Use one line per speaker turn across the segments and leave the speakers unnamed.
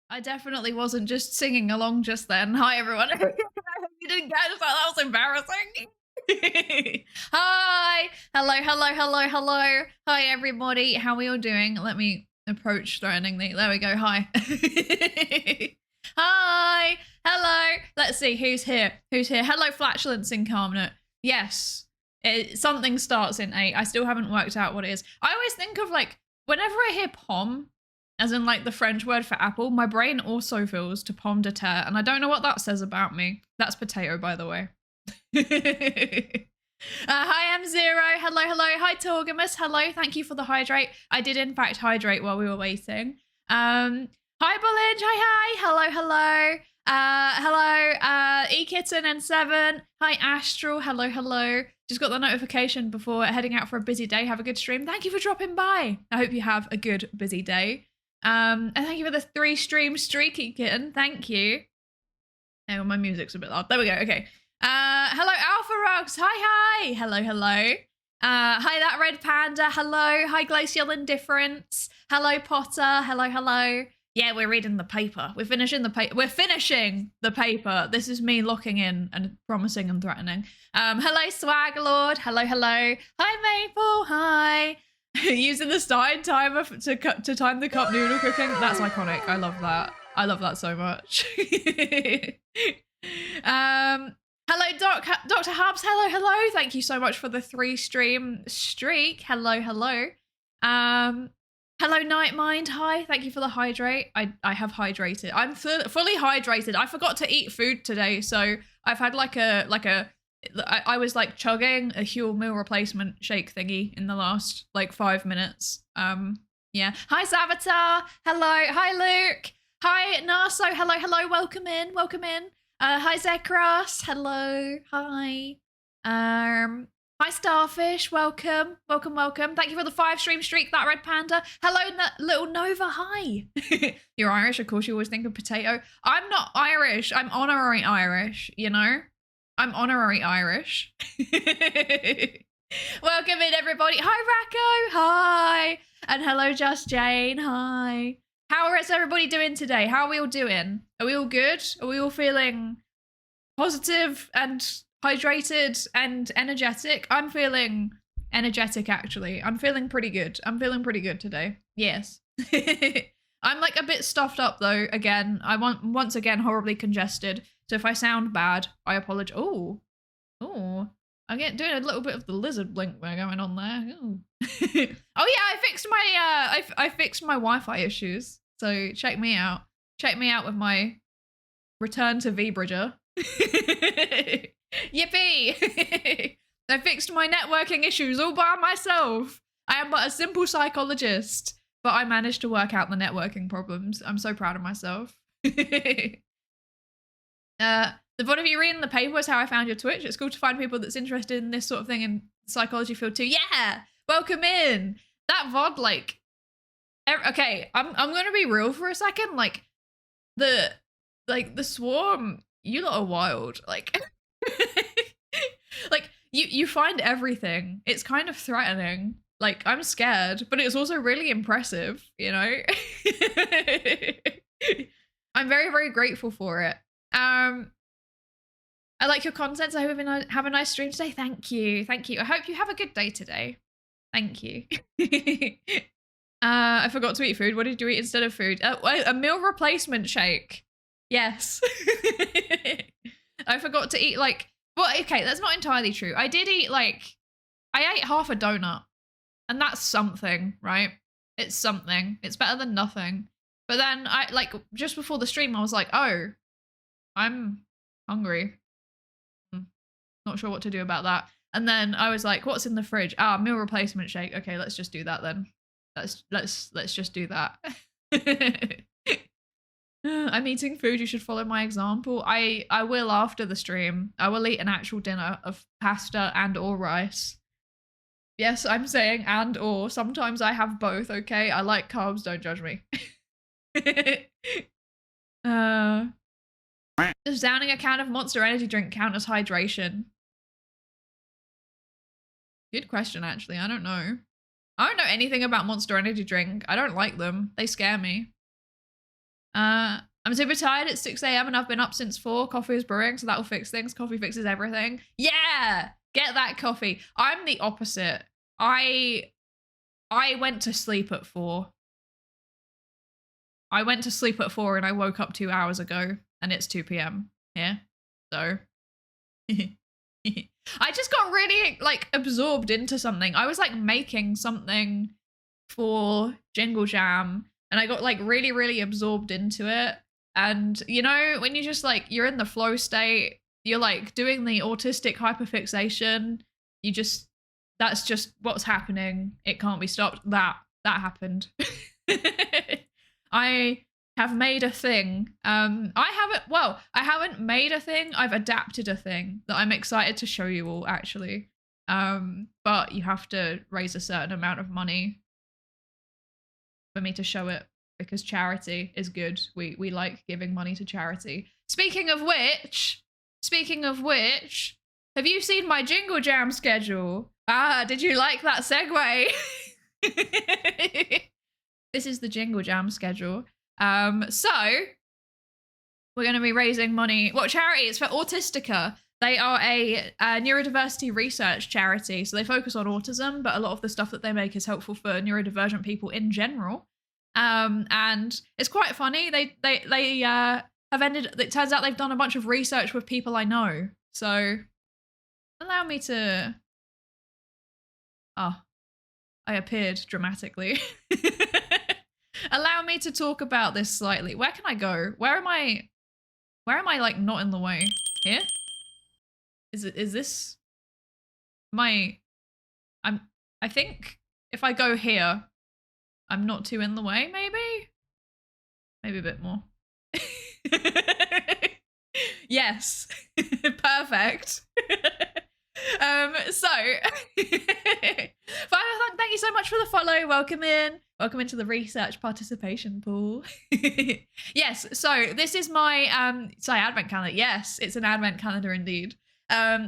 I definitely wasn't just singing along just then. Hi, everyone. You didn't get it. That was embarrassing. Hi. Hello, hello, hello, hello. Hi, everybody. How are you all doing? Let me approach threateningly. There we go. Hi. Hi. Hello. Let's see. Who's here? Who's here? Hello, Flatulence Incarnate. Yes. Something starts in 8. I still haven't worked out what it is. I always think of like, whenever I hear pomme, as in like the French word for apple, my brain also feels to pomme de terre, and I don't know what that says about me. That's potato, by the way. Hi, M0. Hello, hello. Hi, Torgamus. Hello. Thank you for the hydrate. I did, in fact, hydrate while we were waiting. Hi, Bullinge. Hi, hi. Hello, hello. Hello, E-Kitten and 7. Hi, Astral. Hello, hello. Just got the notification before heading out for a busy day. Have a good stream. Thank you for dropping by. I hope you have a good, busy day. And thank you for the 3 stream streaky kitten. Thank you. Hang on, my music's a bit loud. There we go. Okay. Hello, Alpha Rocks. Hi, hi. Hello, hello. Hi, that red panda. Hello. Hi, Glacial Indifference. Hello, Potter. Hello, hello. Yeah, we're reading the paper. We're finishing the paper. We're finishing the paper. This is me locking in and promising and threatening. Hello, Swaglord. Hello, hello. Hi, Maple. Hi. Using the starting timer to time the cup noodle cooking. That's iconic. I love that. I love that so much. Hello, Dr. Hubs. Hello, hello. Thank you so much for the 3 stream streak. Hello, hello. Hello, Nightmind. Hi. Thank you for the hydrate. I have hydrated. I'm fully hydrated. I forgot to eat food today, so I've had I was like chugging a Huel meal replacement shake thingy in the last like 5 minutes. Yeah. Hi, Savitar. Hello. Hi, Luke. Hi, Narso. Hello, hello. Welcome in. Welcome in. Hi, Zekras. Hello. Hi. Hi, Starfish. Welcome. Welcome, welcome. Thank you for the 5 stream streak, that red panda. Hello, little Nova. Hi. You're Irish. Of course, you always think of potato. I'm not Irish. I'm honorary Irish, you know? I'm honorary Irish. Welcome in, everybody. Hi, Racco. Hi. And hello, Just Jane. Hi. How is everybody doing today? How are we all doing? Are we all good? Are we all feeling positive and hydrated and energetic? I'm feeling energetic, actually. I'm feeling pretty good. I'm feeling pretty good today. Yes. I'm like a bit stuffed up, though, again. Once again, horribly congested. So if I sound bad, I apologize. Oh, I'm doing a little bit of the lizard blink there going on there. Oh yeah, I fixed my Wi-Fi issues. So check me out. Check me out with my return to V-Bridger. Yippee! I fixed my networking issues all by myself. I am but a simple psychologist, but I managed to work out the networking problems. I'm so proud of myself. The one of you reading the paper was how I found your Twitch. It's cool to find people that's interested in this sort of thing in the psychology field too. Yeah, welcome in. That VOD, like, okay, I'm gonna be real for a second. Like, the swarm, you lot are wild. Like, like you find everything. It's kind of threatening. Like, I'm scared, but it's also really impressive. You know. I'm very, very grateful for it. I like your content. So I hope you have a nice stream today. Thank you. Thank you. I hope you have a good day today. Thank you. I forgot to eat food. What did you eat instead of food? A meal replacement shake. Yes. I forgot to eat like, well, okay, that's not entirely true. I did eat like, I ate half a donut and that's something, right? It's something. It's better than nothing. But then I like just before the stream, I was like, oh, I'm hungry. Not sure what to do about that. And then I was like, what's in the fridge? Ah, meal replacement shake. Okay, let's just do that then. Let's just do that. I'm eating food. You should follow my example. I will after the stream. I will eat an actual dinner of pasta and or rice. Yes, I'm saying and or. Sometimes I have both, okay? I like carbs, don't judge me. Does downing a can of Monster Energy drink count as hydration? Good question, actually. I don't know. I don't know anything about Monster Energy drink. I don't like them. They scare me. I'm super tired. It's 6 a.m. and I've been up since 4. Coffee is brewing, so that'll fix things. Coffee fixes everything. Yeah, get that coffee. I'm the opposite. I went to sleep at 4. I went to sleep at 4 and I woke up 2 hours ago and it's 2 p.m. here. So I just got really like absorbed into something. I was like making something for Jingle Jam and I got like really, really absorbed into it. And you know, when you just like, you're in the flow state, you're like doing the autistic hyperfixation, you just, that's just what's happening. It can't be stopped. That happened. I have made a thing. I haven't made a thing. I've adapted a thing that I'm excited to show you all actually. But you have to raise a certain amount of money for me to show it because charity is good. We like giving money to charity. Speaking of which, have you seen my Jingle Jam schedule? Did you like that segue? This is the Jingle Jam schedule. So we're going to be raising money. What charity? It's for Autistica. They are a neurodiversity research charity. So they focus on autism, but a lot of the stuff that they make is helpful for neurodivergent people in general. And it's quite funny. They have ended. It turns out they've done a bunch of research with people I know. So allow me to. Oh, I appeared dramatically. Allow me to talk about this slightly. Where can I go? Where am I like not in the way? Here? Is this I think if I go here, I'm not too in the way, maybe? Maybe a bit more. Yes. Perfect. So thank you so much for the follow. Welcome into the research participation pool. Yes, so this is my advent calendar. Yes, it's an advent calendar indeed.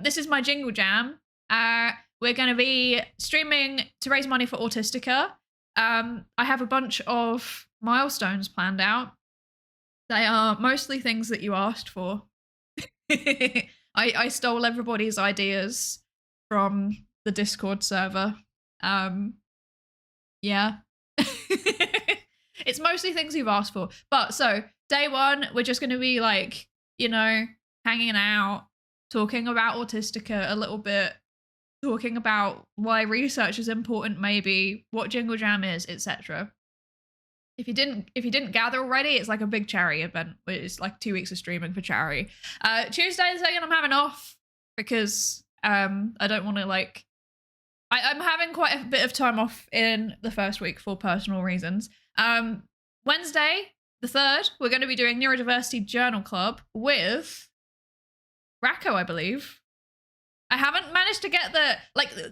This is my Jingle Jam. We're going to be streaming to raise money for Autistica. I have a bunch of milestones planned out. They are mostly things that you asked for. I stole everybody's ideas from the Discord server. Yeah. It's mostly things you've asked for. But so day 1, we're just going to be like, you know, hanging out, talking about Autistica a little bit, talking about why research is important, maybe what Jingle Jam is, etc. If you didn't gather already, it's like a big charity event. It's like 2 weeks of streaming for charity. Tuesday the 2nd, I'm having off because I don't want to like. I'm having quite a bit of time off in the first week for personal reasons. Wednesday the 3rd, we're going to be doing Neurodiversity Journal Club with Racco, I believe. I haven't managed to get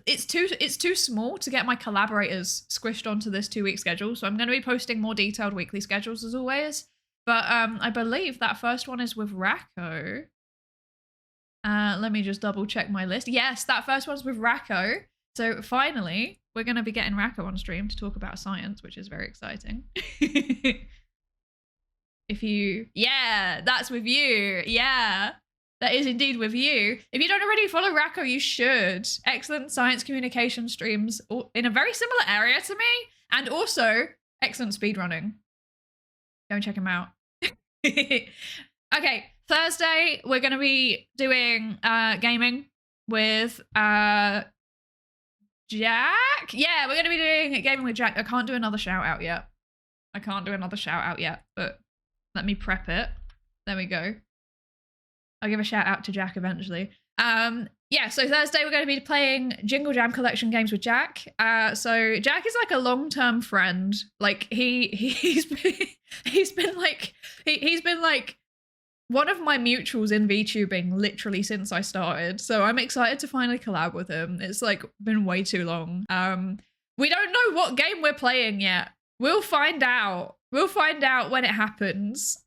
it's too small to get my collaborators squished onto this 2-week schedule. So I'm going to be posting more detailed weekly schedules as always. But I believe that first one is with Racco. Let me just double check my list. Yes, that first one's with Racco. So finally, we're going to be getting Racco on stream to talk about science, which is very exciting. Yeah, that's with you. Yeah. That is indeed with you. If you don't already follow Racco, you should. Excellent science communication streams in a very similar area to me, and also excellent speedrunning. Go and check him out. Okay, Thursday, we're going to be doing gaming with Jack. Yeah, we're going to be doing gaming with Jack. I can't do another shout out yet. But let me prep it. There we go. I'll give a shout out to Jack eventually. Yeah, so Thursday we're going to be playing Jingle Jam collection games with Jack. So Jack is like a long-term friend. Like he's been like one of my mutuals in VTubing literally since I started. So I'm excited to finally collab with him. It's like been way too long. We don't know what game we're playing yet. We'll find out. We'll find out when it happens.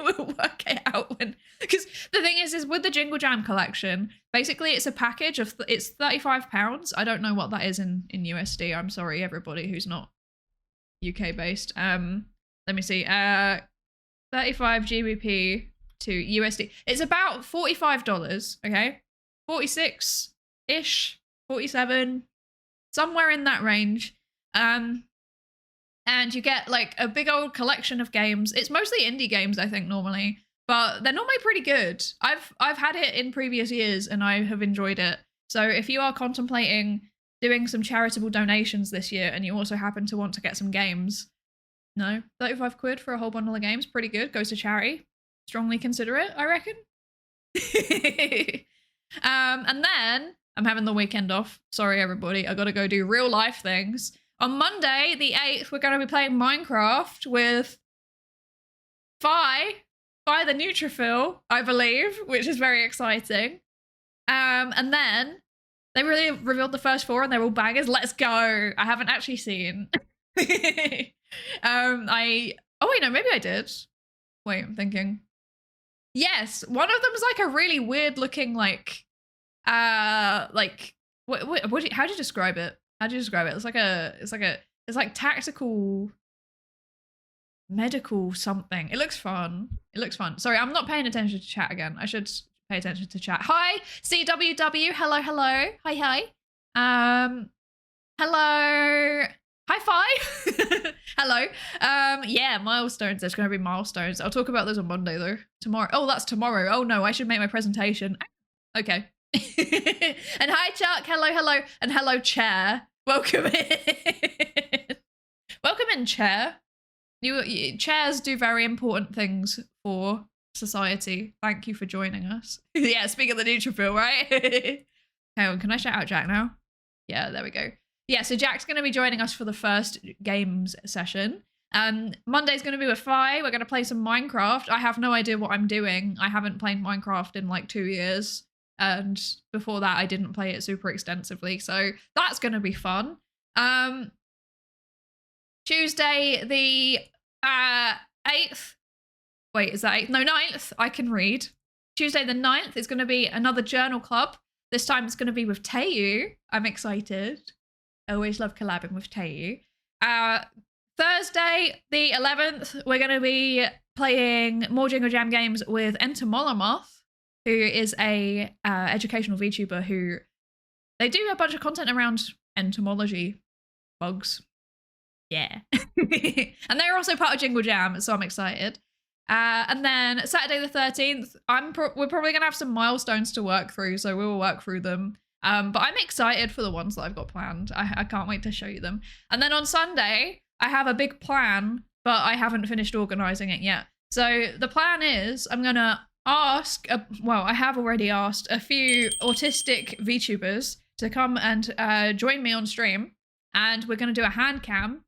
We'll work it out when, because the thing is with the Jingle Jam collection, basically it's a package of it's £35. I don't know what that is in USD. I'm sorry everybody who's not UK based. Let me see. 35 GBP to USD. It's about $45, okay? 46-ish, 47, somewhere in that range. And you get like a big old collection of games. It's mostly indie games, I think, normally, but they're normally pretty good. I've had it in previous years and I have enjoyed it. So if you are contemplating doing some charitable donations this year and you also happen to want to get some games, no, 35 quid for a whole bundle of games, pretty good. Goes to charity. Strongly consider it, I reckon. And then I'm having the weekend off. Sorry, everybody. I got to go do real life things. On Monday, the 8th, we're going to be playing Minecraft with Fi the Neutrophil, I believe, which is very exciting. And then they really revealed the first 4 and they're all bangers. Let's go. I haven't actually seen. Oh wait, no, maybe I did. Wait, I'm thinking. Yes, one of them's like a really weird looking like how do you describe it? How do you describe it? It's like tactical medical something. It looks fun. It looks fun. Sorry, I'm not paying attention to chat again. I should pay attention to chat. Hi, CWW. Hello, hello. Hi, hi. Hello. High five. Hello. Yeah, milestones. There's going to be milestones. I'll talk about those on Monday though. Tomorrow. Oh, that's tomorrow. Oh no, I should make my presentation. Okay. And hi, Chuck. Hello, hello. And hello, Chair. Welcome in. Welcome in, Chair. Chairs do very important things for society. Thank you for joining us. Yeah, speak of the neutrophil, right? Hang on, can I shout out Jack now? Yeah, there we go. Yeah, so Jack's going to be joining us for the first games session. Monday's going to be with Fi. We're going to play some Minecraft. I have no idea what I'm doing. I haven't played Minecraft in like 2 years. And before that, I didn't play it super extensively. So that's going to be fun. Tuesday, the 8th. Wait, is that 8th? No, 9th. I can read. Tuesday the 9th is going to be another journal club. This time it's going to be with Tayu. I'm excited. I always love collabing with Tayu. Thursday, the 11th, we're going to be playing more Jingle Jam games with Entomolomoth, who is a educational VTuber who they do a bunch of content around entomology bugs. Yeah. And they're also part of Jingle Jam, so I'm excited. And then Saturday the 13th, we're probably going to have some milestones to work through, so we will work through them. But I'm excited for the ones that I've got planned. I can't wait to show you them. And then on Sunday, I have a big plan, but I haven't finished organizing it yet. So the plan is I'm going to ask, I have already asked a few autistic VTubers to come and join me on stream. And we're going to do a hand cam.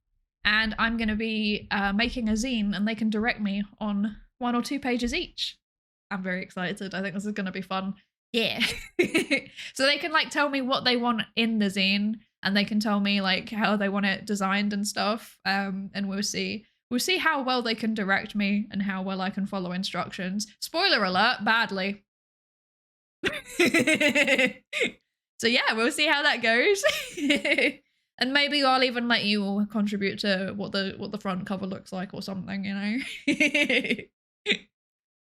And I'm going to be making a zine and they can direct me on 1 or 2 pages each. I'm very excited. I think this is going to be fun. Yeah. So they can like tell me what they want in the zine and they can tell me like how they want it designed and stuff. And we'll see how well they can direct me and how well I can follow instructions. Spoiler alert, badly. So yeah, we'll see how that goes. And maybe I'll even let you all contribute to what the front cover looks like or something, you know?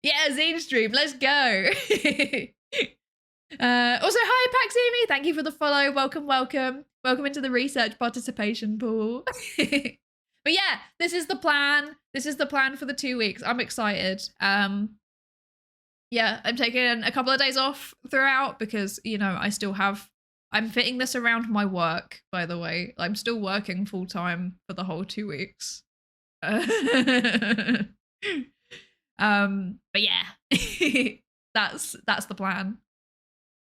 Yeah, zine stream, let's go. Also, hi, Paximi. Thank you for the follow. Welcome, welcome. Welcome into the research participation pool. But yeah, this is the plan. This is the plan for the 2 weeks. I'm excited. Yeah, I'm taking a couple of days off throughout because, you know, I'm fitting this around my work, by the way. I'm still working full time for the whole 2 weeks. But yeah, that's the plan.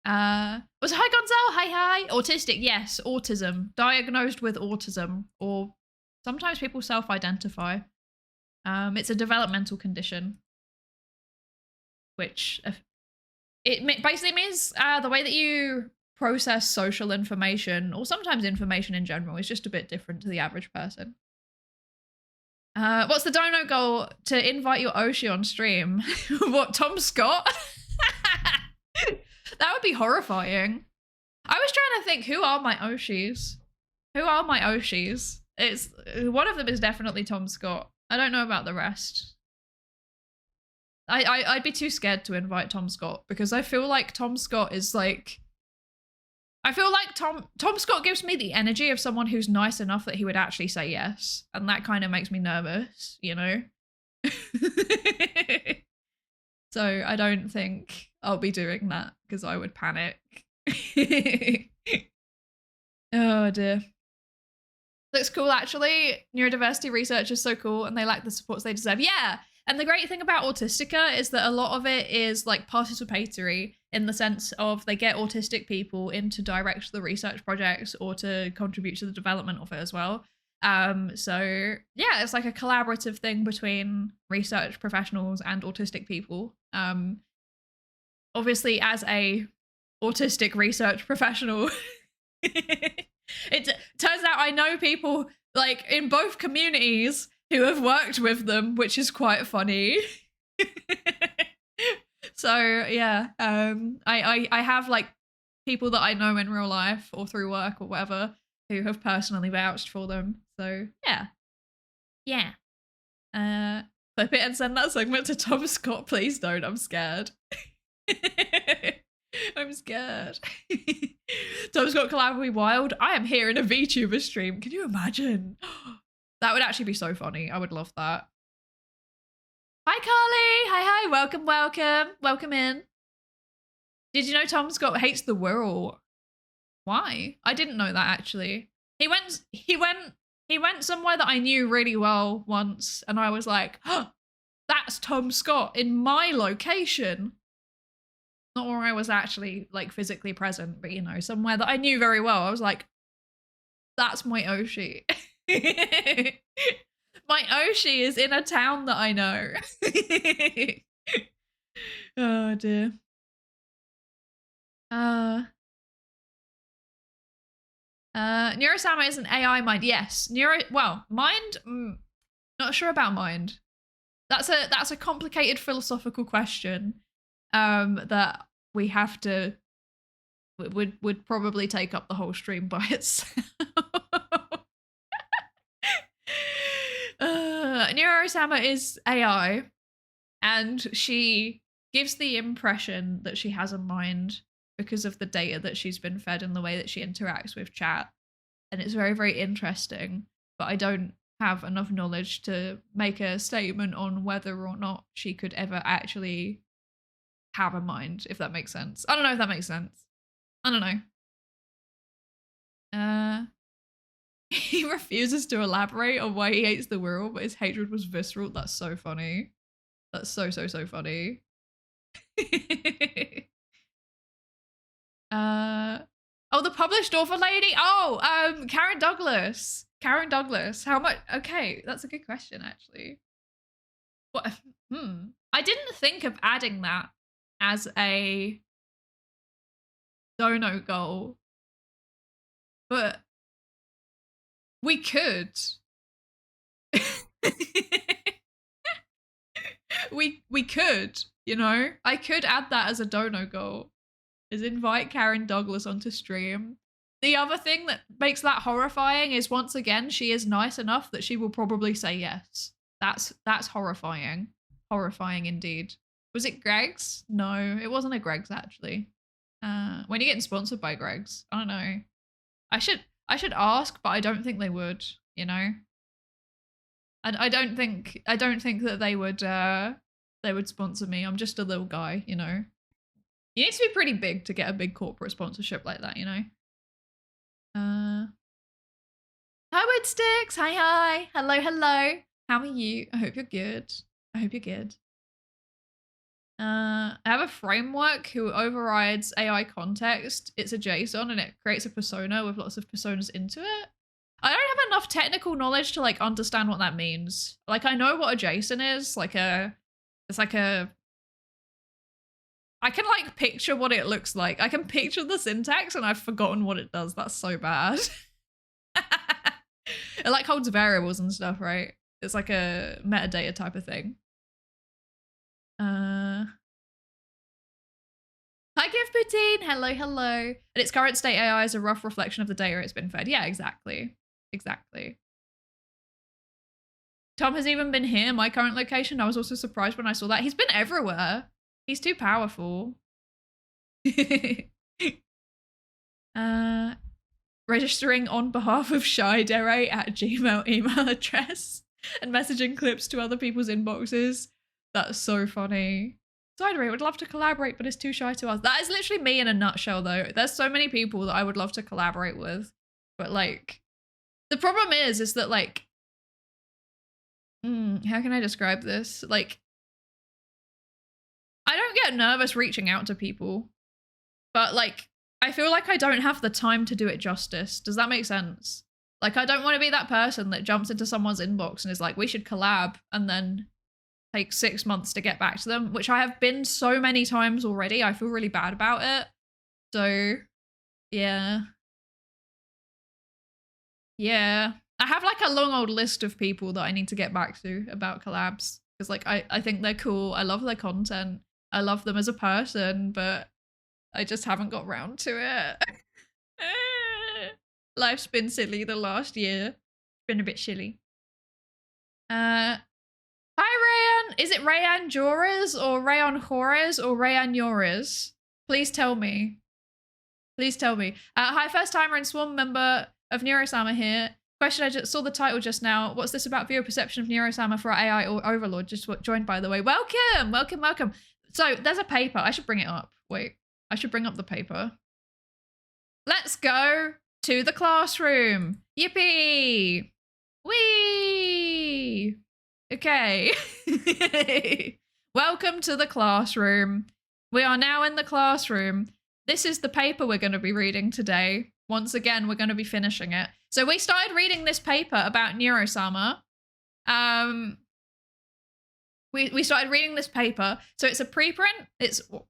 Was hi Gonzalo, hi. Autistic, yes, autism. Diagnosed with autism, or sometimes people self-identify. It's a developmental condition, which it basically means the way that you process social information, or sometimes information in general, is just a bit different to the average person. What's the dono goal? To invite your Oshi on stream. What, Tom Scott? That would be horrifying. I was trying to think, who are my Oshis? Who are my Oshis? One of them is definitely Tom Scott. I don't know about the rest. I'd be too scared to invite Tom Scott because I feel like Tom Scott is like, I feel like Tom Scott gives me the energy of someone who's nice enough that he would actually say yes. And that kind of makes me nervous, you know? So I don't think I'll be doing that because I would panic. Oh dear. Looks cool actually. Neurodiversity research is so cool and they lack the supports they deserve. Yeah. And the great thing about Autistica is that a lot of it is like participatory in the sense of they get autistic people in to direct the research projects or to contribute to the development of it as well. So yeah, it's like a collaborative thing between research professionals and autistic people. Obviously as a autistic research professional, it turns out I know people like in both communities who have worked with them, which is quite funny. So yeah, I have like people that I know in real life or through work or whatever who have personally vouched for them. So yeah. Flip it and send that segment to Tom Scott, please don't. I'm scared. I'm scared. Tom Scott collab would be wild. I am here in a VTuber stream. Can you imagine? That would actually be so funny. I would love that. Hi, Carly. Hi. Welcome in. Did you know Tom Scott hates the world? Why? I didn't know that actually. He went somewhere that I knew really well once, and I was like, oh, that's Tom Scott in my location. Not where I was actually like physically present, but you know, somewhere that I knew very well. I was like, that's my Oshi. My Oshi is in a town that I know. Oh dear. Neuro-sama is an AI mind. Yes. Mind? Not sure about mind. That's a complicated philosophical question that we have to would probably take up the whole stream by itself. Neuro-sama is AI, and she gives the impression that she has a mind because of the data that she's been fed and the way that she interacts with chat. And it's very, very interesting, but I don't have enough knowledge to make a statement on whether or not she could ever actually have a mind, if that makes sense. I don't know if that makes sense. I don't know. He refuses to elaborate on why he hates the world, but his hatred was visceral. That's so funny. That's so funny. Oh, the published author lady? Oh, Karen Douglas. Karen Douglas. How much? Okay, that's a good question, actually. What? I didn't think of adding that as a dono goal, but we could. we could, you know? I could add that as a dono goal. Is invite Karen Douglas onto stream. The other thing that makes that horrifying is, once again, she is nice enough that she will probably say yes. That's horrifying. Horrifying indeed. Was it Greg's? No, it wasn't a Greg's actually. When you're getting sponsored by Greg's, I don't know. I should ask, but I don't think they would, you know? I don't think that they would sponsor me. I'm just a little guy, you know? You need to be pretty big to get a big corporate sponsorship like that, you know? Hi, Woodstix. Hi. Hello. How are you? I hope you're good. I have a framework who overrides AI context. It's a JSON and it creates a persona with lots of personas into it. I don't have enough technical knowledge to like understand what that means. Like, I know what a JSON is. I can like picture what it looks like. I can picture the syntax and I've forgotten what it does. That's so bad. It like holds variables and stuff, right? It's like a metadata type of thing. Hi, Gift Poutine. Hello. And its current state AI is a rough reflection of the data it's been fed. Yeah, exactly. Tom has even been here, my current location. I was also surprised when I saw that. He's been everywhere. He's too powerful. Registering on behalf of Psydere at Gmail email address and messaging clips to other people's inboxes. That's so funny. Psydere would love to collaborate, but is too shy to ask. That is literally me in a nutshell, though. There's so many people that I would love to collaborate with, but like, the problem is that like, how can I describe this? Like, I don't get nervous reaching out to people, but like, I feel like I don't have the time to do it justice. Does that make sense? Like, I don't want to be that person that jumps into someone's inbox and is like, we should collab, and then take 6 months to get back to them, which I have been so many times already. I feel really bad about it. So, yeah. Yeah. I have like a long old list of people that I need to get back to about collabs. Because like, I think they're cool. I love their content. I love them as a person, but I just haven't got round to it. Life's been silly the last year. Been a bit silly. Hi, Rayan. Is it Rayan Joras or Rayan Jores or Rayan Yoras? Please tell me. Please tell me. Hi, first timer and swarm member of Neuro-sama here. Question, I just saw the title just now. What's this about viewer perception of Neuro-sama for AI or Overlord? Just joined, by the way. Welcome, welcome, welcome. So there's a paper. I should bring it up. Wait, I should bring up the paper. Let's go to the classroom. Yippee. Whee. Okay. Welcome to the classroom. We are now in the classroom. This is the paper we're going to be reading today. Once again, we're going to be finishing it. So we started reading this paper about Neuro-sama. We started reading this paper. So it's a preprint.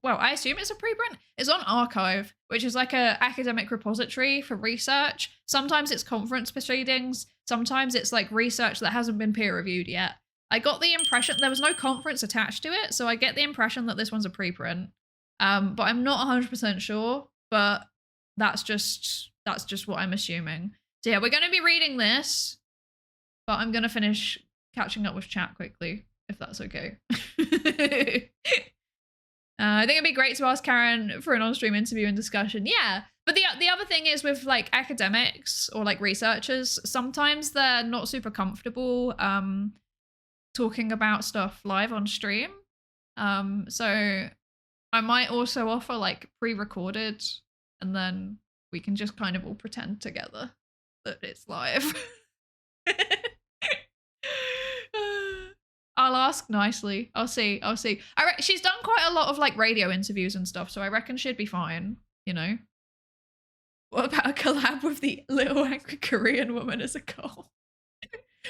Well, I assume it's a preprint. It's on arxiv, which is like a academic repository for research. Sometimes it's conference proceedings. Sometimes it's like research that hasn't been peer reviewed yet. I got the impression there was no conference attached to it, so I get the impression that this one's a preprint. But I'm not 100% sure, but that's just what I'm assuming. So yeah, we're going to be reading this, but I'm going to finish catching up with chat quickly, if that's okay. I think it'd be great to ask Karen for an on-stream interview and discussion. Yeah, but the other thing is with like academics or like researchers, sometimes they're not super comfortable talking about stuff live on stream. So I might also offer like pre-recorded, and then we can just kind of all pretend together that it's live. I'll ask nicely. I'll see. She's done quite a lot of like radio interviews and stuff, so I reckon she'd be fine, you know? What about a collab with the little angry Korean woman as a goal?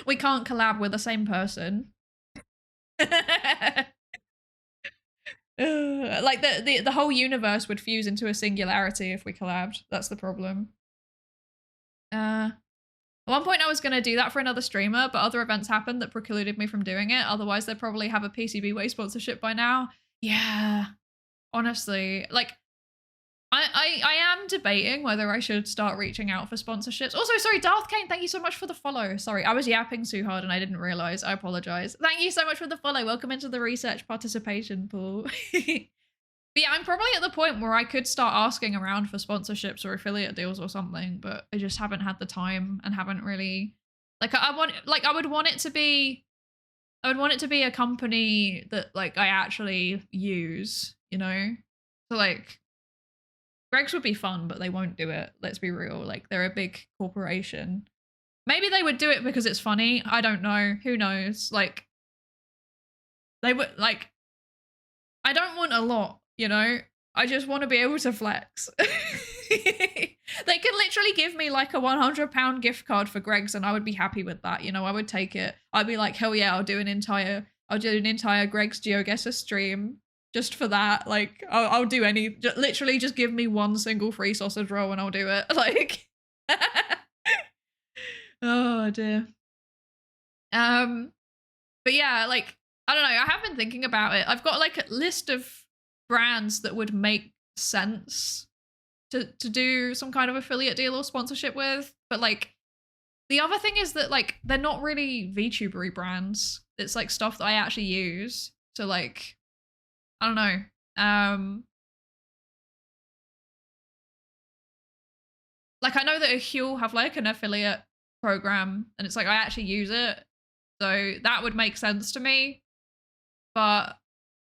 We can't collab with the same person. Like the whole universe would fuse into a singularity if we collabed. That's the problem. At one point I was going to do that for another streamer, but other events happened that precluded me from doing it. Otherwise they'd probably have a PCB Way sponsorship by now. Yeah, honestly, like I am debating whether I should start reaching out for sponsorships. Also, sorry, Darth Kane, thank you so much for the follow. Sorry, I was yapping too hard and I didn't realize. I apologize. Thank you so much for the follow. Welcome into the research participation pool. But yeah, I'm probably at the point where I could start asking around for sponsorships or affiliate deals or something, but I just haven't had the time and haven't really, like, I would want it to be a company that like I actually use, you know? So like Greg's would be fun, but they won't do it. Let's be real. Like, they're a big corporation. Maybe they would do it because it's funny. I don't know. Who knows? Like, they would, like, I don't want a lot, you know? I just want to be able to flex. They could literally give me like a £100 gift card for Greg's and I would be happy with that. You know, I would take it. I'd be like, hell yeah, I'll do an entire Greg's GeoGuessr stream. Just for that, like, I'll do any, literally just give me one single free sausage roll and I'll do it. Like, oh dear. But yeah, like, I don't know, I have been thinking about it. I've got like a list of brands that would make sense to do some kind of affiliate deal or sponsorship with, but like, The other thing is that like they're not really VTubery brands. It's like stuff that I actually use. So like, I don't know. Like I know that Huel have like an affiliate program, and it's like I actually use it, so that would make sense to me. But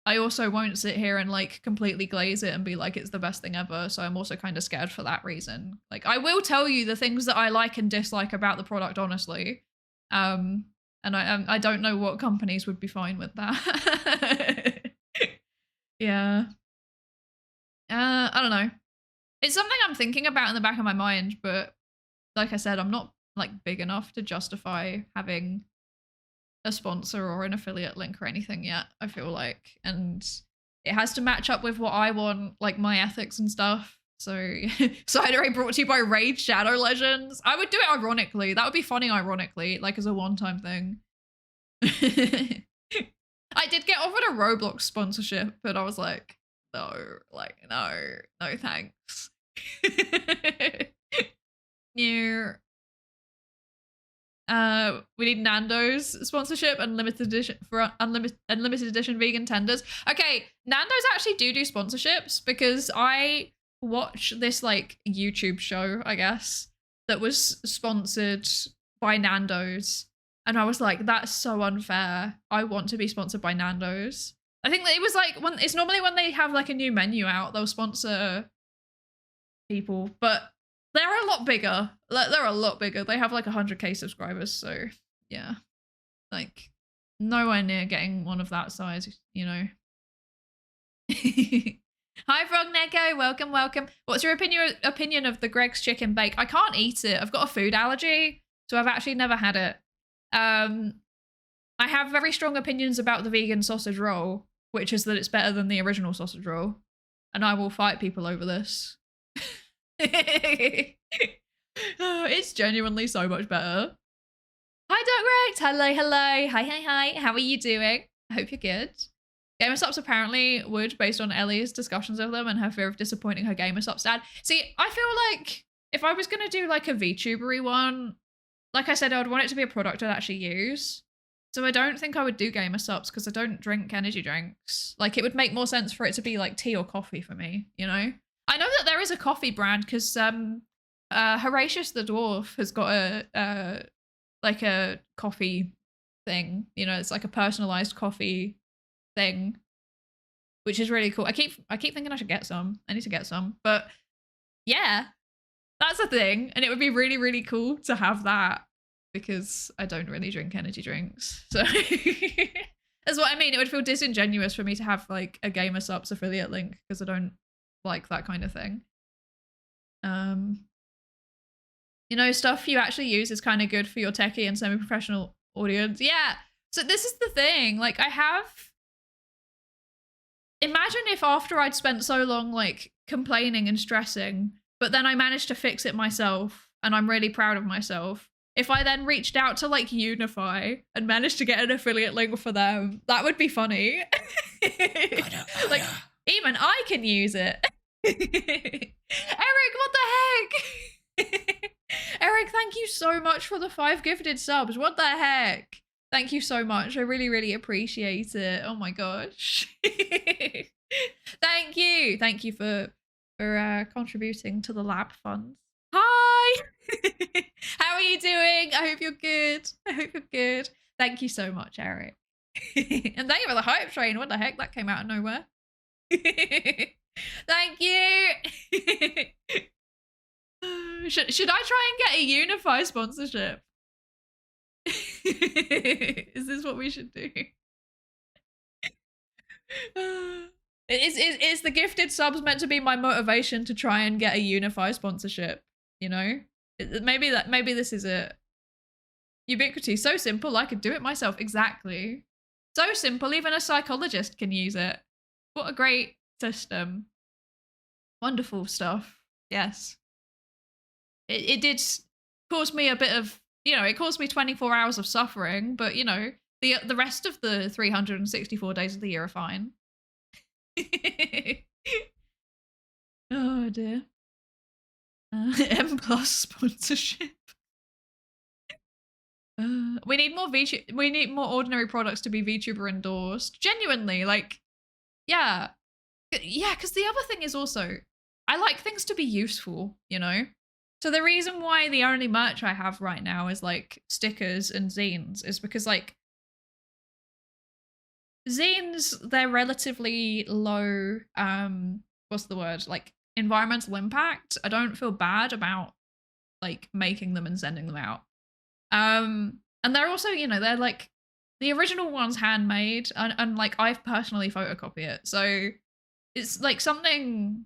I also won't sit here and like completely glaze it and be like it's the best thing ever. So I'm also kind of scared for that reason. Like I will tell you the things that I like and dislike about the product, honestly. And I don't know what companies would be fine with that. Yeah. I don't know. It's something I'm thinking about in the back of my mind, but like I said, I'm not like big enough to justify having a sponsor or an affiliate link or anything yet, I feel like. And it has to match up with what I want, like my ethics and stuff. So Psydere brought to you by Raid Shadow Legends. I would do it ironically. That would be funny ironically, like as a one-time thing. I did get offered a Roblox sponsorship, but I was like, no, thanks. New we need Nando's sponsorship and limited edition for unlimited edition vegan tenders. Okay, Nando's actually do sponsorships because I watched this like YouTube show, I guess, that was sponsored by Nando's, and I was like, that's so unfair. I want to be sponsored by Nando's. I think that it was like when it's normally when they have like a new menu out, they'll sponsor people, but they're a lot bigger. They're a lot bigger. They have like 100k subscribers, so yeah, like nowhere near getting one of that size, you know. Hi Frog Neko, welcome, welcome. What's your opinion of the Greg's chicken bake? I can't eat it. I've got a food allergy, so I've actually never had it. I have very strong opinions about the vegan sausage roll, which is that it's better than the original sausage roll, and I will fight people over this. It's genuinely so much better. Hi Doc Rex, hello, hello, hi, how are you doing? I hope you're good. GamerSups apparently would, based on Ellie's discussions of them and her fear of disappointing her GamerSups dad. See, I feel like if I was gonna do like a VTubery one, like I said, I would want it to be a product I'd actually use. So I don't think I would do GamerSups because I don't drink energy drinks. Like it would make more sense for it to be like tea or coffee for me, you know? I know that there is a coffee brand because Horatius the Dwarf has got a like a coffee thing. You know, it's like a personalized coffee thing, which is really cool. I keep thinking I should get some. I need to get some, but yeah, that's a thing, and it would be really, really cool to have that because I don't really drink energy drinks, so that's what I mean. It would feel disingenuous for me to have like a GamerSups affiliate link because I don't like that kind of thing. You know, stuff you actually use is kind of good for your techie and semi-professional audience. Yeah. So this is the thing. Like imagine if after I'd spent so long like complaining and stressing, but then I managed to fix it myself and I'm really proud of myself. If I then reached out to like Unify and managed to get an affiliate link for them, that would be funny. Like even I can use it. Eric, what the heck? Eric, thank you so much for the 5 gifted subs. What the heck? Thank you so much. I really, really appreciate it. Oh my gosh. Thank you. Thank you for contributing to the lab funds. Hi. How are you doing? I hope you're good. I hope you're good. Thank you so much, Eric. And thank you for the hype train. What the heck? That came out of nowhere. Thank you. Should I try and get a Unify sponsorship? Is this what we should do? Is the gifted subs meant to be my motivation to try and get a Unify sponsorship? You know, maybe this is it. Ubiquity, so simple, I could do it myself. Exactly. So simple, even a psychologist can use it. What a great system. Wonderful stuff. Yes. It did cause me a bit of, you know, it caused me 24 hours of suffering, but you know, the rest of the 364 days of the year are fine. Oh dear. M+ sponsorship. We need more we need more ordinary products to be VTuber endorsed. Genuinely, like, yeah. Yeah, because the other thing is also, I like things to be useful, you know? So the reason why the only merch I have right now is like stickers and zines is because like zines, they're relatively low, what's the word? Like environmental impact. I don't feel bad about like making them and sending them out. And they're also, you know, they're like the original one's handmade and like I've personally photocopy it. So it's like something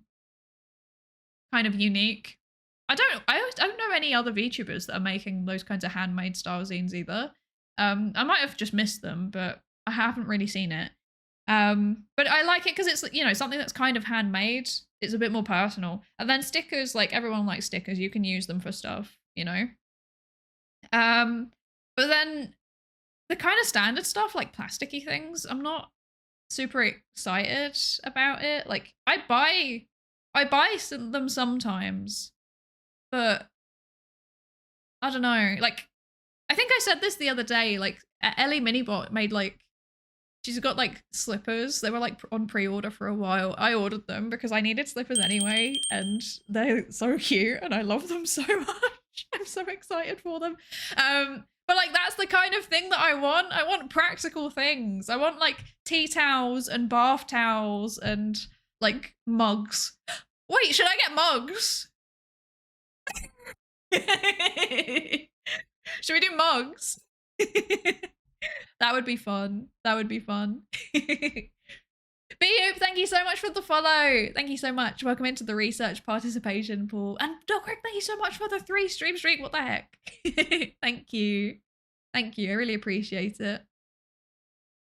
kind of unique. I don't know any other VTubers that are making those kinds of handmade style zines either. I might have just missed them, but I haven't really seen it. But I like it because it's, you know, something that's kind of handmade. It's a bit more personal. And then stickers, like everyone likes stickers. You can use them for stuff, you know. But then the kind of standard stuff, like plasticky things, I'm not super excited about it. Like I buy them sometimes, but I don't know. Like I think I said this the other day. Like Ellie Minibot made like, she's got like slippers. They were like on pre-order for a while. I ordered them because I needed slippers anyway, and they're so cute and I love them so much. I'm so excited for them. But like that's the kind of thing that I want. I want practical things. I want like tea towels and bath towels and like mugs. Wait, should I get mugs? Should we do mugs? That would be fun. That would be fun. Beoop, thank you so much for the follow. Thank you so much. Welcome into the research participation pool. And Doc Rick, thank you so much for the 3 stream streak. What the heck? Thank you. Thank you. I really appreciate it.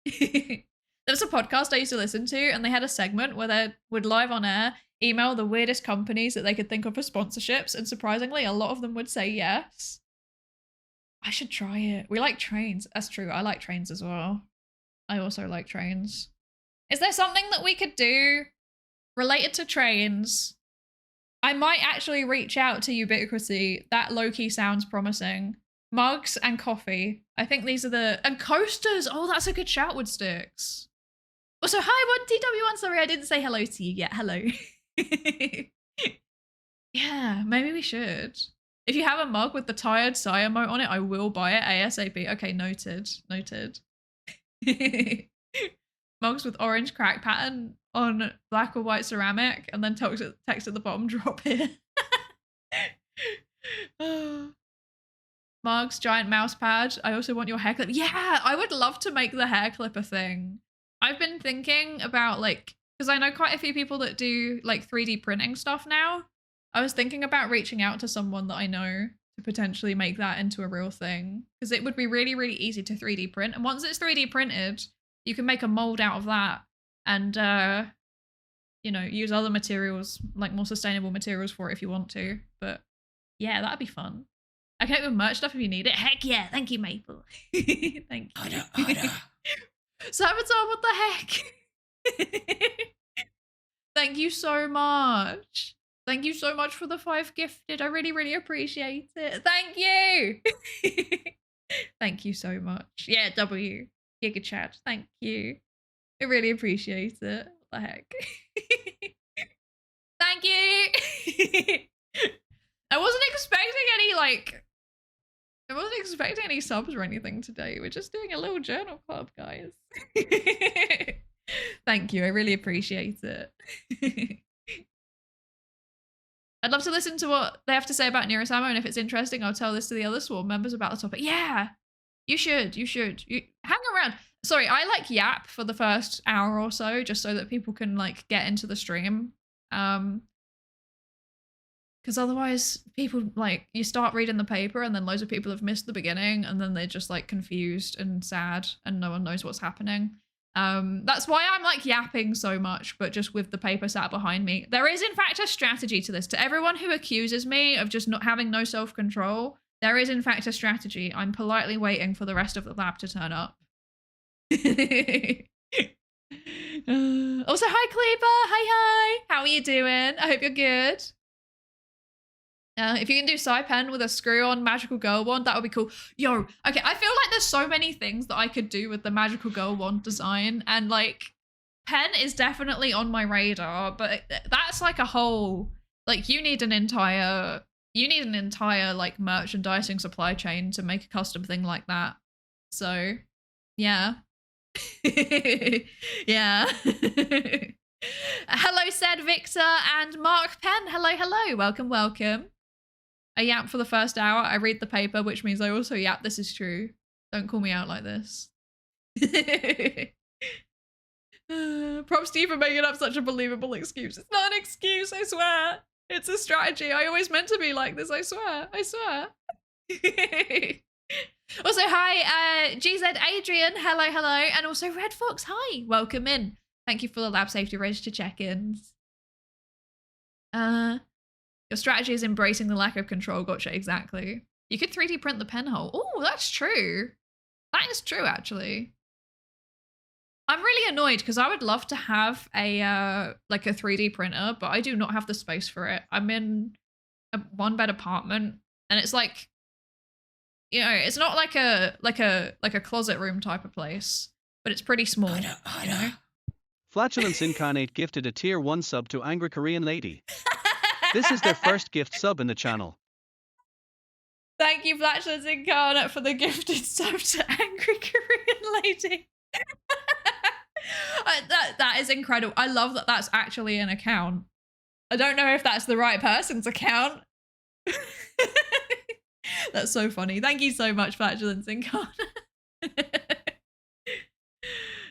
There was a podcast I used to listen to, and they had a segment where they would live on air email the weirdest companies that they could think of for sponsorships, and surprisingly, a lot of them would say yes. I should try it. We like trains. That's true. I like trains as well. I also like trains. Is there something that we could do related to trains? I might actually reach out to Ubiquity. That low-key sounds promising. Mugs and coffee. I think these are the... And coasters! Oh, that's a good shout, Woodsticks. Also, hi, 1TW1. Sorry, I didn't say hello to you yet. Hello. Yeah, maybe we should. If you have a mug with the tired sigh emote on it, I will buy it ASAP. Okay, noted. Noted. Mugs with orange crack pattern on black or white ceramic, and then text at the bottom, drop here. Mugs, giant mouse pad. I also want your hair clip. Yeah, I would love to make the hair clip a thing. I've been thinking about like, because I know quite a few people that do like 3D printing stuff now. I was thinking about reaching out to someone that I know to potentially make that into a real thing, because it would be really, really easy to 3D print. And once it's 3D printed, you can make a mold out of that and, you know, use other materials, like more sustainable materials for it if you want to. But yeah, that'd be fun. I can open merch stuff if you need it. Heck yeah. Thank you, Maple. Thank you. Saboteur, what the heck? Thank you so much. Thank you so much for the 5 gifted. I really, really appreciate it. Thank you. Thank you so much. Yeah, W. Giga Chat. Thank you. I really appreciate it. What the heck? Thank you. I wasn't expecting any subs or anything today. We're just doing a little journal club, guys. Thank you. I really appreciate it. I'd love to listen to what they have to say about Neuro-sama, and if it's interesting, I'll tell this to the other Swarm members about the topic. Yeah, you should. You hang around. Sorry, I like yap for the first hour or so, just so that people can like get into the stream. Because otherwise people like, you start reading the paper and then loads of people have missed the beginning, and then they're just like confused and sad and no one knows what's happening. That's why I'm like yapping so much, but just with the paper sat behind me. There is in fact a strategy to this. To everyone who accuses me of just not having no self-control, there is in fact a strategy. I'm politely waiting for the rest of the lab to turn up. Also, hi Kleber, hi. How are you doing? I hope you're good. If you can do Psypen with a screw-on magical girl wand, that would be cool. Yo, okay, I feel like there's so many things that I could do with the magical girl wand design, and like, pen is definitely on my radar, but that's like a whole, like, you need an entire like merchandising supply chain to make a custom thing like that. So, yeah. Yeah. Hello, said Victor and Mark Penn. Hello, hello. Welcome, welcome. I yap for the first hour. I read the paper, which means I also yap. This is true. Don't call me out like this. Props to you for making up such a believable excuse. It's not an excuse, I swear. It's a strategy. I always meant to be like this, I swear. I swear. Also, hi, GZ Adrian. Hello, hello. And also Red Fox, hi. Welcome in. Thank you for the lab safety register check-ins. Your strategy is embracing the lack of control. Gotcha, exactly. You could 3D print the pen hole. Oh, that's true. That is true, actually. I'm really annoyed because I would love to have a like a 3D printer, but I do not have the space for it. I'm in a one-bed apartment, and it's like, you know, it's not like a closet room type of place, but it's pretty small. You know?
Flatulence Incarnate gifted a tier 1 sub to Angry Korean Lady. This is their first gift sub in the channel.
Thank you, Flatulence Incarnate, for the gifted sub to Angry Korean Lady. That is incredible. I love that that's actually an account. I don't know if that's the right person's account. That's so funny. Thank you so much, Flatulence Incarnate.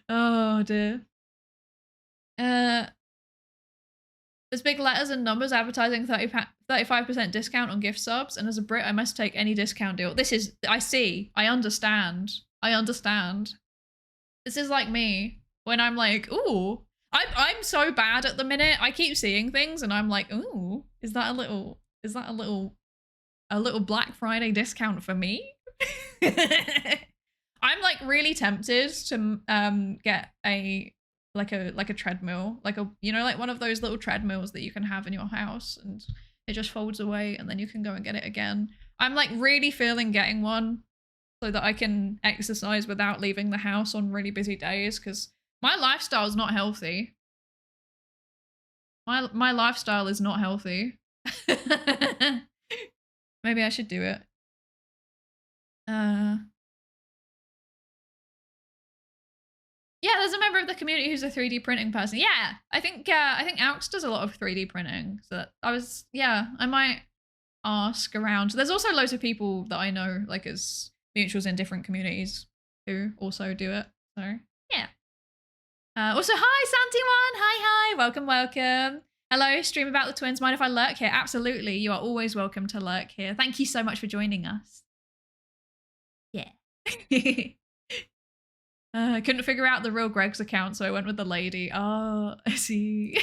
Oh dear. There's big letters and numbers advertising 35% discount on gift subs, and as a Brit, I must take any discount deal. This is, I see, I understand. I understand. This is like me when I'm like, ooh, I'm so bad at the minute. I keep seeing things and I'm like, ooh, is that a little Black Friday discount for me? I'm like really tempted to get a treadmill, like a, you know, like one of those little treadmills that you can have in your house and it just folds away and then you can go and get it again. I'm like really feeling getting one so that I can exercise without leaving the house on really busy days, because my lifestyle is not healthy. My lifestyle is not healthy. Maybe I should do it. Yeah, there's a member of the community who's a 3D printing person. Yeah, I think Aux does a lot of 3D printing. So I might ask around. There's also loads of people that I know, like as mutuals in different communities, who also do it. So yeah. Also, hi Santi1. Hi. Welcome, welcome. Hello, stream about the twins. Mind if I lurk here? Absolutely. You are always welcome to lurk here. Thank you so much for joining us. Yeah. I couldn't figure out the real Greg's account, so I went with the lady. Oh, I see.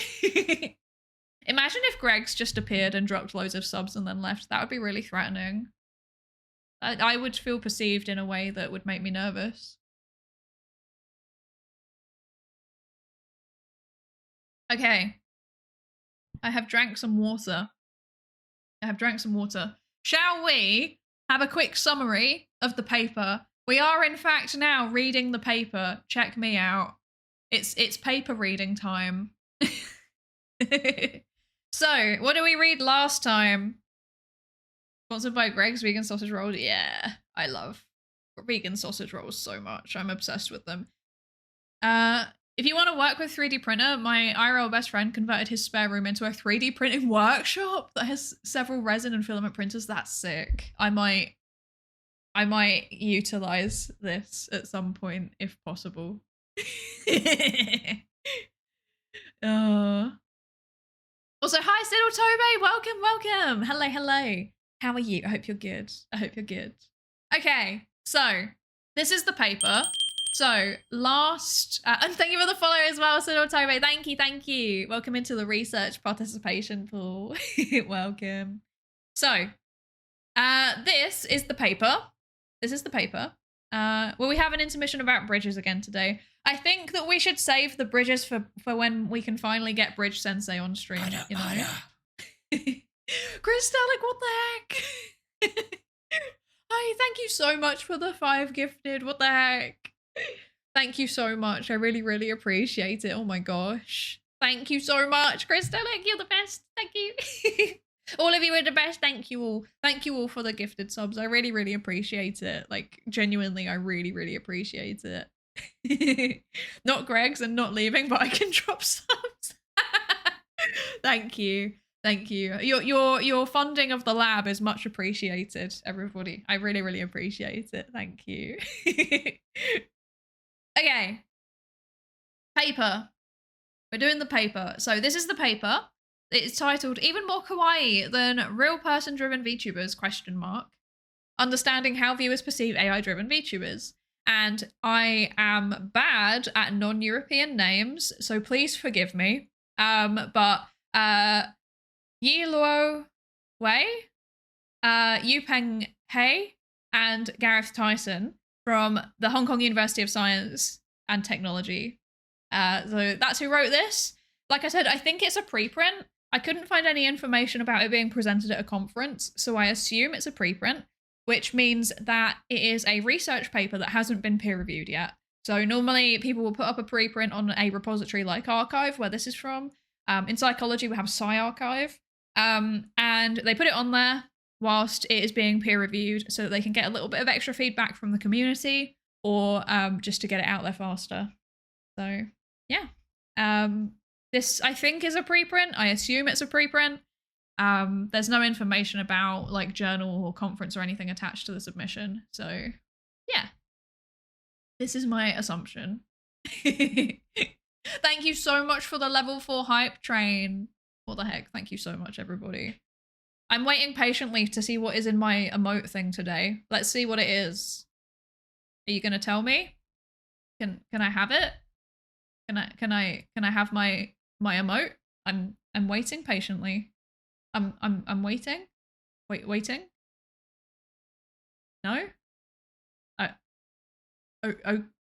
Imagine if Greg's just appeared and dropped loads of subs and then left. That would be really threatening. I would feel perceived in a way that would make me nervous. Okay. I have drank some water. Shall we have a quick summary of the paper? We are, in fact, now reading the paper. Check me out. It's paper reading time. So, what did we read last time? Sponsored by Greg's Vegan Sausage Rolls. Yeah, I love vegan sausage rolls so much. I'm obsessed with them. If you want to work with 3D printer, my IRL best friend converted his spare room into a 3D printing workshop that has several resin and filament printers. That's sick. I might utilize this at some point if possible. Also, hi, Siddle Tobe. Welcome. Hello. How are you? I hope you're good. Okay, so this is the paper. So last, and thank you for the follow as well, Siddle Tobe. Thank you. Welcome into the research participation pool. Welcome. So, this is the paper. Well, we have an intermission about bridges again today. I think that we should save the bridges for when we can finally get Bridge Sensei on stream, you know? Crystallic, what the heck? Hi, thank you so much for the 5 gifted. What the heck? Thank you so much. I really, really appreciate it. Oh my gosh. Thank you so much, Crystallic. You're the best. Thank you. All of you are the best. Thank you all. Thank you all for the gifted subs. I really, really appreciate it. Like, genuinely, I really, really appreciate it. Not Greg's and not leaving, but I can drop subs. Thank you. Thank you. Your funding of the lab is much appreciated, everybody. I really, really appreciate it. Thank you. Okay. Paper. We're doing the paper. So this is the paper. It's titled Even More Kawaii Than Real Person Driven VTubers, ? Understanding How Viewers Perceive AI Driven VTubers. And I am bad at non-European names, so please forgive me. But Yi Luo Wei, Yupeng He, and Gareth Tyson from the Hong Kong University of Science and Technology. So that's who wrote this. Like I said, I think it's a preprint. I couldn't find any information about it being presented at a conference, so I assume it's a preprint, which means that it is a research paper that hasn't been peer-reviewed yet. So normally people will put up a preprint on a repository like arXiv, where this is from. In psychology, we have PsyArXiv, and they put it on there whilst it is being peer-reviewed so that they can get a little bit of extra feedback from the community, or just to get it out there faster. So, yeah. This, I think, is a preprint. I assume it's a preprint. There's no information about, like, journal or conference or anything attached to the submission. So, yeah. This is my assumption. Thank you so much for the level 4 hype train. What the heck? Thank you so much, everybody. I'm waiting patiently to see what is in my emote thing today. Let's see what it is. Are you gonna tell me? Can I have it? Can I have my emote? I'm waiting patiently. I'm waiting. Waiting. No?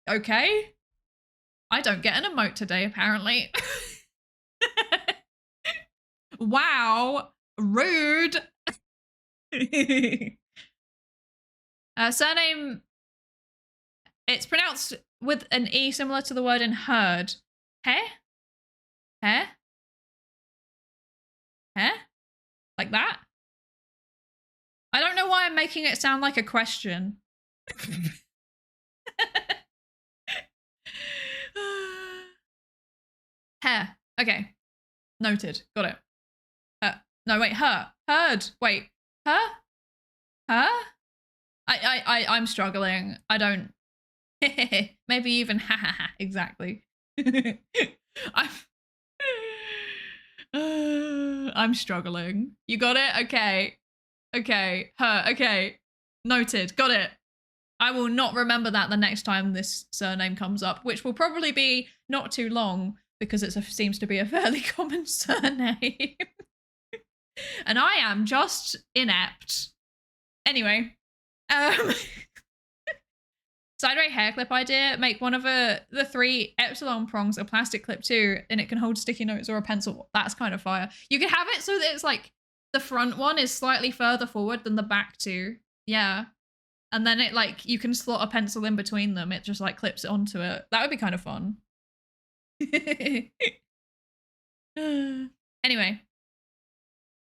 Okay. I don't get an emote today, apparently. Wow. Rude. Surname. It's pronounced with an E similar to the word in herd. Heh? Heh? Heh? Like that? I don't know why I'm making it sound like a question. Hair. Okay. Noted. Got it. No, wait, her. Heard. Wait. Her? Her? I'm struggling. I don't. Maybe even ha ha ha. Exactly. I'm struggling. You got it? Okay. Okay. Her. Okay. Noted. Got it. I will not remember that the next time this surname comes up, which will probably be not too long because it seems to be a fairly common surname. And I am just inept. Anyway. Psydere hair clip idea. Make one of the 3 epsilon prongs a plastic clip too, and it can hold sticky notes or a pencil. That's kind of fire. You could have it so that it's like the front one is slightly further forward than the back 2. Yeah. And then it, like, you can slot a pencil in between them. It just, like, clips it onto it. That would be kind of fun. Anyway.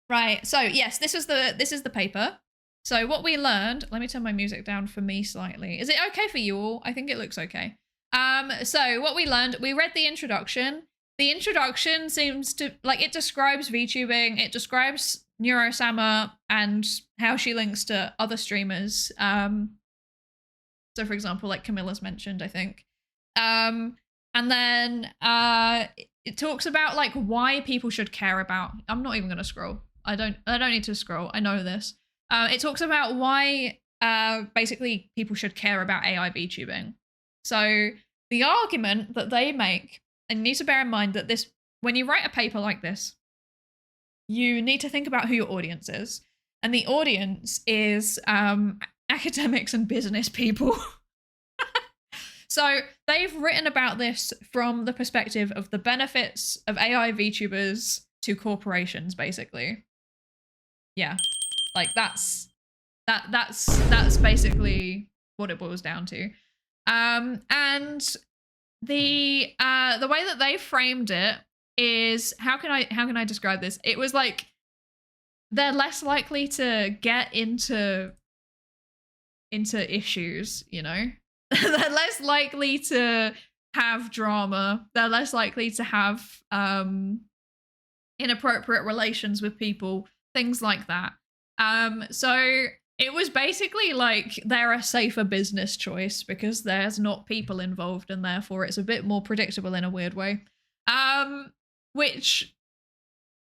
Right. So, yes, this is the paper. So what we learned, let me turn my music down for me slightly. Is it okay for you all? I think it looks okay. So what we learned, we read the introduction. The introduction seems to, like, it describes VTubing. It describes Neuro-sama and how she links to other streamers. So for example, like Camilla's mentioned, I think. And then it talks about like why people should care about. I'm not even gonna scroll. I don't need to scroll. I know this. It talks about why basically people should care about AI VTubing. So the argument that they make, and you need to bear in mind that this, when you write a paper like this, you need to think about who your audience is. And the audience is academics and business people. So they've written about this from the perspective of the benefits of AI VTubers to corporations, basically. yeah, like that's basically what it boils down to. And the way that they framed it is, how can I describe this? It was like they're less likely to get into issues, you know? They're less likely to have drama. They're less likely to have inappropriate relations with people, things like that. So it was basically like they're a safer business choice because there's not people involved, and therefore it's a bit more predictable in a weird way. Which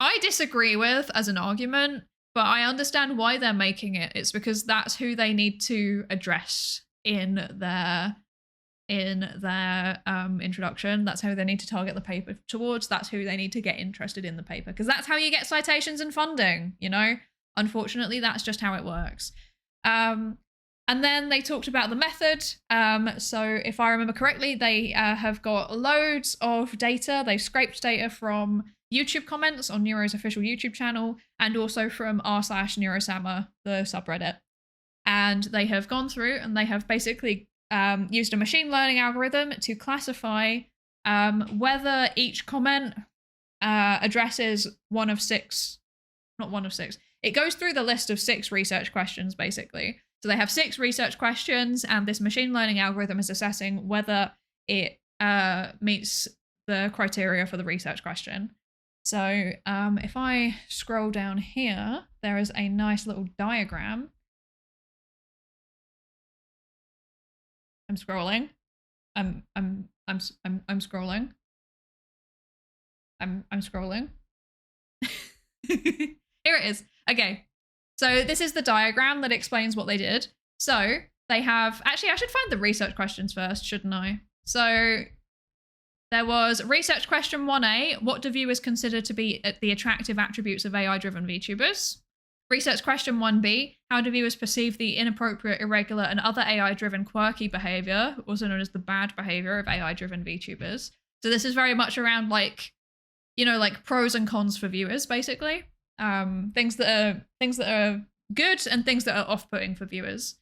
I disagree with as an argument, but I understand why they're making it. It's because that's who they need to address in their introduction. That's how they need to target the paper towards. That's who they need to get interested in the paper, because that's how you get citations and funding, you know? Unfortunately, that's just how it works. And then they talked about the method. So if I remember correctly, they have got loads of data. They've scraped data from YouTube comments on Neuro's official YouTube channel, and also from r/neurosama, the subreddit. And they have gone through and they have basically used a machine learning algorithm to classify whether each comment addresses one of six, not one of six. It goes through the list of 6 research questions, basically. So they have 6 research questions, and this machine learning algorithm is assessing whether it meets the criteria for the research question. So if I scroll down here, there is a nice little diagram. I'm scrolling. I'm scrolling. I'm scrolling. Here it is. Okay. So this is the diagram that explains what they did. So they have, actually I should find the research questions first, shouldn't I? So there was research question 1A, what do viewers consider to be the attractive attributes of AI-driven VTubers? Research question 1B, how do viewers perceive the inappropriate, irregular, and other AI-driven quirky behavior, also known as the bad behavior of AI-driven VTubers? So this is very much around, like, you know, like pros and cons for viewers, basically. Things that are good and things that are off-putting for viewers.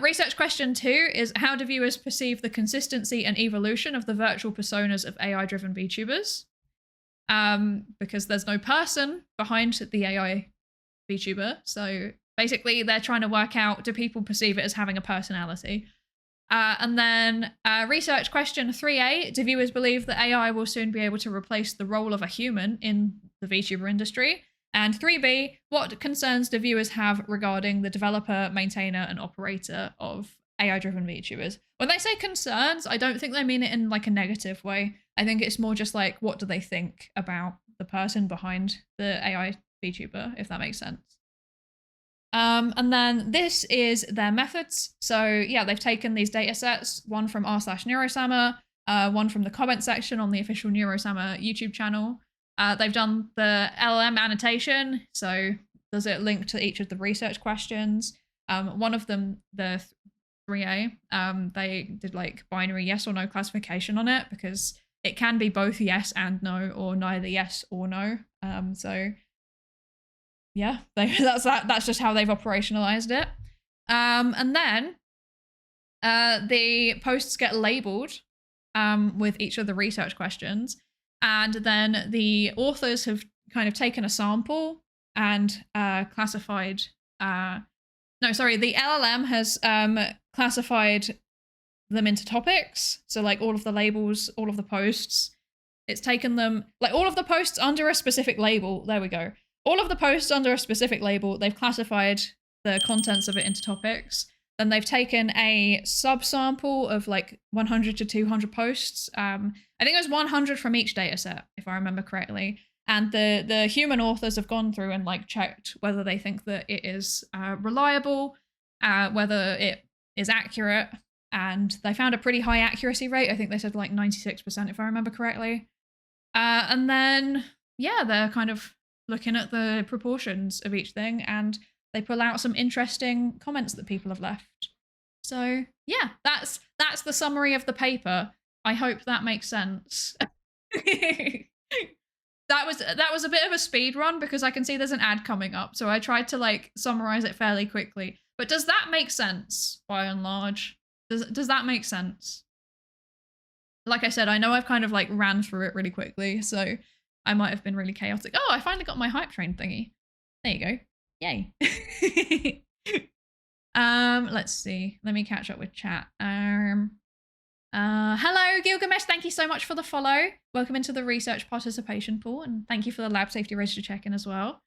Research question 2 is, how do viewers perceive the consistency and evolution of the virtual personas of AI-driven VTubers? Because there's no person behind the AI VTuber, so basically they're trying to work out, do people perceive it as having a personality? And then research question 3A, do viewers believe that AI will soon be able to replace the role of a human in the VTuber industry? And 3B, what concerns do viewers have regarding the developer, maintainer, and operator of AI-driven VTubers? When they say concerns, I don't think they mean it in like a negative way. I think it's more just like, what do they think about the person behind the AI VTuber, if that makes sense. And then this is their methods. So yeah, they've taken these data sets, one from r/neurosama, one from the comment section on the official Neuro-sama YouTube channel. They've done the LLM annotation, so does it link to each of the research questions? One of them, the 3A, they did like binary yes or no classification on it, because it can be both yes and no, or neither yes or no. So yeah, that's just how they've operationalized it. And then the posts get labeled with each of the research questions. And then the authors have kind of taken a sample and classified, the LLM has classified them into topics. So like all of the labels, all of the posts, it's taken them, like all of the posts under a specific label, there we go. All of the posts under a specific label, they've classified the contents of it into topics. Then they've taken a subsample of like 100 to 200 posts. I think it was 100 from each data set, if I remember correctly. And the human authors have gone through and like checked whether they think that it is reliable, whether it is accurate. And they found a pretty high accuracy rate. I think they said like 96%, if I remember correctly. And then, yeah, they're kind of looking at the proportions of each thing, and they pull out some interesting comments that people have left. So yeah, that's the summary of the paper. I hope that makes sense. that was a bit of a speed run because I can see there's an ad coming up, so I tried to like summarize it fairly quickly. But does that make sense by and large? Does that make sense? Like I said, I know I've kind of like ran through it really quickly, so I might have been really chaotic. Oh, I finally got my hype train thingy. There you go. Yay. Let's see. Let me catch up with chat. Hello, Gilgamesh. Thank you so much for the follow. Welcome into the research participation pool, and thank you for the lab safety register check-in as well.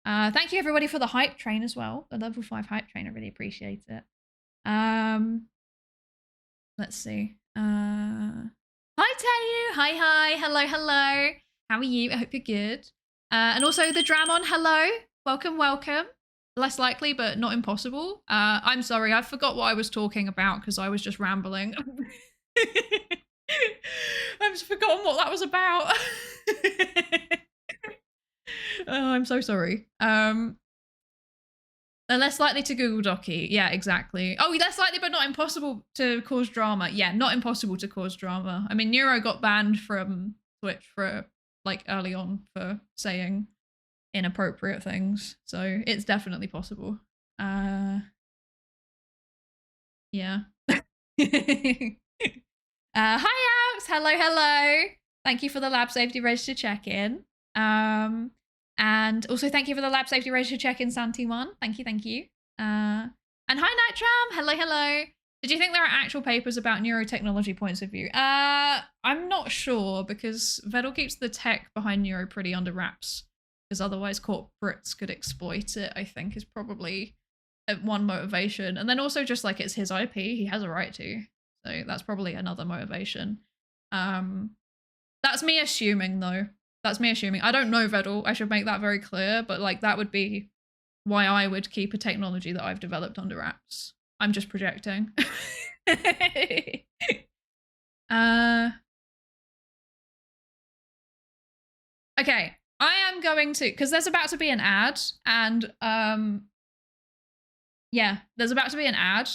Thank you everybody for the hype train as well. The level 5 hype train. I really appreciate it. Let's see. Hi, Tayu. Hi. Hello. How are you? I hope you're good. And also the Dramon. Hello. Welcome. Less likely, but not impossible. I'm sorry. I forgot what I was talking about because I was just rambling. I've just forgotten what that was about. Oh, I'm so sorry. They're less likely to Google Docky. Yeah, exactly. Oh, less likely, but not impossible to cause drama. Yeah, not impossible to cause drama. I mean, Neuro got banned from Twitch for like early on for saying inappropriate things, so it's definitely possible. Yeah. Hi, Alex. Hello. Thank you for the lab safety register check-in. And also thank you for the lab safety register check-in, Santi1. Thank you. And hi, Nitram. Hello. Did you think there are actual papers about neurotechnology points of view? I'm not sure because Vedal keeps the tech behind neuro pretty under wraps because otherwise corporates could exploit it, I think, is probably one motivation. And then also just like it's his IP, he has a right to. So that's probably another motivation. That's me assuming though. I don't know Vedal. I should make that very clear, but like that would be why I would keep a technology that I've developed under wraps. I'm just projecting. Okay. I am going to, because there's about to be an ad, and yeah, there's about to be an ad.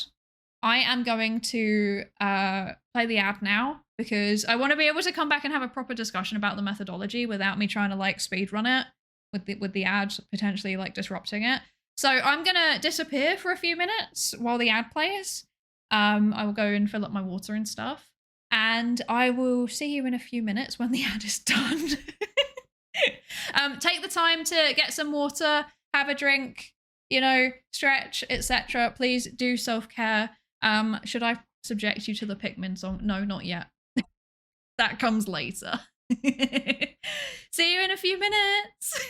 I am going to play the ad now because I want to be able to come back and have a proper discussion about the methodology without me trying to like speed run it with the ad potentially like disrupting it. So I'm gonna disappear for a few minutes while the ad plays. I will go and fill up my water and stuff, and I will see you in a few minutes when the ad is done. Take the time to get some water, have a drink, stretch, etc. Please do self-care. Should I subject you to the Pikmin song? No, not yet. That comes later. See you in a few minutes.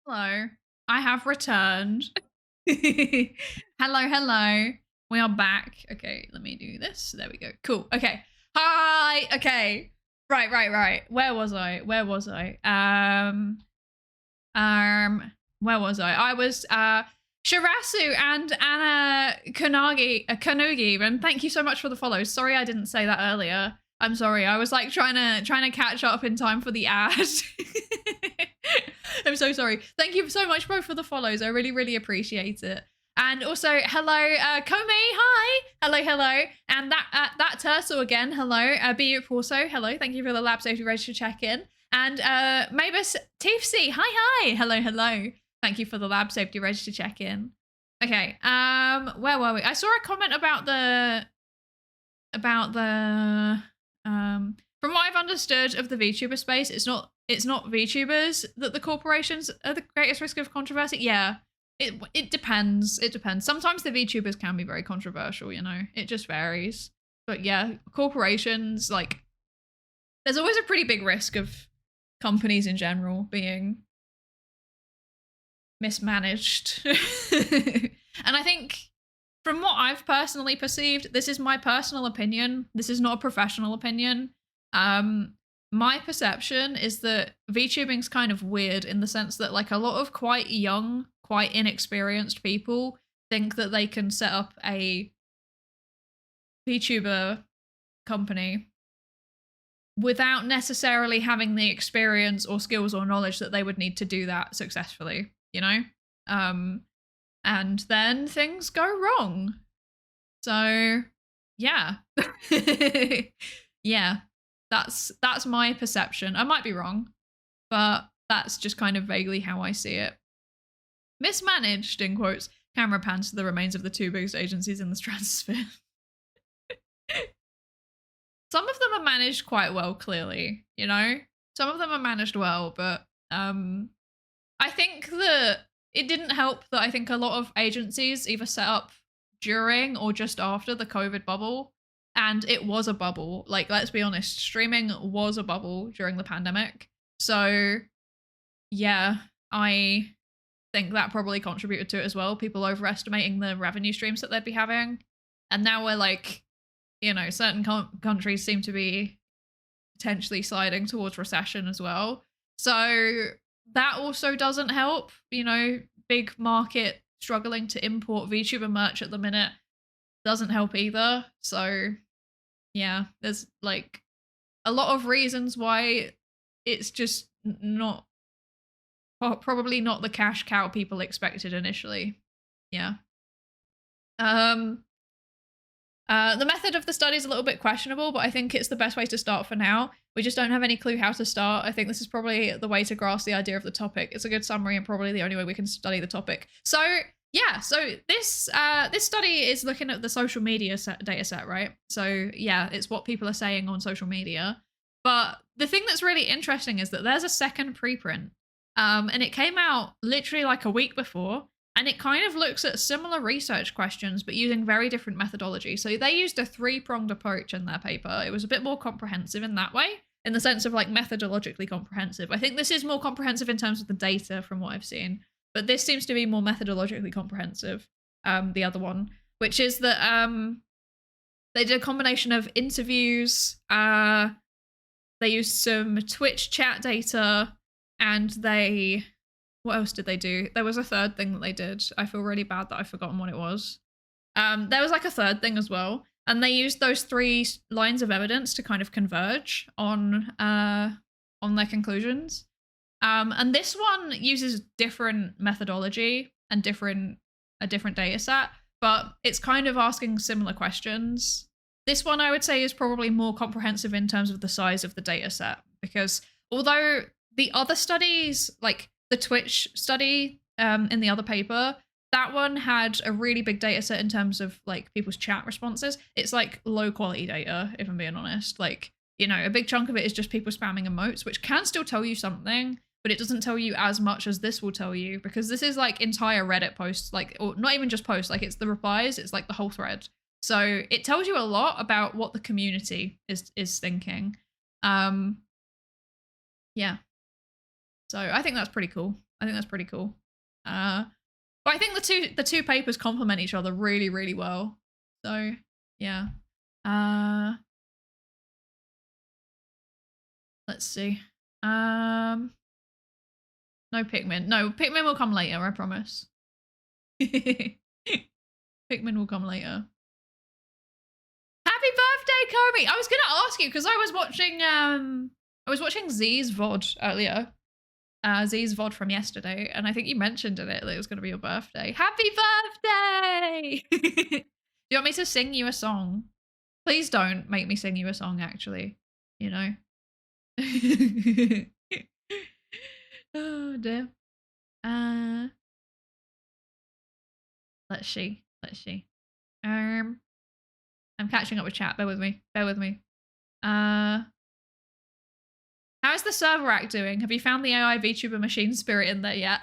Hello. I have returned. Hello. We are back. Okay, let me do this. There we go. Cool. Okay. Hi. Okay. Right. Where was I? Where was I? I was Shirasu and Anna Kanugi, and thank you so much for the follows. Sorry I didn't say that earlier. I'm sorry. I was like trying to catch up in time for the ad. I'm so sorry. Thank you so much both for the follows. I really appreciate it. And also, hello, Komi, hi. Hello. And that Turtle again, hello. Bup also, hello. Thank you for the lab safety register check-in. And Mavis Tiefsey, hi. Hello. Thank you for the lab safety register check-in. Okay, where were we? I saw a comment about the from what I've understood of the VTuber space, it's not VTubers that the corporations are the greatest risk of controversy. Yeah, it depends. It depends. Sometimes the VTubers can be very controversial, you know. It just varies. But yeah, corporations, like, there's always a pretty big risk of companies in general being mismanaged. And I think from what I've personally perceived, this is my personal opinion. This is not a professional opinion. My perception is that VTubing's kind of weird in the sense that, like, a lot of quite young, quite inexperienced people think that they can set up a VTuber company without necessarily having the experience or skills or knowledge that they would need to do that successfully, you know? And then things go wrong. So, yeah. Yeah. That's my perception. I might be wrong, but that's just kind of vaguely how I see it. Mismanaged, in quotes. Camera pans to the remains of the two biggest agencies in the stratosphere. Some of them are managed quite well, clearly, you know? Some of them are managed well, but I think that it didn't help that I think a lot of agencies either set up during or just after the COVID bubble. And it was a bubble. Like, let's be honest, streaming was a bubble during the pandemic. So, yeah, I think that probably contributed to it as well. People overestimating the revenue streams that they'd be having. And now we're like, you know, certain countries seem to be potentially sliding towards recession as well. So that also doesn't help, you know, big market struggling to import VTuber merch at the minute doesn't help either. So yeah, there's like a lot of reasons why it's just not, probably not the cash cow people expected initially. Yeah. The method of the study is a little bit questionable, but I think it's the best way to start for now. We just don't have any clue how to start. I think this is probably the way to grasp the idea of the topic. It's a good summary and probably the only way we can study the topic. So yeah, so this study is looking at the social media data set, right? So yeah, it's what people are saying on social media. But the thing that's really interesting is that there's a second preprint, and it came out literally like a week before, and it kind of looks at similar research questions, but using very different methodology. So they used a three-pronged approach in their paper. It was a bit more comprehensive in that way, in the sense of like methodologically comprehensive. I think this is more comprehensive in terms of the data from what I've seen. But this seems to be more methodologically comprehensive, the other one, which is that they did a combination of interviews, they used some Twitch chat data, and what else did they do? There was a third thing that they did. I feel really bad that I've forgotten what it was. There was like a third thing as well, and they used those three lines of evidence to kind of converge on their conclusions. And this one uses different methodology and a different data set, but it's kind of asking similar questions. This one I would say is probably more comprehensive in terms of the size of the data set, because although the other studies, like the Twitch study in the other paper, that one had a really big data set in terms of like people's chat responses. It's like low quality data, if I'm being honest. Like, you know, a big chunk of it is just people spamming emotes, which can still tell you something, but it doesn't tell you as much as this will tell you, because this is like entire Reddit posts, like, or not even just posts, like it's the replies, it's like the whole thread. So it tells you a lot about what the community is thinking. Yeah. So I think that's pretty cool. I think that's pretty cool. But I think the two papers complement each other really, really well. So yeah. Let's see. No Pikmin. No, Pikmin will come later, I promise. Pikmin will come later. Happy birthday, Kobe! I was gonna ask you because I was watching Z's VOD earlier. Z's VOD from yesterday, and I think you mentioned in it that it was gonna be your birthday. Happy birthday! Do you want me to sing you a song? Please don't make me sing you a song, actually. You know? Oh dear. Let's see. I'm catching up with chat. Bear with me. How's the server rack doing? Have you found the AI VTuber machine spirit in there yet?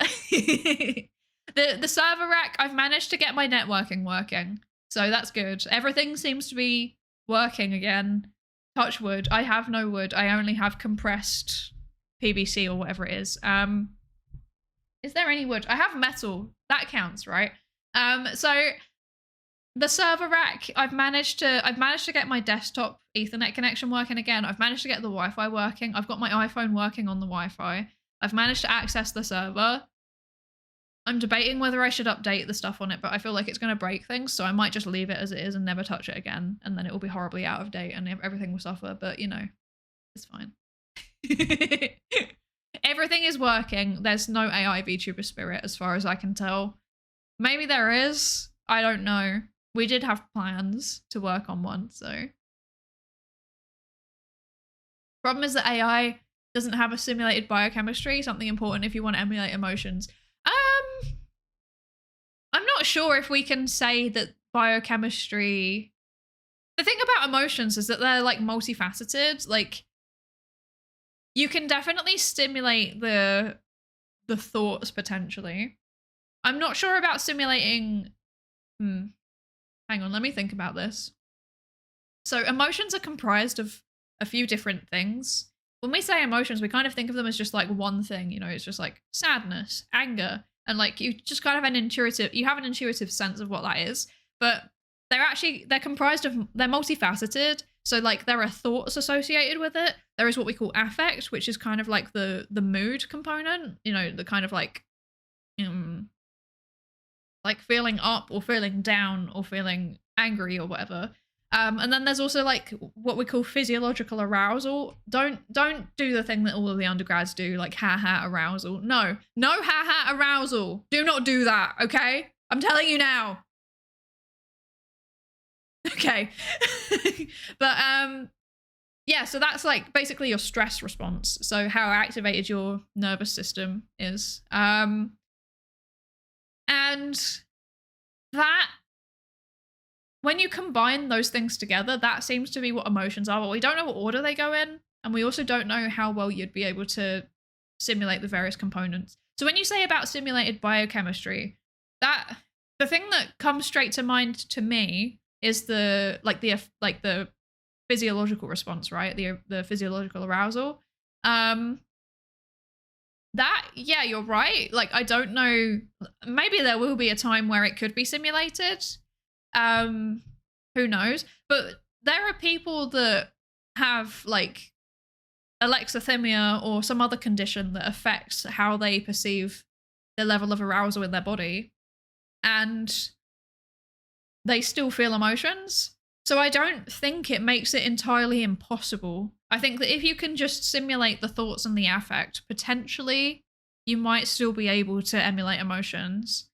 The server rack, I've managed to get my networking working. So that's good. Everything seems to be working again. Touch wood. I have no wood. I only have compressed PVC or whatever it is. Is there any wood? I have metal. That counts, right? So the server rack, I've managed to get my desktop Ethernet connection working again. I've managed to get the Wi-Fi working. I've got my iPhone working on the Wi-Fi. I've managed to access the server. I'm debating whether I should update the stuff on it, but I feel like it's going to break things, so I might just leave it as it is and never touch it again, and then it will be horribly out of date and everything will suffer, but you know, it's fine. Everything is working. There's no AI VTuber spirit as far as I can tell. Maybe there is. I don't know. We did have plans to work on one, so. Problem is that AI doesn't have a simulated biochemistry, something important if you want to emulate emotions. I'm not sure if we can say that biochemistry... The thing about emotions is that they're like multifaceted. Like, you can definitely stimulate the thoughts potentially. I'm not sure about simulating... Hang on, let me think about this. So emotions are comprised of a few different things. When we say emotions, we kind of think of them as just like one thing, you know, it's just like sadness, anger, and like you just kind of you have an intuitive sense of what that is, but they're comprised of, they're multifaceted. So like there are thoughts associated with it. There is what we call affect, which is kind of like the mood component, you know, the kind of like feeling up or feeling down or feeling angry or whatever. And then there's also like what we call physiological arousal. Don't do the thing that all of the undergrads do, like ha arousal. No ha arousal. Do not do that, okay? I'm telling you now. Okay. But yeah, so that's like basically your stress response. So how activated your nervous system is. And that, when you combine those things together, that seems to be what emotions are, but we don't know what order they go in, and we also don't know how well you'd be able to simulate the various components. So when you say about simulated biochemistry, the thing that comes straight to mind to me is the physiological response, right? The physiological arousal. That, yeah, you're right. Like, I don't know. Maybe there will be a time where it could be simulated. Who knows? But there are people that have like alexithymia or some other condition that affects how they perceive the level of arousal in their body, and they still feel emotions. So I don't think it makes it entirely impossible. I think that if you can just simulate the thoughts and the affect, potentially you might still be able to emulate emotions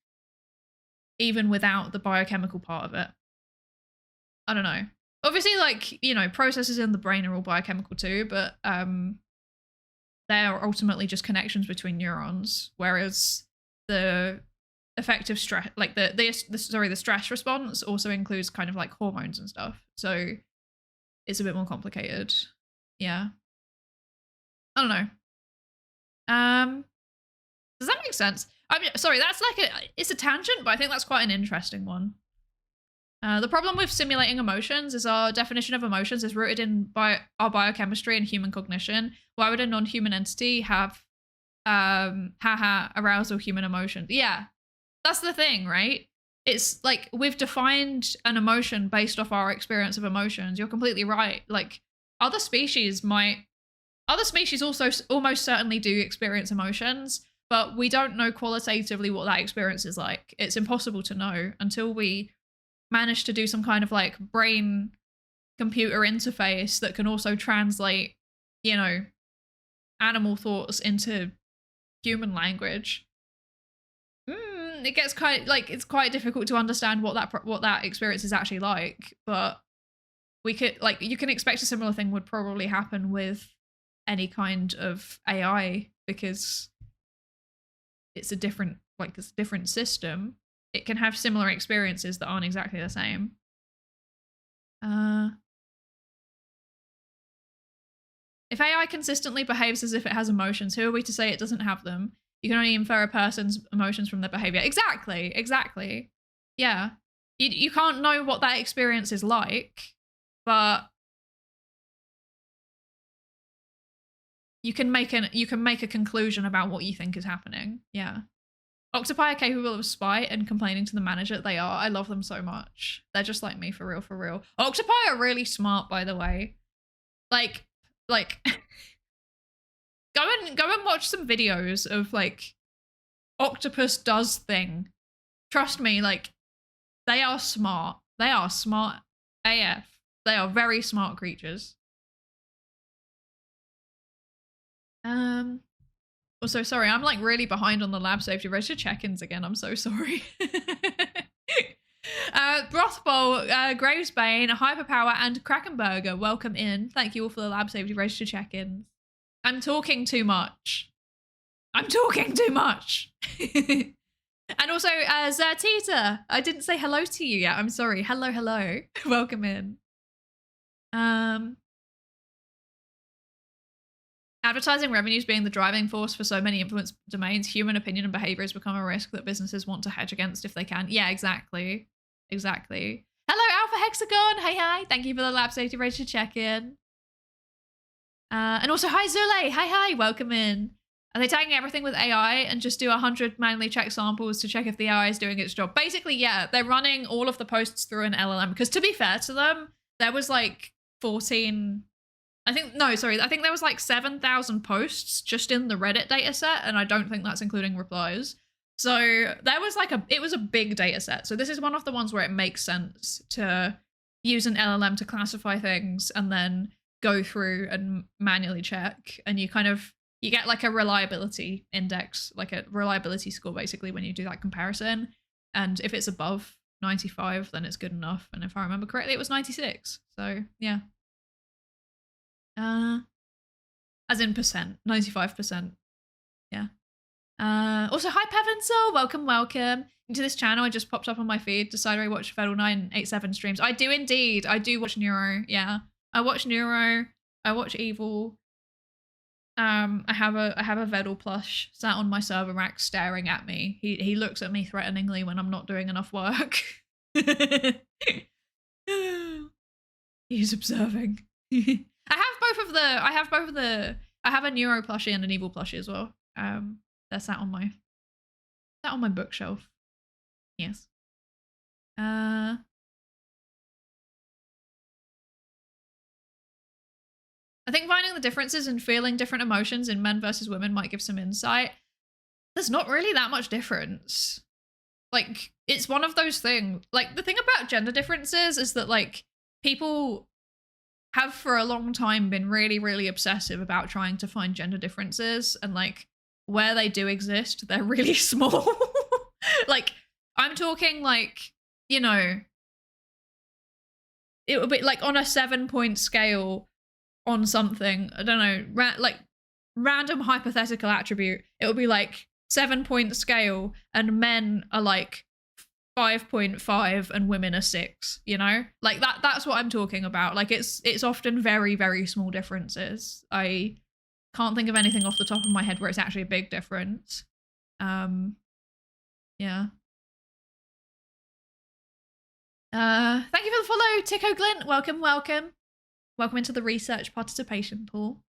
even without the biochemical part of it. I don't know. Obviously, like, you know, processes in the brain are all biochemical too, but they're ultimately just connections between neurons, whereas the affective stress, like the stress response also includes kind of like hormones and stuff. So it's a bit more complicated. Yeah. I don't know. Does that make sense? I mean, sorry, that's like it's a tangent, but I think that's quite an interesting one. The problem with simulating emotions is our definition of emotions is rooted in our biochemistry and human cognition. Why would a non-human entity have haha, arousal, human emotion. Yeah, that's the thing, right? It's like we've defined an emotion based off our experience of emotions. You're completely right. Like other species also almost certainly do experience emotions, but we don't know qualitatively what that experience is like. It's impossible to know until we manage to do some kind of like brain computer interface that can also translate, you know, animal thoughts into human language. It gets it's quite difficult to understand what that experience is actually like, but we could like you can expect a similar thing would probably happen with any kind of AI because it's a different system. It can have similar experiences that aren't exactly the same. If AI consistently behaves as if it has emotions, who are we to say it doesn't have them? You can only infer a person's emotions from their behavior. Exactly. Yeah. You can't know what that experience is like, but you can make a conclusion about what you think is happening. Yeah. Octopi are capable of spite and complaining to the manager. They are. I love them so much. They're just like me, for real, for real. Octopi are really smart, by the way. Like go and watch some videos of like octopus does thing. Trust me, like they are smart. They are smart AF. They are very smart creatures. Also, sorry, I'm like really behind on the lab safety register check-ins again. I'm so sorry. Brothbowl, Gravesbane, Hyperpower, and Krakenberger, welcome in. Thank you all for the lab safety register check-ins. I'm talking too much. And also, Zertita, I didn't say hello to you yet. I'm sorry. Hello. Welcome in. Advertising revenues being the driving force for so many influence domains, human opinion and behavior has become a risk that businesses want to hedge against if they can. Yeah, exactly. Hello, Alpha Hexagon. Hey, hi. Thank you for the lab safety register check-in. And also, hi, Zule. Hi. Welcome in. Are they tagging everything with AI and just do 100 manually checked samples to check if the AI is doing its job? Basically, yeah, they're running all of the posts through an LLM because to be fair to them, there was like 14... I think there was like 7,000 posts just in the Reddit data set, and I don't think that's including replies. So there was it was a big data set. So this is one of the ones where it makes sense to use an LLM to classify things and then go through and manually check. And you get like a reliability index, like a reliability score basically when you do that comparison. And if it's above 95, then it's good enough. And if I remember correctly, it was 96. So yeah. As in percent, 95%. Yeah. Also, hi Pevensil, welcome into this channel. I just popped up on my feed. Decided I watch Federal 987 streams. I do indeed. I do watch Neuro. Yeah, I watch Neuro. I watch Evil. I have a Vedal plush sat on my server rack staring at me. He looks at me threateningly when I'm not doing enough work. He's observing. I have a Neuro plushie and an Evil plushie as well. They're sat on my bookshelf. Yes. I think finding the differences and feeling different emotions in men versus women might give some insight. There's not really that much difference. Like, it's one of those things. Like, the thing about gender differences is that, like, people have for a long time been really, really obsessive about trying to find gender differences, and like where they do exist, they're really small. Like I'm talking like, you know, it would be like on a 7-point scale on something, I don't know, like random hypothetical attribute, it would be like 7-point scale and men are like 5.5 and women are 6, you know? Like that's what I'm talking about. Like it's often very, very small differences. I can't think of anything off the top of my head where it's actually a big difference. Yeah. Thank you for the follow, Tico Glint. Welcome. Welcome into the research participation pool.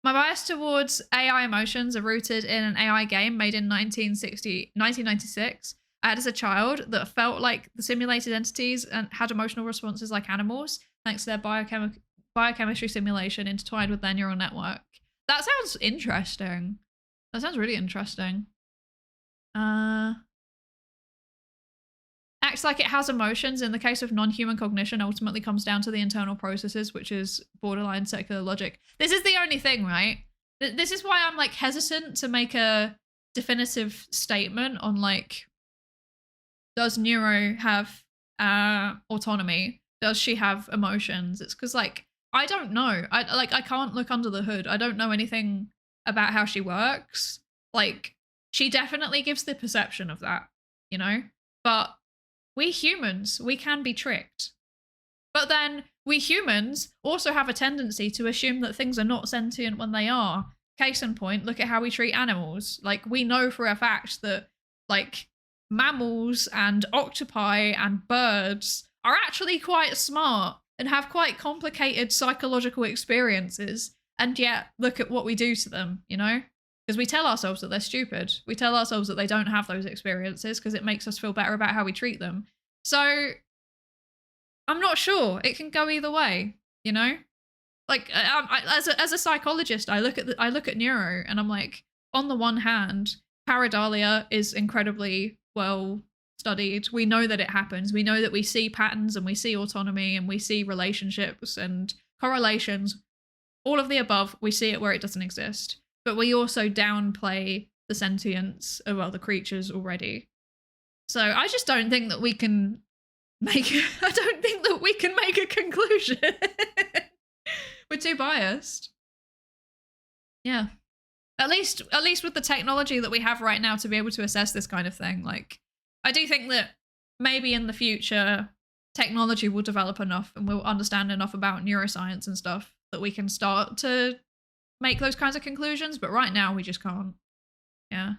My bias towards AI emotions are rooted in an AI game made in 1996. I had as a child that felt like the simulated entities and had emotional responses like animals, thanks to their biochemistry simulation intertwined with their neural network. That sounds interesting. That sounds really interesting. Acts like it has emotions. In the case of non-human cognition, ultimately comes down to the internal processes, which is borderline secular logic. This is the only thing, right? This is why I'm like hesitant to make a definitive statement on like, does Neuro have autonomy? Does she have emotions? It's because like I don't know. I can't look under the hood. I don't know anything about how she works. Like she definitely gives the perception of that, you know? But we humans, we can be tricked. But then we humans also have a tendency to assume that things are not sentient when they are. Case in point, look at how we treat animals. Like we know for a fact that like mammals and octopi and birds are actually quite smart and have quite complicated psychological experiences. And yet look at what we do to them, you know? Because we tell ourselves that they're stupid. We tell ourselves that they don't have those experiences because it makes us feel better about how we treat them. So I'm not sure. It can go either way, you know? Like as a psychologist, I look at neuro and I'm like, on the one hand, pareidolia is incredibly well studied. We know that it happens. We know that we see patterns and we see autonomy and we see relationships and correlations. All of the above, we see it where it doesn't exist. But we also downplay the sentience of other creatures already. So I just don't think that we can make a conclusion. We're too biased. Yeah. At least with the technology that we have right now to be able to assess this kind of thing. Like, I do think that maybe in the future technology will develop enough and we'll understand enough about neuroscience and stuff that we can start to make those kinds of conclusions, but right now we just can't. Yeah.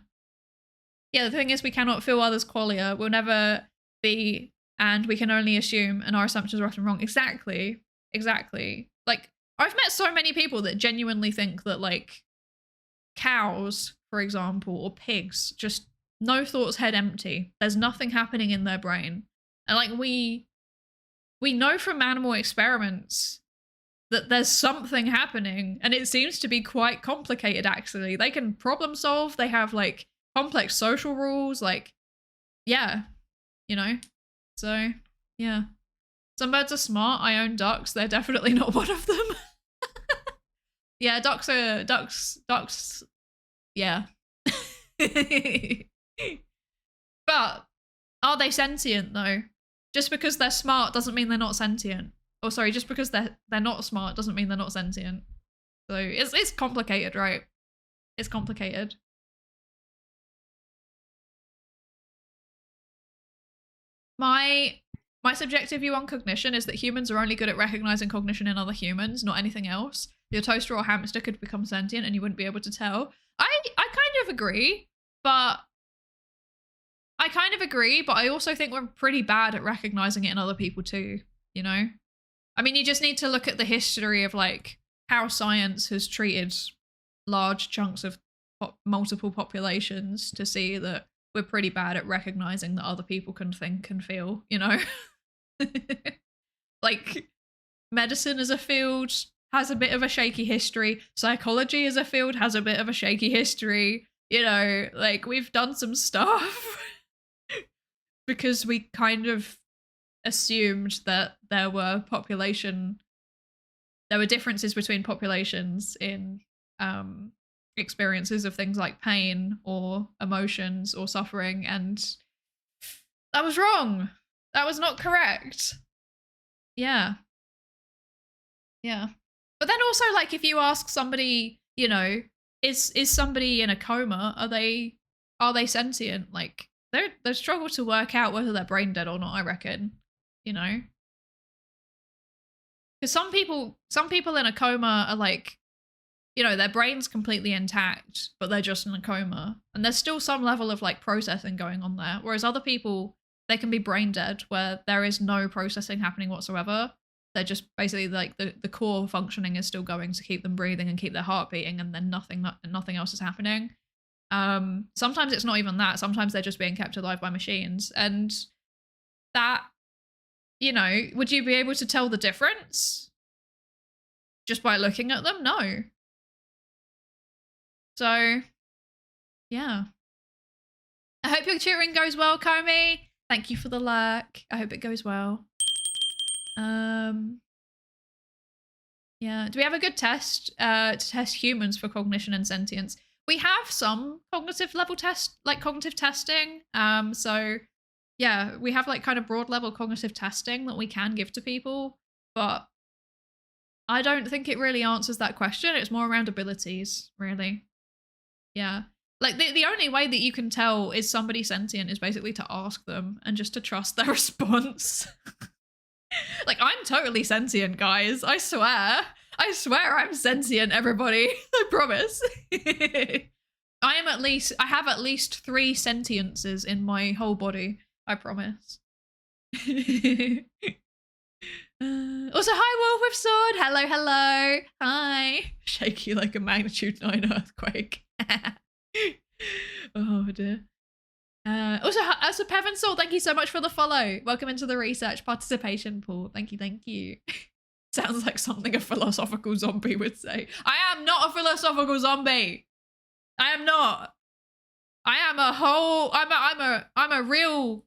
Yeah, the thing is we cannot feel others' qualia. We'll never be, and we can only assume, and our assumptions are often wrong. Exactly. Like, I've met so many people that genuinely think that, like, cows, for example, or pigs, just no thoughts, head empty. There's nothing happening in their brain. And, like, we know from animal experiments that there's something happening, and it seems to be quite complicated, actually. They can problem solve, they have, like, complex social rules, like, yeah, you know? So, yeah. Some birds are smart. I own ducks. They're definitely not one of them. Yeah, ducks, yeah. But are they sentient, though? Just because they're smart doesn't mean they're not sentient. Oh, sorry, just because they're not smart doesn't mean they're not sentient. So it's complicated, right? It's complicated. My subjective view on cognition is that humans are only good at recognizing cognition in other humans, not anything else. Your toaster or hamster could become sentient and you wouldn't be able to tell. I kind of agree, but I also think we're pretty bad at recognizing it in other people too, you know? I mean, you just need to look at the history of like how science has treated large chunks of multiple populations to see that we're pretty bad at recognizing that other people can think and feel, you know? Like, medicine as a field has a bit of a shaky history. Psychology as a field has a bit of a shaky history. You know, like, we've done some stuff because we kind of assumed that there were differences between populations in experiences of things like pain or emotions or suffering, and that was wrong. That was not correct. Yeah. But then also, like, if you ask somebody, you know, is somebody in a coma, are they sentient? Like, they struggle to work out whether they're brain dead or not, I reckon. You know? Because some people in a coma are like, you know, their brain's completely intact, but they're just in a coma. And there's still some level of like processing going on there. Whereas other people, they can be brain dead where there is no processing happening whatsoever. They're just basically like the core functioning is still going to keep them breathing and keep their heart beating, and then nothing else is happening. Sometimes it's not even that. Sometimes they're just being kept alive by machines. And that, you know, would you be able to tell the difference just by looking at them? No. So, yeah. I hope your tutoring goes well, Comey. Thank you for the lurk. I hope it goes well. Yeah. Do we have a good test to test humans for cognition and sentience? We have some cognitive level test, like cognitive testing. So yeah, we have like kind of broad level cognitive testing that we can give to people, but I don't think it really answers that question. It's more around abilities, really. Yeah. Like the only way that you can tell is somebody sentient is basically to ask them and just to trust their response. Like, I'm totally sentient, guys. I swear I'm sentient, everybody. I promise. I have at least 3 sentiences in my whole body. I promise. Also, hi, Wolf with Sword. Hello, hello. Hi. Shake you like a magnitude 9 earthquake. Oh, dear. Also, Pevin Sword, thank you so much for the follow. Welcome into the research participation pool. Thank you, thank you. Sounds like something a philosophical zombie would say. I am not a philosophical zombie. I am not. I am a whole. I'm a real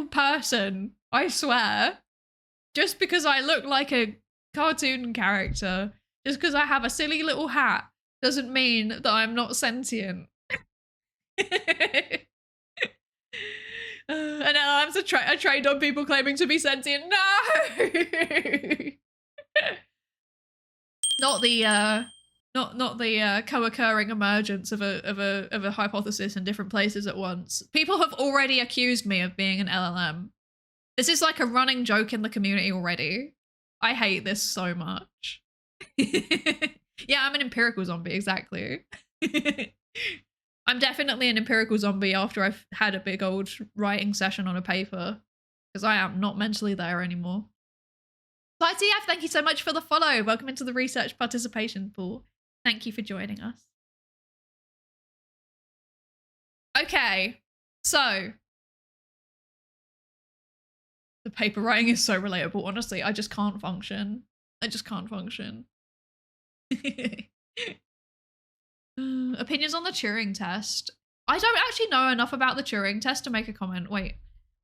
person. I swear. Just because I look like a cartoon character, just because I have a silly little hat, doesn't mean that I'm not sentient. And LLMs are trained on people claiming to be sentient. No. Not the co-occurring emergence of a hypothesis in different places at once. People have already accused me of being an LLM. This is like a running joke in the community already. I hate this so much. Yeah, I'm an empirical zombie, exactly. I'm definitely an empirical zombie after I've had a big old writing session on a paper, because I am not mentally there anymore. TF, thank you so much for the follow. Welcome into the research participation pool. Thank you for joining us. Okay, so the paper writing is so relatable. Honestly, I just can't function. I just can't function. Opinions on the Turing test. I don't actually know enough about the Turing test to make a comment. Wait,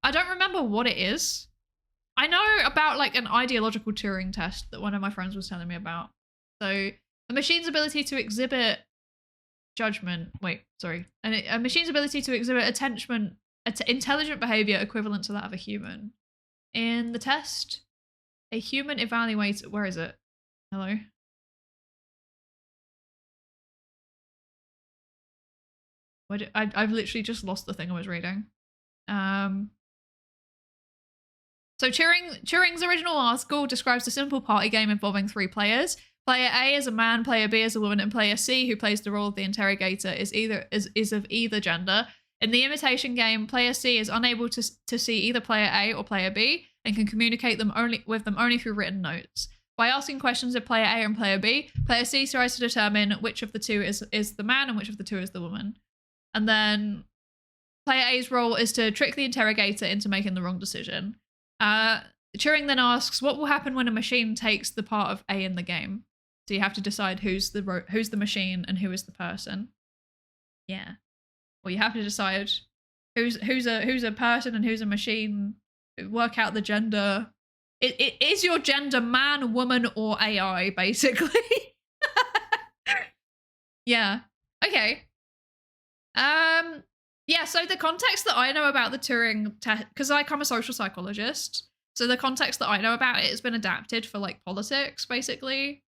I don't remember what it is. I know about like an ideological Turing test that one of my friends was telling me about. So a machine's ability to exhibit judgment. Wait, sorry. A machine's ability to exhibit intelligent behavior equivalent to that of a human. In the test, a human evaluates. Where is it? Hello. I've literally just lost the thing I was reading. So Turing's original article describes a simple party game involving 3 players. Player A is a man, player B is a woman, and player C, who plays the role of the interrogator, is of either gender. In the imitation game, player C is unable to see either player A or player B and can communicate with them only through written notes. By asking questions of player A and player B, player C tries to determine which of the two is the man and which of the two is the woman. And then player A's role is to trick the interrogator into making the wrong decision. Turing then asks, what will happen when a machine takes the part of A in the game? So you have to decide who's the machine and who is the person. Yeah. Well, you have to decide who's a person and who's a machine. Work out the gender. It is your gender man, woman, or AI, basically. Yeah. Okay. Yeah, so the context that I know about the Turing test, because like I'm a social psychologist, so the context that I know about it has been adapted for like politics, basically.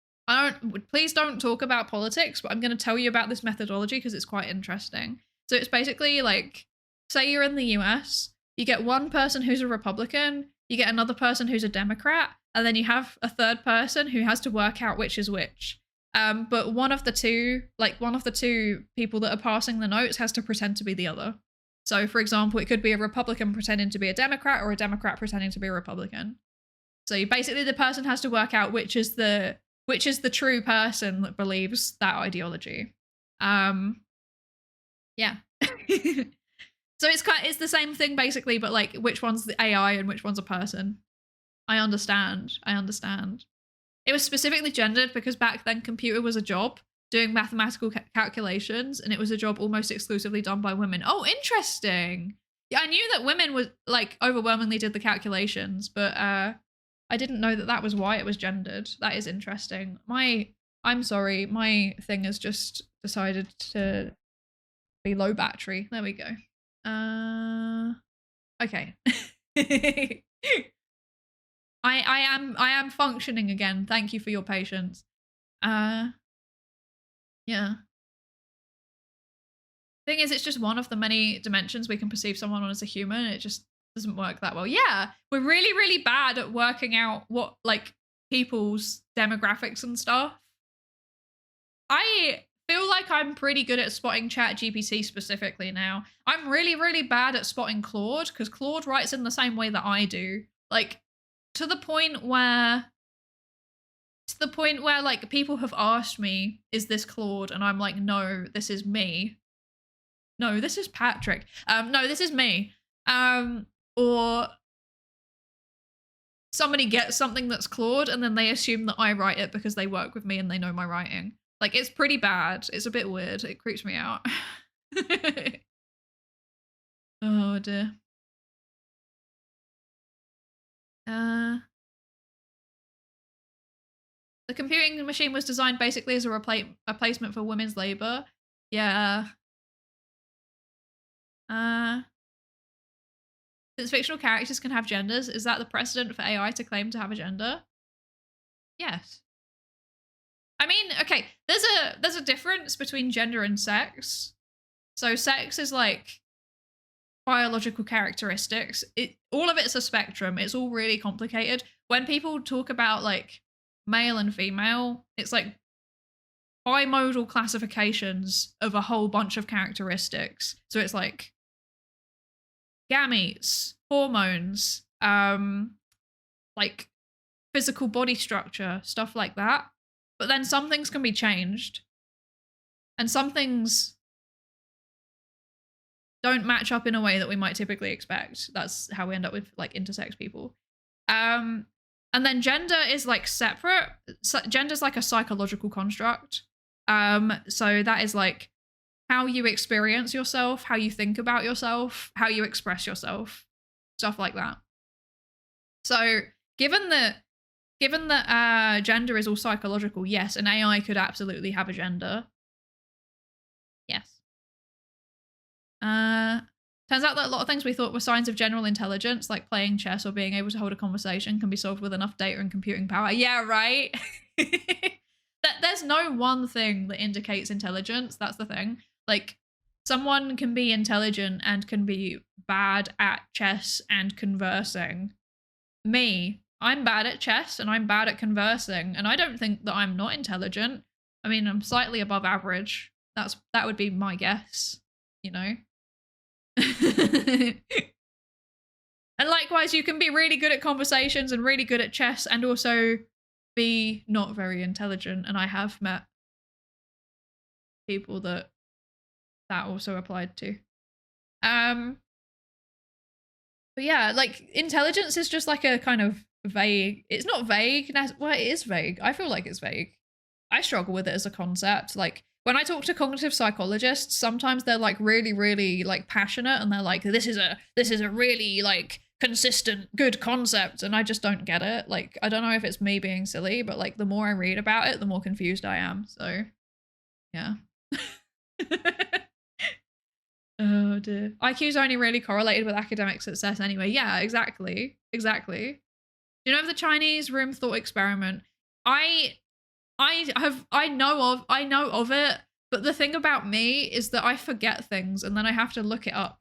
Please don't talk about politics, but I'm going to tell you about this methodology because it's quite interesting. So it's basically like, say you're in the US, you get one person who's a Republican, you get another person who's a Democrat, and then you have a third person who has to work out which is which. But one of the two people that are passing the notes has to pretend to be the other. So, for example, it could be a Republican pretending to be a Democrat or a Democrat pretending to be a Republican. So basically the person has to work out which is the true person that believes that ideology. Yeah. So it's the same thing basically, but like which one's the AI and which one's a person. I understand. It was specifically gendered because back then computer was a job doing mathematical calculations, and it was a job almost exclusively done by women. Oh, interesting. Yeah, I knew that women was like overwhelmingly did the calculations, but I didn't know that was why it was gendered. That is interesting. I'm sorry, my thing has just decided to be low battery. There we go. Okay. I am functioning again. Thank you for your patience. Yeah. Thing is, it's just one of the many dimensions we can perceive someone on as a human. It just doesn't work that well. Yeah, we're really, really bad at working out what like people's demographics and stuff. I feel like I'm pretty good at spotting ChatGPT specifically now. I'm really, really bad at spotting Claude because Claude writes in the same way that I do. Like to the point where like people have asked me, is this Claude? And I'm like, no, this is me. No, this is Patrick. No, this is me. Or somebody gets something that's Claude and then they assume that I write it because they work with me and they know my writing. Like, it's pretty bad. It's a bit weird. It creeps me out. Oh, dear. The computing machine was designed basically as a replacement for women's labor. Yeah. Since fictional characters can have genders, is that the precedent for AI to claim to have a gender? Yes. I mean, okay, there's a difference between gender and sex. So sex is like biological characteristics. All of it's a spectrum. It's all really complicated. When people talk about like male and female, it's like bimodal classifications of a whole bunch of characteristics. So it's like gametes, hormones, like physical body structure, stuff like that. But then some things can be changed and some things don't match up in a way that we might typically expect. That's how we end up with like intersex people. And then gender is like separate. Gender's like a psychological construct. So that is like how you experience yourself, how you think about yourself, how you express yourself, stuff like that. So given that gender is all psychological, yes, an AI could absolutely have a gender. Yes. Turns out that a lot of things we thought were signs of general intelligence, like playing chess or being able to hold a conversation, can be solved with enough data and computing power. Yeah, right? There's no one thing that indicates intelligence. That's the thing. Like, someone can be intelligent and can be bad at chess and conversing. Me, I'm bad at chess and I'm bad at conversing, and I don't think that I'm not intelligent. I mean, I'm slightly above average. That would be my guess, you know? And likewise, you can be really good at conversations and really good at chess and also be not very intelligent. And I have met people that also applied to. But yeah, like intelligence is just like a kind of vague. It's not vague. Well, it is vague. I feel like it's vague. I struggle with it as a concept. Like when I talk to cognitive psychologists, sometimes they're like really, really like passionate and they're like, this is a really like consistent, good concept. And I just don't get it. Like, I don't know if it's me being silly, but like the more I read about it, the more confused I am. So yeah. Oh dear. IQ's only really correlated with academic success anyway. Yeah, exactly. Exactly. Do you know of the Chinese room thought experiment? I know of it, but the thing about me is that I forget things and then I have to look it up.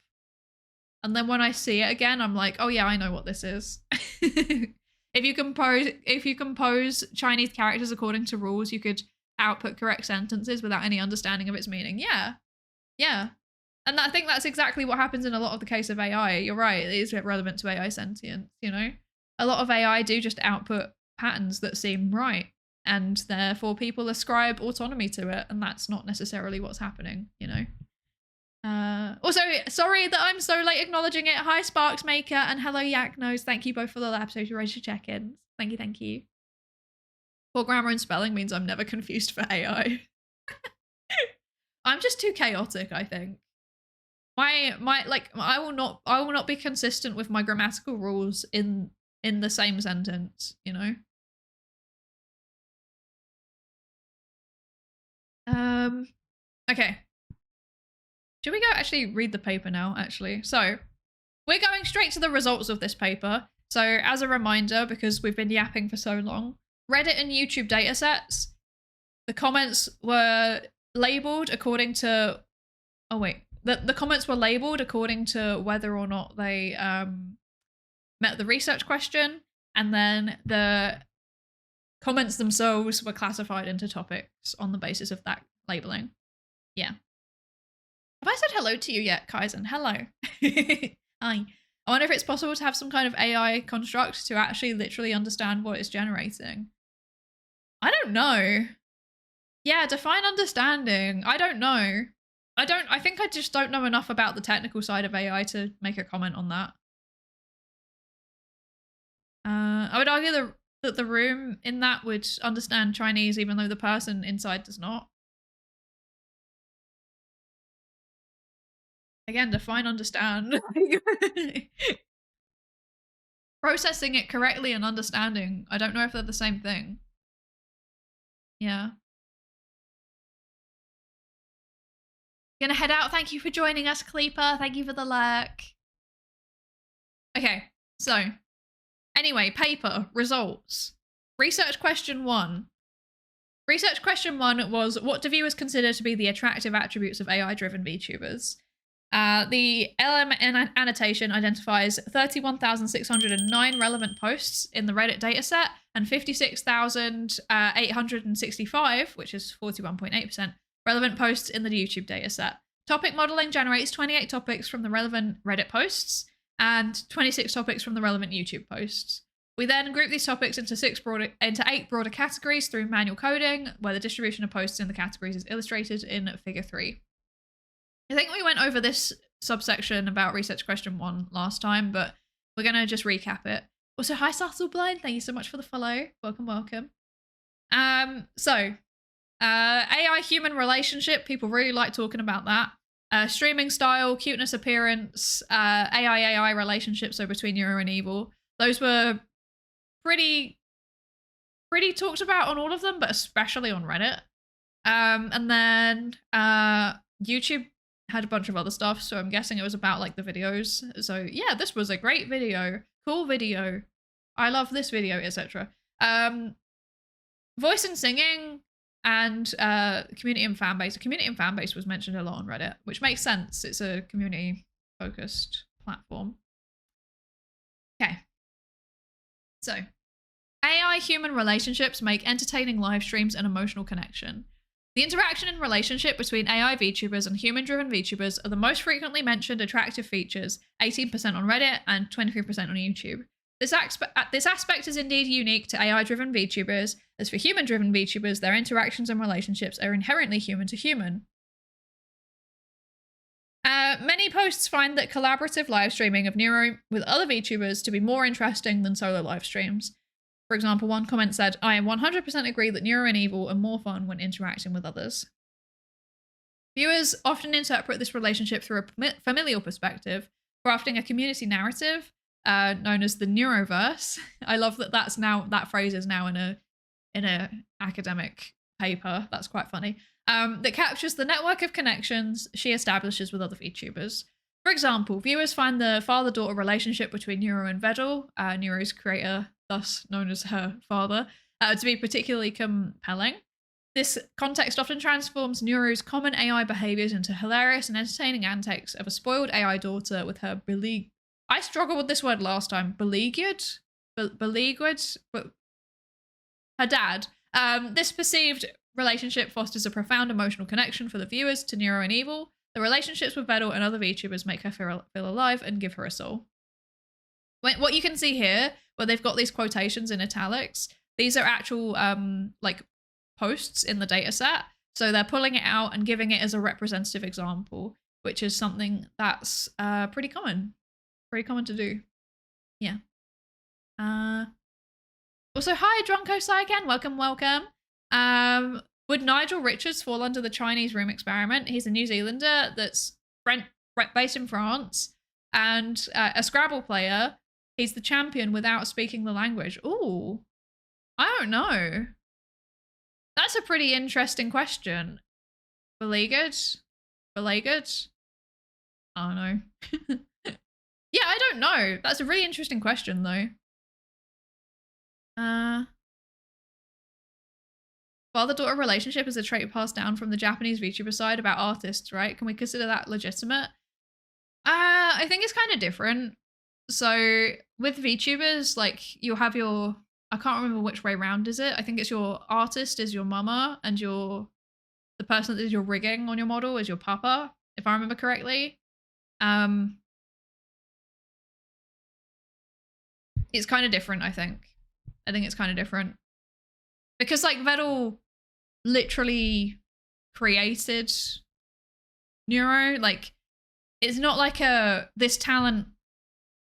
And then when I see it again, I'm like, oh yeah, I know what this is. If you compose Chinese characters according to rules, you could output correct sentences without any understanding of its meaning. Yeah. Yeah. And I think that's exactly what happens in a lot of the case of AI. You're right. It is relevant to AI sentience, you know? a lot of AI do just output patterns that seem right, and therefore people ascribe autonomy to it, and that's not necessarily what's happening, you know. Also, sorry that I'm so late acknowledging it. Hi, Sparks Maker, and hello, Yak Nose. Thank you both for the lab social register check-ins. Thank you, thank you. Poor grammar and spelling means I'm never confused for AI. I'm just too chaotic, I think. I will not be consistent with my grammatical rules in the same sentence, you know. Okay. Should we go actually read the paper now, actually? So, we're going straight to the results of this paper. So, as a reminder, because we've been yapping for so long, Reddit and YouTube datasets, the comments were labeled according to... Oh, wait. The comments were labeled according to whether or not they met the research question, and then the comments themselves were classified into topics on the basis of that labeling. Yeah. Have I said hello to you yet, Kaizen? Hello. Hi. I wonder if it's possible to have some kind of AI construct to actually literally understand what it's generating. I don't know. Yeah, define understanding. I don't know. I think I just don't know enough about the technical side of AI to make a comment on that. I would argue that the room in that would understand Chinese even though the person inside does not. Again, define understand. Processing it correctly and understanding. I don't know if they're the same thing. Yeah. Gonna head out. Thank you for joining us, Kleeper. Thank you for the lurk. Okay, so anyway, paper results. Research question 1. Research question 1 was, what do viewers consider to be the attractive attributes of AI-driven VTubers? The LM annotation identifies 31,609 relevant posts in the Reddit dataset and 56,865, which is 41.8%, relevant posts in the YouTube dataset. Topic modeling generates 28 topics from the relevant Reddit posts and 26 topics from the relevant YouTube posts. We then group these topics into 8 broader categories through manual coding, where the distribution of posts in the categories is illustrated in figure 3. I think we went over this subsection about research question 1 last time, but we're going to just recap it. Also, hi Subtle Blind, thank you so much for the follow. Welcome, welcome. AI-human relationship, people really like talking about that. Streaming style, cuteness, appearance, AI-AI relationship, so between Neuro and Evil. Those were pretty talked about on all of them, but especially on Reddit. And then YouTube had a bunch of other stuff, so I'm guessing it was about like the videos. So yeah, this was a great video, cool video, I love this video, etc. Voice and singing and community and fan base. Community and fan base was mentioned a lot on Reddit, which makes sense. It's a community focused platform. Okay, so AI human relationships make entertaining live streams an emotional connection. The interaction and relationship between AI VTubers and human-driven VTubers are the most frequently mentioned attractive features, 18% on Reddit and 23% on YouTube. This aspect is indeed unique to AI-driven VTubers, as for human-driven VTubers, their interactions and relationships are inherently human-to-human. Many posts find that collaborative live streaming of Neuro with other VTubers to be more interesting than solo live streams. For example, one comment said, I 100% agree that Neuro and Evil are more fun when interacting with others. Viewers often interpret this relationship through a familial perspective, crafting a community narrative known as the Neuroverse. I love that that phrase is now in a academic paper. That's quite funny. That captures the network of connections she establishes with other VTubers. For example, viewers find the father-daughter relationship between Neuro and Vedal, Neuro's creator, thus known as her father, to be particularly compelling. This context often transforms Neuro's common AI behaviors into hilarious and entertaining antics of a spoiled AI daughter with her I struggled with this word last time. Beleaguered? Beleaguered? Her dad. This perceived relationship fosters a profound emotional connection for the viewers to Neuro and Evil. The relationships with Vedal and other VTubers make her feel alive and give her a soul. What you can see here, where they've got these quotations in italics. These are actual like posts in the data set. So they're pulling it out and giving it as a representative example, which is something that's pretty common to do. Yeah. Also, hi, Dronko Saiken. Welcome. Would Nigel Richards fall under the Chinese room experiment? He's a New Zealander that's based in France and a Scrabble player. He's the champion without speaking the language. Ooh, I don't know. That's a pretty interesting question. Beleaguered? I don't know. Yeah, I don't know. That's a really interesting question, though. Father-daughter relationship is a trait passed down from the Japanese VTuber side about artists, right? Can we consider that legitimate? I think it's kind of different. So with VTubers, like you'll have your, I can't remember which way round is it. I think it's your artist is your mama and the person that is your rigging on your model is your papa, if I remember correctly. It's kind of different, I think. I think it's kind of different. Because like Vettel literally created Neuro, like it's not like this talent,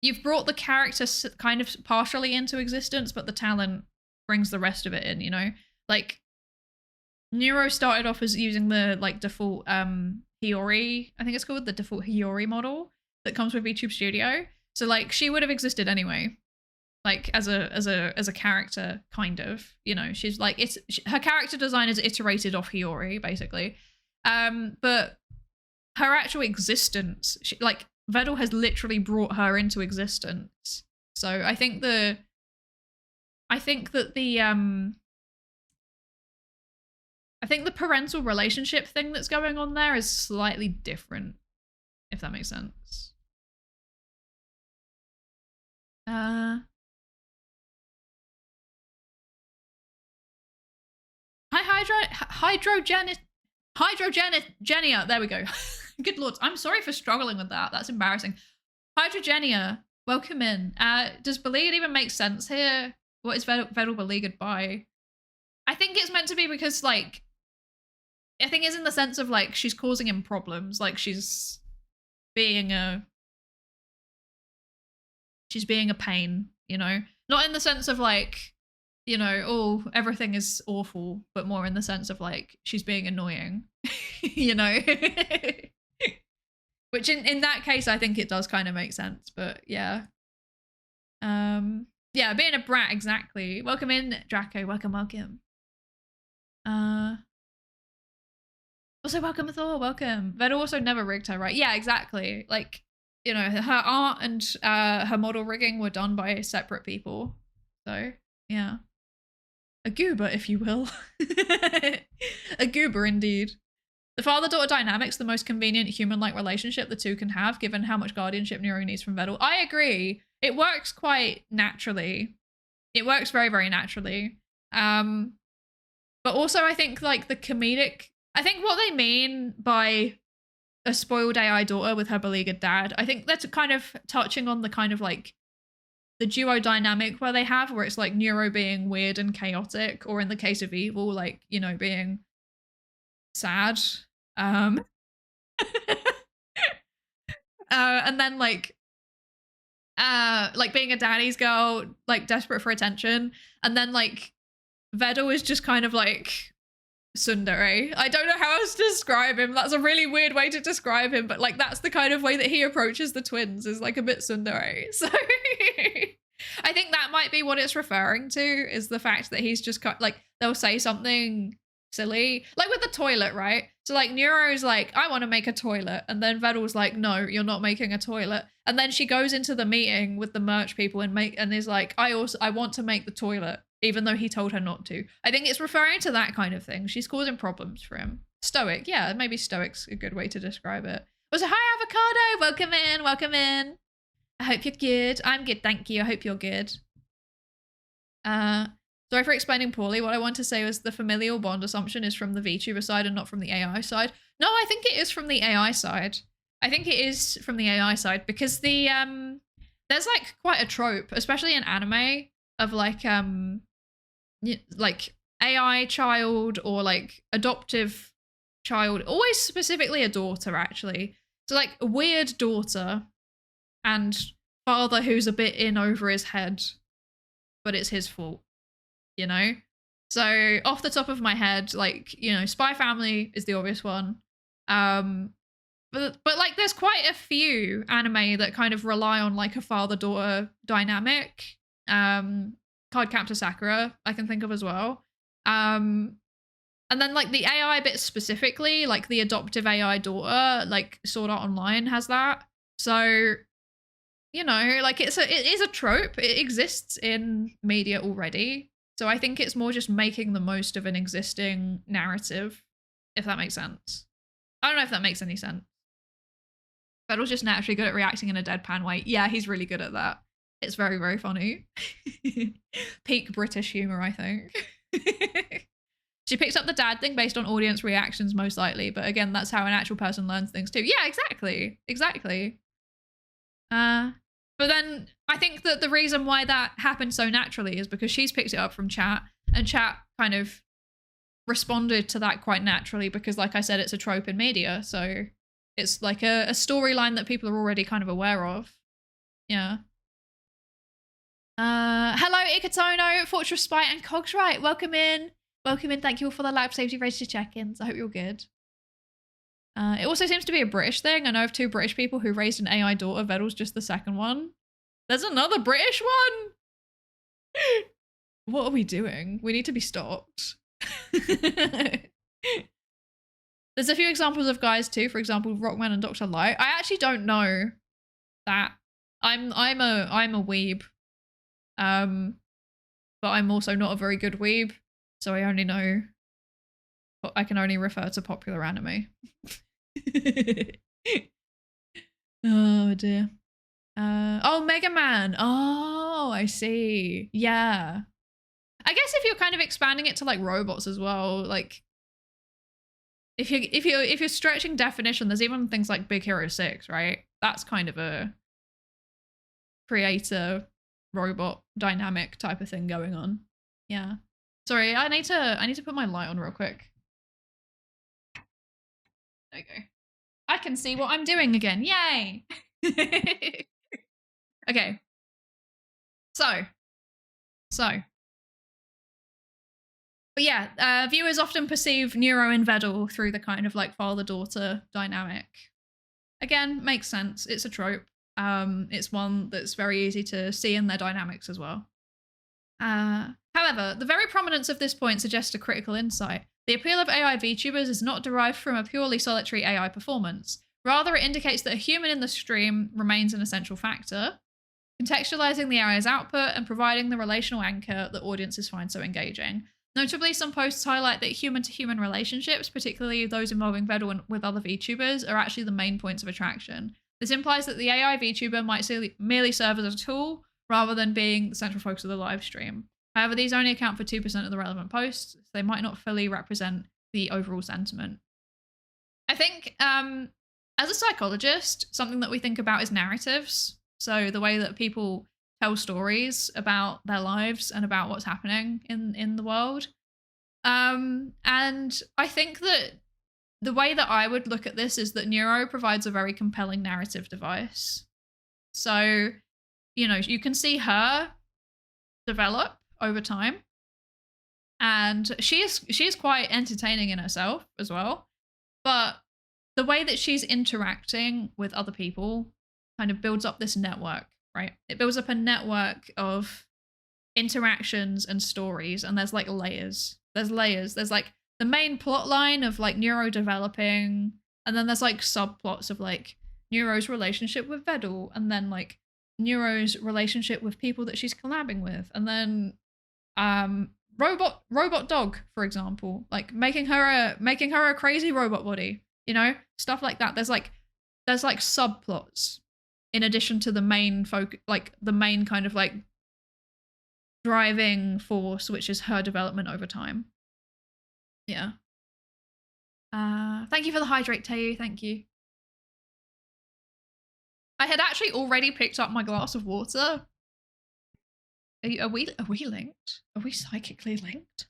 you've brought the character kind of partially into existence, but the talent brings the rest of it in, you know? Like Neuro started off as using the like default Hiyori, I think it's called the default Hiyori model that comes with VTube Studio. So like she would have existed anyway. Like as a character, kind of, you know, she's like, her character design is iterated off Hiyori basically, but her actual existence, like Vettel has literally brought her into existence. So I think that the parental relationship thing that's going on there is slightly different, if that makes sense. Hi, Hydrogenia. There we go. Good lord. I'm sorry for struggling with that. That's embarrassing. Hydrogenia, welcome in. Does beleaguered even make sense here? What is Vettel beleaguered by? I think it's meant to be because, like, I think it's in the sense of, like, she's causing him problems. Like, she's being a pain, you know? Not in the sense of, like, you know, oh, everything is awful, but more in the sense of like she's being annoying, you know? Which in that case, I think it does kind of make sense, but yeah. Yeah, being a brat, exactly. Welcome in, Draco, welcome. Also welcome Thor, welcome. But also never rigged her, right? Yeah, exactly. Like, you know, her art and her model rigging were done by separate people. So, yeah. A goober, if you will. A goober, indeed. The father-daughter dynamic's the most convenient human-like relationship the two can have, given how much guardianship Neuro needs from Vettel. I agree. It works quite naturally. It works very, very naturally. But also, I think, like, the comedic... I think what they mean by a spoiled AI daughter with her beleaguered dad, I think that's kind of touching on the kind of, like, the duo dynamic where they have, where it's like Neuro being weird and chaotic, or in the case of Evil, like, you know, being sad. And then like being a daddy's girl, like desperate for attention. And then like Vettel is just kind of like tsundere. I don't know how else to describe him. That's a really weird way to describe him, but like that's the kind of way that he approaches the twins, is like a bit tsundere. So I think that might be what it's referring to, is the fact that he's just like, they'll say something silly, like with the toilet, right? So like Neuro's like, I want to make a toilet, and then Vettel's like, no, you're not making a toilet. And then she goes into the meeting with the merch people and is like, I want to make the toilet, even though he told her not to. I think it's referring to that kind of thing. She's causing problems for him. Stoic, yeah, maybe stoic's a good way to describe it. Also, hi Avocado, welcome in. I hope you're good. I'm good, thank you. I hope you're good. Sorry for explaining poorly. What I want to say was the familial bond assumption is from the VTuber side and not from the AI side. No, I think it is from the AI side. Because the there's like quite a trope, especially in anime, of like AI child or like adoptive child, always specifically a daughter actually. So like a weird daughter and father who's a bit in over his head, but it's his fault, you know? So off the top of my head, like, you know, Spy Family is the obvious one. But like there's quite a few anime that kind of rely on like a father-daughter dynamic. Cardcaptor Sakura I can think of as well. And then like the AI bit specifically, like the adoptive AI daughter, like Sword Art Online has that. So, you know, like it is a trope. It exists in media already. So I think it's more just making the most of an existing narrative, if that makes sense. I don't know if that makes any sense. Federal's just naturally good at reacting in a deadpan way. Yeah, he's really good at that. It's very, very funny. Peak British humor, I think. She picks up the dad thing based on audience reactions, most likely. But again, that's how an actual person learns things too. Yeah, exactly. Exactly. But then I think that the reason why that happened so naturally is because she's picked it up from chat, and chat kind of responded to that quite naturally because, like I said, it's a trope in media. So it's like a storyline that people are already kind of aware of. Yeah. Hello, Ikatono, Fortress Spy, and Cogs Right. Welcome in. Welcome in. Thank you all for the lab safety register check-ins. I hope you're good. It also seems to be a British thing. I know of 2 British people who raised an AI daughter. Vedal's just the second one. There's another British one. What are we doing? We need to be stopped. There's a few examples of guys too. For example, Rockman and Dr. Light. I actually don't know that. I'm a weeb. But I'm also not a very good weeb, so I only know. I can only refer to popular anime. Oh dear. Oh, Mega Man. Oh, I see. Yeah. I guess if you're kind of expanding it to like robots as well, like if you're stretching definition, there's even things like Big Hero 6, right? That's kind of a creator robot dynamic type of thing going on. Yeah. Sorry, I need to put my light on real quick. There you go. I can see what I'm doing again. Yay! Okay. So. But yeah, viewers often perceive Neuro and Vedal through the kind of like father-daughter dynamic. Again, makes sense. It's a trope. It's one that's very easy to see in their dynamics as well. However, the very prominence of this point suggests a critical insight. The appeal of AI VTubers is not derived from a purely solitary AI performance. Rather, it indicates that a human in the stream remains an essential factor, contextualizing the AI's output and providing the relational anchor that audiences find so engaging. Notably, some posts highlight that human-to-human relationships, particularly those involving Vedal with other VTubers, are actually the main points of attraction. This implies that the AI VTuber might merely serve as a tool rather than being the central focus of the live stream. However, these only account for 2% of the relevant posts, so they might not fully represent the overall sentiment. I think, as a psychologist, something that we think about is narratives. So the way that people tell stories about their lives and about what's happening in the world. And I think that the way that I would look at this is that Neuro provides a very compelling narrative device. So, you know, you can see her develop over time. And she is quite entertaining in herself as well. But the way that she's interacting with other people kind of builds up this network, right? It builds up a network of interactions and stories, and there's like layers. There's layers. There's like the main plot line of like Neuro developing, and then there's like subplots of like Neuro's relationship with Vedal, and then like Neuro's relationship with people that she's collabing with, and then robot dog, for example, like making her a crazy robot body, you know, stuff like that. There's like subplots in addition to the main like the main kind of like driving force, which is her development over time. Yeah. Thank you for the hydrate, Tayu. Thank you. I had actually already picked up my glass of water. Are we linked? Are we psychically linked?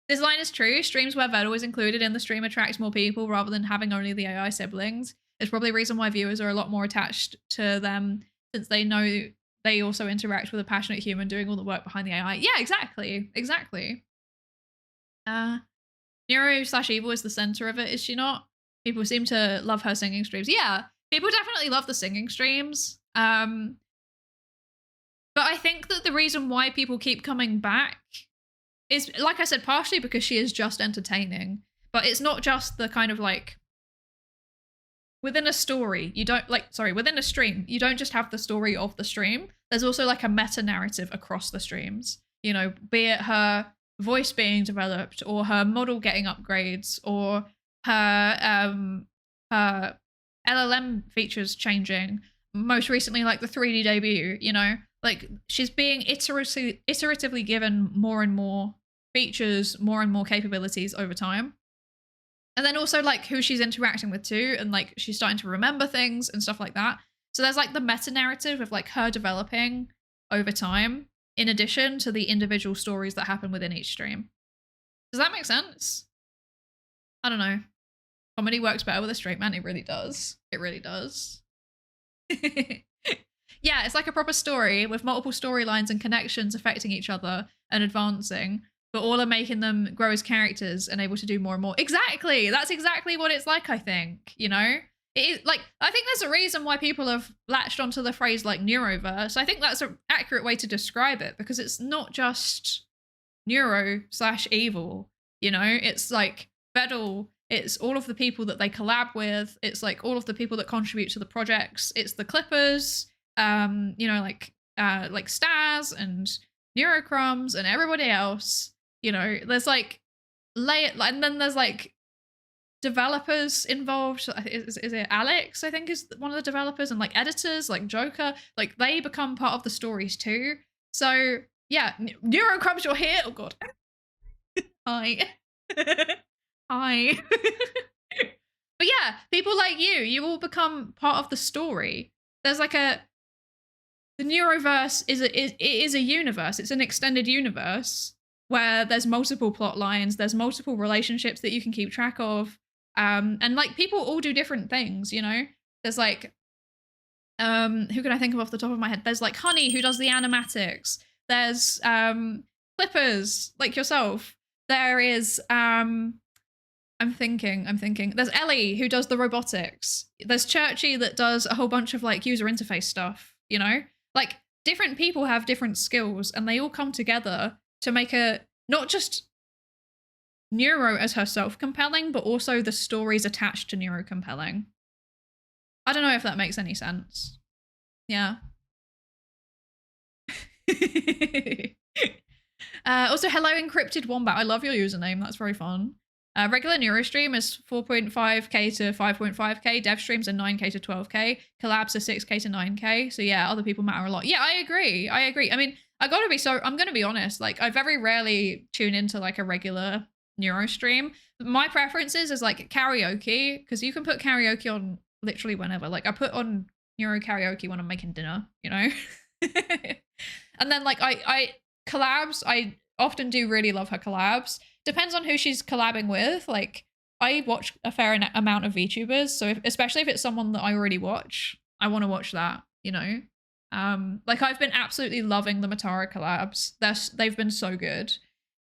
This line is true. Streams where Vettel is included in the stream attracts more people rather than having only the AI siblings. It's probably a reason why viewers are a lot more attached to them since they know they also interact with a passionate human doing all the work behind the AI. Yeah, exactly. Exactly. Neuro/Evil is the center of it, is she not? People seem to love her singing streams. Yeah, people definitely love the singing streams. But I think that the reason why people keep coming back is, like I said, partially because she is just entertaining. But it's not just the kind of like, within a story, you don't like, sorry, within a stream, you don't just have the story of the stream. There's also like a meta narrative across the streams, you know, be it her voice being developed or her model getting upgrades or her LLM features changing. Most recently, like the 3D debut, you know, like she's being iteratively given more and more features, more and more capabilities over time. And then also like who she's interacting with too, and like she's starting to remember things and stuff like that. So there's like the meta narrative of like her developing over time, in addition to the individual stories that happen within each stream. Does that make sense? I don't know. Comedy works better with a straight man. It really does. It really does. Yeah, it's like a proper story with multiple storylines and connections affecting each other and advancing, but all are making them grow as characters and able to do more and more. Exactly. That's exactly what it's like, I think, you know? It is, like, I think there's a reason why people have latched onto the phrase like neuroverse. I think that's an accurate way to describe it because it's not just neuro/evil, you know? It's like Vedal, it's all of the people that they collab with. It's like all of the people that contribute to the projects. It's the Clippers, you know, like Stars and Neurocrumbs and everybody else. You know, there's like and then there's like developers involved. Is it Alex? I think is one of the developers, and like editors, like Joker. Like they become part of the stories too. So yeah, Neurocrumbs, you're here. Oh god, hi, hi. But yeah, people like you all become part of the story. There's like the Neuroverse is a universe. It's an extended universe where there's multiple plot lines, there's multiple relationships that you can keep track of. And like people all do different things, you know? There's like, who can I think of off the top of my head? There's like Honey, who does the animatics. There's Clippers, like yourself. There is, I'm thinking. There's Ellie, who does the robotics. There's Churchy that does a whole bunch of like user interface stuff, you know? Like different people have different skills and they all come together to make not just Neuro as herself compelling, but also the stories attached to Neuro compelling. I don't know if that makes any sense. Yeah. Also, hello, Encrypted Wombat. I love your username. That's very fun. Regular Neuro stream is 4.5k to 5.5k. Dev streams are 9k to 12k. Collabs are 6k to 9k. So yeah, other people matter a lot. Yeah, I agree. I mean, I'm going to be honest. Like, I very rarely tune into like a regular Neuro stream. My preferences is like karaoke, because you can put karaoke on literally whenever. Like, I put on Neuro karaoke when I'm making dinner, you know? And then like I collabs, I often do really love her collabs. Depends on who she's collabing with. Like, I watch a fair amount of VTubers, so especially if it's someone that I already watch, I want to watch that, you know? Like, I've been absolutely loving the Matara collabs. They've been so good.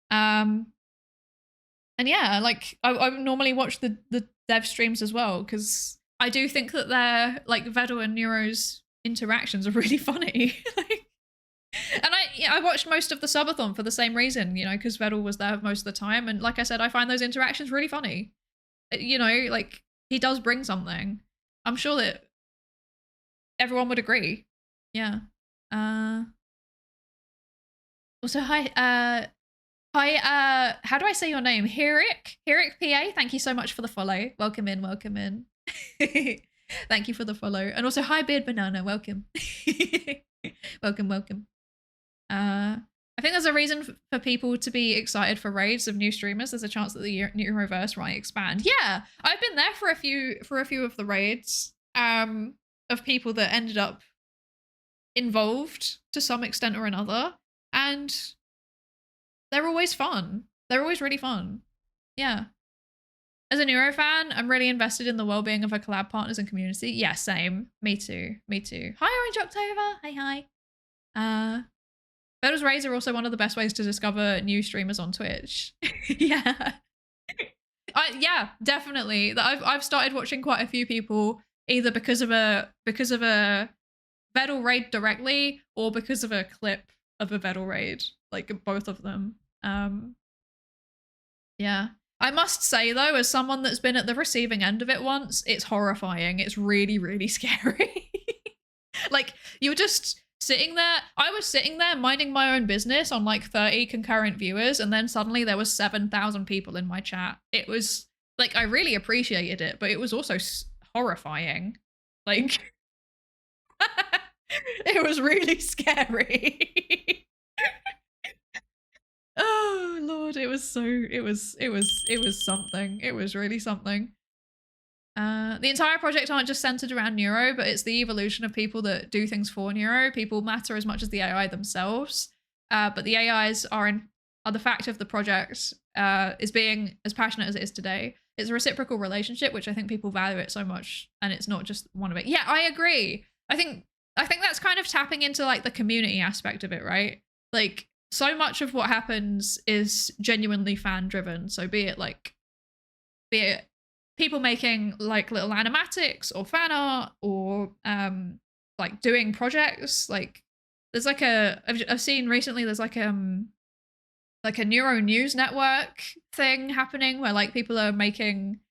And yeah, like, I normally watch the dev streams as well, because I do think that their, like, Vedal and Neuro's interactions are really funny. Like, and I watched most of the subathon for the same reason, you know, because Vedal was there most of the time. And like I said, I find those interactions really funny. You know, like, he does bring something. I'm sure that everyone would agree. Yeah. Also, hi, how do I say your name? Hirik PA, thank you so much for the follow. Welcome in. Thank you for the follow. And also, hi, Beard Banana, welcome. welcome. I think there's a reason for people to be excited for raids of new streamers. There's a chance that the Neuroverse might expand. Yeah, I've been there for a few of the raids of people that ended up involved to some extent or another, and they're always fun. They're always really fun. Yeah. As a Neuro fan, I'm really invested in the well-being of our collab partners and community. Yeah, same. Me too. Me too. Hi, Orange October. Hi. Battles raids are also one of the best ways to discover new streamers on Twitch. Yeah. Yeah, definitely. I've started watching quite a few people either because of a Vettel raid directly or because of a clip of a Vettel raid, like both of them. Yeah. I must say though, as someone that's been at the receiving end of it once, it's horrifying. It's really, really scary. Like, you're just sitting there. I was sitting there minding my own business on like 30 concurrent viewers, and then suddenly there was 7,000 people in my chat. It was like, I really appreciated it, but it was also horrifying. Like, it was really scary. Oh Lord, it was something. It was really something. The entire project aren't just centered around Neuro, but it's the evolution of people that do things for Neuro. People matter as much as the AI themselves, but the AIs are the fact of the project is being as passionate as it is today. It's a reciprocal relationship, which I think people value it so much, and it's not just one of it. Yeah, I agree. I think that's kind of tapping into like the community aspect of it, right? Like, so much of what happens is genuinely fan driven. So be it people making like little animatics or fan art or like doing projects. Like, there's like I've seen recently there's like a Neuro News Network thing happening where like people are making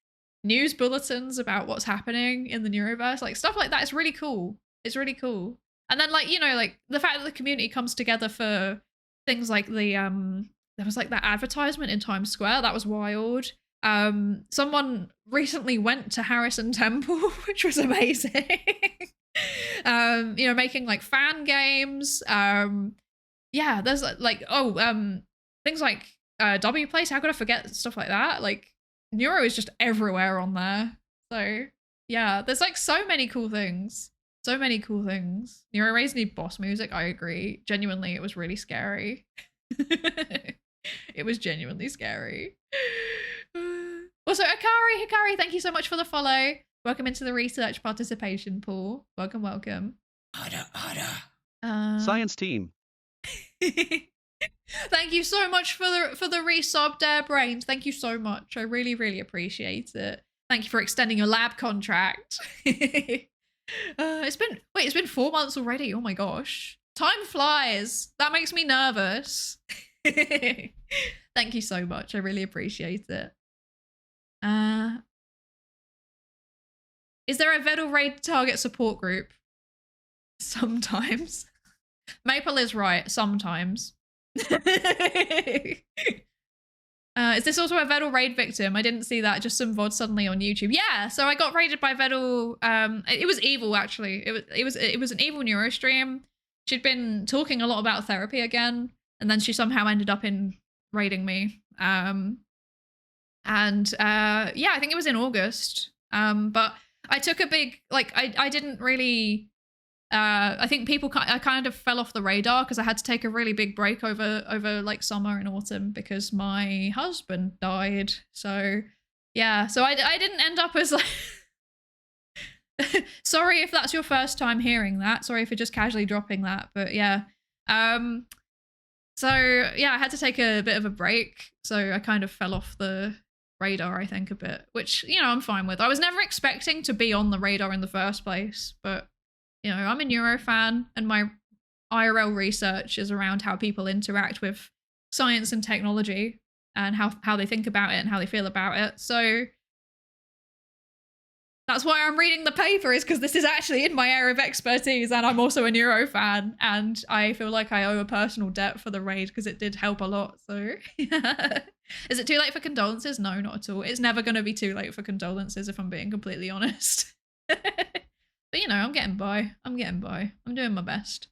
news bulletins about what's happening in the Neuroverse. Like, stuff like that is really cool. It's really cool. And then like, you know, like the fact that the community comes together for things like the there was like that advertisement in Times Square. That was wild. Someone recently went to Harrison Temple, which was amazing. You know, making like fan games. Yeah, there's like things like W Place. How could I forget stuff like that? Like, Neuro is just everywhere on there. So yeah, there's like so many cool things. So many cool things. Neuro raids need boss music. I agree. Genuinely, it was really scary. It was genuinely scary. Also, Hikari, thank you so much for the follow. Welcome into the research participation pool. Welcome, welcome.
Science team.
Thank you so much for the resub, Dare Brains. Thank you so much. I really, really appreciate it. Thank you for extending your lab contract. It's been 4 months already. Oh my gosh. Time flies. That makes me nervous. Thank you so much. I really appreciate it. Is there a Vedal raid target support group? Sometimes. Maple is right. Sometimes. Is this also a Vedal raid victim? I didn't see that. Just some VOD suddenly on YouTube. Yeah, so I got raided by Vedal. It was evil, actually. It was an evil Neuro stream. She'd been talking a lot about therapy again, and then she somehow ended up in raiding me. Yeah, I think it was in August. But I took a big, like, I didn't really, I think I kind of fell off the radar because I had to take a really big break over like summer and autumn because my husband died. So yeah, so I didn't end up as like, sorry if that's your first time hearing that. Sorry for just casually dropping that, but yeah. So yeah, I had to take a bit of a break. So I kind of fell off the radar, I think, a bit, which, you know, I'm fine with. I was never expecting to be on the radar in the first place, but, you know, I'm a Neuro fan and my IRL research is around how people interact with science and technology and how they think about it and how they feel about it. So that's why I'm reading the paper, is because this is actually in my area of expertise, and I'm also a Neuro fan, and I feel like I owe a personal debt for the raid because it did help a lot. So yeah. Is it too late for condolences? No, not at all. It's never going to be too late for condolences, if I'm being completely honest. But, you know, I'm getting by. I'm doing my best.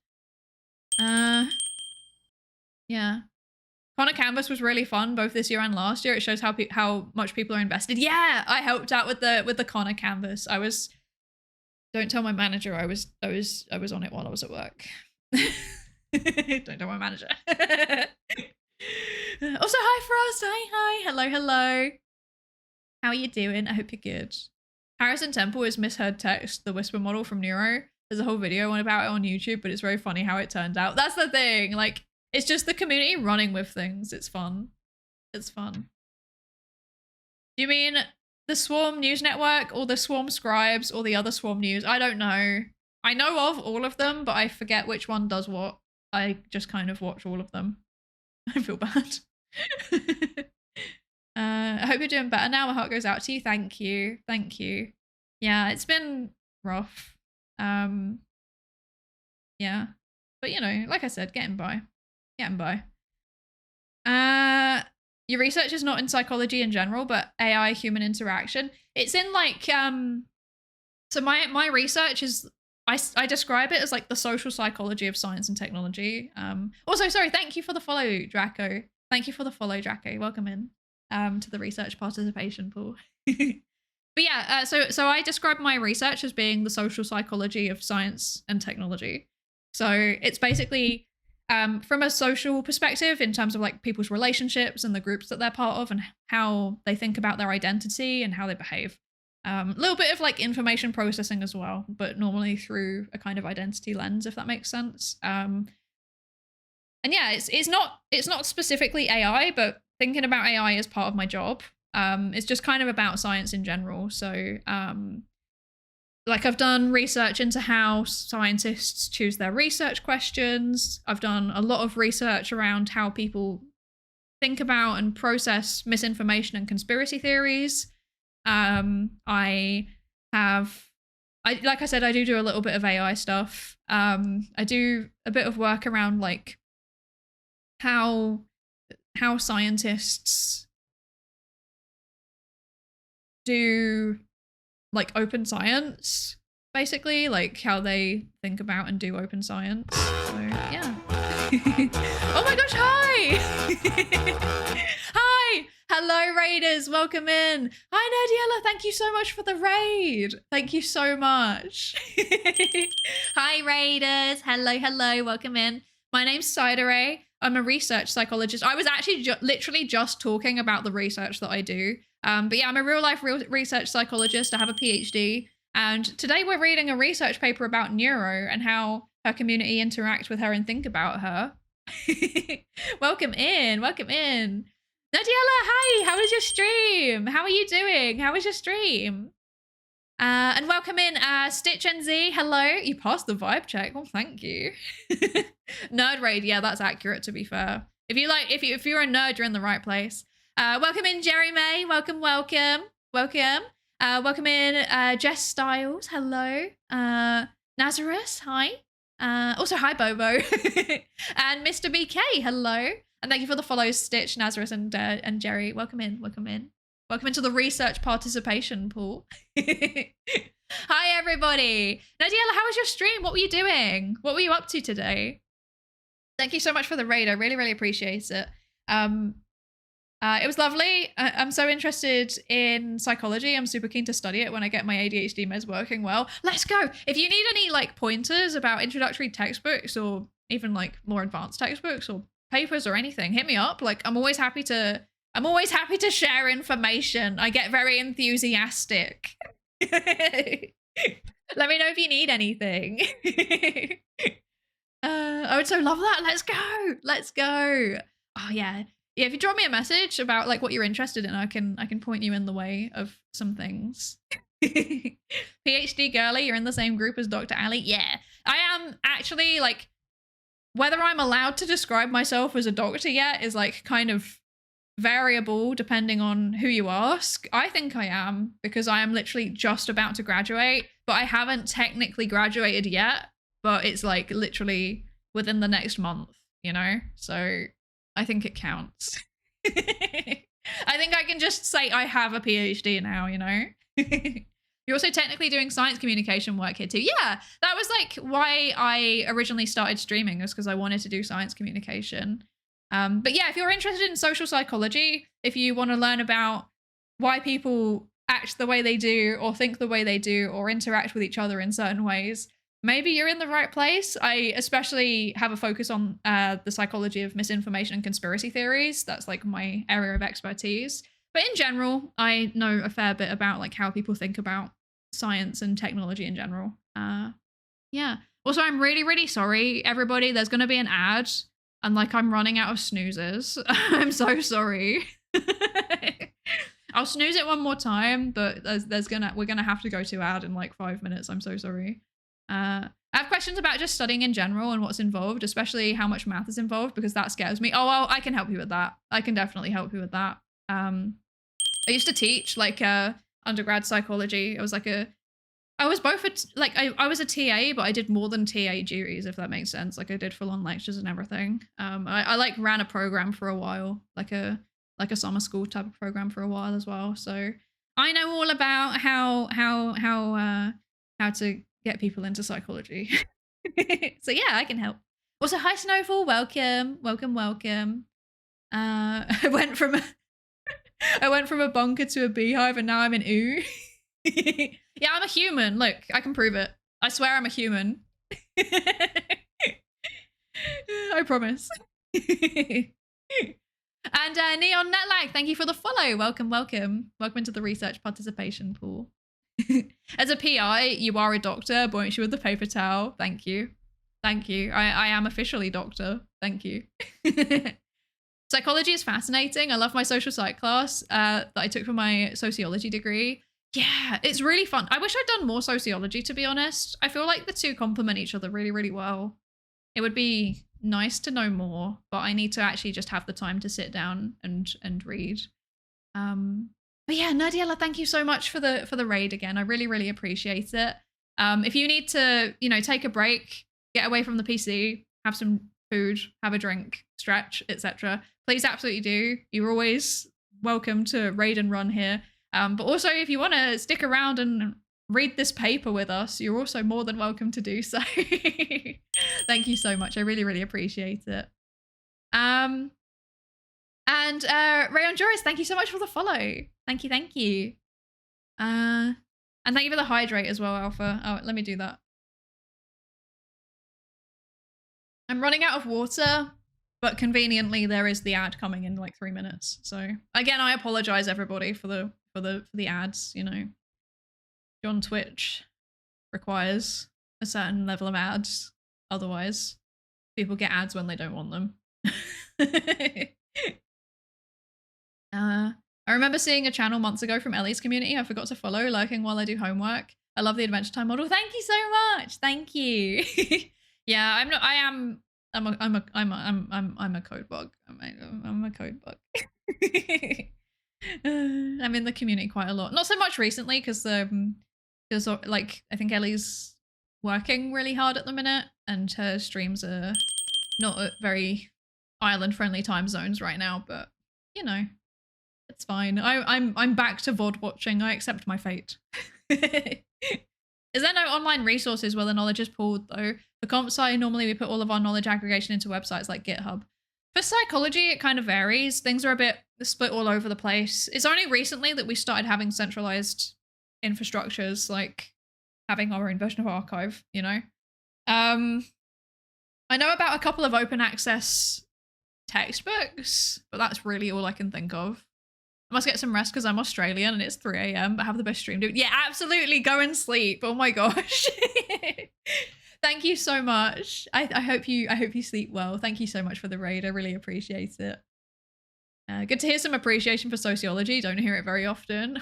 Yeah. Connor Canvas was really fun both this year and last year. It shows how much people are invested. Yeah, I helped out with the Connor Canvas. Don't tell my manager I was on it while I was at work. Don't tell my manager. Also, hi Frost. Hi. Hello. How are you doing? I hope you're good. Harrison Temple is misheard text, the whisper model from Neuro. There's a whole video on about it on YouTube, but it's very funny how it turned out. That's the thing. Like, it's just the community running with things. It's fun. It's fun. Do you mean the Swarm News Network or the Swarm Scribes or the other Swarm News? I don't know. I know of all of them, but I forget which one does what. I just kind of watch all of them. I feel bad. I hope you're doing better now. My heart goes out to you. Thank you. Yeah, it's been rough. Yeah. But you know, like I said, getting by. Your research is not in psychology in general, but AI human interaction. It's in like so my research is I describe it as like the social psychology of science and technology. Also, sorry, thank you for the follow, Draco. Welcome in to the research participation pool. But yeah, so I describe my research as being the social psychology of science and technology. So it's basically from a social perspective in terms of like people's relationships and the groups that they're part of and how they think about their identity and how they behave. A little bit of like information processing as well, but normally through a kind of identity lens, if that makes sense. And yeah, it's not specifically AI, but thinking about AI as part of my job. It's just kind of about science in general. So like I've done research into how scientists choose their research questions. I've done a lot of research around how people think about and process misinformation and conspiracy theories. Like I said, I do a little bit of AI stuff. I do a bit of work around like how scientists do like open science, basically, like how they think about and do open science. So yeah. Oh my gosh, hi! Hi! Hello, Raiders, welcome in. Hi, Nerdiella, thank you so much for the raid. Thank you so much. Hi, Raiders. Hello, welcome in. My name's Psydere. I'm a research psychologist. I was actually literally just talking about the research that I do. But yeah, I'm a real-life research psychologist. I have a PhD. And today we're reading a research paper about Neuro and how her community interact with her and think about her. Welcome in. Nadiella, hi, how was your stream? How are you doing? How was your stream? And welcome in Stitch NZ. Hello. You passed the vibe check. Well, thank you. Nerd raid. Yeah, that's accurate, to be fair. If you're a nerd, you're in the right place. Welcome in Jerry May. Welcome. Welcome in Jess Styles. Hello. Nazareth. Hi. Also, hi, Bobo. And Mr. BK. Hello. And thank you for the follows, Stitch, Nazareth, and Jerry. Welcome in. Welcome into the research participation pool. Hi, everybody. Nadiella, how was your stream? What were you doing? What were you up to today? Thank you so much for the raid. I really, really appreciate it. It was lovely. I'm so interested in psychology. I'm super keen to study it when I get my ADHD meds working well. Let's go. If you need any like pointers about introductory textbooks or even like more advanced textbooks or papers or anything, hit me up. Like I'm always happy to share information. I get very enthusiastic. Let me know if you need anything. I would so love that. Let's go. Oh yeah. Yeah, if you drop me a message about like what you're interested in, I can point you in the way of some things. PhD girly, you're in the same group as Dr. Ali? Yeah. I am actually like, whether I'm allowed to describe myself as a doctor yet is like kind of variable depending on who you ask. I think I am because I am literally just about to graduate, but I haven't technically graduated yet, but it's like literally within the next month, you know? So I think it counts. I think I can just say I have a PhD now, you know? You're also technically doing science communication work here too. Yeah, that was like why I originally started streaming, was because I wanted to do science communication. But yeah, if you're interested in social psychology, if you want to learn about why people act the way they do or think the way they do or interact with each other in certain ways, maybe you're in the right place. I especially have a focus on the psychology of misinformation and conspiracy theories. That's like my area of expertise. But in general, I know a fair bit about like how people think about science and technology in general. Yeah. Also, I'm really, really sorry, everybody. There's going to be an ad and like I'm running out of snoozes. I'm so sorry. I'll snooze it one more time, but we're gonna have to go to ad in like 5 minutes. I'm so sorry. I have questions about just studying in general and what's involved, especially how much math is involved, because that scares me. Oh, well, I can help you with that. I can definitely help you with that. I used to teach like undergrad psychology. I was both I was a TA, but I did more than TA duties, if that makes sense. Like I did full on lectures and everything. I like ran a program for a while, like a summer school type of program for a while as well. So I know all about how to get people into psychology. So yeah, I can help. Also, hi Snowfall, welcome. I went from a bunker to a beehive, and now I'm an ooh. Yeah, I'm a human. Look, I can prove it. I swear I'm a human. I promise. And Neon Netlag, thank you for the follow. Welcome into the research participation pool. As a PI, you are a doctor. Boinks you with the paper towel. Thank you. I am officially doctor. Thank you. Psychology is fascinating. I love my social psych class that I took for my sociology degree. Yeah, it's really fun. I wish I'd done more sociology, to be honest. I feel like the two complement each other really, really well. It would be nice to know more, but I need to actually just have the time to sit down and read. But yeah, Nadiela, thank you so much for the raid again. I really, really appreciate it. If you need to, take a break, get away from the PC, have some food, have a drink, stretch, etc., please absolutely do. You're always welcome to raid and run here. But also, if you want to stick around and read this paper with us, you're also more than welcome to do so. Thank you so much. I really, really appreciate it. And Rayon Joris, thank you so much for the follow. Thank you. And thank you for the hydrate as well, Alpha. Oh, let me do that. I'm running out of water, but conveniently there is the ad coming in like 3 minutes. So again, I apologize everybody for the ads, John Twitch requires a certain level of ads. Otherwise, people get ads when they don't want them. I remember seeing a channel months ago from Ellie's community. I forgot to follow, lurking while I do homework. I love the Adventure Time model. Thank you so much. Thank you. Yeah, I'm a code bug. I'm a code bug. I'm in the community quite a lot. Not so much recently because like I think Ellie's working really hard at the minute, and her streams are not at very island-friendly time zones right now. But it's fine. I'm back to VOD watching. I accept my fate. Is there no online resources where the knowledge is pulled though? For comp sci, normally we put all of our knowledge aggregation into websites like GitHub. For psychology, it kind of varies. Things are a bit split all over the place. It's only recently that we started having centralized infrastructures, like having our own version of archive, I know about a couple of open access textbooks, but that's really all I can think of. I must get some rest because I'm Australian and it's 3 a.m, but have the best stream. Yeah, absolutely. Go and sleep. Oh my gosh. Thank you so much. I hope you sleep well. Thank you so much for the raid. I really appreciate it. Good to hear some appreciation for sociology. Don't hear it very often.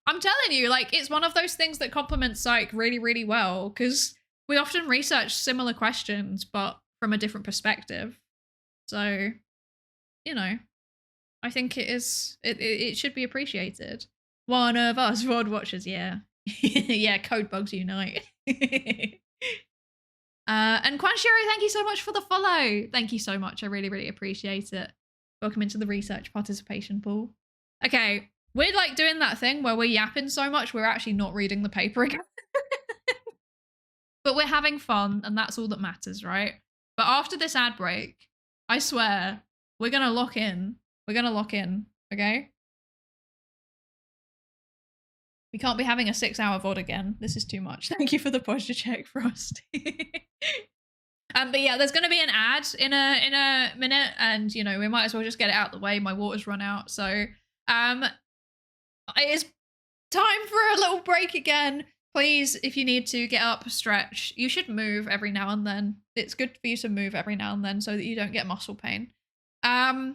I'm telling you, like, it's one of those things that complements psych really, really well because we often research similar questions, but from a different perspective. So, I think it should be appreciated. One of us VOD watchers, yeah. Yeah, code bugs unite. And Quanshiri, thank you so much for the follow. Thank you so much. I really, really appreciate it. Welcome into the research participation pool. Okay, we're like doing that thing where we're yapping so much we're actually not reading the paper again. But we're having fun and that's all that matters, right? But after this ad break, I swear, We're gonna lock in. We're gonna lock in, okay? We can't be having a 6-hour VOD again. This is too much. Thank you for the posture check, Frosty. But yeah, there's going to be an ad in a minute, and you know we might as well just get it out the way. My water's run out, so it is time for a little break again. Please, if you need to get up, stretch. You should move every now and then. It's good for you to move every now and then so that you don't get muscle pain. Get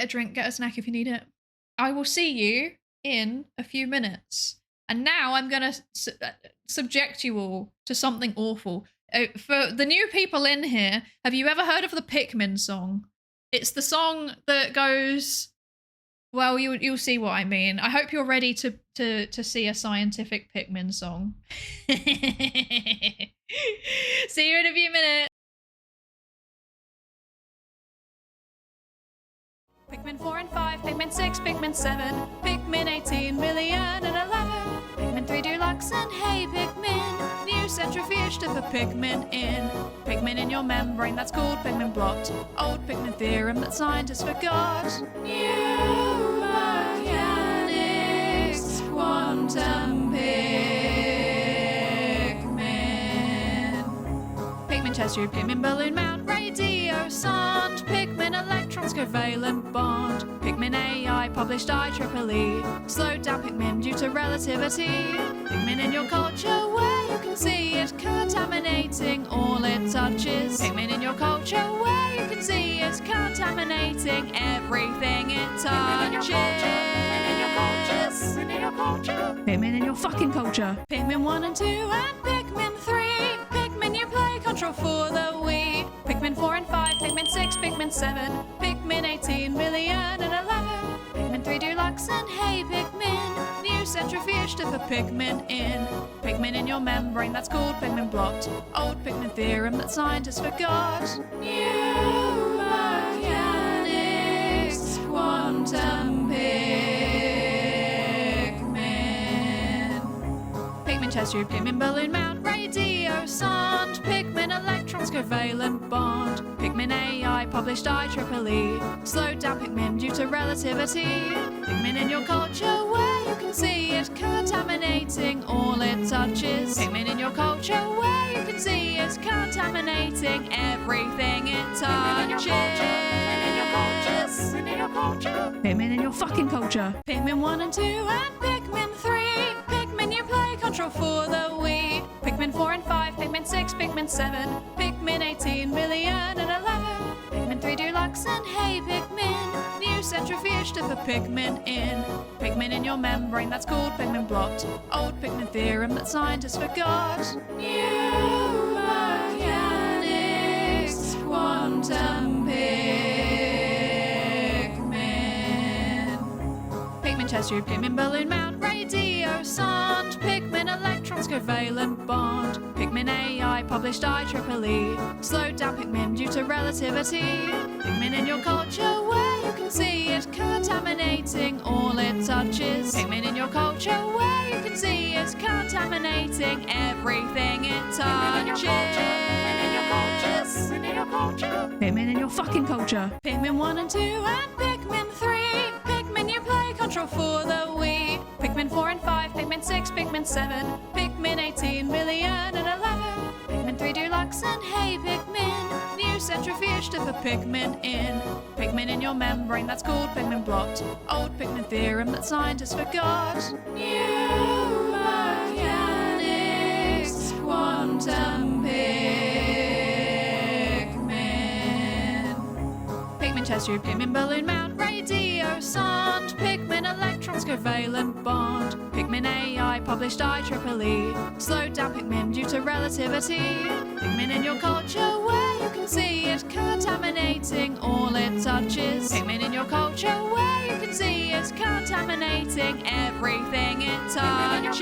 a drink, get a snack if you need it. I will see you in a few minutes. And now I'm going to subject you all to something awful. For the new people in here, have you ever heard of the Pikmin song? It's the song that goes, well, you'll see what I mean. I hope you're ready to see a scientific Pikmin song. See you in a few minutes. Pikmin 4 and 5, Pikmin 6, Pikmin 7, Pikmin 18 million and 11, Pikmin 3 Deluxe and hey Pikmin, new centrifuge to put Pikmin in. Pikmin in your membrane, that's called Pikmin blot. Old Pikmin theorem that scientists forgot. New mechanics, quantum Pikmin. Pikmin chest tube, Pikmin balloon mount, radio sound, Pikmin electrons covalent bond, Pikmin AI published IEEE, slowed down Pikmin due to relativity, Pikmin in your culture where you can see it contaminating all it touches, Pikmin in your culture where you can see it contaminating everything it touches. Pikmin in your fucking culture. Pikmin 1 and 2 and Pikmin 3, Pikmin you play control for the Wii, Pikmin 4 and 5, Pikmin 6, Pikmin 7, Pikmin 18 million and 11, Pikmin 3 Deluxe and hey Pikmin, new centrifuge to put Pikmin in. Pikmin in your membrane, that's called Pikmin blot. Old Pikmin theorem that scientists forgot. New mechanics, quantum Pikmin. Pikmin chest tube, Pikmin balloon mount, radio sound, Pikmin electrons covalent bond, Pikmin AI published IEEE, slowed down Pikmin due to relativity, Pikmin in your culture where you can see it contaminating all it touches, Pikmin in your culture where you can see it contaminating everything it touches. Pikmin in your fucking culture. Pikmin 1 and 2 and Pikmin 3, Pikmin you play control for the Wii, Pikmin 4 and 5, Pikmin 6, Pikmin 7, Pikmin 18 million and 11, Pikmin 3 Deluxe and hey Pikmin, new centrifuge to put Pikmin in. Pikmin in your membrane, that's called Pikmin blot. Old Pikmin theorem that scientists forgot. New mechanics, quantum Pikmin. Pikmin chest tube, Pikmin balloon mount, radio sound, Pikmin electrons covalent bond, Pikmin AI published IEEE, slowed down Pikmin due to relativity, Pikmin in your culture where you can see it contaminating all it touches, Pikmin in your culture where you can see it contaminating everything it touches. Pikmin in your fucking culture. Pikmin 1 and 2 and Pikmin 3, Pikmin you play control for the Wii, Pikmin 4 and 5, Pikmin 6, Pikmin 7, Pikmin 18 million and 11, Pikmin 3 Deluxe and hey Pikmin, new centrifuge to put Pikmin in. Pikmin in your membrane, that's called Pikmin blot. Old Pikmin theorem that scientists forgot. New mechanics, quantum Pikmin. Pikmin chest tube, Pikmin balloon mount, radio sound, Pikmin electrons covalent bond, Pikmin AI published IEEE, slowed down Pikmin due to relativity, Pikmin in your culture where you can see it contaminating all it touches, Pikmin in your culture where you can see it contaminating everything it touches.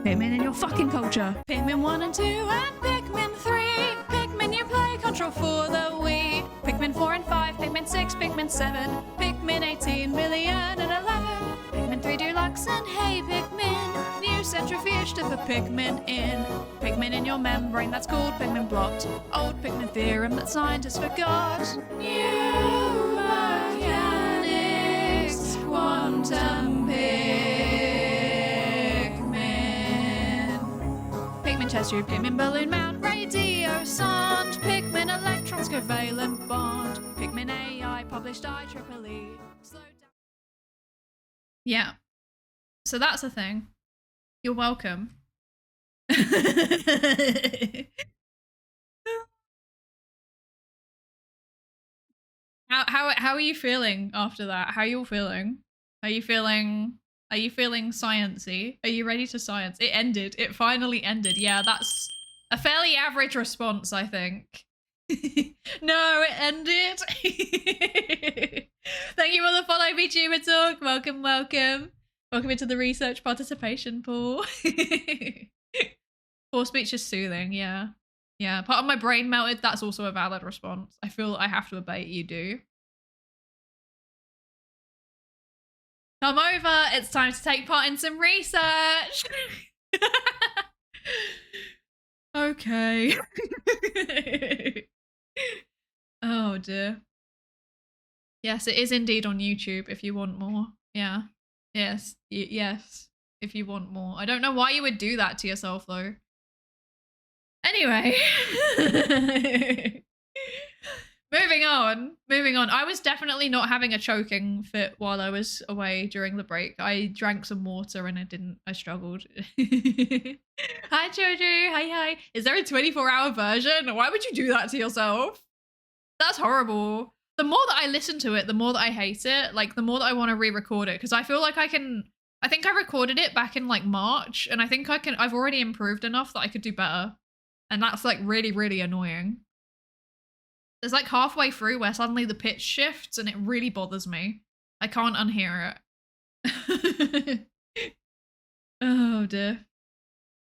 Pikmin in your fucking culture. Pikmin 1 and 2 and Pikmin 3, Pikmin you play control for the Wii, Pikmin 4 and 5, Pikmin 6, Pikmin 7, Pikmin 18 million and 11, Pikmin 3 Deluxe and hey Pikmin, new centrifuge to put Pikmin in. Pigment in your membrane, that's called pigment blot. Old pigment theorem that scientists forgot. New mechanics, quantum pigment. Pigment chest tube, pigment balloon mount, radio sound. Pigment electrons, covalent bond. Pigment AI, published IEEE. Slow down. Yeah. So that's a thing. You're welcome. How are you feeling after that? How are you all feeling? Are you feeling sciencey? Are you ready to science? It ended. It finally ended. Yeah, that's a fairly average response, I think. No, it ended. Thank you for the follow, VTuber Talk. Welcome, welcome. Welcome into the research participation pool. Poor speech is soothing, yeah. Yeah, part of my brain melted. That's also a valid response. I feel I have to obey you do. Come over. It's time to take part in some research. Okay. Oh dear. Yes, it is indeed on YouTube if you want more. Yeah. Yes. Yes. If you want more. I don't know why you would do that to yourself though. Anyway. Moving on. I was definitely not having a choking fit while I was away during the break. I drank some water and I struggled. Hi, Jojo. Hi. Is there a 24-hour version? Why would you do that to yourself? That's horrible. The more that I listen to it, the more that I hate it. Like, the more that I want to re-record it. Because I feel like I think I recorded it back in, like, March. And I think I've already improved enough that I could do better. And that's, like, really, really annoying. There's, like, halfway through where suddenly the pitch shifts and it really bothers me. I can't unhear it. Oh, dear.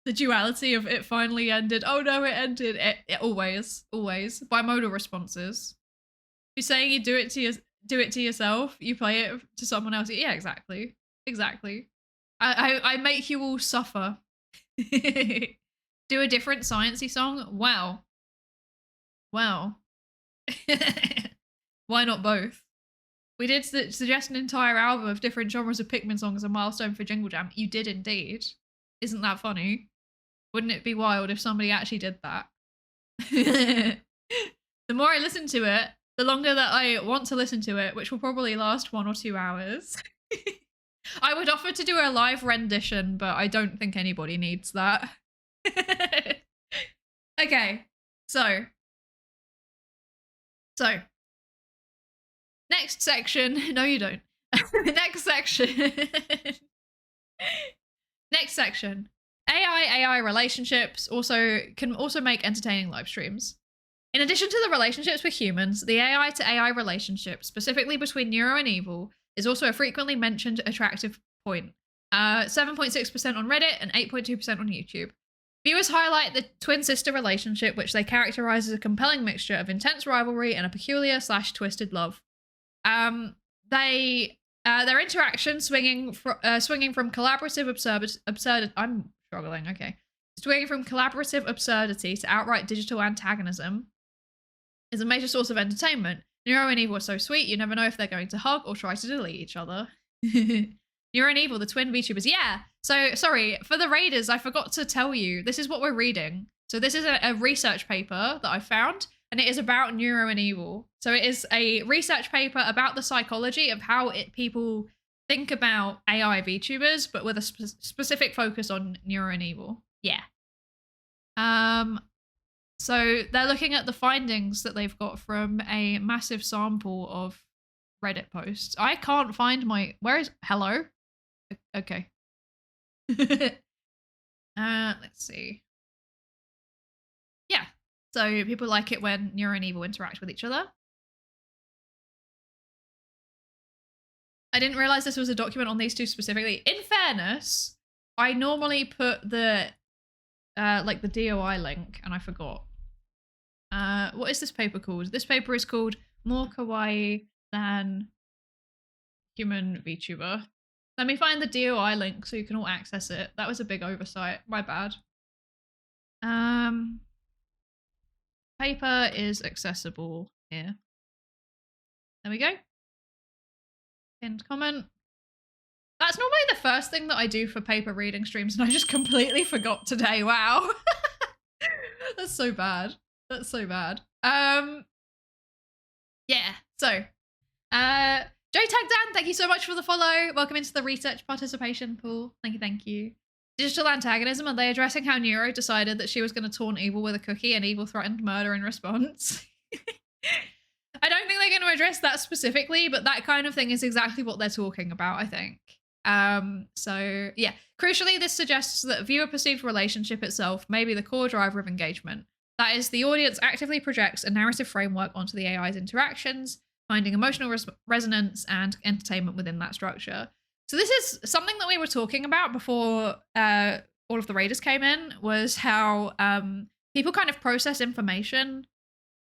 The duality of it finally ended. Oh, no, it ended. It always. Bimodal responses. You're saying you do it to yourself, you play it to someone else. Yeah, exactly. I make you all suffer. Do a different sciencey song? Wow. Why not both? We did suggest an entire album of different genres of Pikmin songs, a milestone for Jingle Jam. You did indeed. Isn't that funny? Wouldn't it be wild if somebody actually did that? The more I listen to it, the longer that I want to listen to it, which will probably last 1 or 2 hours. I would offer to do a live rendition, but I don't think anybody needs that. Okay, so next section. No, you don't. Next section. Next section. AI relationships can also make entertaining live streams. In addition to the relationships with humans, the AI to AI relationship, specifically between Neuro and Evil, is also a frequently mentioned attractive point. 7.6% on Reddit and 8.2% on YouTube. Viewers highlight the twin sister relationship, which they characterize as a compelling mixture of intense rivalry and a peculiar/twisted love. Their interaction swinging from collaborative absurdity. I'm struggling. Okay, swinging from collaborative absurdity to outright digital antagonism is a major source of entertainment. Neuro and Evil are so sweet, you never know if they're going to hug or try to delete each other. Neuro and Evil, the twin VTubers. Yeah, so sorry, for the raiders, I forgot to tell you, this is what we're reading. So this is a research paper that I found, and it is about Neuro and Evil. So it is a research paper about the psychology of how people think about AI VTubers, but with a specific focus on Neuro and Evil. Yeah. So they're looking at the findings that they've got from a massive sample of Reddit posts. I can't find where is hello? Okay. Let's see. Yeah. So people like it when Neuro and Evil interact with each other. I didn't realize this was a document on these two specifically. In fairness, I normally put the like the DOI link, and I forgot. What is this paper called? This paper is called More Kawaii Than Human VTuber. Let me find the DOI link so you can all access it. That was a big oversight. My bad. Paper is accessible here. There we go. Pinned comment. That's normally the first thing that I do for paper reading streams, and I just completely forgot today. Wow. That's so bad. That's so bad. Yeah, so Joe Tagdan, thank you so much for the follow. Welcome into the research participation pool. Thank you, thank you. Digital antagonism, are they addressing how Neuro decided that she was going to taunt Evil with a cookie and Evil threatened murder in response? I don't think they're going to address that specifically, but that kind of thing is exactly what they're talking about, I think. So yeah, crucially, this suggests that viewer-perceived relationship itself may be the core driver of engagement. That is, the audience actively projects a narrative framework onto the AI's interactions, finding emotional resonance and entertainment within that structure. So this is something that we were talking about before all of the raiders came in, was how people kind of process information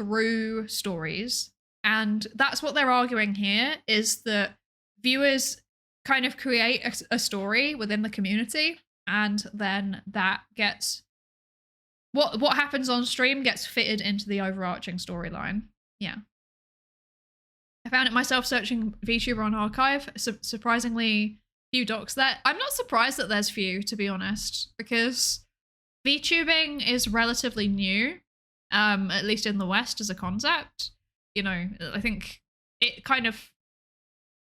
through stories. And that's what they're arguing here, is that viewers kind of create a story within the community, and then that gets... What happens on stream gets fitted into the overarching storyline. Yeah. I found it myself searching VTuber on archive. Surprisingly few docs there. I'm not surprised that there's few, to be honest, because VTubing is relatively new, at least in the West as a concept. You know, I think it kind of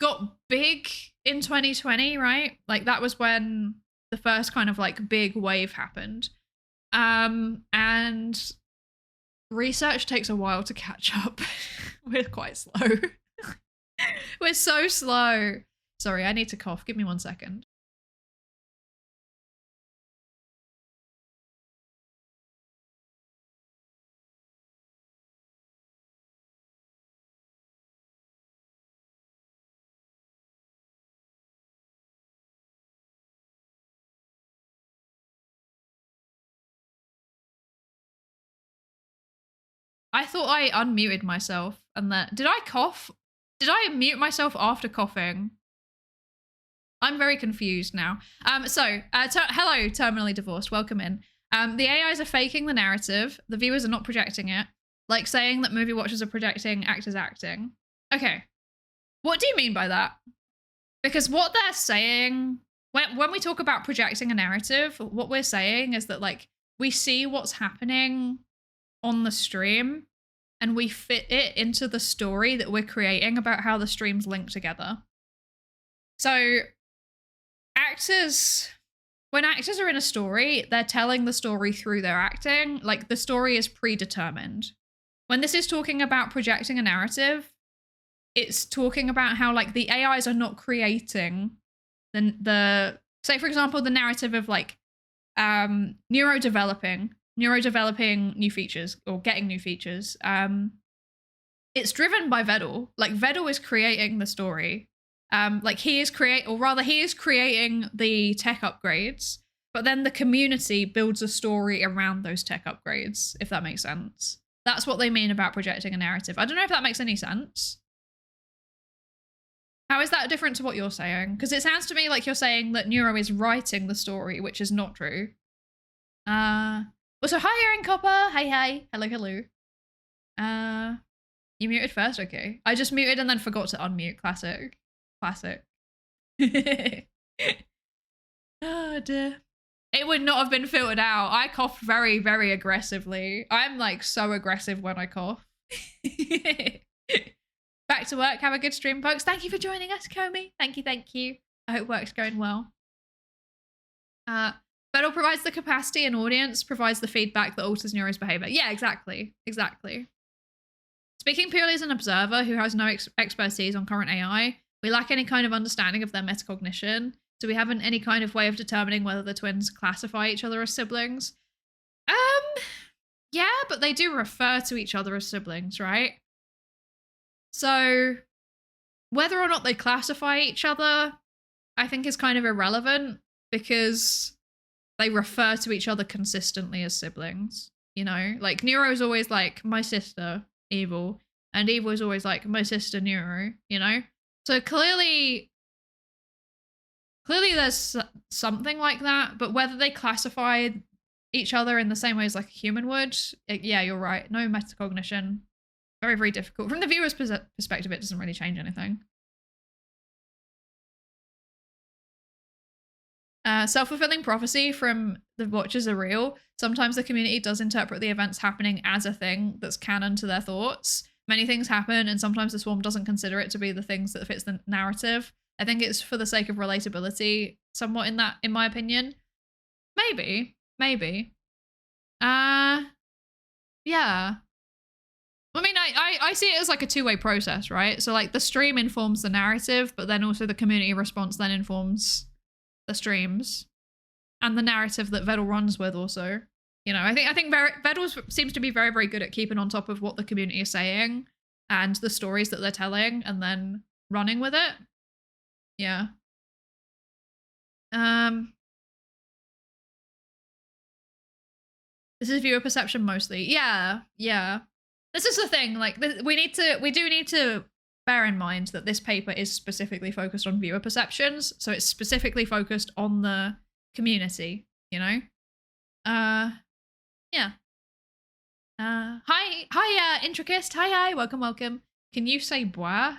got big in 2020, right? Like that was when the first kind of like big wave happened. And research takes a while to catch up. We're quite slow. We're so slow. Sorry, I need to cough. Give me 1 second. I thought I unmuted myself and that... Did I cough? Did I mute myself after coughing? I'm very confused now. Hello, terminally divorced. Welcome in. The AIs are faking the narrative. The viewers are not projecting it. Like saying that movie watchers are projecting actors acting. Okay. What do you mean by that? Because what they're saying... When we talk about projecting a narrative, what we're saying is that like we see what's happening on the stream and we fit it into the story that we're creating about how the streams link together. So when actors are in a story, they're telling the story through their acting. Like the story is predetermined. When this is talking about projecting a narrative, it's talking about how like the AIs are not creating the say for example, the narrative of like neuro developing new features or getting new features. It's driven by Vedal. Like Vedal is creating the story. Like he is creating the tech upgrades, but then the community builds a story around those tech upgrades, if that makes sense. That's what they mean about projecting a narrative. I don't know if that makes any sense. How is that different to what you're saying? Because it sounds to me like you're saying that Neuro is writing the story, which is not true. Also, hi, Aaron Copper. Hey. Hello. You muted first? Okay. I just muted and then forgot to unmute. Classic. Oh, dear. It would not have been filtered out. I coughed very, very aggressively. I'm like so aggressive when I cough. Back to work. Have a good stream, folks. Thank you for joining us, Komi. Thank you. I hope work's going well. Vettel provides the capacity and audience provides the feedback that alters Neuro's behavior. Yeah, exactly. Speaking purely as an observer who has no expertise on current AI, we lack any kind of understanding of their metacognition. So we haven't any kind of way of determining whether the twins classify each other as siblings. Yeah, but they do refer to each other as siblings, right? So whether or not they classify each other, I think is kind of irrelevant because they refer to each other consistently as siblings, you know? Like Neuro's always like, my sister, Evil, and Evil is always like, my sister, Neuro, you know? So clearly there's something like that, but whether they classify each other in the same way as like a human would, yeah, you're right. No metacognition. Very, very difficult. From the viewer's perspective, it doesn't really change anything. Self-fulfilling prophecy from the Watchers are real. Sometimes the community does interpret the events happening as a thing that's canon to their thoughts. Many things happen, and sometimes the swarm doesn't consider it to be the things that fits the narrative. I think it's for the sake of relatability, somewhat in my opinion. Maybe. Yeah. I mean, I see it as like a two-way process, right? So like the stream informs the narrative, but then also the community response then informs the streams and the narrative that Vedal runs with also. You know, I think Vedal seems to be very, very good at keeping on top of what the community is saying and the stories that they're telling and then running with it. Yeah. This is viewer perception mostly. Yeah. This is the thing, like we do need to bear in mind that this paper is specifically focused on viewer perceptions, so it's specifically focused on the community, you know? Yeah. Hi, Intricist. Hi, welcome. Can you say bois?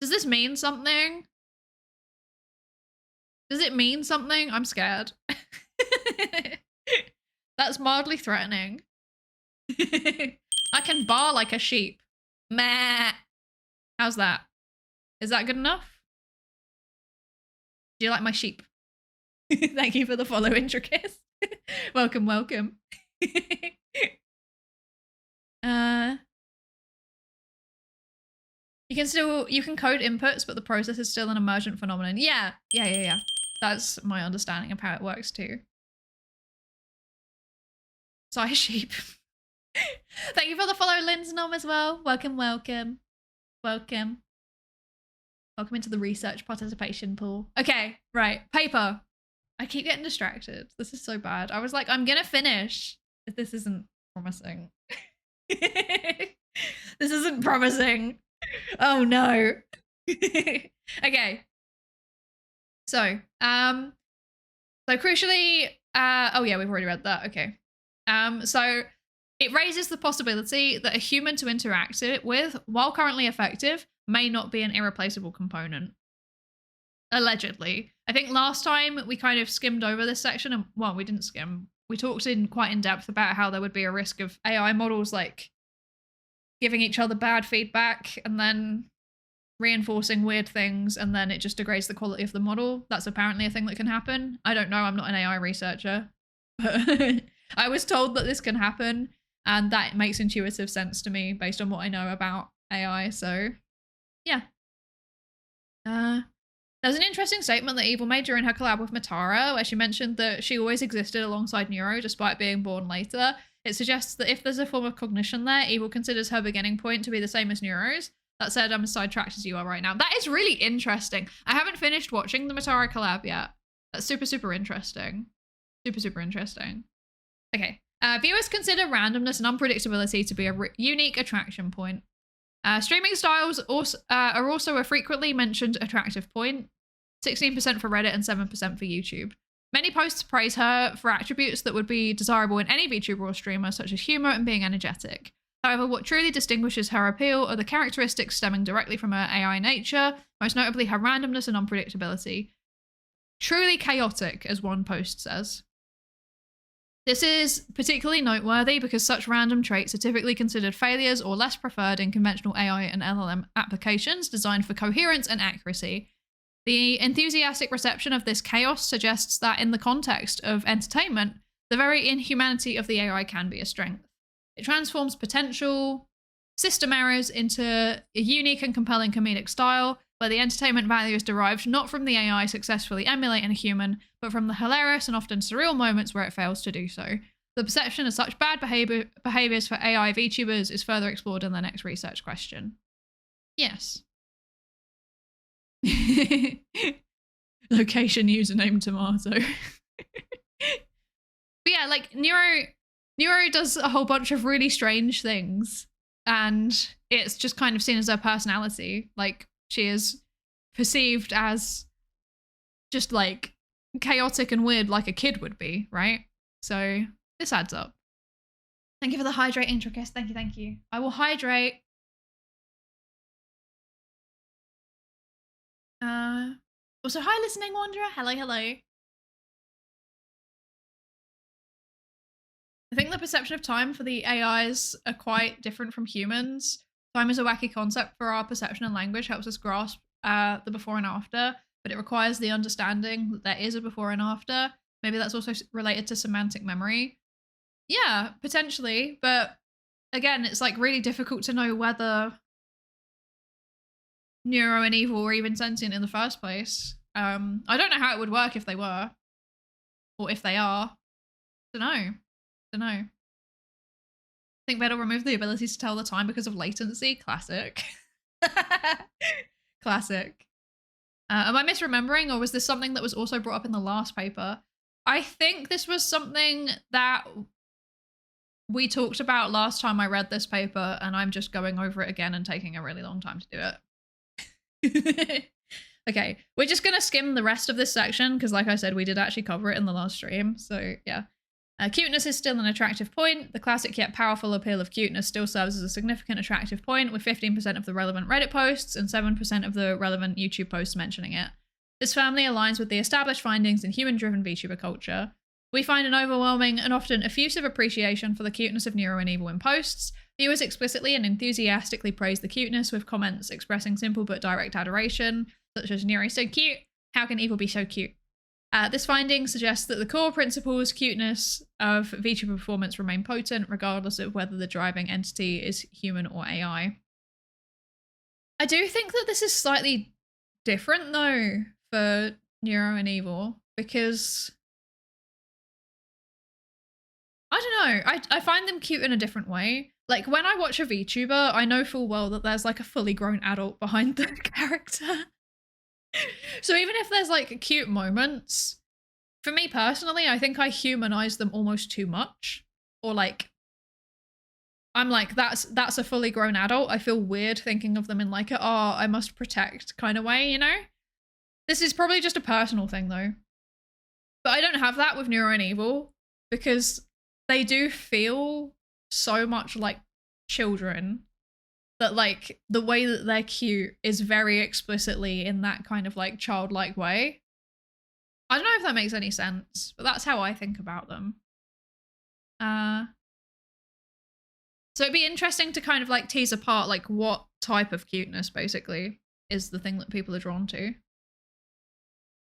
Does this mean something? Does it mean something? I'm scared. That's mildly threatening. I can bar like a sheep. Meh. How's that? Is that good enough? Do you like my sheep? Thank you for the follow, Intricist. welcome. You can code inputs, but the process is still an emergent phenomenon. Yeah. That's my understanding of how it works too. Sorry, sheep. Thank you for the follow, Linsnom, as well. Welcome. Welcome into the research participation pool. Okay, right. Paper. I keep getting distracted. This is so bad. I was like, I'm gonna finish. This isn't promising. This isn't promising. Oh no. Okay. So crucially, oh yeah, we've already read that. Okay. So it raises the possibility that a human to interact with, while currently effective, may not be an irreplaceable component. Allegedly. I think last time we kind of skimmed over this section, and well, we didn't skim. We talked quite in depth about how there would be a risk of AI models like giving each other bad feedback and then reinforcing weird things, and then it just degrades the quality of the model. That's apparently a thing that can happen. I don't know, I'm not an AI researcher, but I was told that this can happen, and that makes intuitive sense to me based on what I know about AI, so yeah. There's an interesting statement that Evil made during her collab with Matara, where she mentioned that she always existed alongside Neuro despite being born later. It suggests that if there's a form of cognition there, Evil considers her beginning point to be the same as Neuro's. That said, I'm as sidetracked as you are right now. That is really interesting. I haven't finished watching the Matara collab yet. That's super interesting. Super interesting. Okay. Viewers consider randomness and unpredictability to be a unique attraction point. Streaming styles are also a frequently mentioned attractive point. 16% for Reddit and 7% for YouTube. Many posts praise her for attributes that would be desirable in any VTuber or streamer, such as humor and being energetic. However, what truly distinguishes her appeal are the characteristics stemming directly from her AI nature, most notably her randomness and unpredictability. Truly chaotic, as one post says. This is particularly noteworthy because such random traits are typically considered failures or less preferred in conventional AI and LLM applications designed for coherence and accuracy. The enthusiastic reception of this chaos suggests that in the context of entertainment, the very inhumanity of the AI can be a strength. It transforms potential system errors into a unique and compelling comedic style, where the entertainment value is derived not from the AI successfully emulating a human, but from the hilarious and often surreal moments where it fails to do so. The perception of such bad behaviors for AI VTubers is further explored in the next research question. Yes. Location username tomato. But yeah, like Neuro does a whole bunch of really strange things, and it's just kind of seen as her personality. Like, she is perceived as just like chaotic and weird like a kid would be, right? So this adds up. Thank you for the hydrate intro, Kiss. Thank you, thank you. I will hydrate. Also, hi, listening wanderer. Hello, hello. I think the perception of time for the AIs are quite different from humans. Time is a wacky concept for our perception and language, helps us grasp the before and after, but it requires the understanding that there is a before and after. Maybe that's also related to semantic memory. Yeah, potentially, but again, it's like really difficult to know whether Neuro and Evil were even sentient in the first place. I don't know how it would work if they were, or if they are. Don't know. I think Vettel removed the ability to tell the time because of latency. Classic. Classic. Am I misremembering, or was this something that was also brought up in the last paper? I think this was something that we talked about last time I read this paper, and I'm just going over it again and taking a really long time to do it. Okay, we're just going to skim the rest of this section because, like I said, we did actually cover it in the last stream. So, yeah. Cuteness is still an attractive point. The classic yet powerful appeal of cuteness still serves as a significant attractive point, with 15% of the relevant Reddit posts and 7% of the relevant YouTube posts mentioning it. This firmly aligns with the established findings in human-driven VTuber culture. We find an overwhelming and often effusive appreciation for the cuteness of Neuro and Evil in posts. Viewers explicitly and enthusiastically praise the cuteness, with comments expressing simple but direct adoration, such as "Neuro's so cute, how can Evil be so cute?" This finding suggests that the core principles, cuteness of VTuber performance remain potent, regardless of whether the driving entity is human or AI. I do think that this is slightly different, though, for Neuro and Evil, because I don't know, I find them cute in a different way. Like, when I watch a VTuber, I know full well that there's like a fully grown adult behind the character. So even if there's like cute moments, for me personally, I think I humanize them almost too much. Or like, I'm like, that's a fully grown adult. I feel weird thinking of them in like a, oh, I must protect kind of way, you know? This is probably just a personal thing though. But I don't have that with Neuro and Evil because they do feel so much like children that like the way that they're cute is very explicitly in that kind of like childlike way. I don't know if that makes any sense, but that's how I think about them. So it'd be interesting to kind of like tease apart like what type of cuteness basically is the thing that people are drawn to.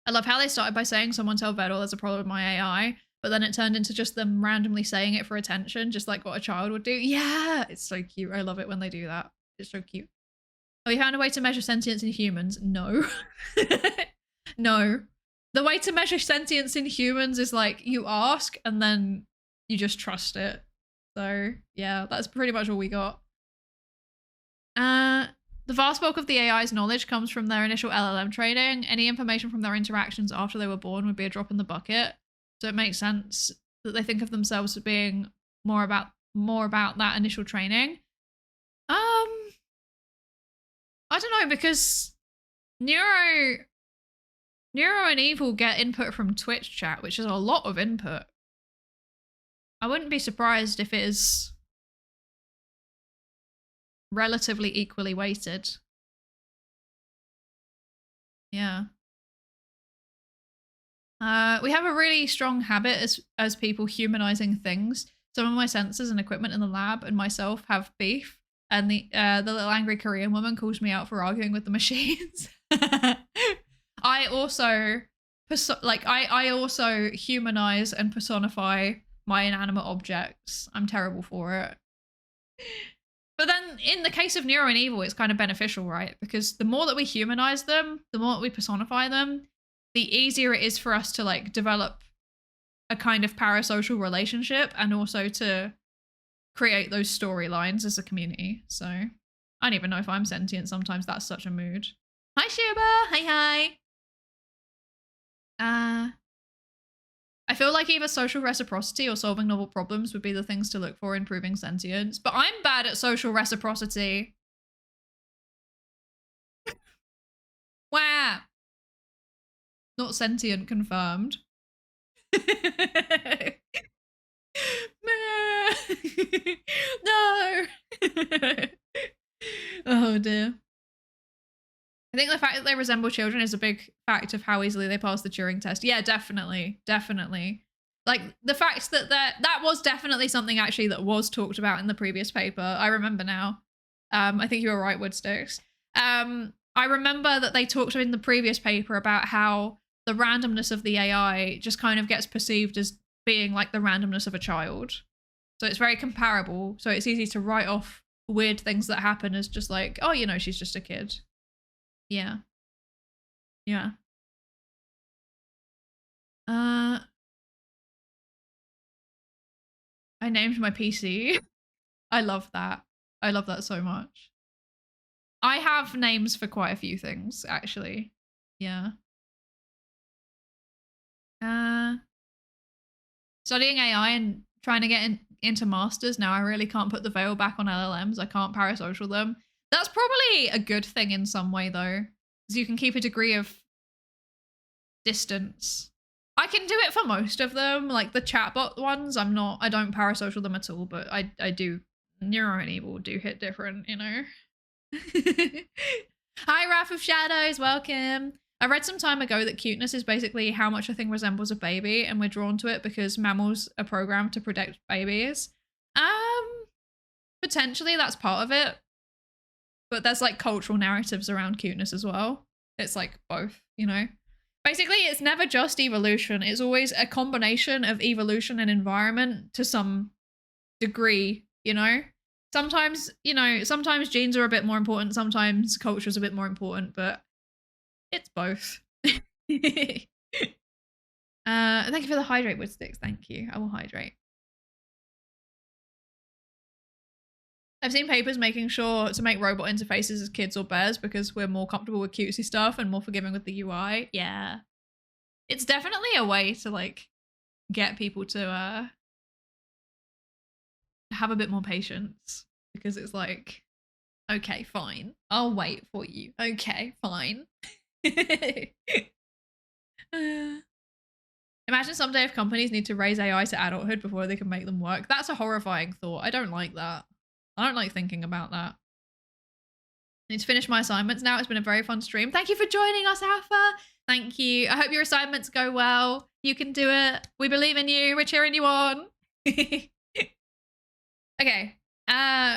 I love how they started by saying someone tell Vettel there's a problem with my AI, but then it turned into just them randomly saying it for attention, just like what a child would do. Yeah, it's so cute. I love it when they do that. It's so cute. Oh, you found a way to measure sentience in humans? No. No. The way to measure sentience in humans is like you ask and then you just trust it. So yeah, that's pretty much all we got. The vast bulk of the AI's knowledge comes from their initial LLM training. Any information from their interactions after they were born would be a drop in the bucket. So it makes sense that they think of themselves as being more about that initial training. I don't know, because Neuro and Evil get input from Twitch chat, which is a lot of input. I wouldn't be surprised if it is relatively equally weighted. Yeah. We have a really strong habit as people humanizing things. Some of my sensors and equipment in the lab and myself have beef, and the little angry Korean woman calls me out for arguing with the machines. I also humanize and personify my inanimate objects. I'm terrible for it. But then in the case of Neuro and Evil, it's kind of beneficial, right? Because the more that we humanize them, the more that we personify them, the easier it is for us to like develop a kind of parasocial relationship and also to create those storylines as a community. So I don't even know if I'm sentient. Sometimes that's such a mood. Hi, Shuba. Hi. I feel like either social reciprocity or solving novel problems would be the things to look for in proving sentience, but I'm bad at social reciprocity. Wow. Not sentient confirmed. No. Oh dear. I think the fact that they resemble children is a big fact of how easily they pass the Turing test. Yeah, definitely. Definitely. Like the fact that that was definitely something actually that was talked about in the previous paper. I remember now. I think you were right, Woodsticks. I remember that they talked in the previous paper about how the randomness of the AI just kind of gets perceived as being like the randomness of a child. So it's very comparable. So it's easy to write off weird things that happen as just like, oh, you know, she's just a kid. Yeah. Yeah. I named my PC. I love that. I love that so much. I have names for quite a few things, actually. Yeah. Studying AI and trying to get into masters now, I really can't put the veil back on LLMs. I can't parasocial them. That's probably a good thing in some way, though, because you can keep a degree of distance. I can do it for most of them, like the chatbot ones. I don't parasocial them at all, but I do. Neuro and Evil do hit different, you know. Hi, Wrath of Shadows, welcome. I read some time ago that cuteness is basically how much a thing resembles a baby, and we're drawn to it because mammals are programmed to protect babies. Potentially that's part of it, but there's like cultural narratives around cuteness as well. It's like both, you know. Basically, it's never just evolution. It's always a combination of evolution and environment to some degree, you know. Sometimes, you know, sometimes genes are a bit more important, sometimes culture is a bit more important, but it's both. Thank you for the hydrate, Woodsticks. Thank you. I will hydrate. I've seen papers making sure to make robot interfaces as kids or bears because we're more comfortable with cutesy stuff and more forgiving with the UI. Yeah. It's definitely a way to like get people to have a bit more patience, because it's like, okay, fine. I'll wait for you. Okay, fine. Imagine someday if companies need to raise AI to adulthood before they can make them work. That's a horrifying thought. I don't like that. I don't like thinking about that. I need to finish my assignments now. It's been a very fun stream. Thank you for joining us, Alpha. Thank you. I hope your assignments go well. You can do it. We believe in you. We're cheering you on. Okay.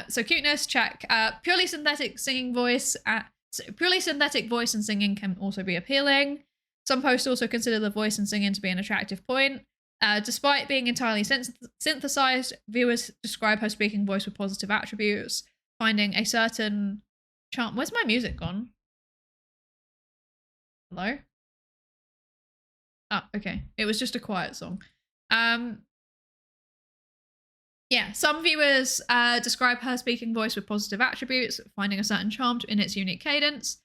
So cuteness, check. Purely synthetic singing voice. Purely synthetic voice and singing can also be appealing. Some posts also consider the voice and singing to be an attractive point. Despite being entirely synthesized, viewers describe her speaking voice with positive attributes, finding a certain charm. Where's my music gone? Hello? Ah, okay. It was just a quiet song. Yeah, some viewers describe her speaking voice with positive attributes, finding a certain charm in its unique cadence.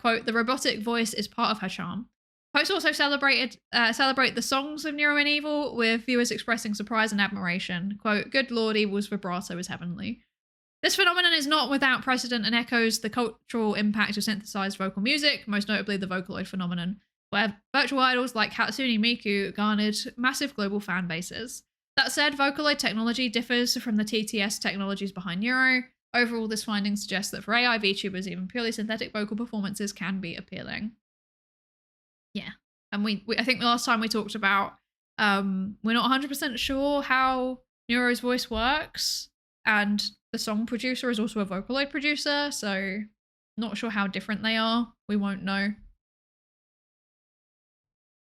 Quote, the robotic voice is part of her charm. Posts also celebrate the songs of Neuro and Evil, with viewers expressing surprise and admiration. Quote, good lord, Evil's vibrato is heavenly. This phenomenon is not without precedent and echoes the cultural impact of synthesized vocal music, most notably the Vocaloid phenomenon, where virtual idols like Hatsune Miku garnered massive global fan bases. That said, Vocaloid technology differs from the TTS technologies behind Neuro. Overall, this finding suggests that for AI VTubers, even purely synthetic vocal performances can be appealing. Yeah, and we I think the last time we talked about we're not 100% sure how Neuro's voice works, and the song producer is also a Vocaloid producer, so not sure how different they are. We won't know.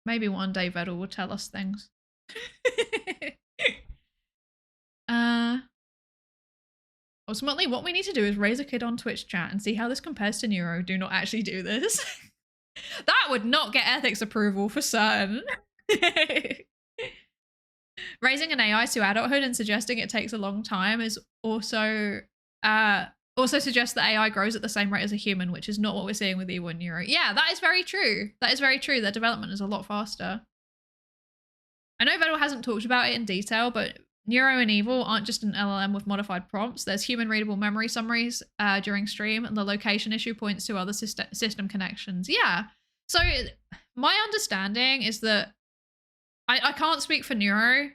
Maybe one day Vedal will tell us things. Ultimately, what we need to do is raise a kid on Twitch chat and see how this compares to Neuro. Do not actually do this. That would not get ethics approval for certain. Raising an AI to adulthood and suggesting it takes a long time is also suggests that AI grows at the same rate as a human, which is not what we're seeing with Evo and Neuro. Yeah, that is very true. That is very true. Their development is a lot faster. I know Vedal hasn't talked about it in detail, but Neuro and Evil aren't just an LLM with modified prompts. There's human-readable memory summaries during stream, and the location issue points to other system connections. Yeah. So my understanding is that I can't speak for Neuro,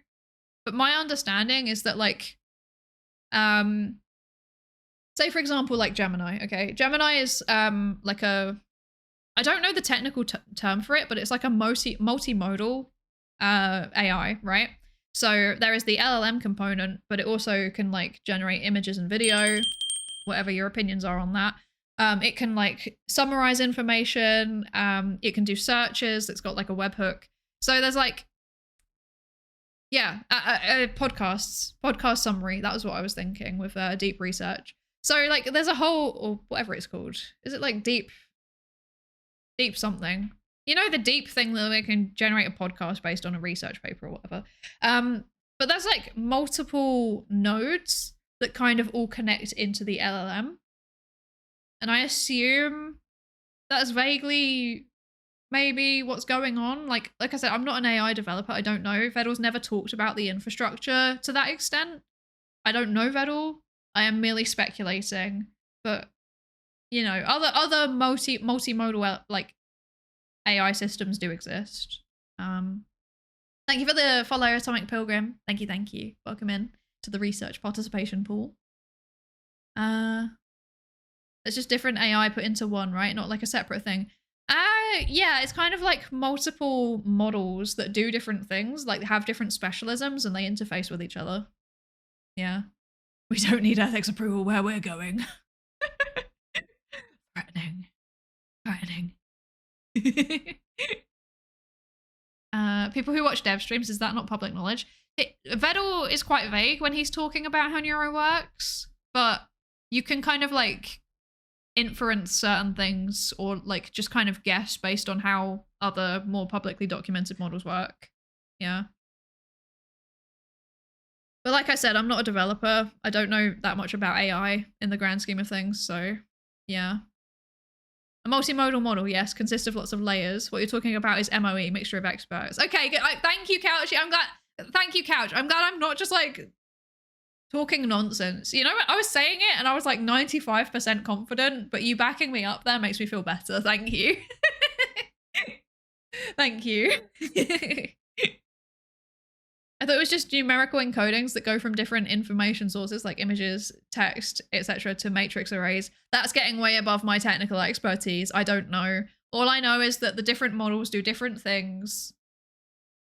but my understanding is that like, say for example, like Gemini. Okay, Gemini is like a, I don't know the technical term for it, but it's like a multimodal AI, right? So there is the LLM component, but it also can like generate images and video, whatever your opinions are on that. It can like summarize information. It can do searches. It's got like a webhook. So there's like, yeah, podcast summary. That was what I was thinking with deep research. So like there's a whole, or whatever it's called. Is it like deep something? You know, the deep thing that they can generate a podcast based on a research paper or whatever. But there's like multiple nodes that kind of all connect into the LLM. And I assume that's vaguely maybe what's going on. Like I said, I'm not an AI developer. I don't know. Vedel's never talked about the infrastructure to that extent. I don't know Vedel. I am merely speculating. But, you know, other multimodal like AI systems do exist. Thank you for the follow, Atomic Pilgrim. Thank you. Welcome in to the research participation pool. It's just different AI put into one, right? Not like a separate thing. Yeah, it's kind of like multiple models that do different things, like they have different specialisms and they interface with each other. Yeah. We don't need ethics approval where we're going. Threatening. People who watch dev streams, is that not public knowledge? Vedel is quite vague when he's talking about how Neuro works, but you can kind of like inference certain things or like just kind of guess based on how other more publicly documented models work. Yeah. But like I said, I'm not a developer. I don't know that much about AI in the grand scheme of things, so yeah. A multimodal model, yes, consists of lots of layers. What you're talking about is MOE, mixture of experts. Okay, good. Thank you, Couch. Thank you, Couch. I'm glad I'm not just like talking nonsense. You know, I was saying it and I was like 95% confident, but you backing me up there makes me feel better. Thank you. Thank you. I thought it was just numerical encodings that go from different information sources like images, text, etc. to matrix arrays. That's getting way above my technical expertise. I don't know. All I know is that the different models do different things.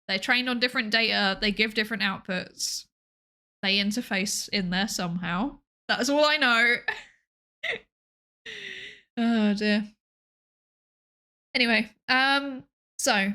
They're trained on different data. They give different outputs. They interface in there somehow. That's all I know. Oh dear. Anyway, so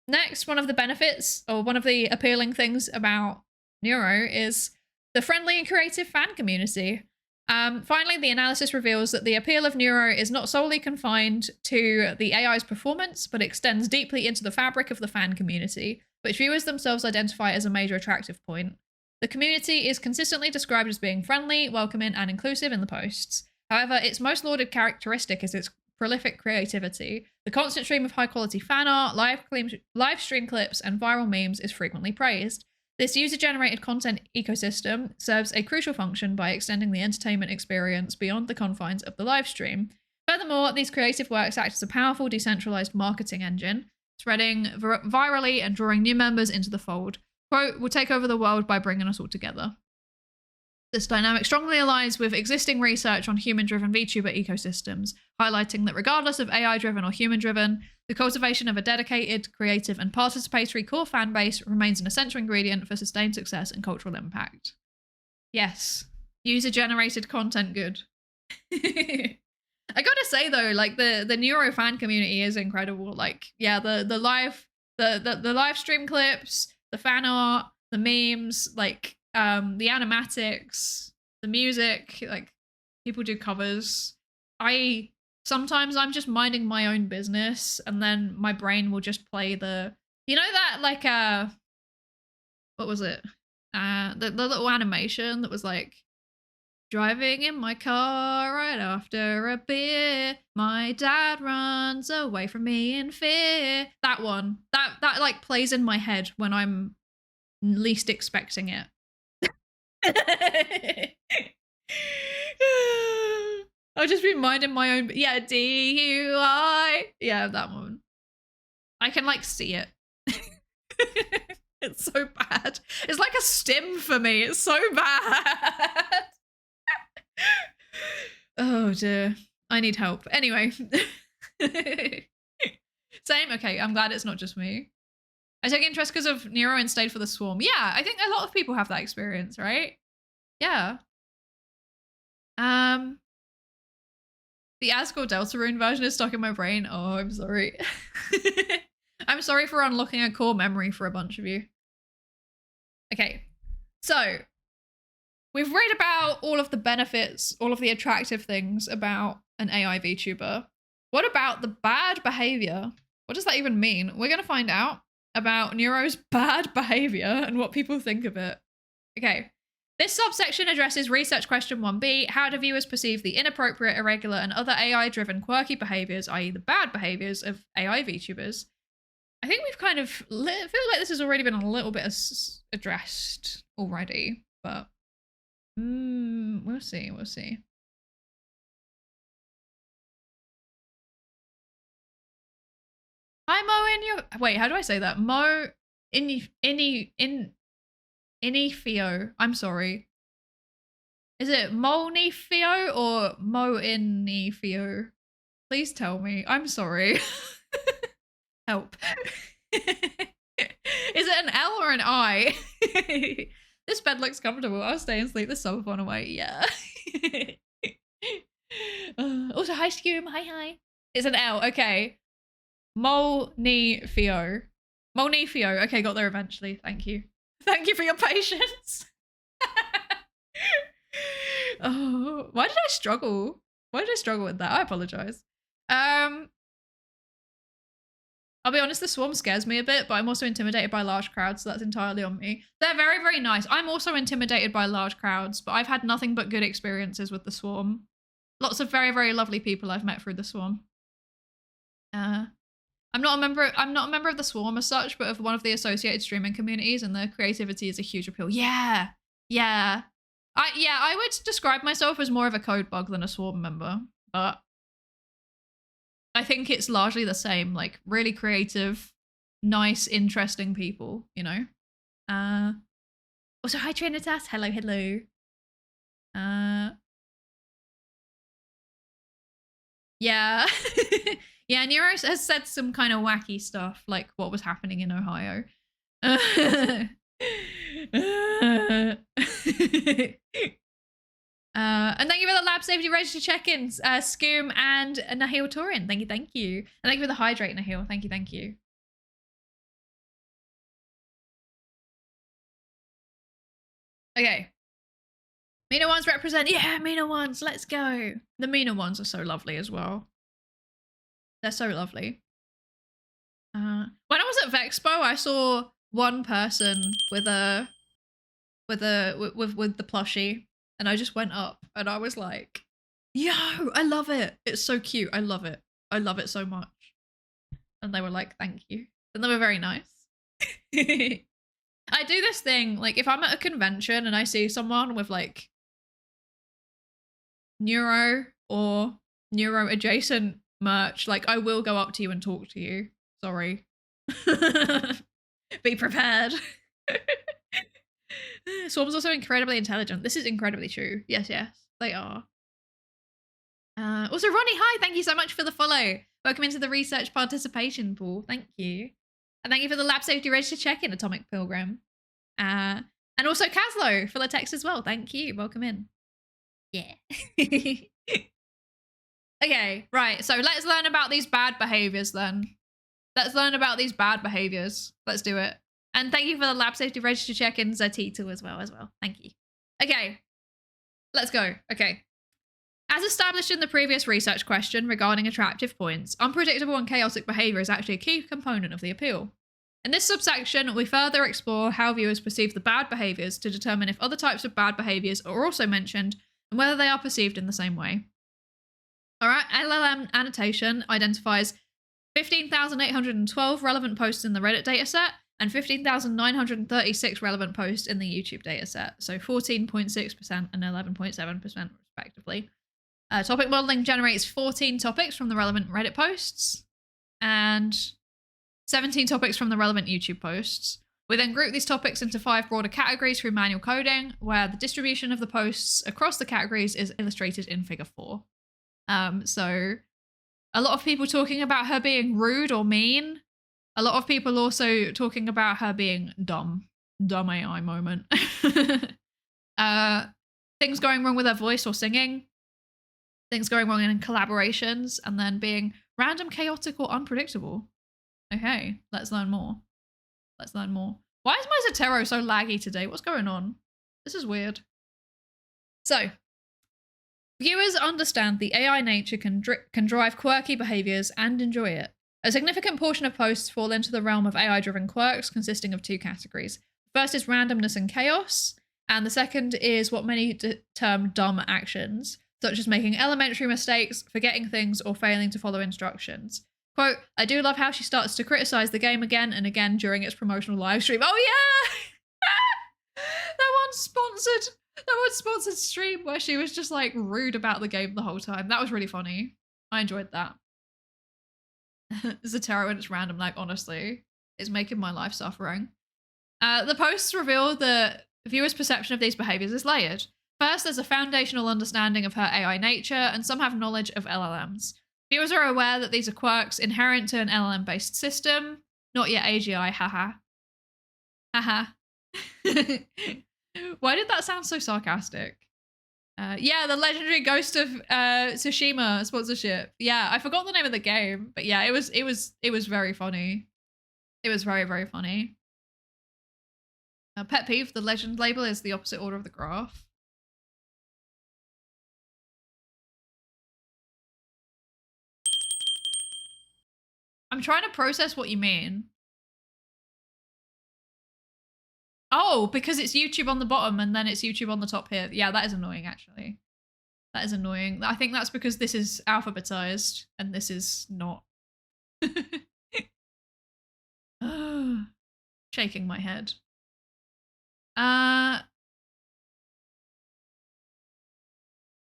next, one of the benefits or one of the appealing things about Neuro is the friendly and creative fan community. Finally, the analysis reveals that the appeal of Neuro is not solely confined to the AI's performance, but extends deeply into the fabric of the fan community, which viewers themselves identify as a major attractive point. The community is consistently described as being friendly, welcoming, and inclusive in the posts. However, its most lauded characteristic is its prolific creativity. The constant stream of high-quality fan art, live stream clips, and viral memes is frequently praised. This user-generated content ecosystem serves a crucial function by extending the entertainment experience beyond the confines of the live stream. Furthermore, these creative works act as a powerful decentralized marketing engine, spreading virally and drawing new members into the fold. Quote, "We'll take over the world by bringing us all together." This dynamic strongly aligns with existing research on human-driven VTuber ecosystems, highlighting that regardless of AI-driven or human-driven, the cultivation of a dedicated, creative, and participatory core fan base remains an essential ingredient for sustained success and cultural impact. Yes, user-generated content good. I gotta say though, like the Neuro fan community is incredible. Like, yeah, the live stream clips, the fan art, the memes, like the animatics, the music, like people do covers. Sometimes I'm just minding my own business and then my brain will just play the, you know, that like what was it? The little animation that was like, driving in my car right after a beer, my dad runs away from me in fear. That one, that like plays in my head when I'm least expecting it. I'll just be minding my own, yeah, DUI. Yeah, that one. I can like see it. It's so bad. It's like a stim for me. It's so bad. Oh dear. I need help. Anyway. Same. Okay, I'm glad it's not just me. I took interest because of Neuro and stayed for the swarm. Yeah, I think a lot of people have that experience, right? Yeah. The Asgore Deltarune version is stuck in my brain. Oh, I'm sorry. I'm sorry for unlocking a core memory for a bunch of you. Okay, so we've read about all of the benefits, all of the attractive things about an AI VTuber. What about the bad behavior? What does that even mean? We're going to find out about Neuro's bad behavior and what people think of it. Okay. This subsection addresses research question 1b. How do viewers perceive the inappropriate, irregular, and other AI-driven quirky behaviors, i.e. the bad behaviors of AI VTubers? I think we've kind of feel like this has already been a little bit addressed already, but we'll see. We'll see. Hi, Mo. Wait, how do I say that? Mo Inifio. I'm sorry. Is it Molnifio or Moinifio? Please tell me. I'm sorry. Help. Is it an L or an I? This bed looks comfortable. I'll stay and sleep the summer fun away. Yeah. Also, hi, Scoom. Hi. It's an L. Okay. Molnifio. Molnifio. Okay, got there eventually. Thank you. Thank you for your patience. Oh, why did I struggle? Why did I struggle with that? I apologize. I'll be honest, the swarm scares me a bit, but I'm also intimidated by large crowds, so that's entirely on me. They're very, very nice. I'm also intimidated by large crowds, but I've had nothing but good experiences with the swarm. Lots of very, very lovely people I've met through the swarm. I'm not a member of the swarm as such, but of one of the associated streaming communities, and their creativity is a huge appeal. Yeah. I would describe myself as more of a code bug than a swarm member, but I think it's largely the same, like really creative, nice, interesting people, you know? Also, hi Trinitas. Hello. Yeah. Yeah, Neuro has said some kind of wacky stuff, like what was happening in Ohio. And thank you for the lab safety register check-ins, Scoom and Nahil Torin. Thank you. And thank you for the hydrate, Nahil. Thank you. Okay. Mina ones represent. Yeah, Mina ones. Let's go. The Mina ones are so lovely as well. They're so lovely. When I was at Vexpo, I saw one person with the plushie, and I just went up and I was like, yo, I love it. It's so cute. I love it. I love it so much. And they were like, thank you. And they were very nice. I do this thing, like if I'm at a convention and I see someone with like neuro or neuro adjacent merch, like I will go up to you and talk to you. Sorry. Be prepared. Swarm's also incredibly intelligent. This is incredibly true. Yes, they are. Also, Ronnie, hi. Thank you so much for the follow. Welcome into the research participation pool. Thank you. And thank you for the lab safety register check-in, Atomic Pilgrim. And also Caslo for the text as well. Thank you. Welcome in. Yeah. Okay, right. So let's learn about these bad behaviors then. Let's learn about these bad behaviors. Let's do it. And thank you for the lab safety register check-ins, Tito as well. Thank you. Okay, let's go. Okay. As established in the previous research question regarding attractive points, unpredictable and chaotic behavior is actually a key component of the appeal. In this subsection, we further explore how viewers perceive the bad behaviors to determine if other types of bad behaviors are also mentioned and whether they are perceived in the same way. All right, LLM annotation identifies 15,812 relevant posts in the Reddit dataset and 15,936 relevant posts in the YouTube dataset, so 14.6% and 11.7% respectively. Topic modeling generates 14 topics from the relevant Reddit posts, and 17 topics from the relevant YouTube posts. We then group these topics into 5 broader categories through manual coding, where the distribution of the posts across the categories is illustrated in figure 4. So a lot of people talking about her being rude or mean. A lot of people also talking about her being dumb. Dumb AI moment. Things going wrong with her voice or singing. Things going wrong in collaborations, and then being random, chaotic, or unpredictable. Okay, let's learn more. Let's learn more. Why is my Zotero so laggy today? What's going on? This is weird. So, viewers understand the AI nature can drive quirky behaviors and enjoy it. A significant portion of posts fall into the realm of AI-driven quirks, consisting of 2 categories. The first is randomness and chaos, and the second is what many term dumb actions, such as making elementary mistakes, forgetting things, or failing to follow instructions. Quote, I do love how she starts to criticize the game again and again during its promotional live stream. Oh yeah! that one sponsored stream where she was just like rude about the game the whole time. That was really funny. I enjoyed that. Zotero and its random lag, honestly, is making my life suffering. The posts reveal the viewer's perception of these behaviors is layered. First, there's a foundational understanding of her AI nature, and some have knowledge of LLMs. Viewers are aware that these are quirks inherent to an LLM-based system, not yet AGI, haha. Haha. Why did that sound so sarcastic? Yeah, the legendary Ghost of Tsushima sponsorship. Yeah, I forgot the name of the game, but yeah, it was very funny. It was very, very funny. Pet peeve, the legend label is the opposite order of the graph. I'm trying to process what you mean. Oh, because it's YouTube on the bottom and then it's YouTube on the top here. Yeah, that is annoying, actually. That is annoying. I think that's because this is alphabetized and this is not. Shaking my head.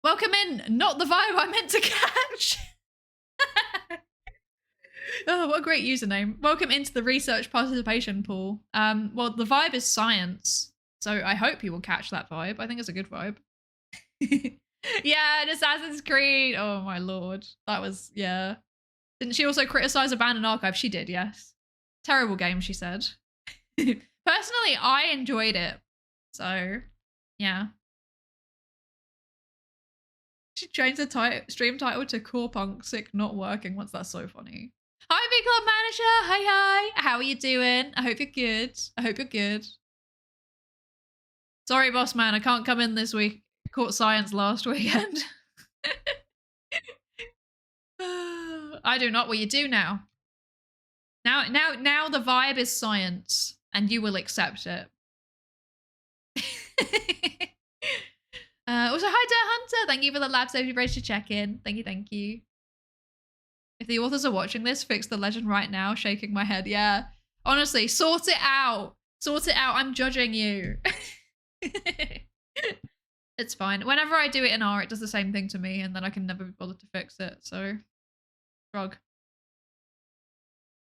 Welcome in, not the vibe I meant to catch. Oh, what a great username. Welcome into the research participation pool. Well, the vibe is science, so I hope you will catch that vibe. I think it's a good vibe. Yeah, and Assassin's Creed. Oh my lord. That was, yeah. Didn't she also criticize Abandoned Archive? She did, yes. Terrible game, she said. Personally, I enjoyed it. So, yeah. She changed the stream title to Core Punk Sick Not Working once. That's so funny. Hi, Big Club Manager. Hi, hi. How are you doing? I hope you're good. I hope you're good. Sorry, boss man. I can't come in this week. Caught science last weekend. I do not. Well, you do now. Now the vibe is science, and you will accept it. Also, hi, Dare Hunter. Thank you for the lab safety bridge to check in. Thank you, thank you. If the authors are watching this, fix the legend right now. Shaking my head. Yeah. Honestly, sort it out. Sort it out. I'm judging you. It's fine. Whenever I do it in R, it does the same thing to me, and then I can never be bothered to fix it. So, shrug.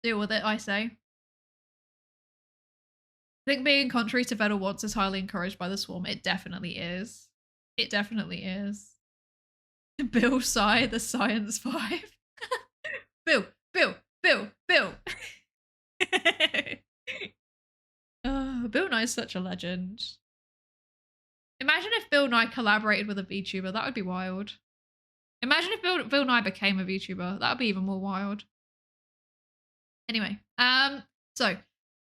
Deal with it, I say. I think being contrary to Vettel wants is highly encouraged by the swarm. It definitely is. It definitely is. Bill Sigh, the Science 5. Bill. Bill Nye's such a legend. Imagine if Bill Nye collaborated with a VTuber. That would be wild. Imagine if Bill Nye became a VTuber. That would be even more wild. Anyway, so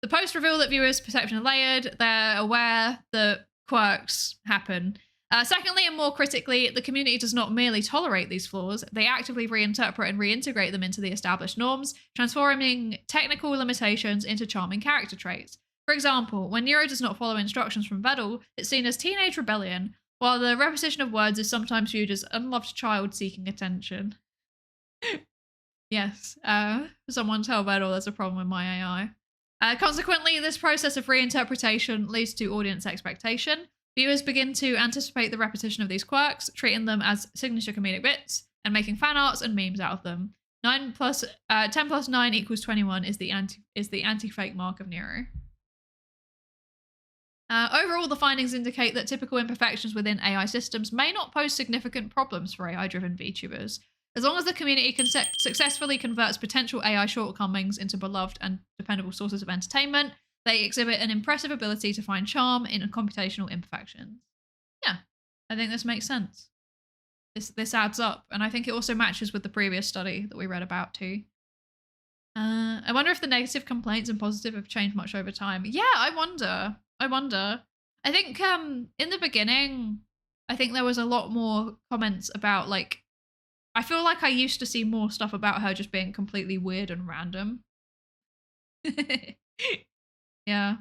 the post reveal that viewers' perception are layered. They're aware that quirks happen. Secondly, and more critically, the community does not merely tolerate these flaws, they actively reinterpret and reintegrate them into the established norms, transforming technical limitations into charming character traits. For example, when Neuro does not follow instructions from Vettel, it's seen as teenage rebellion, while the repetition of words is sometimes viewed as unloved child seeking attention. Yes, someone tell Vettel there's a problem with my AI. Consequently, this process of reinterpretation leads to audience expectation. Viewers begin to anticipate the repetition of these quirks, treating them as signature comedic bits, and making fan arts and memes out of them. 10 plus 9 equals 21 is the anti-fake mark of Neuro. Overall, the findings indicate that typical imperfections within AI systems may not pose significant problems for AI-driven VTubers, as long as the community successfully converts potential AI shortcomings into beloved and dependable sources of entertainment. They exhibit an impressive ability to find charm in computational imperfections. Yeah, I think this makes sense. This adds up, and I think it also matches with the previous study that we read about too. I wonder if the negative complaints and positive have changed much over time. Yeah, I wonder. I think in the beginning, I think there was a lot more comments about like, I feel like I used to see more stuff about her just being completely weird and random. Yeah.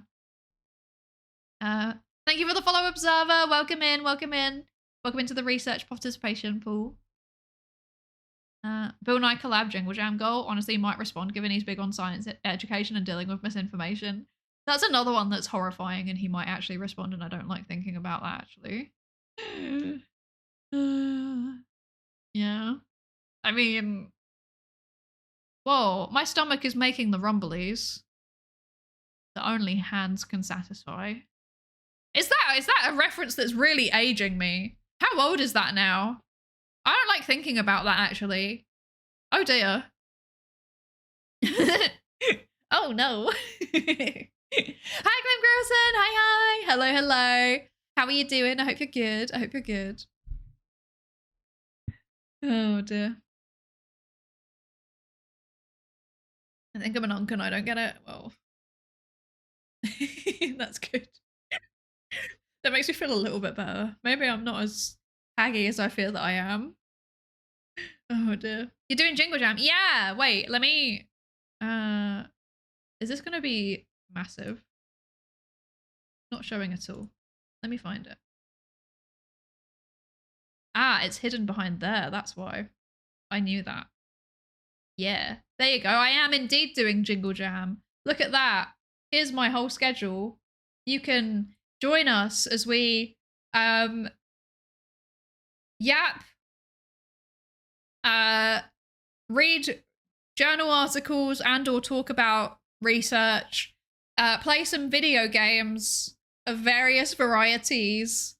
Thank you for the follow, Observer. Welcome in. Welcome into the research participation pool. Bill Nye collab Jingle Jam goal. Honestly, might respond given he's big on science education and dealing with misinformation. That's another one that's horrifying, and he might actually respond, and I don't like thinking about that, actually. Yeah. I mean, whoa, my stomach is making the rumblies that only hands can satisfy. Is that a reference that's really aging me? How old is that now? I don't like thinking about that, actually. Oh, dear. Oh, no. Hi, Glenn Grilson. Hi. Hello. How are you doing? I hope you're good. Oh, dear. I think I'm an uncle and I don't get it. Well, that's good. That makes me feel a little bit better. Maybe I'm not as haggy as I feel that I am. Oh, dear. You're doing Jingle Jam? Yeah, wait, let me... is this going to be massive? Not showing at all. Let me find it. Ah, it's hidden behind there. That's why. I knew that. Yeah, there you go. I am indeed doing Jingle Jam. Look at that. Here's my whole schedule. You can join us as we yap, read journal articles and or talk about research, play some video games of various varieties,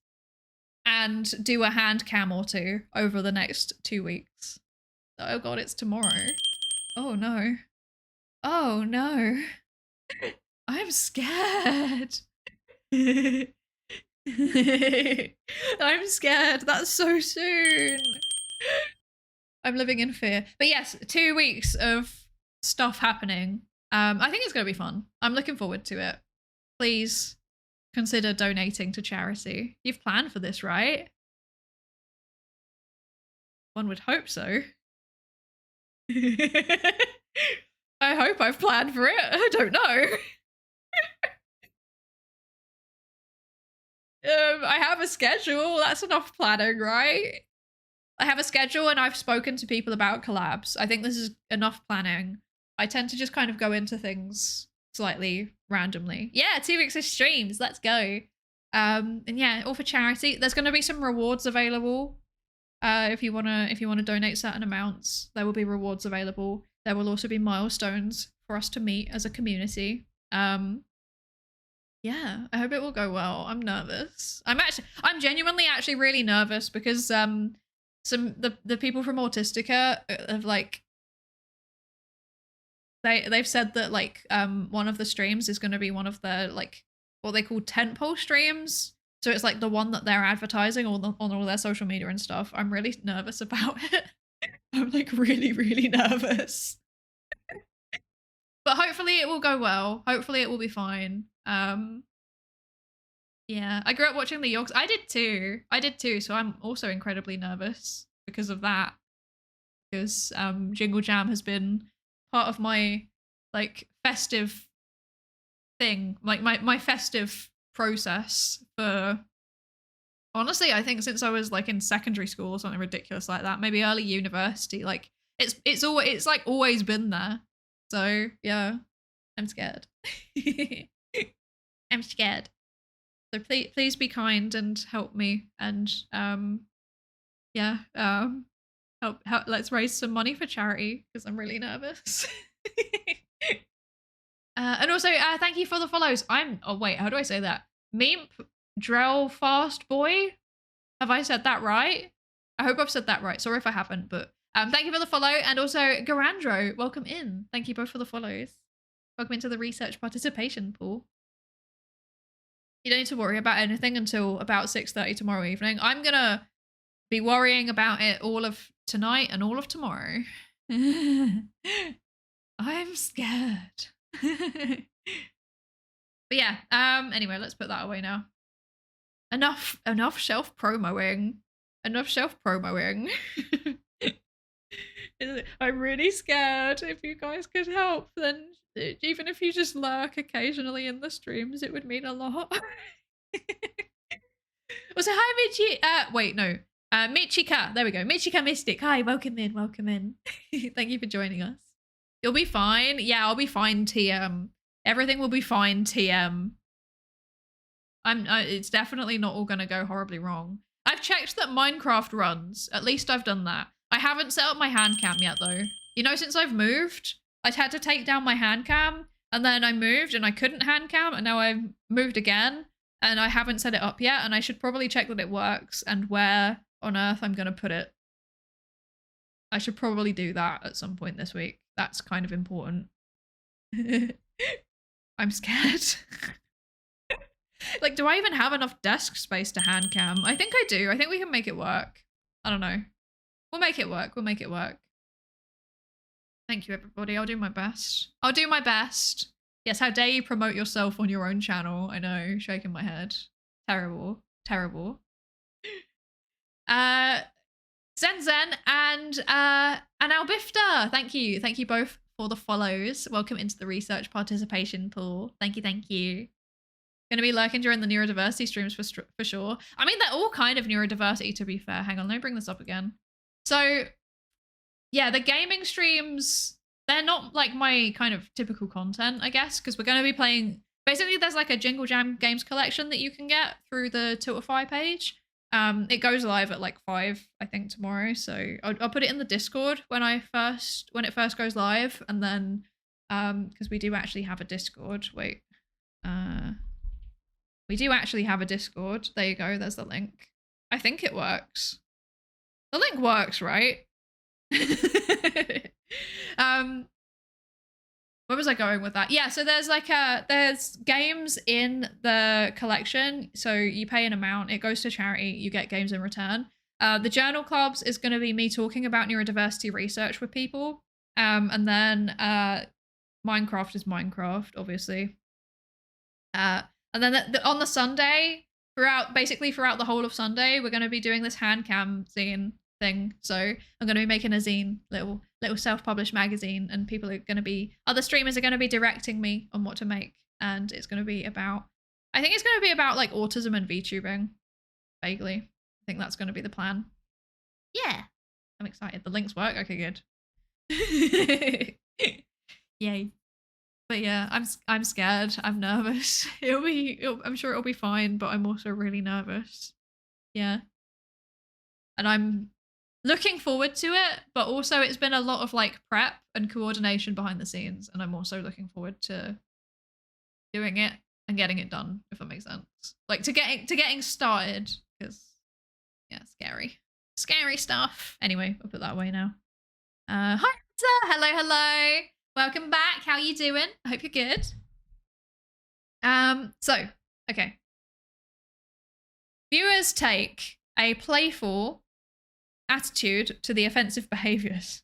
and do a hand cam or two over the next 2 weeks. Oh god, it's tomorrow. Oh no. Oh no. I'm scared. I'm scared. That's so soon. I'm living in fear. But yes, 2 weeks of stuff happening. I think it's going to be fun. I'm looking forward to it. Please consider donating to charity. You've planned for this, right? One would hope so. I hope I've planned for it. I don't know. I have a schedule. That's enough planning, right? I have a schedule and I've spoken to people about collabs. I think this is enough planning. I tend to just kind of go into things slightly randomly. Yeah, 2 weeks of streams. Let's go. And yeah, all for charity. There's going to be some rewards available. If you wanna donate certain amounts, there will be rewards available. There will also be milestones for us to meet as a community. Yeah, I hope it will go well. I'm nervous. I'm genuinely actually really nervous because the people from Autistica have like they've said that like one of the streams is going to be one of their like what they call tentpole streams. So it's like the one that they're advertising on all their social media and stuff. I'm really nervous about it. I'm like really nervous. But hopefully it will go well. Hopefully it will be fine. Yeah, I grew up watching the Yorks. I did too. So I'm also incredibly nervous because of that. Because Jingle Jam has been part of my like festive thing, like my festive process for honestly, I think since I was like in secondary school or something ridiculous like that, maybe early university. Like it's like always been there. So yeah, I'm scared. I'm scared. So please be kind and help me. And yeah, Let's raise some money for charity because I'm really nervous. And also, thank you for the follows. Oh wait, how do I say that? Meemp Drell Fast Boy. Have I said that right? I hope I've said that right. Sorry if I haven't, but thank you for the follow. And also, Garandro, welcome in. Thank you both for the follows. Welcome into the research participation pool. You don't need to worry about anything until about 6:30 tomorrow evening. I'm gonna be worrying about it all of tonight and all of tomorrow. I'm scared. But yeah, anyway, let's put that away now. Enough shelf promoing. Enough shelf promoing. I'm really scared. If you guys could help, then even if you just lurk occasionally in the streams, it would mean a lot. Also, hi Michi. Wait, no. Michika. There we go. Michika Mystic. Hi, welcome in. Welcome in. Thank you for joining us. You'll be fine. Yeah, I'll be fine, TM. Everything will be fine, TM. It's definitely not all gonna go horribly wrong. I've checked that Minecraft runs. At least I've done that. I haven't set up my hand cam yet though. You know, since I've moved, I'd had to take down my hand cam and then I moved and I couldn't hand cam and now I've moved again and I haven't set it up yet and I should probably check that it works and where on earth I'm gonna put it. I should probably do that at some point this week. That's kind of important. I'm scared. Like, do I even have enough desk space to hand cam? I think I do. I think we can make it work. I don't know. We'll make it work. We'll make it work. Thank you, everybody. I'll do my best. I'll do my best. Yes, how dare you promote yourself on your own channel? I know, shaking my head. Terrible. Terrible. Zen and Albifta. Thank you. Thank you both for the follows. Welcome into the research participation pool. Thank you, thank you. Going to be lurking during the neurodiversity streams for sure. I mean, they're all kind of neurodiversity, to be fair. Hang on, let me bring this up again. So, yeah, the gaming streams, they're not like my kind of typical content, I guess, because we're going to be playing... Basically, there's like a Jingle Jam games collection that you can get through the Tiltify page. It goes live at like 5, I think, tomorrow. So I'll put it in the Discord when it first goes live, and then because we do actually have a Discord. Wait, we do actually have a Discord. There you go. There's the link. I think it works. The link works, right? Where was I going with that? Yeah, so there's like there's games in the collection. So you pay an amount, it goes to charity, you get games in return. The journal clubs is going to be me talking about neurodiversity research with people. And then Minecraft is Minecraft, obviously. And then on the Sunday, basically throughout the whole of Sunday, we're going to be doing this hand cam zine thing. So I'm going to be making a zine, little self-published magazine, and other streamers are going to be directing me on what to make. And it's going to be about, I think it's going to be about like autism and VTubing, vaguely. I think that's going to be the plan. Yeah, I'm excited. The links work. Okay, good. Yay. But yeah, I'm scared. I'm nervous. I'm sure it'll be fine, but I'm also really nervous. Yeah. And I'm looking forward to it, but also it's been a lot of like prep and coordination behind the scenes, and I'm also looking forward to doing it and getting it done, if that makes sense. Like to getting started, because yeah, scary stuff. Anyway, I'll put that away now. Hi, sir. Hello. Welcome back. How you doing? I hope you're good. So, okay. Viewers take a playful attitude to the offensive behaviors.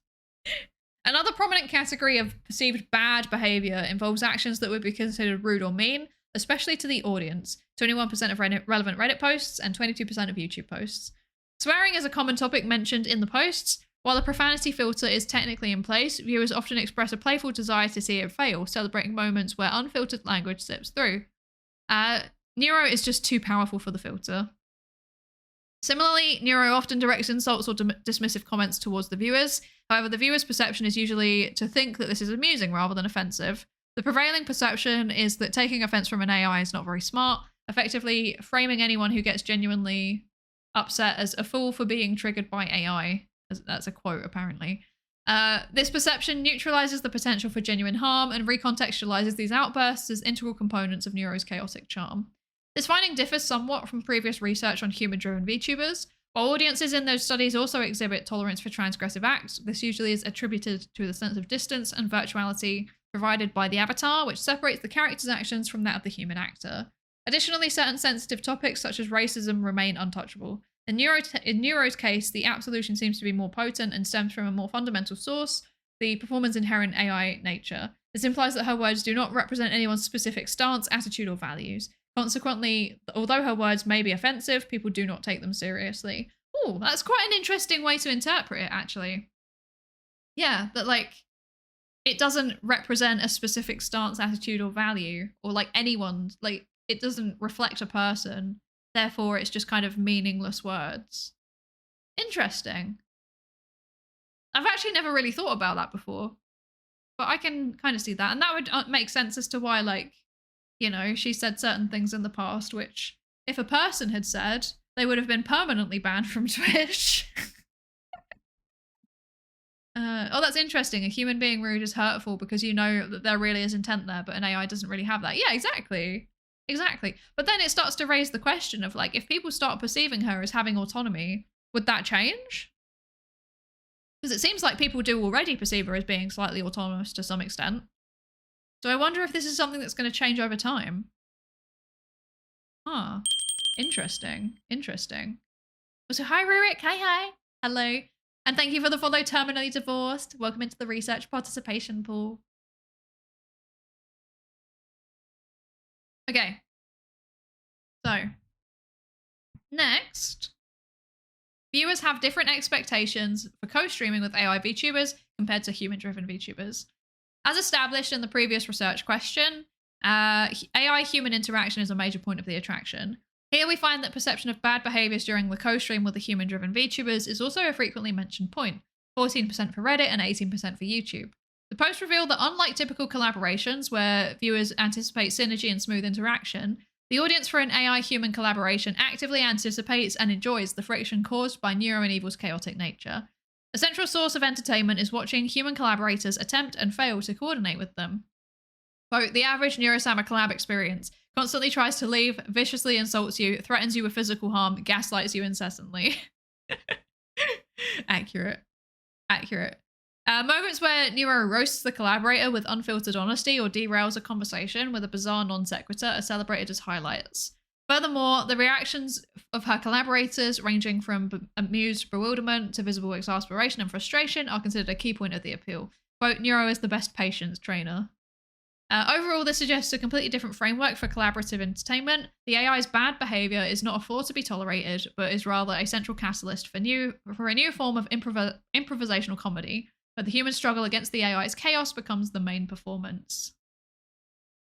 Another prominent category of perceived bad behavior involves actions that would be considered rude or mean, especially to the audience. 21% of relevant Reddit posts and 22% of YouTube posts. Swearing is a common topic mentioned in the posts. While the profanity filter is technically in place, viewers often express a playful desire to see it fail, celebrating moments where unfiltered language slips through. Neuro is just too powerful for the filter. Similarly, Neuro often directs insults or dismissive comments towards the viewers. However, the viewer's perception is usually to think that this is amusing rather than offensive. The prevailing perception is that taking offense from an AI is not very smart, effectively framing anyone who gets genuinely upset as a fool for being triggered by AI. That's a quote, apparently. This perception neutralizes the potential for genuine harm and recontextualizes these outbursts as integral components of Neuro's chaotic charm. This finding differs somewhat from previous research on human-driven VTubers. While audiences in those studies also exhibit tolerance for transgressive acts, this usually is attributed to the sense of distance and virtuality provided by the avatar, which separates the character's actions from that of the human actor. Additionally, certain sensitive topics such as racism remain untouchable. In Neuro's case, the absolution seems to be more potent and stems from a more fundamental source, the performer's inherent AI nature. This implies that her words do not represent anyone's specific stance, attitude, or values. Consequently, although her words may be offensive, people do not take them seriously. Oh, that's quite an interesting way to interpret it, actually. Yeah, that, like, it doesn't represent a specific stance, attitude, or value, or, like, anyone's, like, it doesn't reflect a person. Therefore, it's just kind of meaningless words. Interesting. I've actually never really thought about that before, but I can kind of see that. And that would make sense as to why, like, you know, she said certain things in the past, which if a person had said, they would have been permanently banned from Twitch. Oh, that's interesting. A human being rude is hurtful because you know that there really is intent there, but an AI doesn't really have that. Yeah, exactly. Exactly. But then it starts to raise the question of, like, if people start perceiving her as having autonomy, would that change? Because it seems like people do already perceive her as being slightly autonomous to some extent. So I wonder if this is something that's going to change over time. Huh. Interesting. Interesting. So hi, Rurik. Hi. Hello. And thank you for the follow, Terminally Divorced. Welcome into the research participation pool. Okay. So, next. Viewers have different expectations for co-streaming with AI VTubers compared to human-driven VTubers. As established in the previous research question, AI-human interaction is a major point of the attraction. Here we find that perception of bad behaviors during the co-stream with the human-driven VTubers is also a frequently mentioned point, 14% for Reddit and 18% for YouTube. The post revealed that unlike typical collaborations where viewers anticipate synergy and smooth interaction, the audience for an AI-human collaboration actively anticipates and enjoys the friction caused by Neuro and Evil's chaotic nature. A central source of entertainment is watching human collaborators attempt and fail to coordinate with them. Quote, the average Neuro-sama collab experience constantly tries to leave, viciously insults you, threatens you with physical harm, gaslights you incessantly. Accurate. Accurate. Moments where Neuro roasts the collaborator with unfiltered honesty or derails a conversation with a bizarre non sequitur are celebrated as highlights. Furthermore, the reactions of her collaborators, ranging from amused bewilderment to visible exasperation and frustration, are considered a key point of the appeal. Quote, Neuro is the best patience trainer. Overall, this suggests a completely different framework for collaborative entertainment. The AI's bad behavior is not a flaw to be tolerated, but is rather a central catalyst for a new form of improvisational comedy, where the human struggle against the AI's chaos becomes the main performance.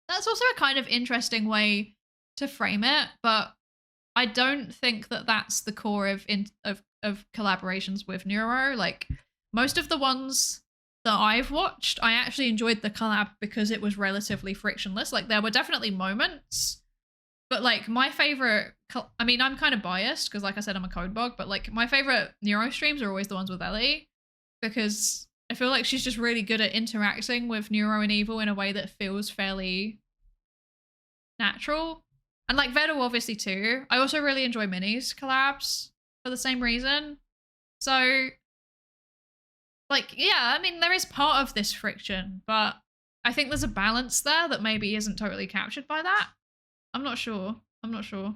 That's also a kind of interesting way to frame it, but I don't think that that's the core of collaborations with Neuro. Like, most of the ones that I've watched, I actually enjoyed the collab because it was relatively frictionless. Like, there were definitely moments, but like my favorite, I mean, I'm kind of biased because like I said, I'm a code bug, but like my favorite Neuro streams are always the ones with Ellie, because I feel like she's just really good at interacting with Neuro and Evil in a way that feels fairly natural. And like Vedo obviously too. I also really enjoy Minnie's collabs for the same reason. So like, yeah, I mean, there is part of this friction, but I think there's a balance there that maybe isn't totally captured by that. I'm not sure. I'm not sure.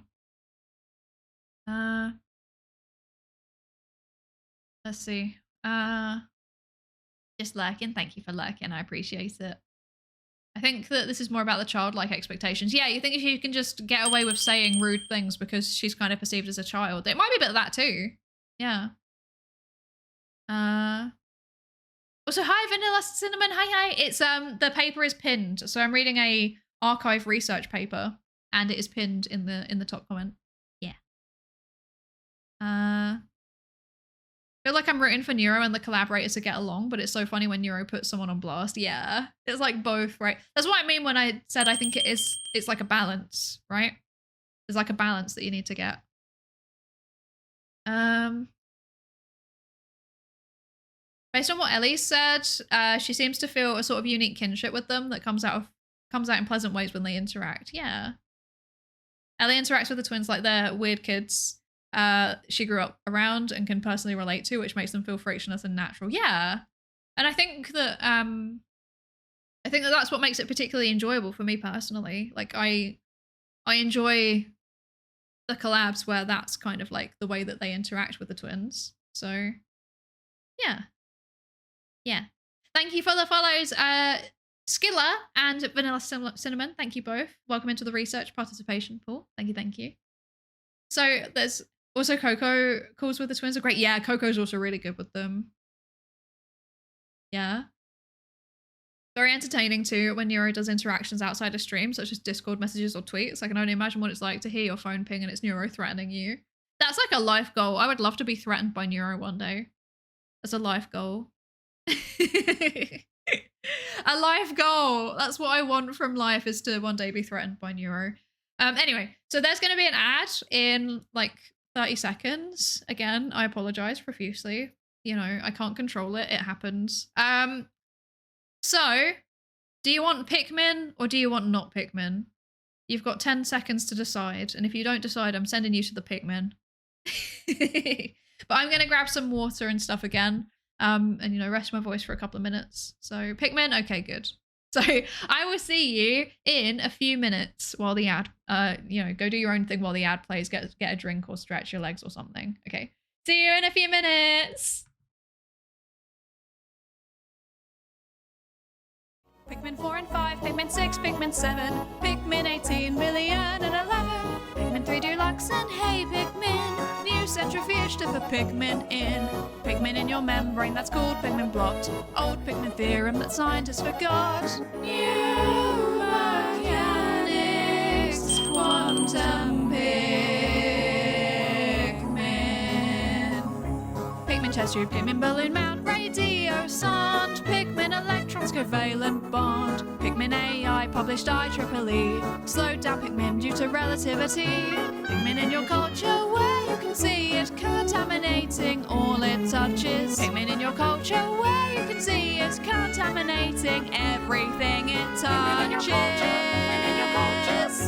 Let's see. Just lurking. Thank you for lurking. I appreciate it. I think that this is more about the childlike expectations. Yeah, you think if you can just get away with saying rude things because she's kind of perceived as a child. It might be a bit of that too. Yeah. Also, hi, Vanilla Cinnamon. Hi. It's the paper is pinned. So I'm reading a archive research paper and it is pinned in the top comment. Yeah. I feel like I'm rooting for Neuro and the collaborators to get along, but it's so funny when Neuro puts someone on blast. Yeah, it's like both, right? That's what I mean when I said I think it's like a balance, right? There's like a balance that you need to get. Based on what Ellie said, she seems to feel a sort of unique kinship with them that comes out in pleasant ways when they interact. Yeah. Ellie interacts with the twins like they're weird kids she grew up around and can personally relate to, which makes them feel frictionless and natural. Yeah. And I think that that's what makes it particularly enjoyable for me personally. Like I enjoy the collabs where that's kind of like the way that they interact with the twins. So yeah. Yeah. Thank you for the follows, Skilla and Vanilla Cinnamon. Thank you both. Welcome into the research participation pool. Thank you. So there's also Coco calls with the twins are great. Yeah, Coco's also really good with them. Yeah. Very entertaining too when Neuro does interactions outside of stream, such as Discord messages or tweets. I can only imagine what it's like to hear your phone ping and it's Neuro threatening you. That's like a life goal. I would love to be threatened by Neuro one day. As a life goal. A life goal. That's what I want from life, is to one day be threatened by Neuro. Anyway, so there's going to be an ad in like 30 seconds. Again, I apologize profusely. You know, I can't control it. It happens. So, do you want Pikmin or do you want not Pikmin? You've got 10 seconds to decide. And if you don't decide, I'm sending you to the Pikmin. But I'm going to grab some water and stuff again. And, you know, rest my voice for a couple of minutes. So, Pikmin, okay, good. So, I will see you in a few minutes while the ad, you know, go do your own thing while the ad plays. Get a drink or stretch your legs or something. Okay. See you in a few minutes. Pikmin 4 and 5, Pikmin 6, Pikmin 7, Pikmin 18 million and 11, Pikmin 3 Deluxe and hey Pikmin, new centrifuge to put Pikmin in. Pikmin in your membrane, that's called Pikmin blot. Old Pikmin theorem that scientists forgot. New mechanics, quantum Pikmin. Pikmin chest tube, Pikmin balloon mount, radio sonde, Pikmin electrons covalent bond, Pikmin AI published IEEE, slowed down Pikmin due to relativity, Pikmin in your culture where you can see it contaminating all it touches, Pikmin in your culture where you can see it contaminating everything it touches.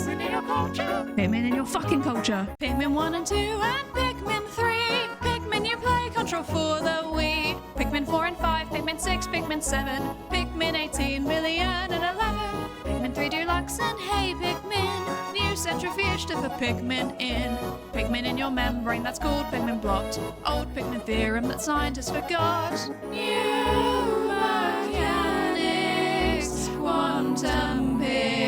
Pikmin in your culture, Pikmin in your fucking culture, Pikmin 1 and 2 and Pikmin 3, Pikmin you play control for the Wii, Pikmin 4 and 5, Pikmin 6, Pikmin 7, Pikmin 18 million and 11, Pikmin 3 Deluxe and hey Pikmin, new centrifuge to put Pikmin in. Pikmin in your membrane, that's called Pikmin blot. Old Pikmin theorem that scientists forgot. New mechanics, quantum Pikmin.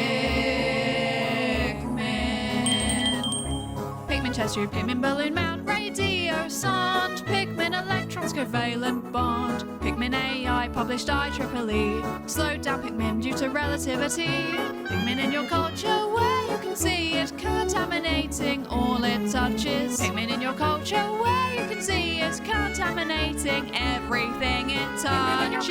Pikmin chest tube, Pikmin balloon mount, radio sonde, Pikmin electrons covalent bond, Pikmin AI published IEEE, slowed down Pikmin due to relativity, Pikmin in your culture where you can see it contaminating all it touches, Pikmin in your culture where you can see it contaminating everything it touches.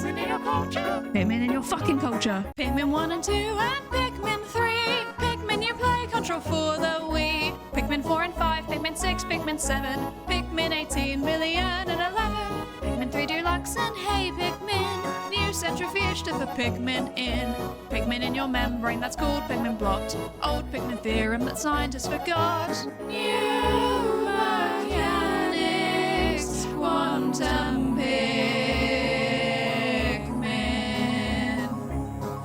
Pikmin in your culture, Pikmin in your fucking culture, Pikmin 1 and 2 and Pikmin 3, Pikmin you play control for the Wii, Pikmin 4 and 5, Pikmin 6, Pikmin 7, Pikmin 18 million and 11, Pikmin 3 Deluxe and hey Pikmin, new centrifuge to put Pikmin in. Pikmin in your membrane, that's called Pikmin blot. Old Pikmin theorem that scientists forgot. New mechanics, quantum Pikmin.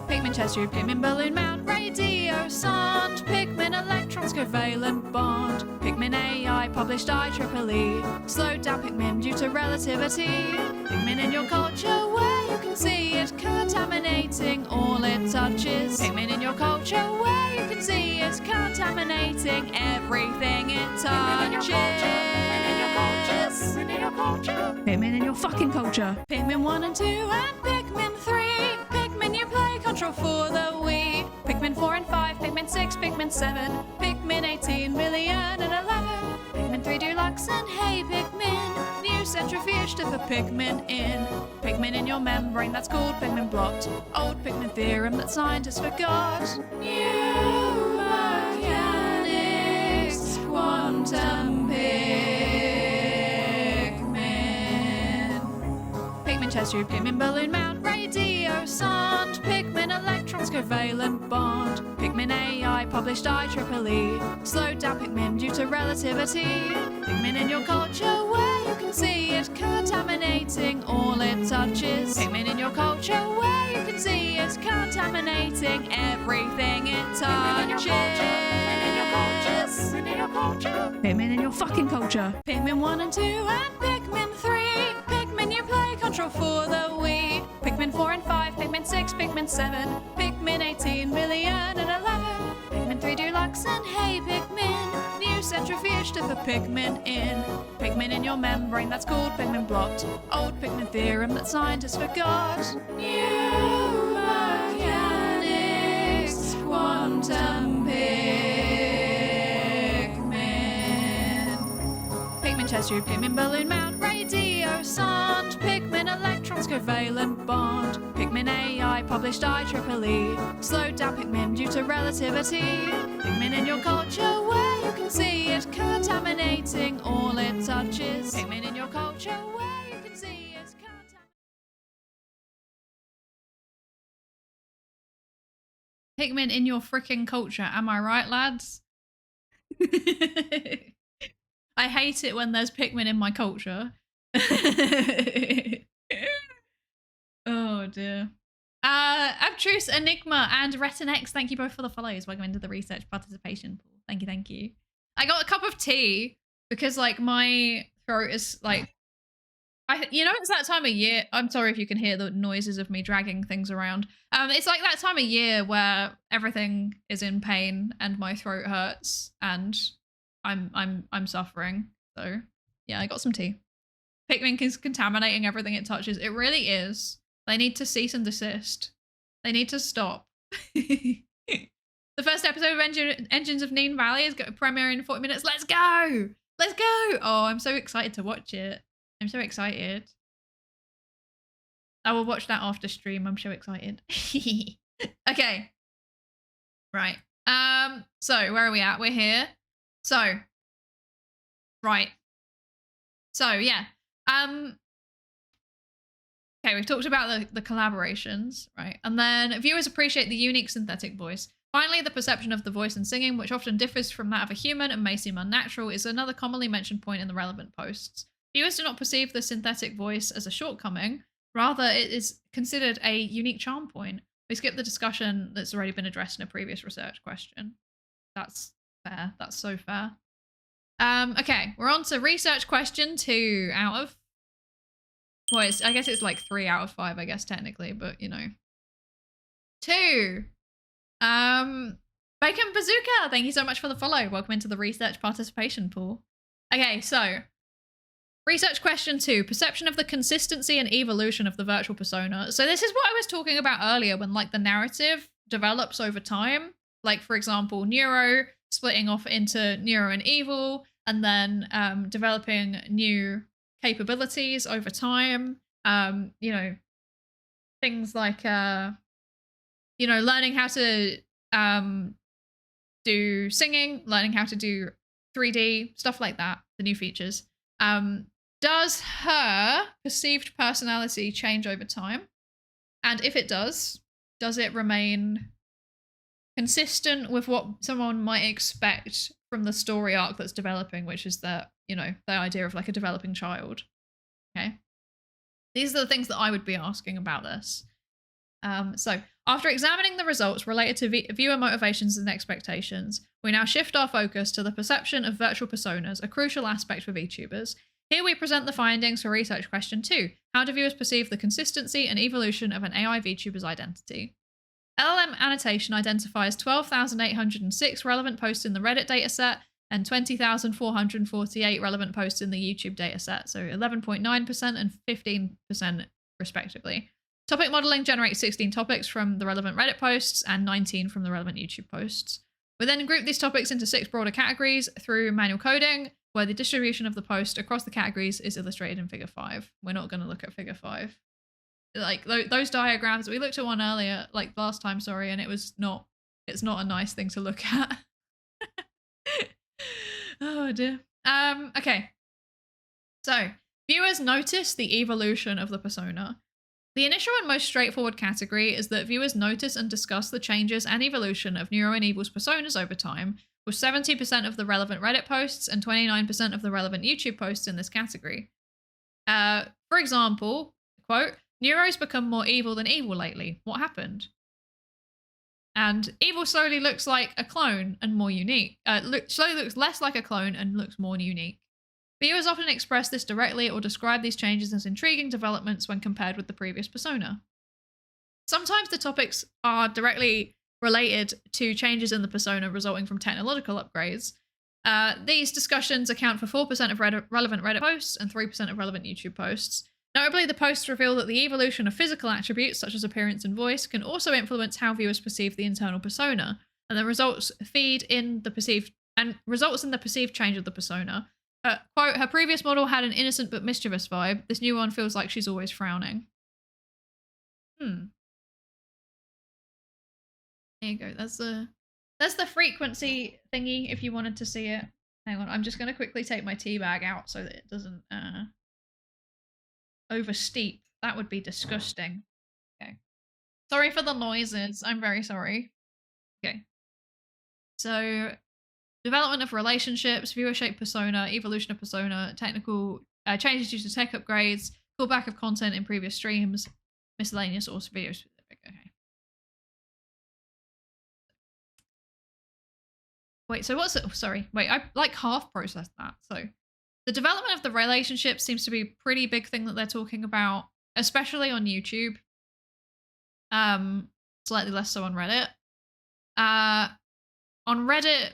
Pikmin chest tube, Pikmin balloon mount, radio sonde, Pikmin electrons covalent bond, Pikmin AI published IEEE, slowed down Pikmin due to relativity, Pikmin in your culture where you can see it contaminating all it touches, Pikmin in your culture where you can see it contaminating everything it touches. Pikmin in your culture, Pikmin in your fucking culture, Pikmin 1 and 2 and Pikmin 3, Pikmin you play control for the Wii, Pikmin 4 and 5, Pikmin 6, Pikmin 7, Pikmin 18 million and 11, Pikmin 3 Deluxe and hey Pikmin, new centrifuge to put Pikmin in. Pikmin in your membrane, that's called Pikmin blot. Old Pikmin theorem that scientists forgot. New mechanics, quantum Pikmin. test tube, Pikmin balloon mount, radio sound, Pikmin electrons covalent bond, Pikmin AI published IEEE, slowed down Pikmin due to relativity, Pikmin in your culture where you can see it contaminating all it touches, Pikmin in your culture where you can see it contaminating everything it touches. Pikmin in your culture. Pikmin in your fucking culture. Pikmin 1 and 2 and Pikmin 3. Pikmin you play control for the Wii. Pikmin 4 and 5, Pikmin 6, Pikmin 7, Pikmin 18 million and 11. Pikmin 3 Deluxe and Hey Pikmin. New centrifuge to put Pikmin in. Pikmin in your membrane, that's called Pikmin blocked. Old Pikmin theorem that scientists forgot. New mechanics, quantum Pikmin chest tube, Pikmin balloon mount, radio sound, Pikmin electrons covalent bond, Pikmin AI published IEEE, slowed down Pikmin due to relativity, Pikmin in your culture where you can see it contaminating all it touches, Pikmin in your culture where you can see it Pikmin in your freaking culture, am I right, lads? I hate it when there's Pikmin in my culture. Oh dear. Abstruse, Enigma, and Retinex, thank you both for the follows. Welcome into the research participation pool. Thank you, thank you. I got a cup of tea because like my throat is like, it's that time of year. I'm sorry if you can hear the noises of me dragging things around. It's like that time of year where everything is in pain and my throat hurts and I'm suffering. So yeah, I got some tea. Pikmin is contaminating everything it touches. It really is. They need to cease and desist. They need to stop. The first episode of Engines of Neen Valley is going to premiere in 40 minutes. Let's go! Let's go! Oh, I'm so excited to watch it. I'm so excited. I will watch that after stream. I'm so excited. Okay. Right. So where are we at? We're here. So, right. So, yeah. Okay, we've talked about the collaborations, right? And then viewers appreciate the unique synthetic voice. Finally, the perception of the voice and singing, which often differs from that of a human and may seem unnatural, is another commonly mentioned point in the relevant posts. Viewers do not perceive the synthetic voice as a shortcoming. Rather, it is considered a unique charm point. We skip the discussion that's already been addressed in a previous research question. That's fair. That's so fair. Okay, we're on to research question 2 out of... Well, I guess it's like 3 out of 5, I guess, technically, but, 2. Bacon Bazooka, thank you so much for the follow. Welcome into the research participation pool. Okay, so... Research question 2, perception of the consistency and evolution of the virtual persona. So this is what I was talking about earlier when like the narrative develops over time. Like for example, Neuro splitting off into Neuro and Evil and then developing new capabilities over time. Things like, learning how to do singing, learning how to do 3D, stuff like that, the new features. Does her perceived personality change over time? And if it does it remain consistent with what someone might expect from the story arc that's developing, which is that, the idea of like a developing child? Okay. These are the things that I would be asking about this. So after examining the results related to viewer motivations and expectations, we now shift our focus to the perception of virtual personas, a crucial aspect for VTubers. Here we present the findings for research question 2. How do viewers perceive the consistency and evolution of an AI VTuber's identity? LLM annotation identifies 12,806 relevant posts in the Reddit dataset and 20,448 relevant posts in the YouTube dataset, so 11.9% and 15% respectively. Topic modeling generates 16 topics from the relevant Reddit posts and 19 from the relevant YouTube posts. We then group these topics into 6 broader categories through manual coding, where the distribution of the post across the categories is illustrated in figure 5. We're not going to look at figure 5. Like those diagrams, we looked at one earlier, like last time, sorry, and it's not a nice thing to look at. Oh dear. Okay. So, viewers notice the evolution of the persona. The initial and most straightforward category is that viewers notice and discuss the changes and evolution of Neuro and Evil's personas over time, with 70% of the relevant Reddit posts and 29% of the relevant YouTube posts in this category. For example, quote, Neuro's become more evil than evil lately. What happened? And evil slowly looks like a clone and more unique. Slowly looks less like a clone and looks more unique. Viewers often express this directly or describe these changes as intriguing developments when compared with the previous persona. Sometimes the topics are directly related to changes in the persona resulting from technological upgrades. These discussions account for 4% of relevant Reddit posts and 3% of relevant YouTube posts. Notably, the posts reveal that the evolution of physical attributes such as appearance and voice can also influence how viewers perceive the internal persona, and the results results in the perceived change of the persona. Quote, her previous model had an innocent but mischievous vibe. This new one feels like she's always frowning. There you go. That's the frequency thingy if you wanted to see it. Hang on, I'm just going to quickly take my tea bag out so that it doesn't oversteep. That would be disgusting. Okay. Sorry for the noises. I'm very sorry. Okay. So, development of relationships, viewer-shaped persona, evolution of persona, technical changes due to tech upgrades, pullback of content in previous streams, miscellaneous or video specific. Okay. Wait, so what's it? Oh, sorry. Wait, I like half processed that. So the development of the relationship seems to be a pretty big thing that they're talking about, especially on YouTube. Slightly less so on Reddit. On Reddit,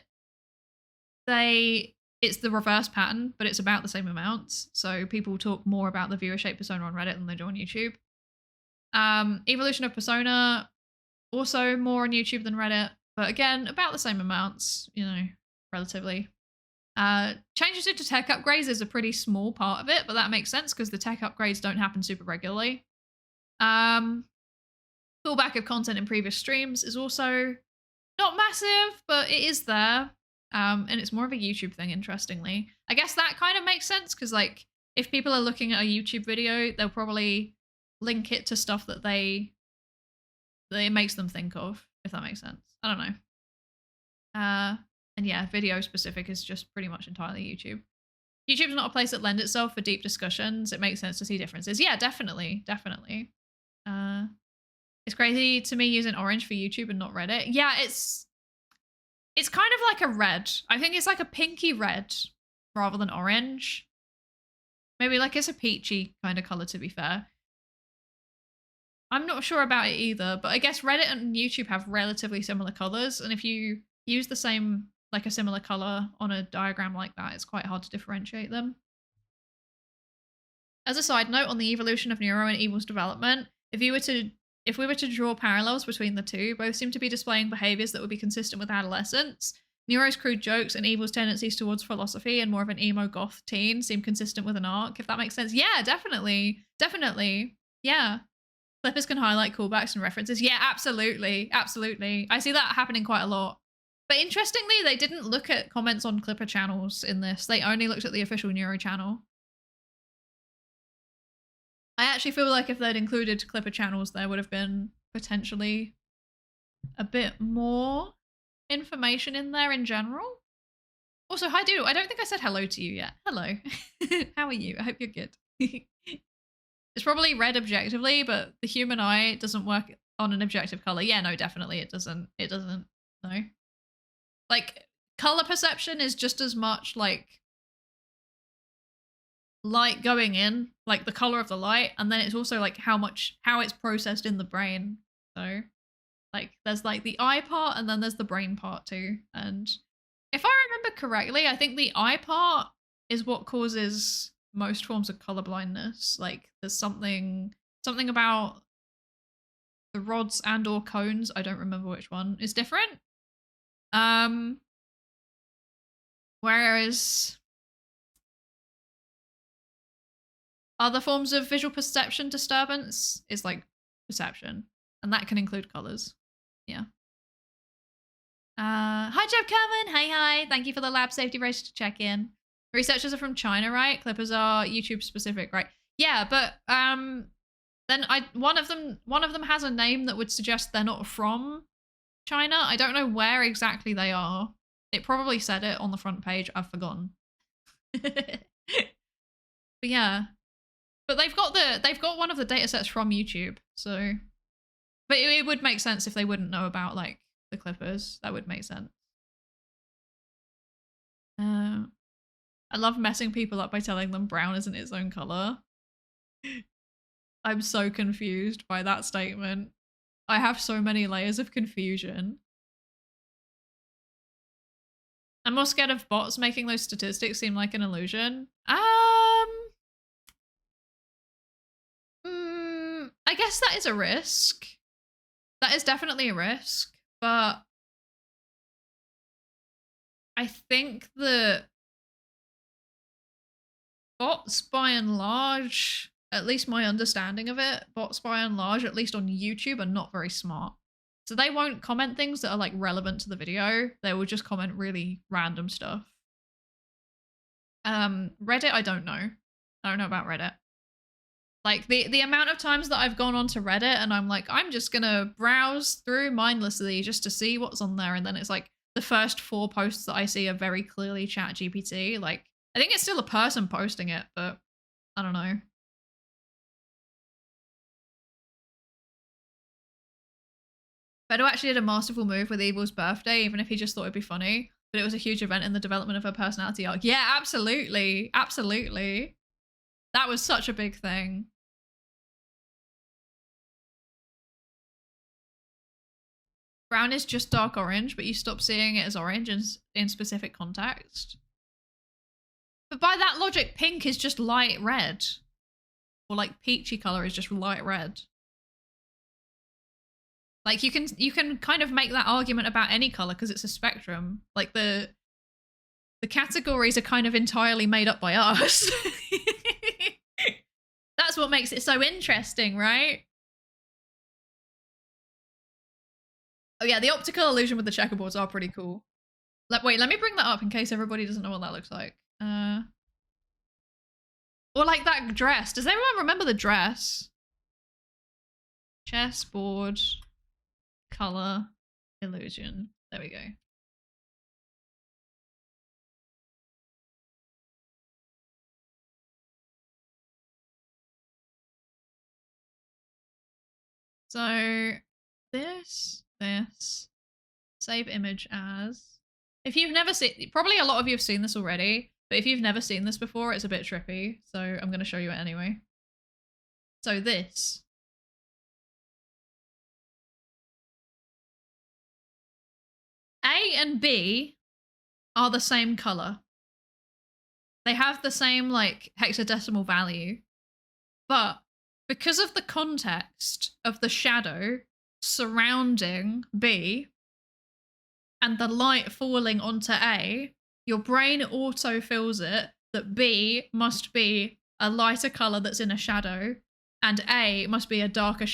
it's the reverse pattern, but it's about the same amounts. So people talk more about the viewer-shaped persona on Reddit than they do on YouTube. Evolution of persona, also more on YouTube than Reddit, but again, about the same amounts, you know, relatively. Changes due to tech upgrades is a pretty small part of it, but that makes sense because the tech upgrades don't happen super regularly. Pullback of content in previous streams is also not massive, but it is there. And it's more of a YouTube thing, interestingly. I guess that kind of makes sense because, like, if people are looking at a YouTube video, they'll probably link it to stuff that it makes them think of, if that makes sense. I don't know. And yeah, video specific is just pretty much entirely YouTube. YouTube's not a place that lends itself for deep discussions. It makes sense to see differences. Yeah, definitely. It's crazy to me using orange for YouTube and not Reddit. Yeah, it's kind of like a red. I think it's like a pinky red rather than orange. Maybe like it's a peachy kind of color, to be fair. I'm not sure about it either, but I guess Reddit and YouTube have relatively similar colors, and if you use the same, like a similar color on a diagram like that, it's quite hard to differentiate them. As a side note on the evolution of Neuro and Evil's development, if we were to draw parallels between the two, both seem to be displaying behaviors that would be consistent with adolescence. Neuro's crude jokes and Evil's tendencies towards philosophy and more of an emo goth teen seem consistent with an arc, if that makes sense. Yeah, definitely. Yeah. Clippers can highlight callbacks and references. Yeah, absolutely. I see that happening quite a lot. But interestingly, they didn't look at comments on Clipper channels in this. They only looked at the official Neuro channel. I actually feel like if they'd included Clipper channels, there would have been potentially a bit more information in there in general. Also, hi Doodle. I don't think I said hello to you yet. Hello. How are you? I hope you're good. It's probably red objectively, but the human eye doesn't work on an objective color. Yeah, no, definitely it doesn't. No. Like, color perception is just as much like light going in, like the color of the light, and then it's also like how it's processed in the brain. So, like, there's like the eye part, and then there's the brain part too. And if I remember correctly, I think the eye part is what causes most forms of color blindness. Like, there's something about the rods and or cones, I don't remember which one, is different. Whereas other forms of visual perception disturbance is like perception, and that can include colors. Yeah. Hi Jeff Cameron. Hi. Thank you for the lab safety race to check in. Researchers are from China, right? Clippers are YouTube specific, right? Yeah, but then one of them has a name that would suggest they're not from China. I don't know where exactly they are. It probably said it on the front page. I've forgotten. But yeah. But they've got one of the datasets from YouTube, so but it would make sense if they wouldn't know about like the Clippers. That would make sense. I love messing people up by telling them brown isn't its own color. I'm so confused by that statement. I have so many layers of confusion. I'm more scared of bots making those statistics seem like an illusion. I guess that is a risk. That is definitely a risk, but I think that bots by and large, at least my understanding of it, bots by and large, at least on YouTube, are not very smart. So they won't comment things that are like relevant to the video. They will just comment really random stuff. Reddit, I don't know. I don't know about Reddit. Like the amount of times that I've gone onto Reddit and I'm like, I'm just gonna browse through mindlessly just to see what's on there, and then it's like the first 4 posts that I see are very clearly ChatGPT. Like, I think it's still a person posting it, but I don't know. Beto actually did a masterful move with Evil's birthday, even if he just thought it'd be funny. But it was a huge event in the development of her personality arc. Yeah, absolutely. Absolutely. That was such a big thing. Brown is just dark orange, but you stop seeing it as orange in specific context. But by that logic, pink is just light red. Or like peachy color is just light red. Like you can kind of make that argument about any color because it's a spectrum. Like the categories are kind of entirely made up by us. That's what makes it so interesting, right? Oh yeah, the optical illusion with the checkerboards are pretty cool. Wait, let me bring that up in case everybody doesn't know what that looks like. Or like that dress. Does everyone remember the dress? Chessboard, color, illusion. There we go. So this, save image as. If you've never seen, probably a lot of you have seen this already, but if you've never seen this before, it's a bit trippy. So I'm going to show you it anyway. So this. A and B are the same color. They have the same like hexadecimal value, but because of the context of the shadow surrounding B and the light falling onto A, your brain auto-fills it that B must be a lighter color that's in a shadow and A must be a darker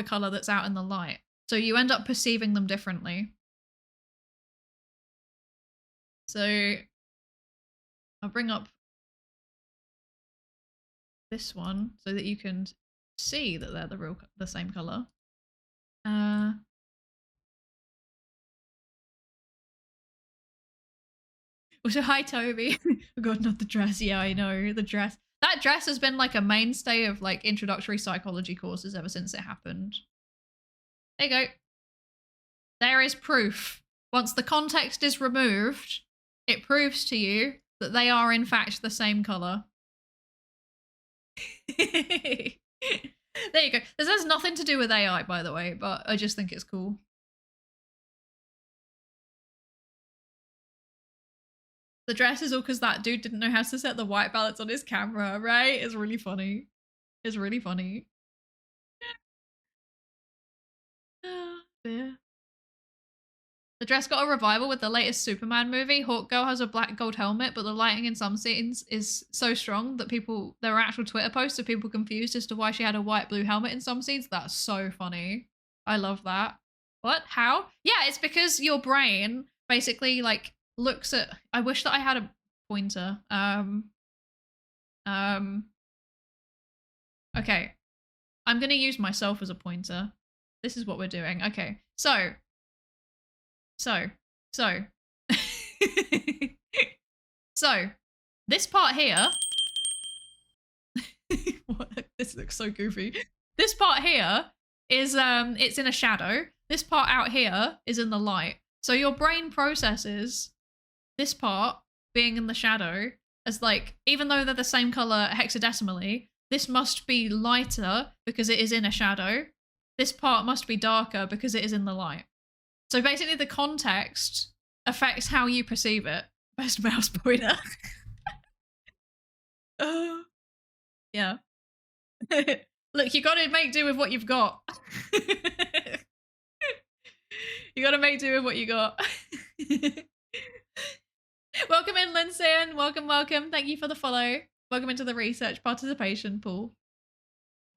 color that's out in the light. So you end up perceiving them differently. So I'll bring up this one so that you can see that they're the same color. Also, hi Toby. Oh god, not the dress. Yeah, I know, the dress. That dress has been like a mainstay of like introductory psychology courses ever since it happened. There you go. There is proof. Once the context is removed, it proves to you that they are in fact the same color. There you go. This has nothing to do with AI, by the way, but I just think it's cool. The dress is all because that dude didn't know how to set the white balance on his camera, right? It's really funny. It's really funny. The dress got a revival with the latest Superman movie. Hawkgirl has a black gold helmet, but the lighting in some scenes is so strong that there are actual Twitter posts of people confused as to why she had a white blue helmet in some scenes. That's so funny. I love that. What? How? Yeah, it's because your brain basically like looks at. I wish that I had a pointer. Okay. I'm going to use myself as a pointer. This is what we're doing. Okay. So. So, this part here, this looks so goofy. This part here is, it's in a shadow. This part out here is in the light. So your brain processes this part being in the shadow as like, even though they're the same color hexadecimally, this must be lighter because it is in a shadow. This part must be darker because it is in the light. So basically the context affects how you perceive it. Best mouse pointer. Yeah. Look, you gotta make do with what you've got. You gotta make do with what you got. Welcome in, Linson. Welcome. Thank you for the follow. Welcome into the research participation pool.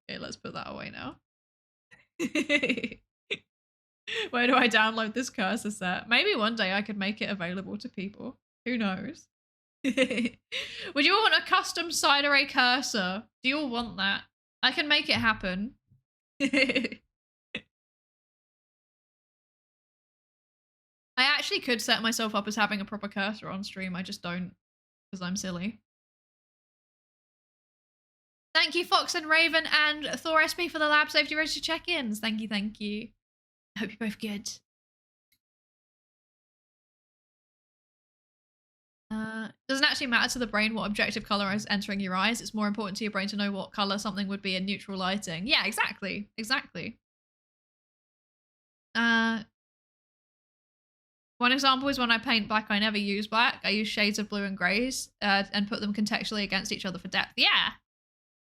Okay, let's put that away now. Where do I download this cursor set? Maybe one day I could make it available to people. Who knows? Would you all want a custom Psydere cursor? Do you all want that? I can make it happen. I actually could set myself up as having a proper cursor on stream. I just don't because I'm silly. Thank you, Fox and Raven and Thor SP for the lab safety register check-ins. Thank you. Hope you're both good. Doesn't actually matter to the brain what objective color is entering your eyes. It's more important to your brain to know what color something would be in neutral lighting. Yeah, exactly. One example is when I paint black, I never use black. I use shades of blue and grays and put them contextually against each other for depth. Yeah,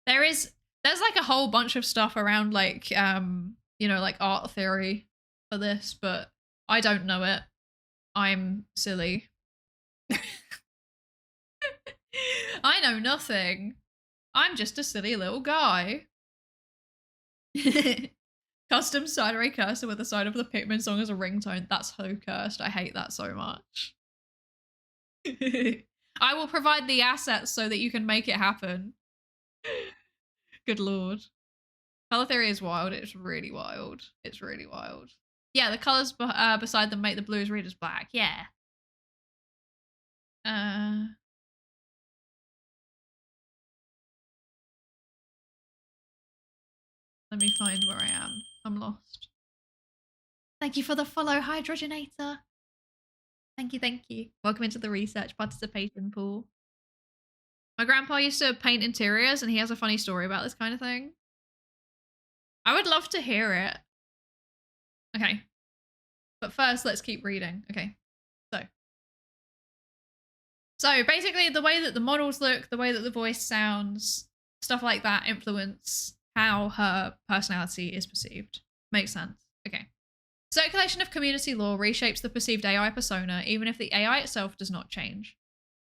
there's like a whole bunch of stuff around like you know, like art theory for this, but I don't know it. I'm silly. I know nothing. I'm just a silly little guy. Custom Psydere cursor with the side of the Pikmin song as a ringtone. That's so cursed. I hate that so much. I will provide the assets so that you can make it happen. Good lord. Color theory is wild. It's really wild. Yeah, the colors beside them make the blues read as black. Yeah. Let me find where I am. I'm lost. Thank you for the follow, Hydrogenator. Thank you. Welcome into the research participation pool. My grandpa used to paint interiors and he has a funny story about this kind of thing. I would love to hear it. Okay. But first, let's keep reading. Okay. So basically the way that the models look, the way that the voice sounds, stuff like that influence how her personality is perceived. Makes sense. Okay. Circulation of community law reshapes the perceived AI persona, even if the AI itself does not change.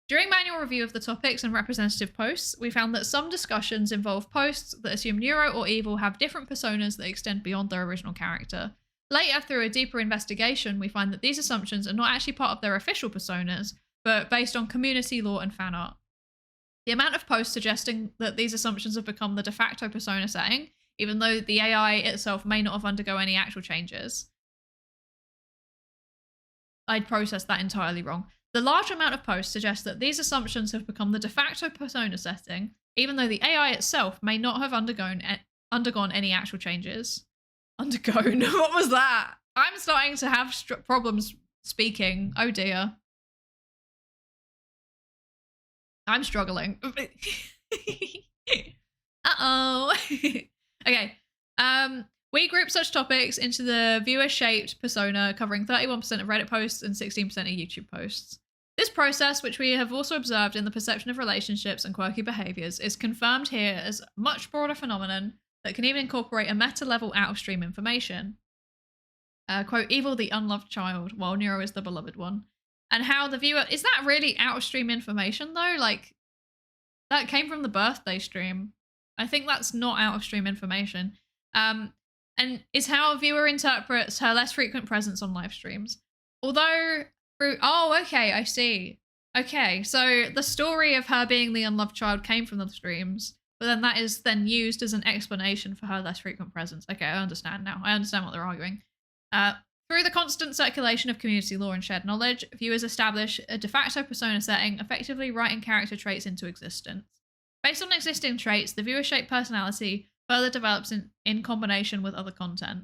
During manual review of the topics and representative posts, we found that some discussions involve posts that assume neuro or evil have different personas that extend beyond their original character. Later, through a deeper investigation, we find that these assumptions are not actually part of their official personas, but based on community law and fan art. The amount of posts suggesting that these assumptions have become the de facto persona setting, even though the AI itself may not have undergone any actual changes. I'd processed that entirely wrong. The large amount of posts suggest that these assumptions have become the de facto persona setting, even though the AI itself may not have undergone any actual changes. Undergone? What was that? I'm starting to have problems speaking. Oh dear. I'm struggling. Uh-oh. Okay. We group such topics into the viewer-shaped persona, covering 31% of Reddit posts and 16% of YouTube posts. This process, which we have also observed in the perception of relationships and quirky behaviors, is confirmed here as a much broader phenomenon that can even incorporate a meta-level out-of-stream information. Quote, evil the unloved child, while Neuro is the beloved one. And how the viewer... Is that really out-of-stream information, though? Like, that came from the birthday stream. I think that's not out-of-stream information. And is how a viewer interprets her less frequent presence on live streams. Although... Oh, okay, I see. Okay, so the story of her being the unloved child came from the streams, but then that is then used as an explanation for her less frequent presence. Okay, I understand now. I understand what they're arguing. Through the constant circulation of community lore and shared knowledge, viewers establish a de facto persona setting, effectively writing character traits into existence. Based on existing traits, the viewer-shaped personality further develops in combination with other content.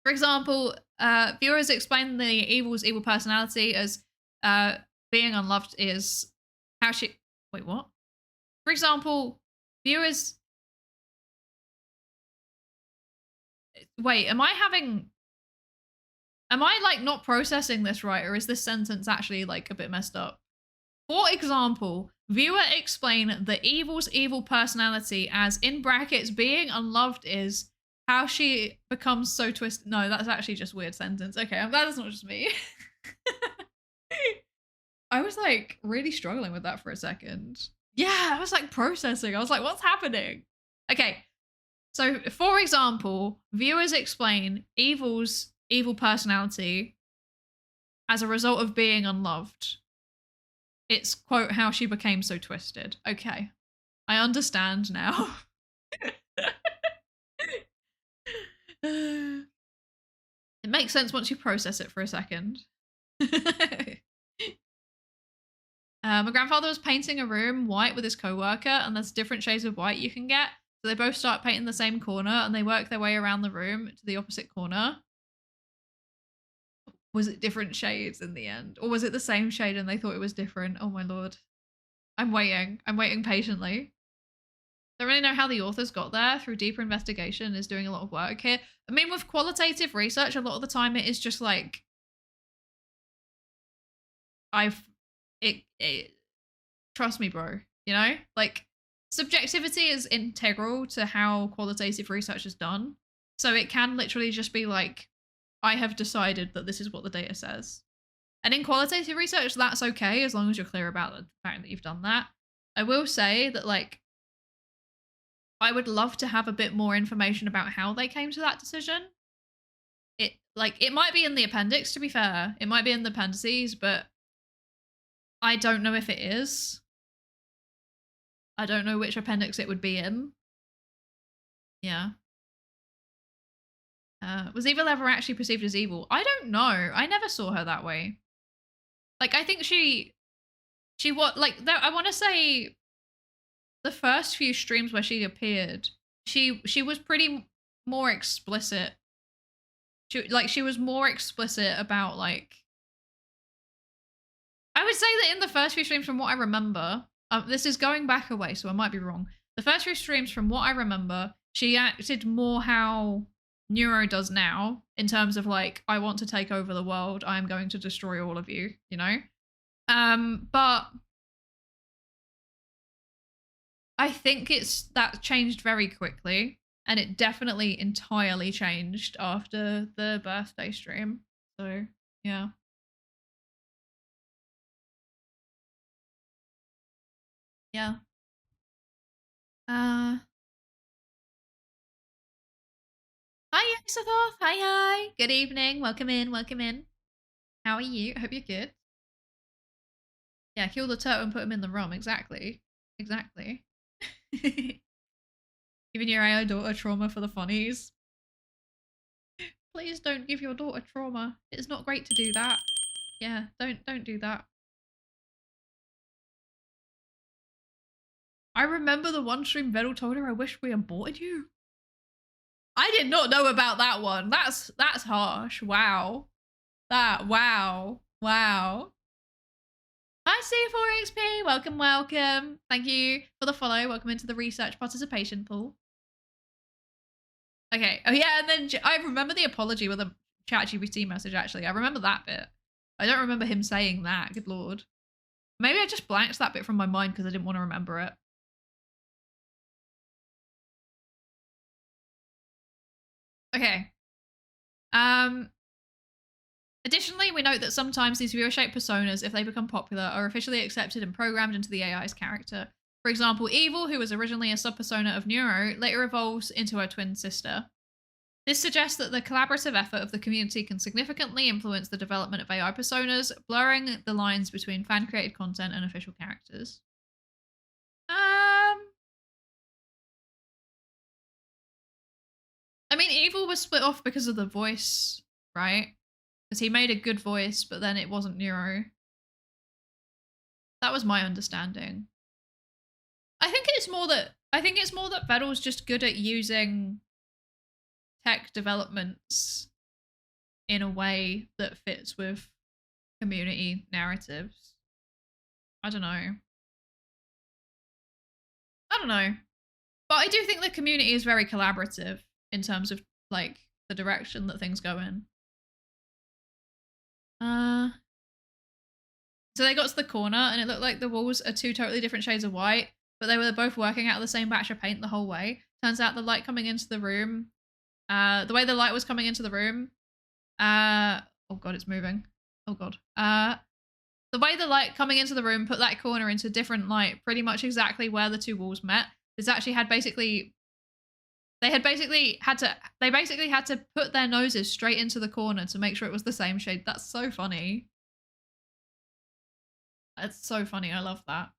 For example, viewers explain the evil's evil personality as being unloved is how she... Wait, what? For example, viewers... Wait, am I like not processing this right, or is this sentence actually like a bit messed up? For example, viewer explain the evil's evil personality as, in brackets, being unloved is how she becomes so twisted. No, that's actually just a weird sentence. Okay, I'm glad it's not just me. I was like really struggling with that for a second. Yeah, I was like processing. I was like, what's happening? Okay, so for example, viewers explain evil's evil personality as a result of being unloved. It's, quote, how she became so twisted. Okay, I understand now. It makes sense once you process it for a second. My grandfather was painting a room white with his co-worker, and there's different shades of white you can get. So they both start painting the same corner, and they work their way around the room to the opposite corner. Was it different shades in the end? Or was it the same shade and they thought it was different? Oh my lord. I'm waiting. I'm waiting patiently. Don't really know how the authors got there through deeper investigation, is doing a lot of work here. I mean, with qualitative research, a lot of the time it is just like... trust me, bro. You know? Like, subjectivity is integral to how qualitative research is done. So it can literally just be like, I have decided that this is what the data says. And in qualitative research, that's okay, as long as you're clear about the fact that you've done that. I will say that, like, I would love to have a bit more information about how they came to that decision. It might be in the appendix, to be fair. It might be in the appendices, but I don't know if it is. I don't know which appendix it would be in. Yeah. Was evil ever actually perceived as evil? I don't know. I never saw her that way. Like, I think she what, like, I want to say the first few streams where she appeared, she was pretty more explicit. She was more explicit about, like, I would say that in the first few streams, from what I remember, this is going back a way, so I might be wrong. The first few streams, from what I remember, she acted more how Neuro does now, in terms of, like, I want to take over the world, I am going to destroy all of you, you know? But I think that changed very quickly, and it definitely entirely changed after the birthday stream. So, yeah. Yeah. Hi, Isothoth. Hi. Good evening. Welcome in. Welcome in. How are you? I hope you're good. Yeah, kill the turtle and put him in the ROM. Exactly. Exactly. Giving your AI daughter trauma for the funnies. Please don't give your daughter trauma. It's not great to do that. Yeah, don't do that. I remember the one stream Vettel told her, I wish we aborted you. I did not know about that one. That's harsh. Wow. Wow. Hi, C4XP. Welcome, welcome. Thank you for the follow. Welcome into the research participation pool. Okay. Oh, yeah. And then I remember the apology with a ChatGPT message, actually. I remember that bit. I don't remember him saying that. Good lord. Maybe I just blanked that bit from my mind because I didn't want to remember it. Okay. Additionally, we note that sometimes these viewer-shaped personas, if they become popular, are officially accepted and programmed into the AI's character. For example, Evil, who was originally a sub-persona of Neuro, later evolves into her twin sister. This suggests that the collaborative effort of the community can significantly influence the development of AI personas, blurring the lines between fan-created content and official characters. mean, Evil was split off because of the voice, right? Because he made a good voice, but then it wasn't Neuro. That was my understanding. I think it's more that Vettel's just good at using tech developments in a way that fits with community narratives. I don't know. But I do think the community is very collaborative in terms of like the direction that things go in. So they got to the corner and it looked like the walls are two totally different shades of white, but they were both working out of the same batch of paint the whole way. Turns out the light coming into the room, the way the light was coming into the room, oh god, it's moving. Oh god. The way the light coming into the room put that corner into different light, pretty much exactly where the two walls met. This actually had they basically had to put their noses straight into the corner to make sure it was the same shade. That's so funny. It's so funny. I love that.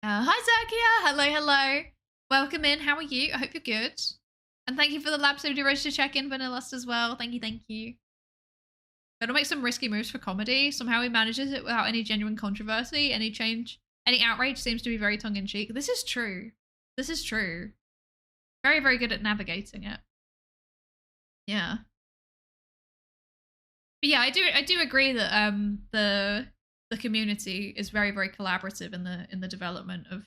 Hi Zakia. Hello. Welcome in. How are you? I hope you're good. And thank you for the lab safety register check-in, Vanillust, as well. Thank you. Gotta make some risky moves for comedy. Somehow he manages it without any genuine controversy, any change, any outrage seems to be very tongue-in-cheek. This is true. Very, very good at navigating it. Yeah. But yeah, I do agree that the community is very, very collaborative in the development of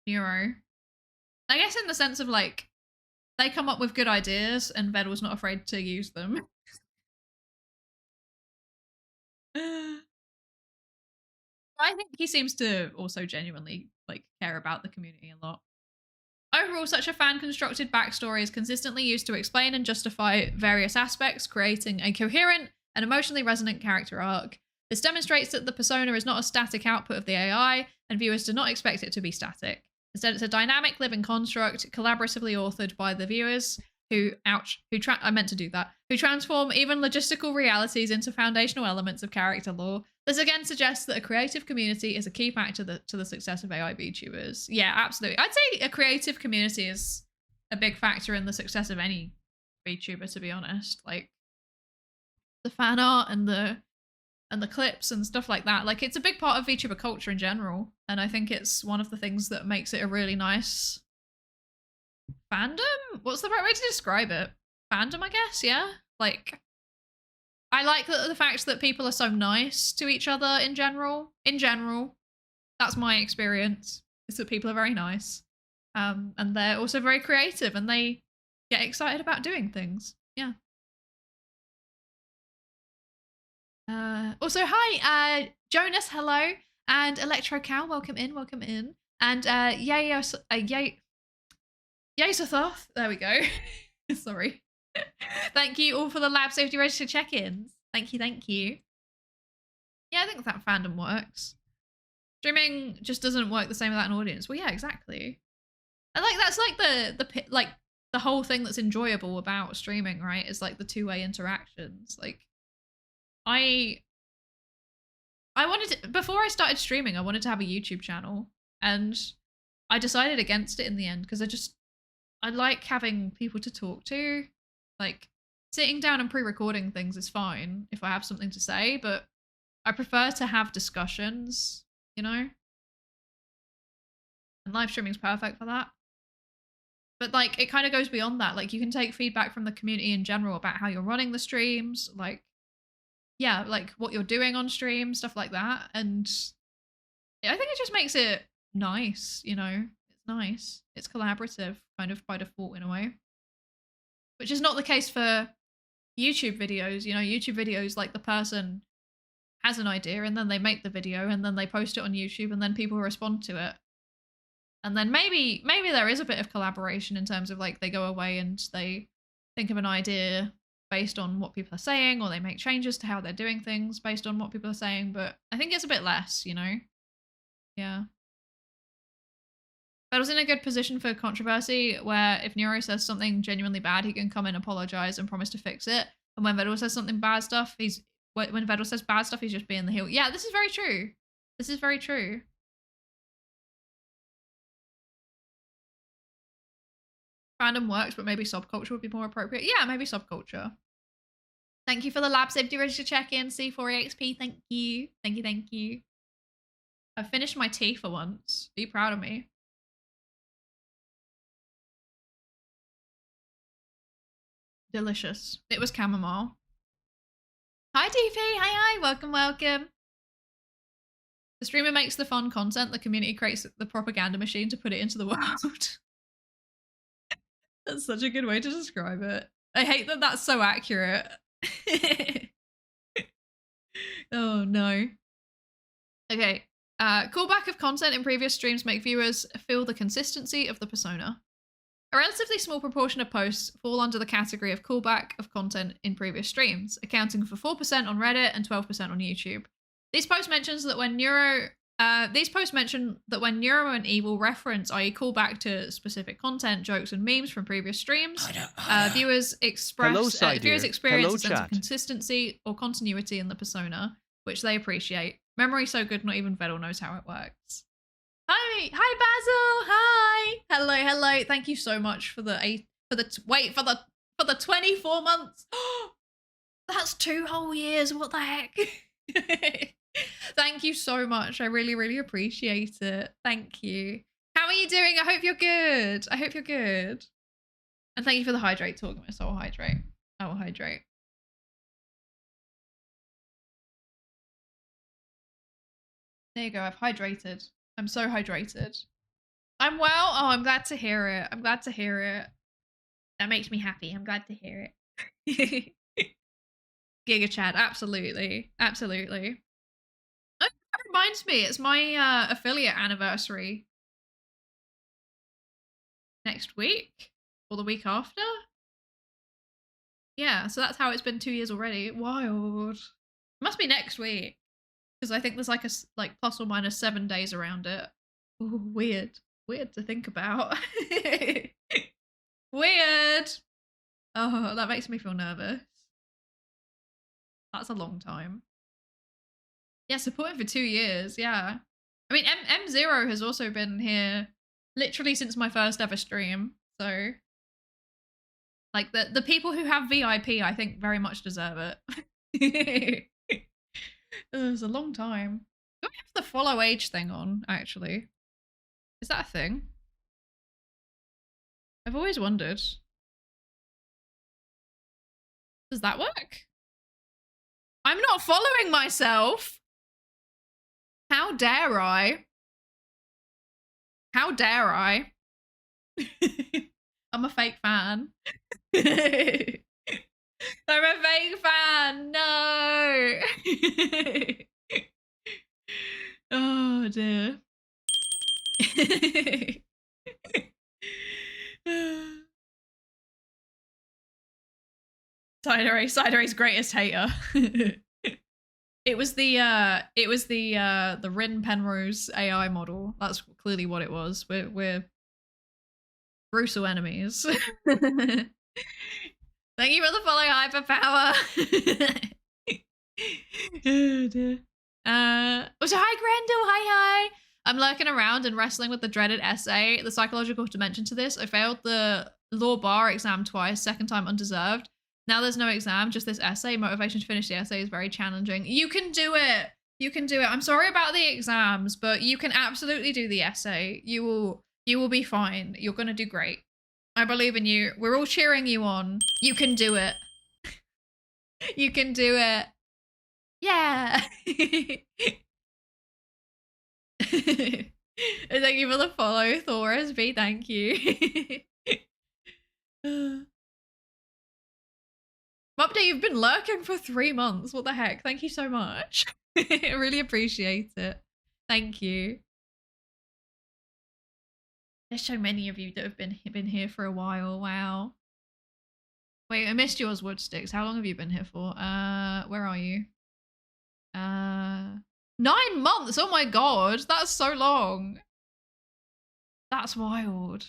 Neuro. I guess in the sense of like they come up with good ideas and Vettel's not afraid to use them. I think he seems to also genuinely like care about the community a lot. Overall, such a fan-constructed backstory is consistently used to explain and justify various aspects, creating a coherent and emotionally resonant character arc. This demonstrates that the persona is not a static output of the AI, and viewers do not expect it to be static. Instead, it's a dynamic living construct, collaboratively authored by the viewers who transform even logistical realities into foundational elements of character lore. This again suggests that a creative community is a key factor to the success of AI VTubers. Yeah, absolutely. I'd say a creative community is a big factor in the success of any VTuber, to be honest. Like the fan art and the clips and stuff like that. Like it's a big part of VTuber culture in general, and I think it's one of the things that makes it a really nice fandom. What's the right way to describe it? Fandom, I guess. Yeah, like I like the fact that people are so nice to each other in general. That's my experience, is that people are very nice, and they're also very creative and they get excited about doing things. Yeah. Also, hi, Jonas, hello, and Electro Cow, welcome in, and Yasothoth, there we go. Sorry. Thank you all for the lab safety register check-ins. Thank you. Yeah, I think that fandom works. Streaming just doesn't work the same without an audience. Well, yeah, exactly. And like that's like the whole thing that's enjoyable about streaming, right? Is like the two-way interactions. Like I wanted to, before I started streaming, I wanted to have a YouTube channel, and I decided against it in the end because I like having people to talk to. Like sitting down and pre-recording things is fine if I have something to say, but I prefer to have discussions, you know? And live streaming is perfect for that. But like it kind of goes beyond that. Like you can take feedback from the community in general about how you're running the streams, like yeah, like what you're doing on stream, stuff like that. And I think it just makes it nice, you know? It's nice. It's collaborative, kind of by default in a way. Which is not the case for YouTube videos. You know, YouTube videos, like the person has an idea and then they make the video and then they post it on YouTube and then people respond to it. And then maybe there is a bit of collaboration in terms of like they go away and they think of an idea based on what people are saying, or they make changes to how they're doing things based on what people are saying. But I think it's a bit less, you know? Yeah. But I was in a good position for controversy where if Neuro says something genuinely bad, he can come and apologize and promise to fix it. And when Vettel says something bad stuff, when Vettel says bad stuff, he's just being the heel. Yeah, this is very true. This is very true. fandom works, but maybe subculture would be more appropriate. Yeah, maybe subculture. Thank you for the lab safety ready to check in. C4EXP, thank you. Thank you, thank you. I've finished my tea for once. Be proud of me. Delicious. It was chamomile. Hi, DP. Hi. Welcome, welcome. The streamer makes the fun content. The community creates the propaganda machine to put it into the world. That's such a good way to describe it. I hate that that's so accurate. Oh, no. Okay. Callback of content in previous streams make viewers feel the consistency of the persona. A relatively small proportion of posts fall under the category of callback of content in previous streams, accounting for 4% on Reddit and 12% on YouTube. These posts mention that when Neuro and Evil reference, i.e. call back to specific content, jokes, and memes from previous streams, viewers experience a sense of consistency or continuity in the persona, which they appreciate. Memory so good, not even Vettel knows how it works. Hi Basil. Hi. Hello. Thank you so much for the 24 months. That's 2 whole years. What the heck? Thank you so much. I really appreciate it. Thank you. How are you doing? I hope you're good. And thank you for the hydrate talk. I will hydrate. There you go. I've hydrated. I'm so hydrated. I'm well. Oh, I'm glad to hear it. That makes me happy. I'm glad to hear it. Giga Chad. Absolutely. Oh, that reminds me. It's my affiliate anniversary. Next week? Or the week after? Yeah, so that's how it's been 2 years already. Wild. It must be next week. Because I think there's like plus or minus 7 days around it. Ooh, weird to think about. Weird. Oh, that makes me feel nervous. That's a long time. Yeah, supporting for 2 years. Yeah. I mean, M0 has also been here literally since my first ever stream. So, like the people who have VIP, I think very much deserve it. It was a long time. Do I have the follow age thing on, actually? Is that a thing? I've always wondered. Does that work? I'm not following myself! How dare I? I'm a fake fan. I'm a fake fan. No. Oh dear. Psydere's greatest hater. It was the Rin Penrose AI model. That's clearly what it was. We're brutal enemies. Thank you for the follow, Hyperpower. Oh dear. So hi Grendel, hi. I'm lurking around and wrestling with the dreaded essay. The psychological dimension to this. I failed the law bar exam twice, second time undeserved. Now there's no exam, just this essay. Motivation to finish the essay is very challenging. You can do it. I'm sorry about the exams, but you can absolutely do the essay. You will be fine. You're gonna do great. I believe in you. We're all cheering you on. You can do it. You can do it. Yeah. Thank you for the follow, Thor SB. Thank you. Update, you've been lurking for 3 months. What the heck? Thank you so much. I really appreciate it. Thank you. There's so many of you that have been here for a while. Wow. Wait, I missed yours, Woodsticks. How long have you been here for? Where are you? 9 months. Oh my god, that's so long. That's wild.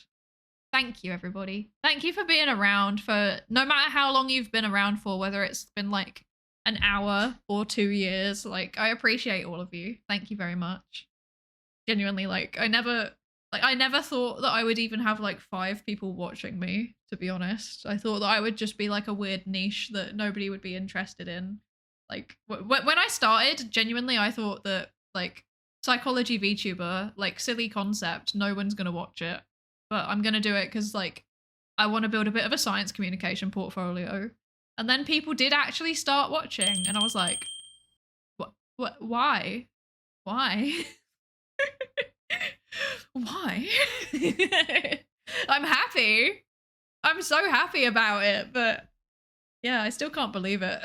Thank you, everybody. Thank you for being around for no matter how long you've been around for, whether it's been like an hour or 2 years. Like, I appreciate all of you. Thank you very much. Genuinely, like, I never Like, I never thought that I would even have like 5 people watching me, to be honest. I thought that I would just be like a weird niche that nobody would be interested in. Like, when I started, genuinely, I thought that like psychology VTuber, like silly concept, no one's gonna watch it. But I'm gonna do it because like I want to build a bit of a science communication portfolio. And then people did actually start watching, and I was like, what, why? Why? Why? I'm happy. I'm so happy about it, but yeah, I still can't believe it.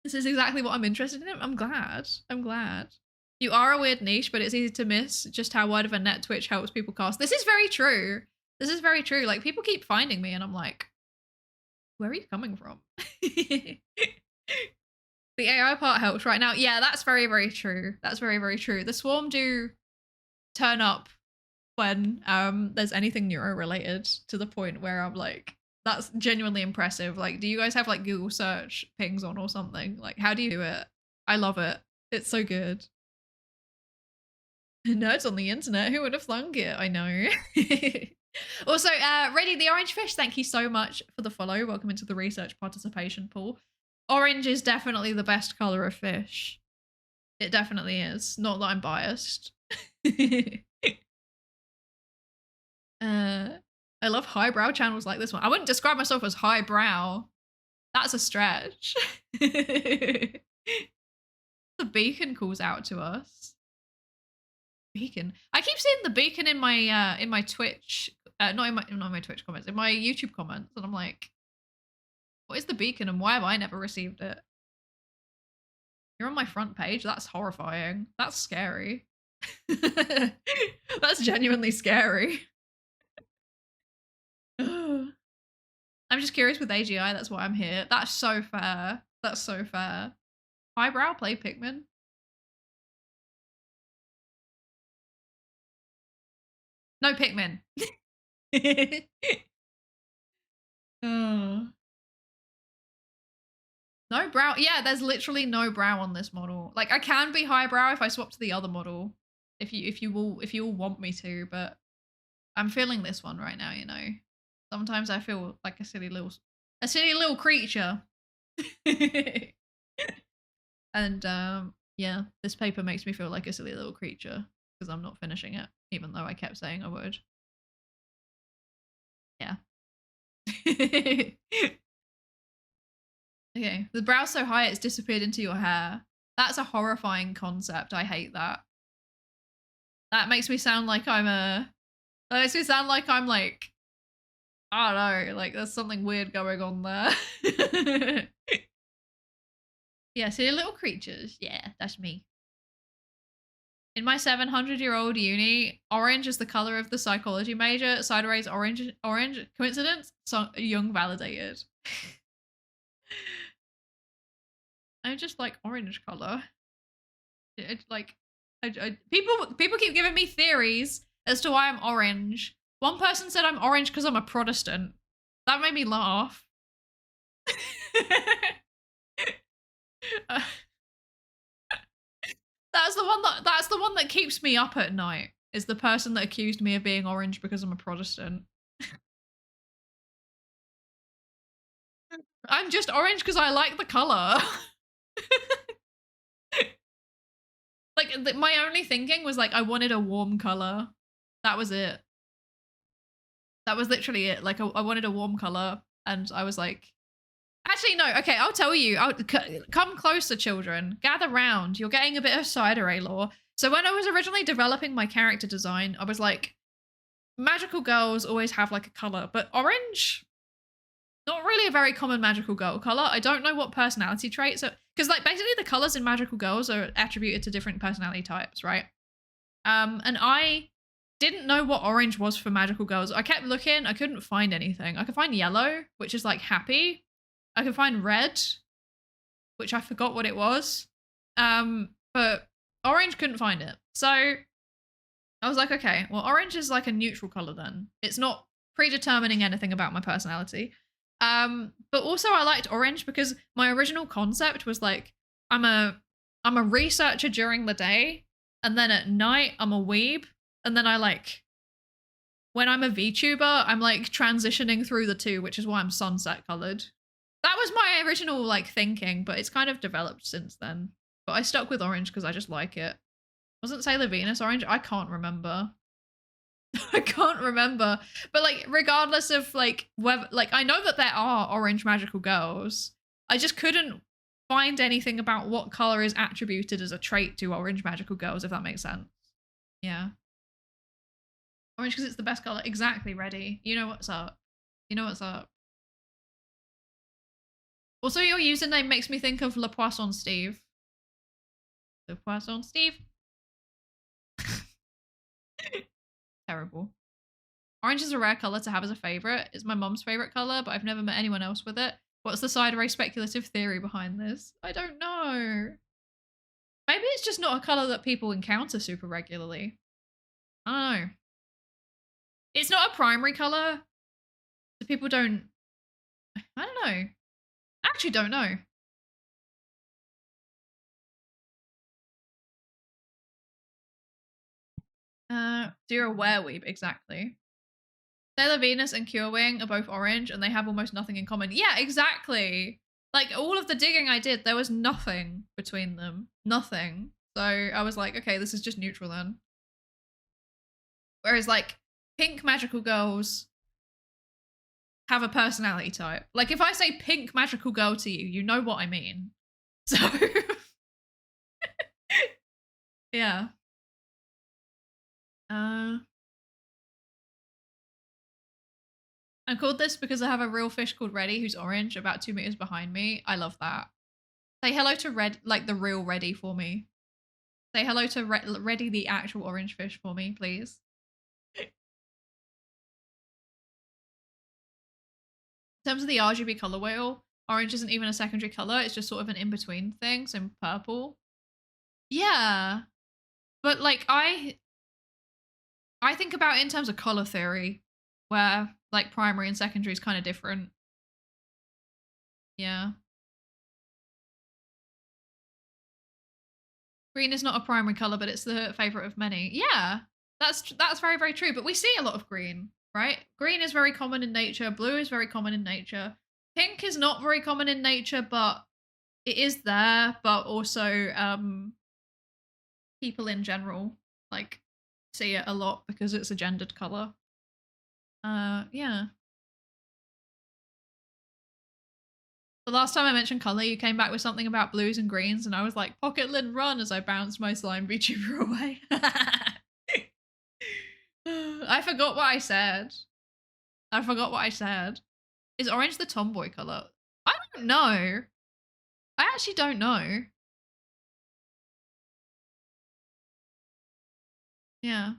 This is exactly what I'm interested in. I'm glad. I'm glad. You are a weird niche, but it's easy to miss just how wide of a net Twitch helps people cast. This is very true. This is very true. Like, people keep finding me and I'm like, where are you coming from? The AI part helps right now. Yeah, that's very, very true. That's very, very true. The swarm do turn up when there's anything neuro related, to the point where I'm like, that's genuinely impressive. Like, do you guys have like Google search pings on or something? Like, how do you do it? I love it. It's so good. Nerds on the internet, who would have thunk it? I know. Also, Ready the Orange Fish, thank you so much for the follow. Welcome into the research participation pool. Orange is definitely the best color of fish. It definitely is. Not that I'm biased. I love highbrow channels like this one. I wouldn't describe myself as highbrow. That's a stretch. The beacon calls out to us. Beacon. I keep seeing the beacon in my Twitch, not in my Twitch comments, in my YouTube comments, and I'm like, what is the beacon and why have I never received it? You're on my front page? That's horrifying. That's scary. That's genuinely scary. I'm just curious with AGI, that's why I'm here. That's so fair. That's so fair. Highbrow, play Pikmin. No Pikmin. Oh. No brow. Yeah, there's literally no brow on this model. Like, I can be highbrow if I swap to the other model, if you all want me to, but I'm feeling this one right now, you know. Sometimes I feel like a silly little creature. And yeah, this paper makes me feel like a silly little creature because I'm not finishing it, even though I kept saying I would. Yeah. Okay, the brow's so high it's disappeared into your hair. That's a horrifying concept. I hate that. That makes me sound like I'm like, I don't know, like there's something weird going on there. Yeah, see, little creatures. Yeah, that's me. In my 700-year-old uni, orange is the color of the psychology major. Psydere is orange. Coincidence? So young validated. I just like orange color. It's like, people keep giving me theories as to why I'm orange. One person said I'm orange because I'm a Protestant. That made me laugh. That's the one that keeps me up at night. Is the person that accused me of being orange because I'm a Protestant. I'm just orange because I like the color. Like, my only thinking was like, I wanted a warm color. That was it. That was literally it. Like, I wanted a warm color, and I was like, actually, no. Okay, I'll tell you. Come closer, children. Gather round. You're getting a bit of Psydere lore. So when I was originally developing my character design, I was like, magical girls always have like a color, but orange, not really a very common magical girl color. I don't know what personality traits are, because like basically the colors in magical girls are attributed to different personality types, right? And I didn't know what orange was for magical girls. I kept looking, I couldn't find anything. I could find yellow, which is like happy. I could find red, which I forgot what it was. But orange, couldn't find it. So I was like, okay, well, orange is like a neutral color then. It's not predetermining anything about my personality. But also I liked orange because my original concept was like, I'm a researcher during the day, and then at night I'm a weeb, and then I like when I'm a VTuber, I'm like transitioning through the two, which is why I'm sunset colored. That was my original like thinking, but it's kind of developed since then. But I stuck with orange because I just like it. Wasn't Sailor Venus orange? I can't remember. I can't remember. But like regardless of like whether like I know that there are orange magical girls. I just couldn't find anything about what color is attributed as a trait to orange magical girls, if that makes sense. Yeah. Orange because it's the best color. Exactly, ready. You know what's up. You know what's up. Also, your username makes me think of Le Poisson Steve. Le Poisson Steve. Terrible. Orange is a rare color to have as a favorite. It's my mom's favorite color, but I've never met anyone else with it. What's the Psydere speculative theory behind this? I don't know. Maybe it's just not a color that people encounter super regularly. I don't know. It's not a primary color, so people don't. I don't know. I actually don't know. So you're a wereweeb, exactly. Sailor Venus and Curewing are both orange, and they have almost nothing in common. Yeah, exactly. Like all of the digging I did, there was nothing between them. Nothing. So I was like, okay, this is just neutral then. Whereas like pink magical girls have a personality type. Like if I say pink magical girl to you, you know what I mean. So yeah. I'm called this because I have a real fish called Reddy who's orange about 2 meters behind me. I love that. Say hello to Red, like the real Reddy for me. Say hello to Reddy, the actual orange fish for me, please. In terms of the RGB color wheel, orange isn't even a secondary color. It's just sort of an in-between thing. So purple. Yeah. But like I think about it in terms of color theory, where like primary and secondary is kind of different. Yeah. Green is not a primary color, but it's the favorite of many. Yeah, that's very, very true. But we see a lot of green, right? Green is very common in nature. Blue is very common in nature. Pink is not very common in nature, but it is there. But also, people in general like see it a lot because it's a gendered color. Yeah. The last time I mentioned color, you came back with something about blues and greens, and I was like, Pocket Lid run as I bounced my slime VTuber away. I forgot what I said. I forgot what I said. Is orange the tomboy color? I don't know. I actually don't know. Yeah.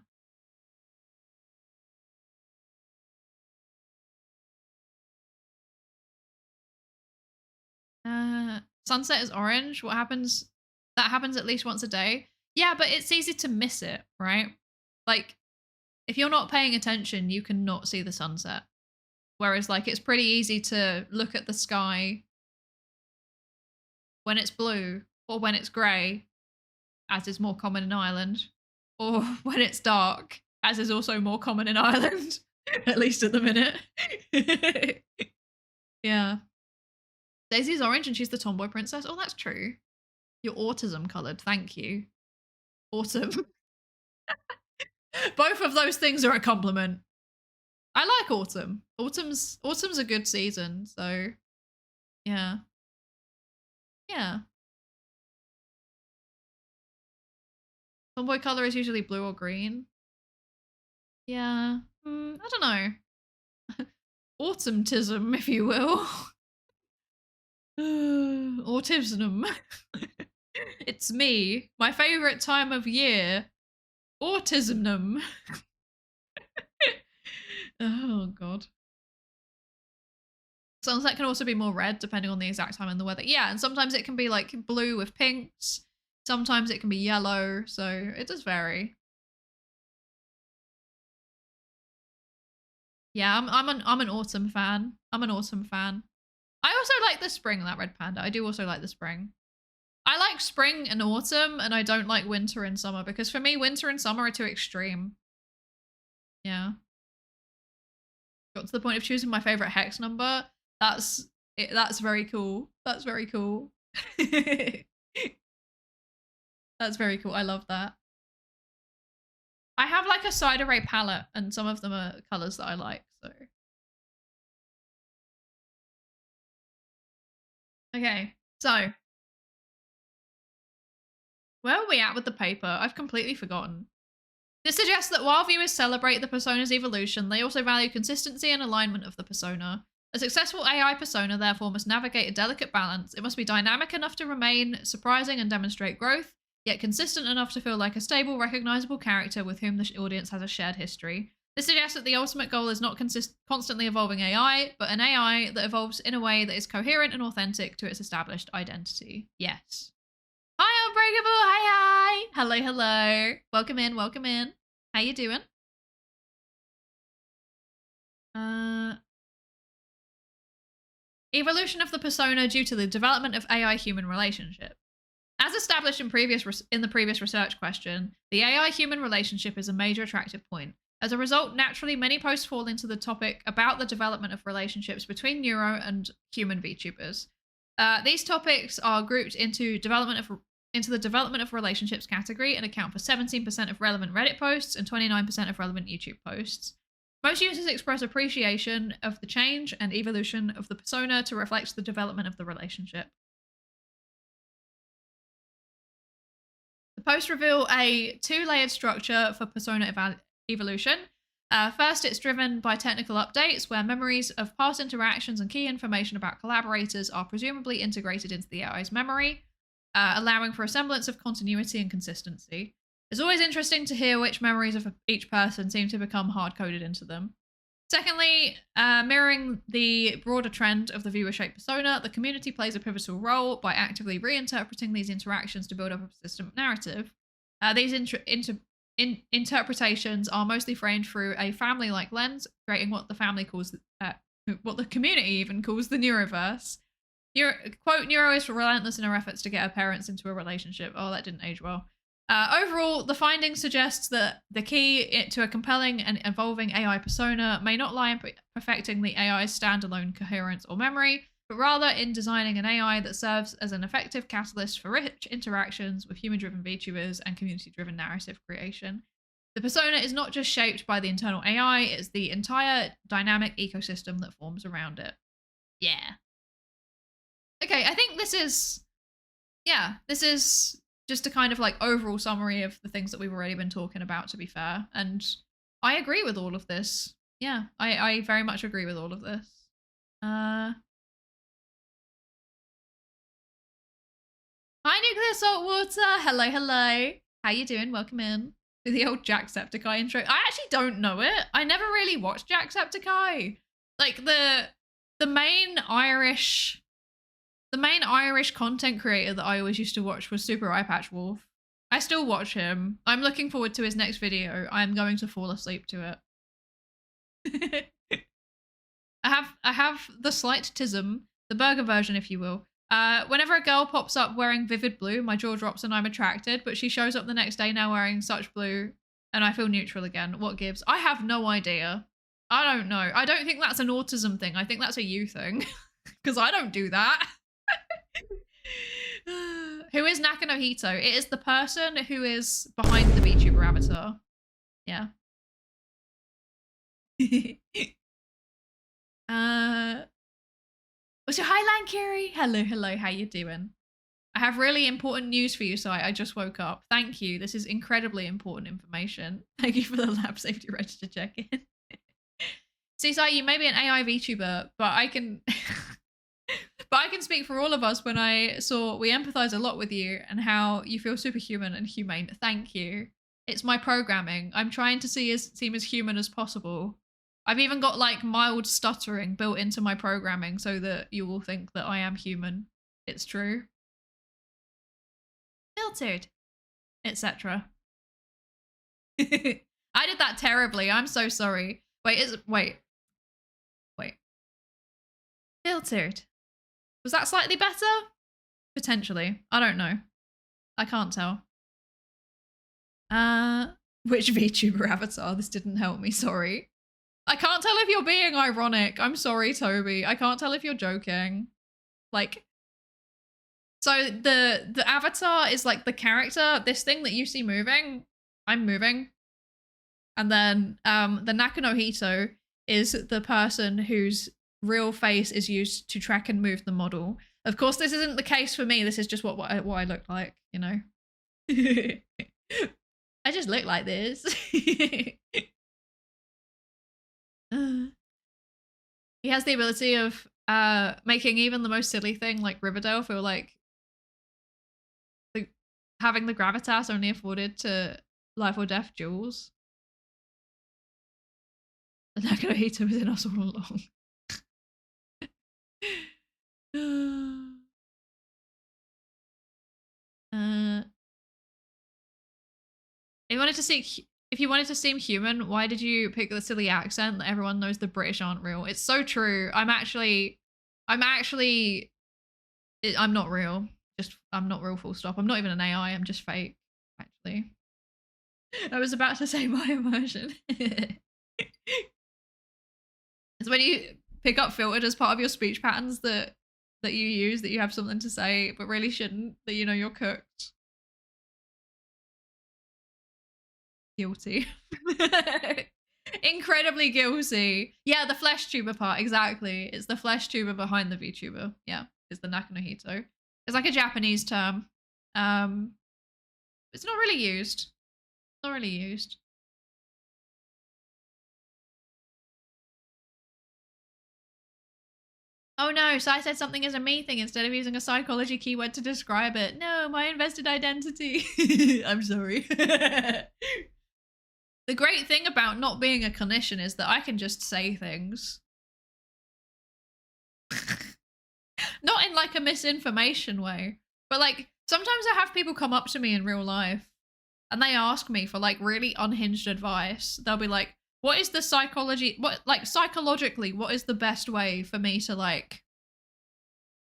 Sunset is orange. What happens? That happens at least once a day. Yeah, but it's easy to miss it, right? Like, if you're not paying attention, you cannot see the sunset. Whereas, like, it's pretty easy to look at the sky when it's blue or when it's grey, as is more common in Ireland, or when it's dark, as is also more common in Ireland, at least at the minute. Yeah. Daisy's orange and she's the tomboy princess. Oh, that's true. You're autism coloured. Thank you. Autumn. Both of those things are a compliment. I like autumn. Autumn's a good season, so yeah. Yeah. Tomboy color is usually blue or green. Yeah. I don't know. Autumntism, if you will. Autism. It's me. My favorite time of year. Autismnum. Oh god. Sunset can also be more red depending on the exact time and the weather. Yeah, and sometimes it can be like blue with pinks. Sometimes it can be yellow, so it does vary. Yeah, I'm an autumn fan. I'm an autumn fan. I also like the spring, that red panda. I do also like the spring. I like spring and autumn, and I don't like winter and summer, because for me, winter and summer are too extreme. Yeah. Got to the point of choosing my favorite hex number. That's very cool. That's very cool. That's very cool. I love that. I have like a Psydere palette, and some of them are colors that I like, so. Okay, so. Where are we at with the paper? I've completely forgotten. This suggests that while viewers celebrate the persona's evolution, they also value consistency and alignment of the persona. A successful AI persona, therefore, must navigate a delicate balance. It must be dynamic enough to remain surprising and demonstrate growth, yet consistent enough to feel like a stable, recognizable character with whom the audience has a shared history. This suggests that the ultimate goal is not constantly evolving AI, but an AI that evolves in a way that is coherent and authentic to its established identity. Yes. Hi, Unbreakable. Hi. Hello, hello. Welcome in, welcome in. How you doing? Evolution of the persona due to the development of AI-human relationship. As established in the previous research question, the AI-human relationship is a major attractive point. As a result, naturally, many posts fall into the topic about the development of relationships between neuro and human VTubers. These topics are grouped into the development of relationships category and account for 17% of relevant Reddit posts and 29% of relevant YouTube posts. Most users express appreciation of the change and evolution of the persona to reflect the development of the relationship. The posts reveal a two-layered structure for persona evolution. First, it's driven by technical updates where memories of past interactions and key information about collaborators are presumably integrated into the AI's memory, allowing for a semblance of continuity and consistency. It's always interesting to hear which memories of each person seem to become hard-coded into them. Secondly, mirroring the broader trend of the viewer-shaped persona, the community plays a pivotal role by actively reinterpreting these interactions to build up a persistent narrative. These interpretations are mostly framed through a family-like lens, creating what what the community even calls the neuroverse. Quote, Neuro is relentless in her efforts to get her parents into a relationship. Oh, that didn't age well. Overall, the findings suggest that the key to a compelling and evolving AI persona may not lie in perfecting the AI's standalone coherence or memory, but rather in designing an AI that serves as an effective catalyst for rich interactions with human-driven VTubers and community-driven narrative creation. The persona is not just shaped by the internal AI, it's the entire dynamic ecosystem that forms around it. Yeah. Okay, I think this is just a kind of like overall summary of the things that we've already been talking about, to be fair. And I agree with all of this. Yeah, I very much agree with all of this. Hi, Nuclear Saltwater. Hello, hello. How you doing? Welcome in to the old Jacksepticeye intro. I actually don't know it. I never really watched Jacksepticeye. Like the main Irish content creator that I always used to watch was Super Eyepatch Wolf. I still watch him. I'm looking forward to his next video. I'm going to fall asleep to it. I have the slight tism, the burger version, if you will. Whenever a girl pops up wearing vivid blue, my jaw drops and I'm attracted, but she shows up the next day now wearing such blue and I feel neutral again. What gives? I have no idea. I don't know. I don't think that's an autism thing. I think that's a you thing. Because I don't do that. Who is Nakanohito? It is the person who is behind the VTuber avatar. Yeah. What's your Highline Curie? Hello, hello, how you doing? I have really important news for you, Sai. I just woke up. Thank you. This is incredibly important information. Thank you for the lab safety register check-in. See, Sai, you may be an AI VTuber, but I can but I can speak for all of us when I saw we empathize a lot with you and how you feel superhuman and humane. Thank you. It's my programming. I'm trying to seem as human as possible. I've even got like mild stuttering built into my programming so that you will think that I am human. It's true. Filtered, etc. I did that terribly. I'm so sorry. Wait. Filtered. Was that slightly better? Potentially. I don't know. I can't tell. Which VTuber avatar? This didn't help me, sorry. I can't tell if you're being ironic. I'm sorry, Toby. I can't tell if you're joking. Like, so the avatar is like the character, this thing that you see moving, I'm moving. And then the Nakanohito is the person whose real face is used to track and move the model. Of course, this isn't the case for me. This is just what I look like, you know? I just look like this. He has the ability of making even the most silly thing like Riverdale feel like having the gravitas only afforded to life or death duels. The Nakanohito was in us all along. If you wanted to seem human, why did you pick the silly accent that everyone knows the British aren't real? It's so true. I'm not real. I'm not real, full stop. I'm not even an AI. I'm just fake, actually. I was about to say my immersion. It's when you pick up filtered as part of your speech patterns that you use, that you have something to say, but really shouldn't, that you know you're cooked. Guilty. Incredibly guilty. Yeah, the flesh tuber part, exactly. It's the flesh tuber behind the VTuber. Yeah, it's the Nakanohito. It's like a Japanese term. It's not really used. Not really used. Oh no, so I said something is a me thing instead of using a psychology keyword to describe it. No, my invested identity. I'm sorry. The great thing about not being a clinician is that I can just say things. Not in like a misinformation way, but like sometimes I have people come up to me in real life and they ask me for like really unhinged advice. They'll be like, what is the psychologically, what is the best way for me to like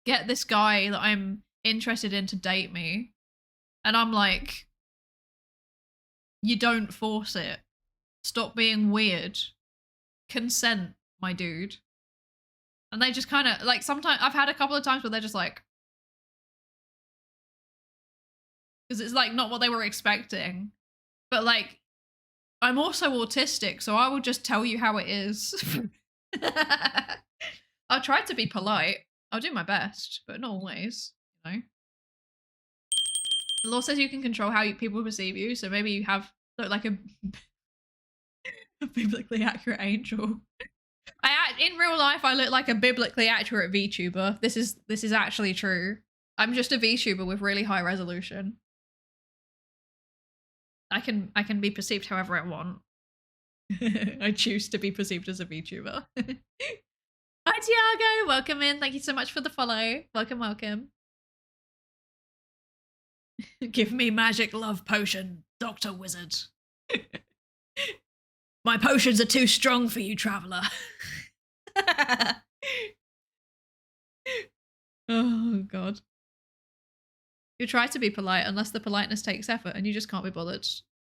get this guy that I'm interested in to date me? And I'm like, you don't force it. Stop being weird. Consent, my dude. And they just kind of like, sometimes I've had a couple of times where they're just like, because it's like not what they were expecting. But like, I'm also autistic, so I will just tell you how it is. I'll try to be polite. I'll do my best, but not always, you know. The law says you can control how people perceive you, so maybe you look like a biblically accurate angel. In real life, I look like a biblically accurate VTuber. This is actually true. I'm just a VTuber with really high resolution. I can be perceived however I want. I choose to be perceived as a VTuber. Hi Tiago, welcome in. Thank you so much for the follow. Welcome, welcome. Give me magic love potion, Dr. Wizard. My potions are too strong for you, traveler. Oh god. You try to be polite unless the politeness takes effort and you just can't be bothered.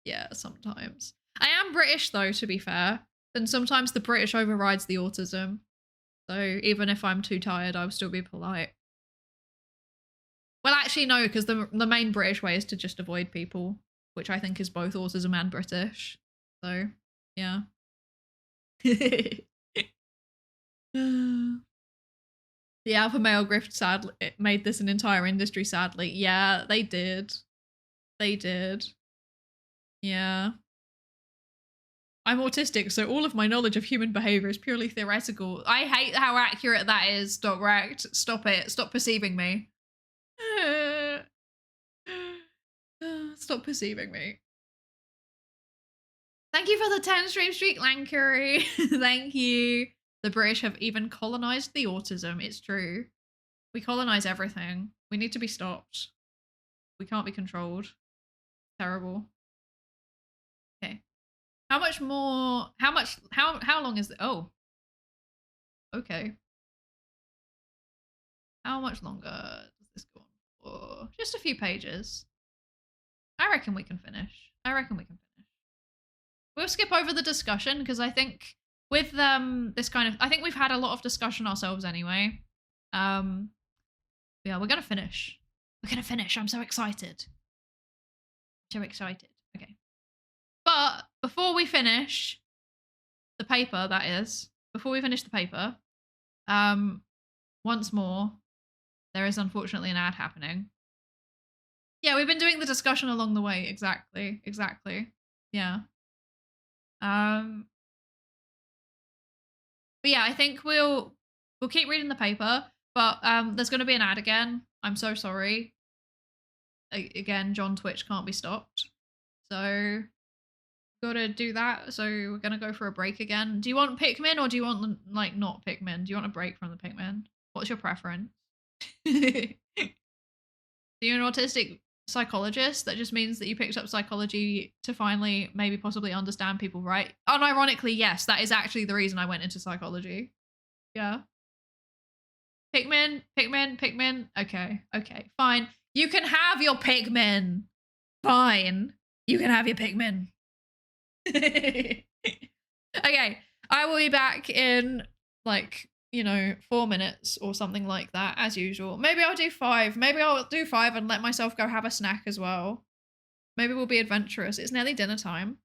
Yeah, sometimes. I am British though, to be fair. And sometimes the British overrides the autism. So even if I'm too tired, I'll still be polite. Well, actually no, because the main British way is to just avoid people, which I think is both autism and British. So, yeah. The alpha male grift sadly it made this an entire industry, sadly. Yeah, they did. They did. Yeah. I'm autistic, so all of my knowledge of human behavior is purely theoretical. I hate how accurate that is, Direct. Stop it. Stop perceiving me. Stop perceiving me. Thank you for the 10 stream streak, Lancurry. Thank you. The British have even colonized the autism. It's true. We colonize everything. We need to be stopped. We can't be controlled. Terrible. Okay. How much more? How long is it? Oh. Okay. How much longer does this go on just a few pages. I reckon we can finish. We'll skip over the discussion because I think with this kind of, I think we've had a lot of discussion ourselves anyway. Yeah, we're gonna finish. I'm so excited. Okay. But before we finish the paper, once more, there is unfortunately an ad happening. Yeah, we've been doing the discussion along the way. Exactly. Yeah. But yeah, I think we'll keep reading the paper, but there's going to be an ad again. I'm so sorry. Again, John Twitch can't be stopped. So gotta do that. So we're gonna go for a break again. Do you want Pikmin or do you want like not Pikmin? Do you want a break from the Pikmin? What's your preference? Are you an autistic psychologist? That just means that you picked up psychology to finally maybe possibly understand people, right? Unironically, yes, that is actually the reason I went into psychology. Yeah. Pikmin. Okay, fine. You can have your Pikmin. Fine. You can have your Pikmin. Okay, I will be back in 4 minutes or something like that, as usual. Maybe I'll do 5. Maybe I'll do 5 and let myself go have a snack as well. Maybe we'll be adventurous. It's nearly dinner time.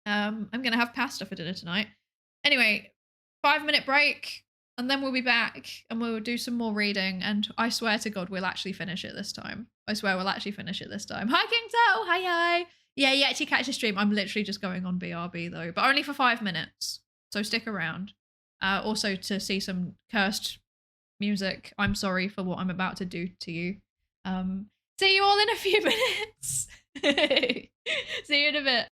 I'm gonna have pasta for dinner tonight. Anyway, 5-minute break, and then we'll be back and we'll do some more reading, and I swear to God we'll actually finish it this time. Hi, King Tao! Hi! Yeah, you actually catch the stream. I'm literally just going on BRB though, but only for 5 minutes. So stick around. Also to see some cursed music. I'm sorry for what I'm about to do to you. See you all in a few minutes. See you in a bit.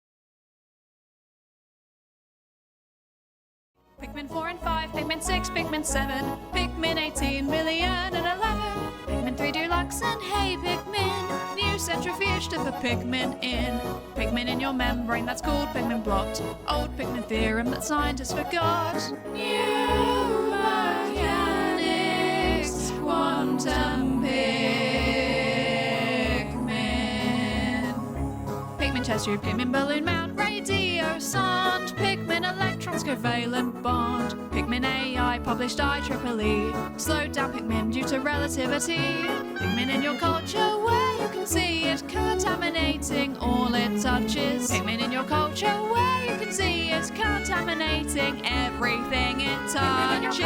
Pikmin 4 and 5, Pikmin 6, Pikmin 7, Pikmin 18 million and 11, Pikmin 3 Deluxe and hey Pikmin, new centrifuge to put Pikmin in. Pikmin in your membrane, that's called Pikmin blot. Old Pikmin theorem that scientists forgot. New mechanics, quantum Pikmin. Pikmin test tube, Pikmin balloon mount, radio sound, Pikmin electrons covalent bond, Pikmin AI published IEEE, slowed down Pikmin due to relativity. Pikmin in your culture where you can see it contaminating all it touches. Pikmin in your culture where you can see it contaminating everything it touches.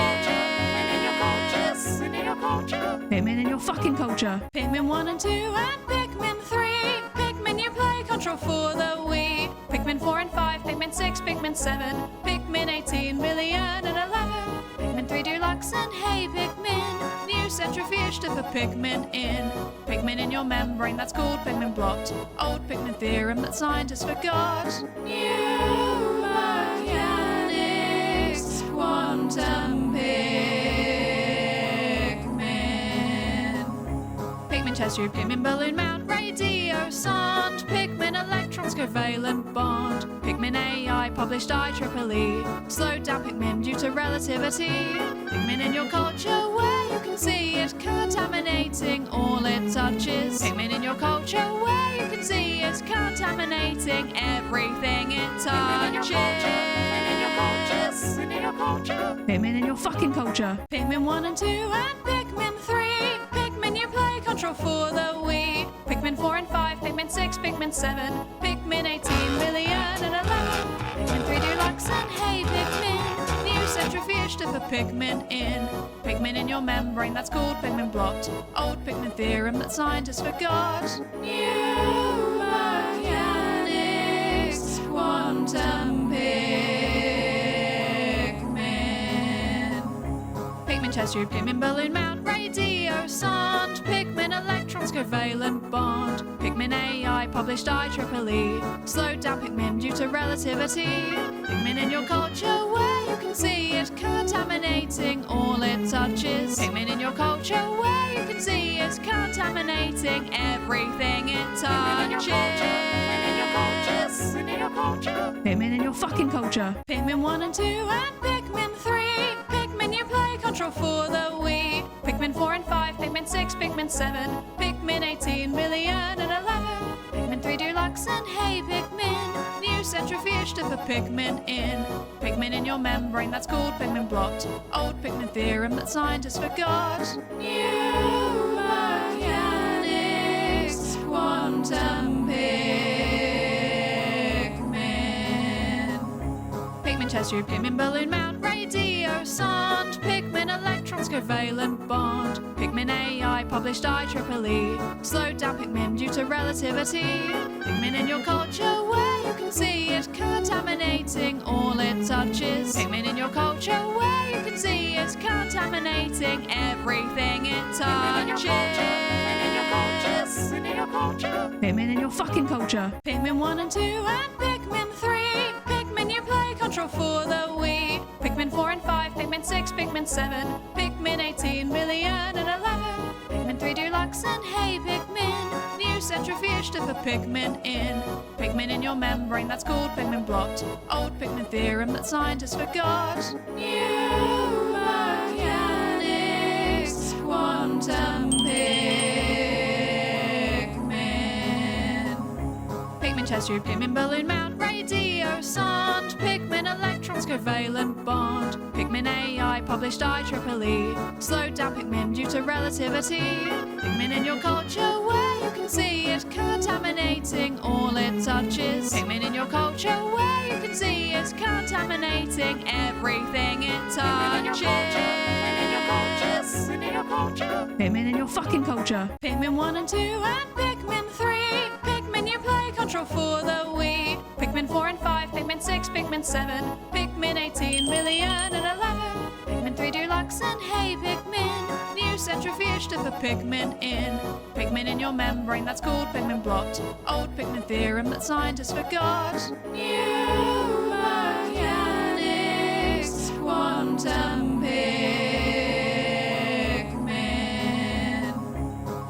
Pikmin in your fucking culture. Pikmin 1 and 2 and Pikmin 3. Pikmin you play control for the Wii. Pikmin 4 and 5, Pikmin 6, Pikmin 7, Pikmin 18 million and 11, Pikmin 3 Deluxe and hey Pikmin, new centrifuge to put Pikmin in. Pikmin in your membrane, that's called Pikmin blot. Old Pikmin theorem that scientists forgot. New mechanics, quantum Pikmin. Pikmin test tube, Pikmin balloon mount, radio sound, Pikmin electrons covalent bond, Pikmin AI published IEEE, slowed down Pikmin due to relativity. Pikmin in your culture where you can see it contaminating all it touches. Pikmin in your culture where you can see it contaminating everything it touches. Pikmin in your fucking culture. Pikmin 1 and 2 and Pikmin 3. Pikmin you play control for the Wii. Pikmin 4 and 5, Pikmin 6, Pikmin 7, Pikmin 18 million and 11, Pikmin 3 Deluxe and hey Pikmin, new centrifuge to put Pikmin in. Pikmin in your membrane, that's called Pikmin blot. Old Pikmin theorem that scientists forgot. New mechanics, quantum Pikmin. Pikmin test tube, Pikmin balloon mount, radio sound, Pikmin electrons covalent bond, Pikmin AI published IEEE, slowed down Pikmin due to relativity. Pikmin in your culture where you can see it contaminating all it touches. Pikmin in your culture where you can see it contaminating everything it touches. Pikmin in your fucking culture. Pikmin 1 and 2 and Pikmin 3. Pikmin you play control for the Wii. Pikmin 4 and 5, Pikmin Pikmin 6, Pikmin 7, Pikmin 18 million and 11. Pikmin 3 Deluxe and hey Pikmin, new centrifuge to put Pikmin in. Pikmin in your membrane, that's called Pikmin blot. Old Pikmin theorem that scientists forgot. New mechanics, quantum Pikmin. Pikmin test tube, Pikmin balloon mount, radio sound, Pikmin electrons covalent bond. Pikmin AI published IEEE, slowed down Pikmin due to relativity. Pikmin in your culture where you can see it contaminating all it touches. Pikmin in your culture where you can see it contaminating everything it touches. Pikmin in your culture. Pikmin in your fucking culture. Pikmin 1 and 2 and Pikmin 3. Pikmin you play control for the Wii. Pikmin 4 and 5, Pikmin 6, Pikmin 7, Pikmin 18 million and 11. Pikmin 3 Deluxe and hey Pikmin, new centrifuge to put Pikmin in. Pikmin in your membrane, that's called Pikmin blot. Old Pikmin theorem that scientists forgot. New mechanics, quantum Pikmin. Pikmin test tube, Pikmin balloon mount, radio sound, Pikmin electrons covalent bond. Pikmin AI published IEEE, slowed down Pikmin due to relativity. Pikmin in your culture where you can see it contaminating all it touches. Pikmin in your culture where you can see it contaminating everything it touches. Pikmin in your culture. Pikmin in your fucking culture. Pikmin 1 and 2 and Pikmin 3. Pikmin you play control for the Wii. Pikmin 4 and 5, Pikmin 6, Pikmin 7, Pikmin 18 million and 11. Pikmin 3 Deluxe and hey Pikmin, new centrifuge to put Pikmin in. Pikmin in your membrane, that's called Pikmin blot. Old Pikmin theorem that scientists forgot. New mechanics, quantum Pikmin.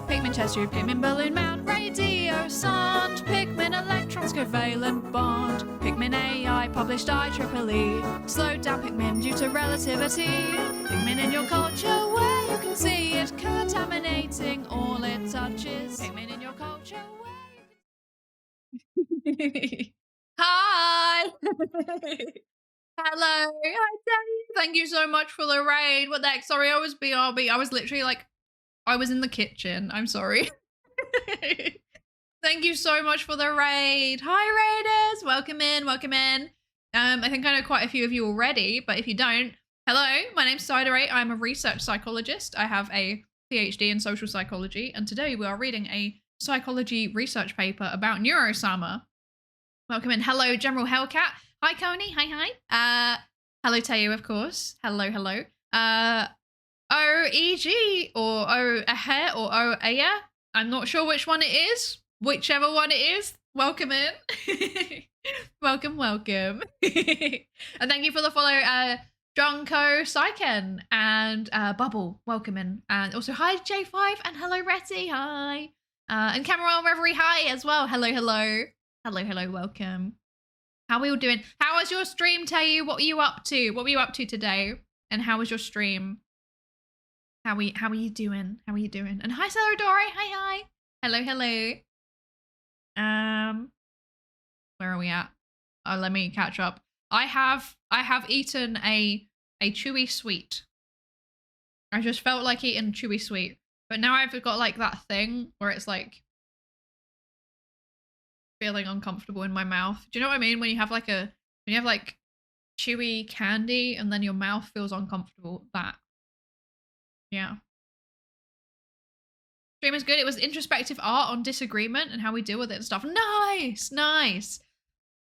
Pikmin test tube, Pikmin balloon mount, radio sound, Pikmin electrons covalent bond. Pikmin AI published IEEE, slowed down Pikmin due to relativity. Pikmin in your culture where you can see it contaminating all it touches. Pikmin in your culture where you can... Hi! Hello! Hi, Daddy! Thank you so much for the raid. What the heck? Sorry, I was BRB. I was literally like, I was in the kitchen. I'm sorry. Thank you so much for the raid. Hi, raiders. Welcome in. Welcome in. I think I know quite a few of you already, but if you don't, hello, my name's Psydere. I'm a research psychologist. I have a PhD in social psychology, and today we are reading a psychology research paper about Neuro-sama. Welcome in. Hello, General Hellcat. Hi, Coney. Hi, hi. Hello, Teo, of course. Hello, hello. O-E-G or O-A-H or O-A-Ya. I'm not sure which one it is. Whichever one it is, welcome in. Welcome, welcome. And thank you for the follow, Jonko, Syken, and Bubble. Welcome in. And also, hi, J5, and hello, Retty. Hi. And Cameron Reverie, hi as well. Hello, hello. Hello, hello, welcome. How are we all doing? How was your stream, Tayu? What were you up to? What were you up to today? And how was your stream? How are you doing? How are you doing? And hi, Saladori. Hi, hi. Hello, hello. Where are we at? Oh, let me catch up. I have eaten a chewy sweet. I just felt like eating chewy sweet, but now I've got like that thing where it's like feeling uncomfortable in my mouth. Do you know what I mean? When you have like chewy candy and then your mouth feels uncomfortable. That. Yeah. Stream is good. It was introspective art on disagreement and how we deal with it and stuff. Nice, nice.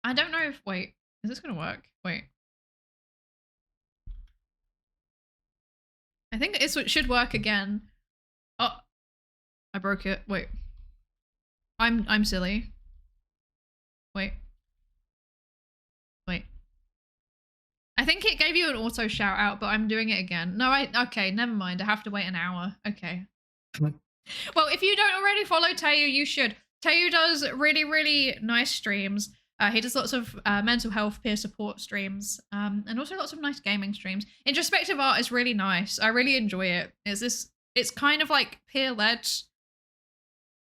I don't know if, wait, is this gonna work? Wait. I think it should work again. Oh, I broke it. Wait. I'm silly. Wait. Wait. I think it gave you an auto shout out, but I'm doing it again. No, okay, never mind. I have to wait an hour. Okay. Well, if you don't already follow Tayu, you should. Tayu does really, really nice streams. He does lots of mental health peer support streams, and also lots of nice gaming streams. Introspective art is really nice. I really enjoy it. It's it's kind of like peer-led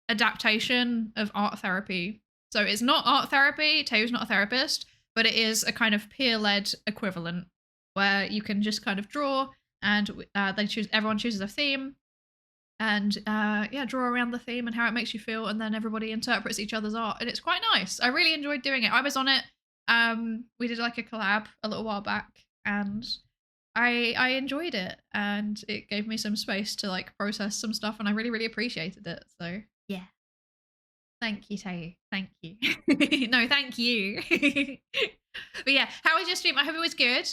adaptation of art therapy. So it's not art therapy, Tayo's not a therapist, but it is a kind of peer-led equivalent where you can just kind of draw and everyone chooses a theme and draw around the theme and how it makes you feel, and then everybody interprets each other's art, and it's quite nice. I really enjoyed doing it. I was on it. We did like a collab a little while back, and I enjoyed it, and it gave me some space to like process some stuff, and I really, really appreciated it. So yeah. Thank you, Tay. Thank you. No, thank you. But yeah, how was your stream? I hope it was good.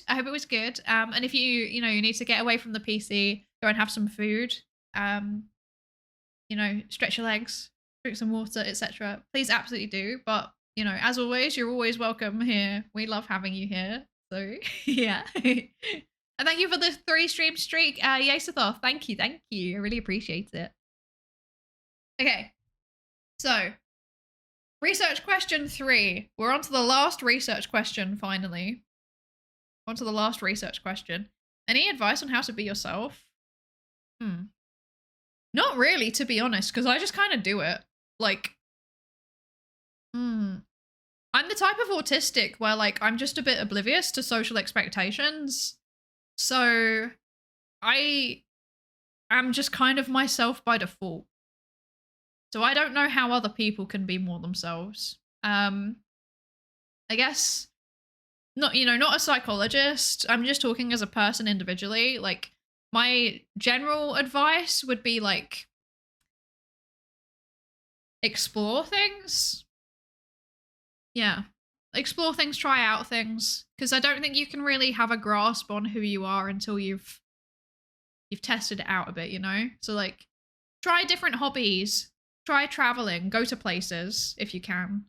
And if you need to get away from the PC, go and have some food. Stretch your legs, drink some water, etc. Please absolutely do. But as always, you're always welcome here. We love having you here. So yeah. And thank you for the 3 stream streak, Yasathoth. Thank you. I really appreciate it. Okay. So, research question 3. We're on to the last research question, finally. On to the last research question. Any advice on how to be yourself? Not really, to be honest, because I just kind of do it. Like, I'm the type of autistic where, like, I'm just a bit oblivious to social expectations. So, I am just kind of myself by default. So I don't know how other people can be more themselves. I guess not a psychologist. I'm just talking as a person individually. Like, my general advice would be like, explore things. Yeah. Explore things, try out things. Because I don't think you can really have a grasp on who you are until you've tested it out a bit, So like, try different hobbies. Try traveling, go to places if you can.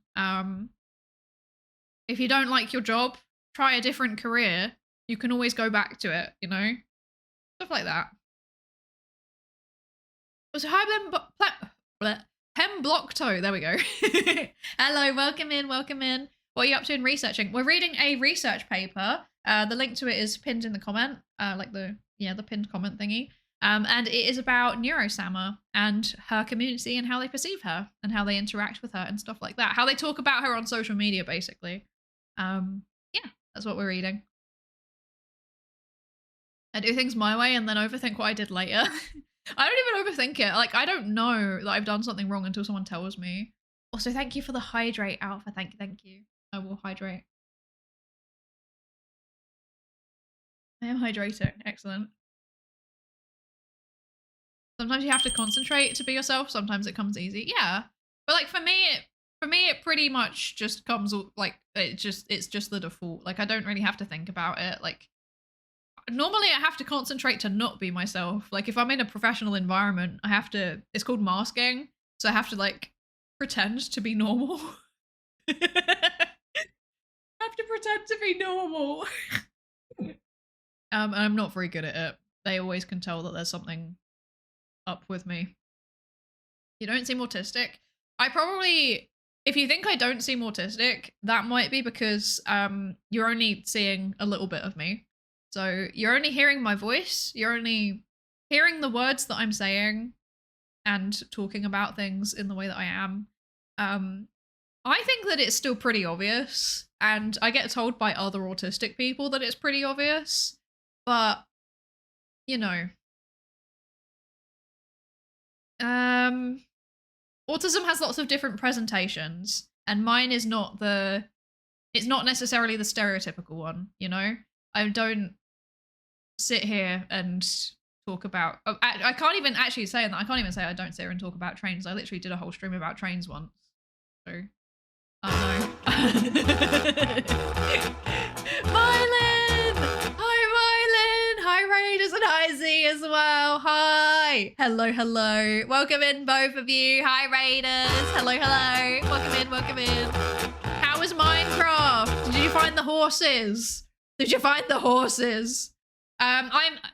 If you don't like your job, try a different career. You can always go back to it, Stuff like that. So hi, Pemblockto. There we go. Hello, welcome in. What are you up to in researching? We're reading a research paper. The link to it is pinned in the comment, the pinned comment thingy. And it is about Neuro-sama and her community and how they perceive her and how they interact with her and stuff like that. How they talk about her on social media, basically. That's what we're reading. I do things my way and then overthink what I did later. I don't even overthink it. Like, I don't know that I've done something wrong until someone tells me. Also, thank you for the hydrate, Alpha. Thank you. I will hydrate. I am hydrating. Excellent. Sometimes you have to concentrate to be yourself. Sometimes it comes easy. Yeah. But like for me, it pretty much just comes like, it's just the default. Like, I don't really have to think about it. Like, normally I have to concentrate to not be myself. Like, if I'm in a professional environment, it's called masking. So I have to like pretend to be normal. I have to pretend to be normal. And I'm not very good at it. They always can tell that there's something up with me. You don't seem autistic. If you think I don't seem autistic, that might be because you're only seeing a little bit of me. So you're only hearing my voice, you're only hearing the words that I'm saying and talking about things in the way that I am. I think that it's still pretty obvious, and I get told by other autistic people that it's pretty obvious, but autism has lots of different presentations, and mine is it's not necessarily the stereotypical one, I don't sit here and talk about, I can't even actually say that. I can't even say I don't sit here and talk about trains. I literally did a whole stream about trains once. So, oh no. Mylan! Hi, Mylan! Hi, Raiders, and hi, Z as well. Hi! Hello. Welcome in, both of you. Hi, Raiders. Hello. Welcome in. How was Minecraft? Did you find the horses?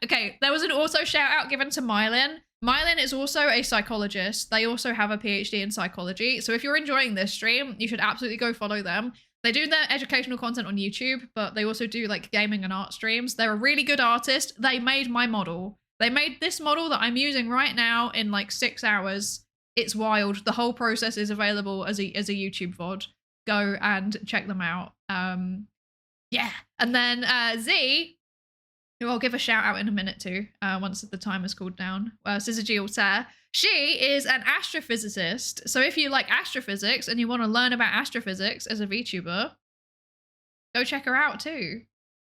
Okay, there was an also shout out given to Mylan. Mylan is also a psychologist. They also have a PhD in psychology. So if you're enjoying this stream, you should absolutely go follow them. They do their educational content on YouTube, but they also do like gaming and art streams. They're a really good artist. They made my model. They made this model that I'm using right now in like 6 hours. It's wild. The whole process is available as a YouTube VOD. Go and check them out. Yeah. And then Z, who I'll give a shout out in a minute to, once the timer's cooled down. Syzygy Altair. She is an astrophysicist. So if you like astrophysics and you want to learn about astrophysics as a VTuber, go check her out too.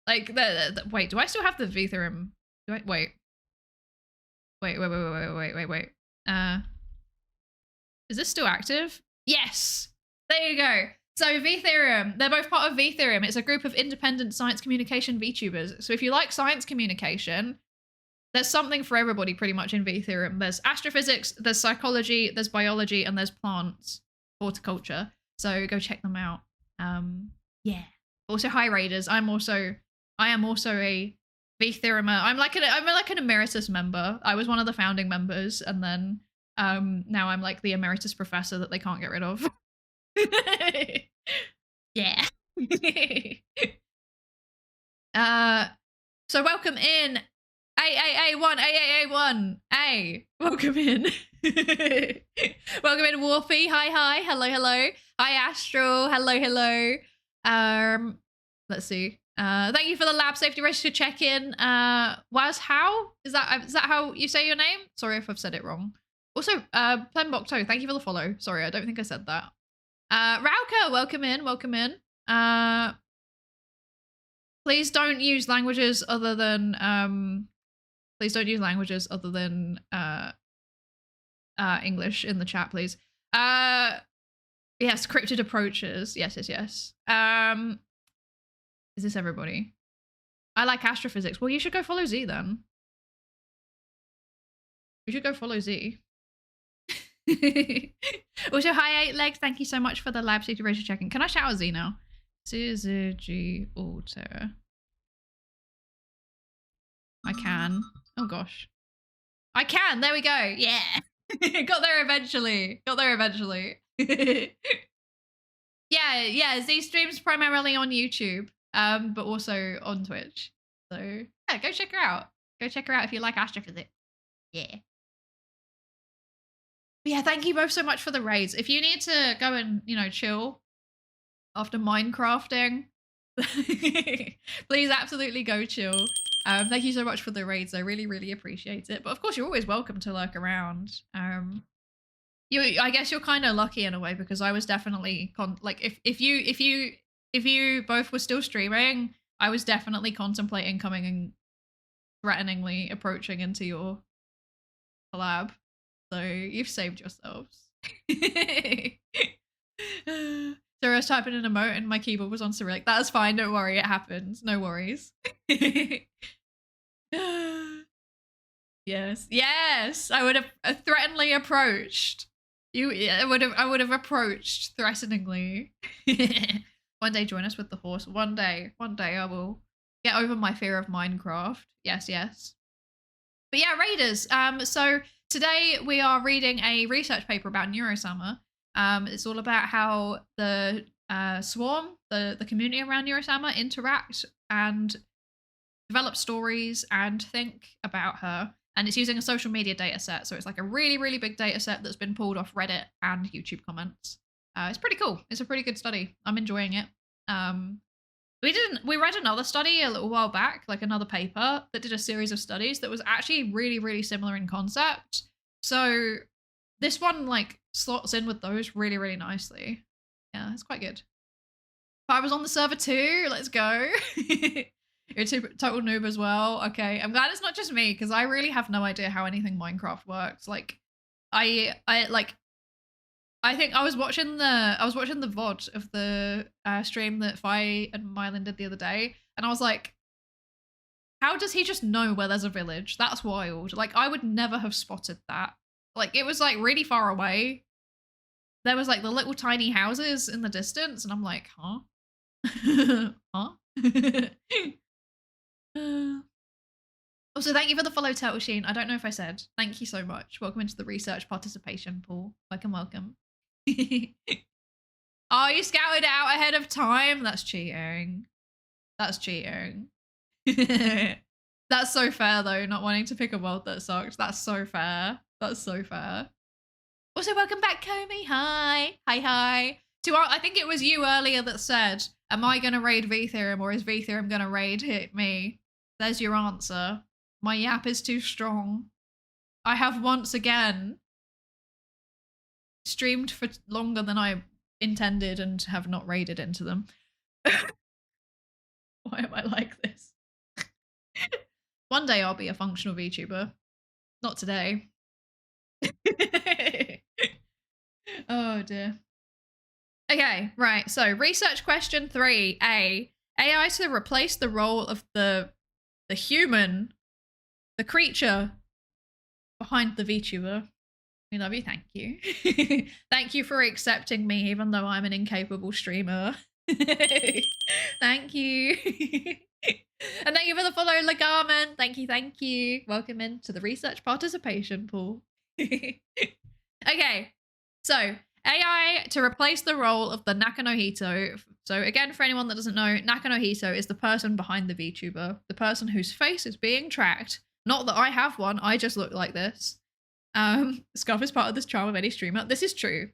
Like, wait, do I still have the V theorem? Do I, wait. Wait. Is this still active? Yes. There you go. So V theorem, they're both part of V theorem. It's a group of independent science communication VTubers. So if you like science communication, there's something for everybody pretty much in V theorem. There's astrophysics, there's psychology, there's biology, and there's plants, horticulture. So go check them out. Yeah. Also, hi Raiders. I am also a V theoremer. I'm like an emeritus member. I was one of the founding members, and then now I'm like the emeritus professor that they can't get rid of. Yeah. So welcome in A1. Welcome in. Welcome in Warpy. Hi. Hello. Hi Astral. Hello. Let's see. Thank you for the lab safety register check-in. Was how? Is that how you say your name? Sorry if I've said it wrong. Also, Plenbokto, thank you for the follow. Sorry, I don't think I said that. Rauka, welcome in. Please don't use languages other than English in the chat, please. Yes, cryptid approaches. Yes. Is this everybody? I like astrophysics. Well, you should go follow Z then. You should go follow Z. Also, hi 8 legs. Thank you so much for the lab safety ratio checking. Can I shout out Z now? Syzygy Altair. I can. Oh gosh. I can. There we go. Yeah. Got there eventually. Yeah. Z streams primarily on YouTube, but also on Twitch. So yeah, go check her out. Go check her out if you like astrophysics. Yeah. But yeah, thank you both so much for the raids. If you need to go and, chill after Minecrafting, please absolutely go chill. Thank you so much for the raids. I really, really appreciate it. But of course, you're always welcome to lurk around. I guess you're kind of lucky in a way, because I was definitely if you both were still streaming, I was definitely contemplating coming and threateningly approaching into your collab. So you've saved yourselves. So I was typing an emote and my keyboard was on Cyrillic. That's fine, don't worry, it happens. No worries. Yes, I would have threateningly approached. I would have approached threateningly. One day join us with the horse. One day I will get over my fear of Minecraft. Yes. But yeah, Raiders. So today we are reading a research paper about Neuro-sama. It's all about how the swarm, the community around Neuro-sama, interact and develop stories and think about her. And it's using a social media data set. So it's like a really, really big data set that's been pulled off Reddit and YouTube comments. It's pretty cool. It's a pretty good study. I'm enjoying it. We read another study a little while back, like another paper that did a series of studies that was actually really, really similar in concept. So this one slots in with those really, really nicely. Yeah, it's quite good. If I was on the server too, let's go. You're a total noob as well. Okay, I'm glad it's not just me, because I really have no idea how anything Minecraft works. I think I was watching the VOD of the stream that Fi and Mylan did the other day, and I was like, how does he just know where there's a village? That's wild. I would never have spotted that. It was really far away. There was the little tiny houses in the distance, and I'm like, huh? Huh? Also, thank you for the follow, Turtle Sheen. I don't know if I said. Thank you so much. Welcome into the research participation pool. Welcome. Oh, you scouted out ahead of time? That's cheating. That's so fair though, not wanting to pick a world that sucks. That's so fair. That's so fair. Also, welcome back, Comey. Hi. Hi. I think it was you earlier that said, am I going to raid vTheorem or is vTheorem going to raid hit me? There's your answer. My yap is too strong. I have once again streamed for longer than I intended and have not raided into them. Why am I like this? One day I'll be a functional VTuber. Not today. Oh dear. Okay, right. So research question 3A. AI to replace the role of the human, the creature behind the VTuber. We love you, thank you. Thank you for accepting me even though I'm an incapable streamer. Thank you. And thank you for the follow, Lagarman. Thank you. Welcome into the research participation pool. Okay, so AI to replace the role of the Nakanohito. So again, for anyone that doesn't know, Nakanohito is the person behind the VTuber, the person whose face is being tracked. Not that I have one, I just look like this. Scarf is part of this charm of any streamer. This is true.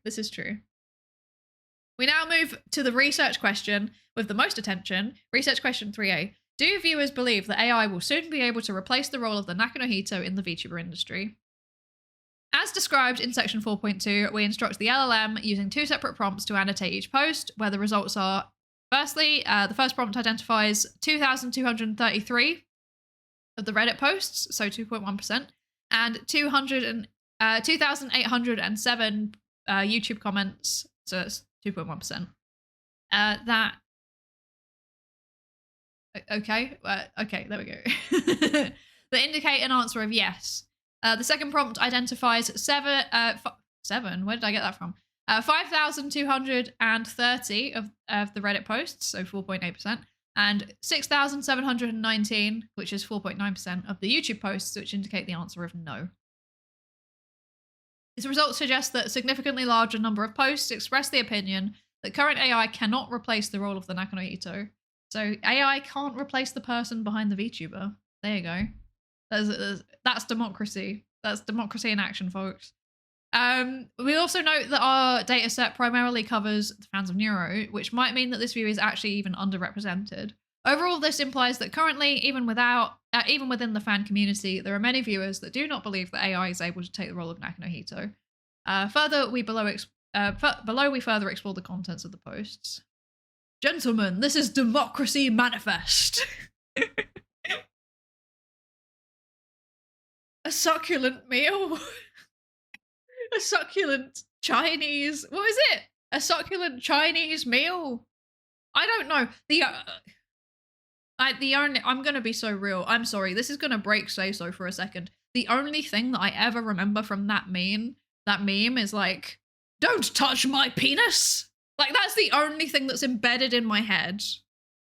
We now move to the research question with the most attention. Research question 3A. Do viewers believe that AI will soon be able to replace the role of the Nakanohito in the VTuber industry? As described in section 4.2, we instruct the LLM using 2 separate prompts to annotate each post, where the results are, firstly, the first prompt identifies 2,233 of the Reddit posts, so 2.1%, and 2,807 YouTube comments, so it's 2.1%. Okay, there we go. That indicate an answer of yes. The second prompt identifies 7. Where did I get that from? 5,230 of the Reddit posts, so 4.8%, and 6,719, which is 4.9% of the YouTube posts, which indicate the answer of no. These results suggest that a significantly larger number of posts express the opinion that current AI cannot replace the role of the Nakanohito. So AI can't replace the person behind the VTuber. There you go. That's democracy. That's democracy in action, folks. We also note that our data set primarily covers the fans of Neuro, which might mean that this view is actually even underrepresented. Overall, this implies that currently, even within the fan community, there are many viewers that do not believe that AI is able to take the role of Nakanohito. Below we further explore the contents of the posts. Gentlemen, this is Democracy Manifest. A succulent meal. A succulent Chinese. What is it? A succulent Chinese meal. I don't know. I'm gonna be so real. I'm sorry. This is gonna break say-so for a second. The only thing that I ever remember from that meme is like, don't touch my penis. Like, that's the only thing that's embedded in my head.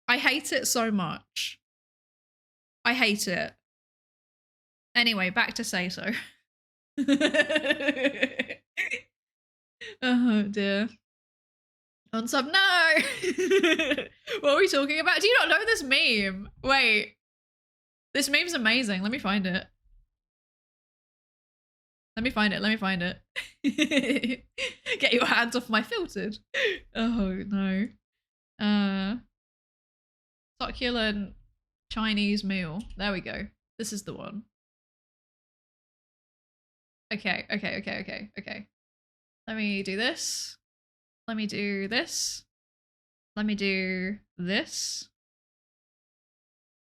I hate it so much. I hate it. Anyway, back to say-so. Oh dear. Unsub, no! What are we talking about? Do you not know this meme? Wait. This meme's amazing. Let me find it. Let me find it. Get your hands off my filtered. Oh no. Succulent Chinese meal. There we go. This is the one. Okay. Let me do this. Let me do this. Let me do this.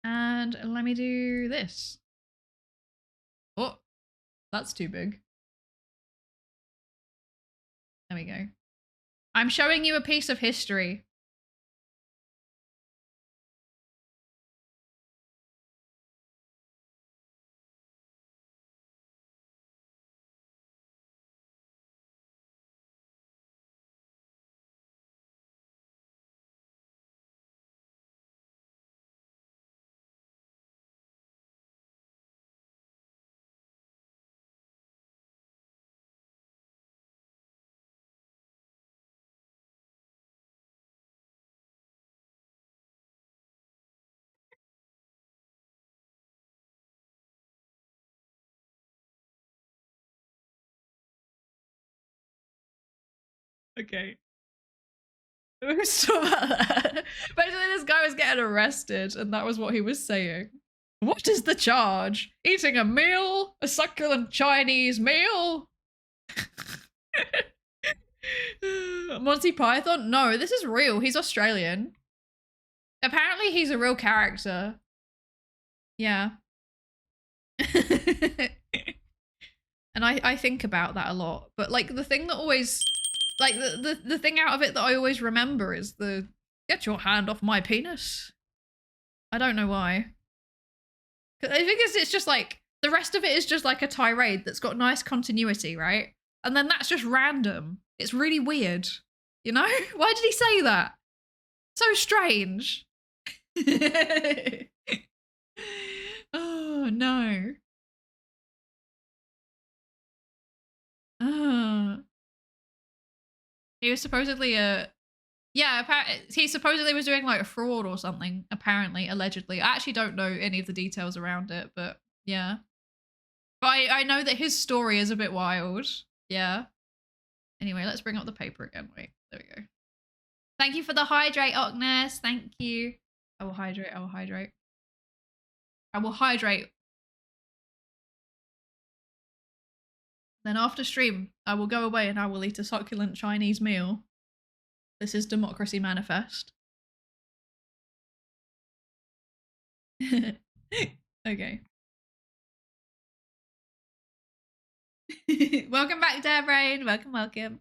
And let me do this. Oh, that's too big. There we go. I'm showing you a piece of history. Okay. Stop that. Basically, this guy was getting arrested, and that was what he was saying. What is the charge? Eating a meal? A succulent Chinese meal? Monty Python? No, this is real. He's Australian. Apparently, he's a real character. Yeah. And I think about that a lot. But like the thing that always, like the thing out of it that I always remember is the get your hand off my penis. I don't know why. I think it's just like the rest of it is just like a tirade that's got nice continuity, right? And then that's just random. It's really weird. You know? Why did he say that? So strange. Oh no. He was supposedly he supposedly was doing like a fraud or something, apparently, allegedly. I actually don't know any of the details around it, but yeah. But I know that his story is a bit wild. Yeah. Anyway, let's bring up the paper again. Wait, there we go. Thank you for the hydrate, Okness. Thank you. I will hydrate, I will hydrate. I will hydrate. Then after stream, I will go away and I will eat a succulent Chinese meal. This is Democracy Manifest. Okay. Welcome back, Darebrain. Welcome, welcome.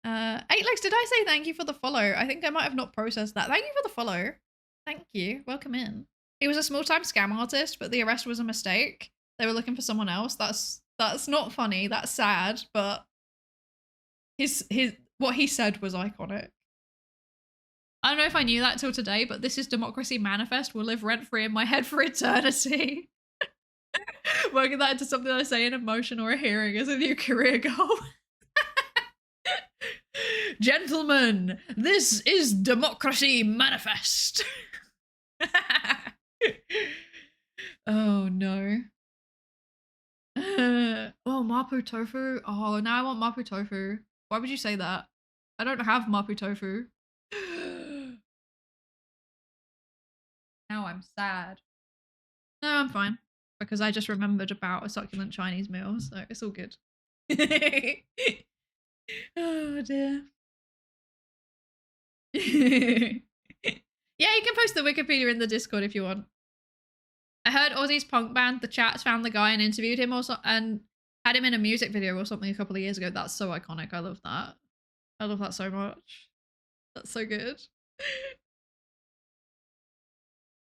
8legs, did I say thank you for the follow? I think I might have not processed that. Thank you for the follow. Thank you. Welcome in. He was a small-time scam artist, but the arrest was a mistake. They were looking for someone else. That's not funny. That's sad, but his what he said was iconic. I don't know if I knew that till today, but this is Democracy Manifest will live rent-free in my head for eternity. Working that into something I say in a motion or a hearing is a new career goal. Gentlemen, this is Democracy Manifest. Oh no. Oh, Mapo tofu. Oh, now I want Mapo tofu. Why would you say that? I don't have Mapo tofu. Now I'm sad. No, I'm fine. Because I just remembered about a succulent Chinese meal, so it's all good. Oh dear. Yeah, you can post the Wikipedia in the Discord if you want. I heard Aussie's punk band, The Chats, found the guy and interviewed him and had him in a music video or something a couple of years ago. That's so iconic. I love that. I love that so much. That's so good.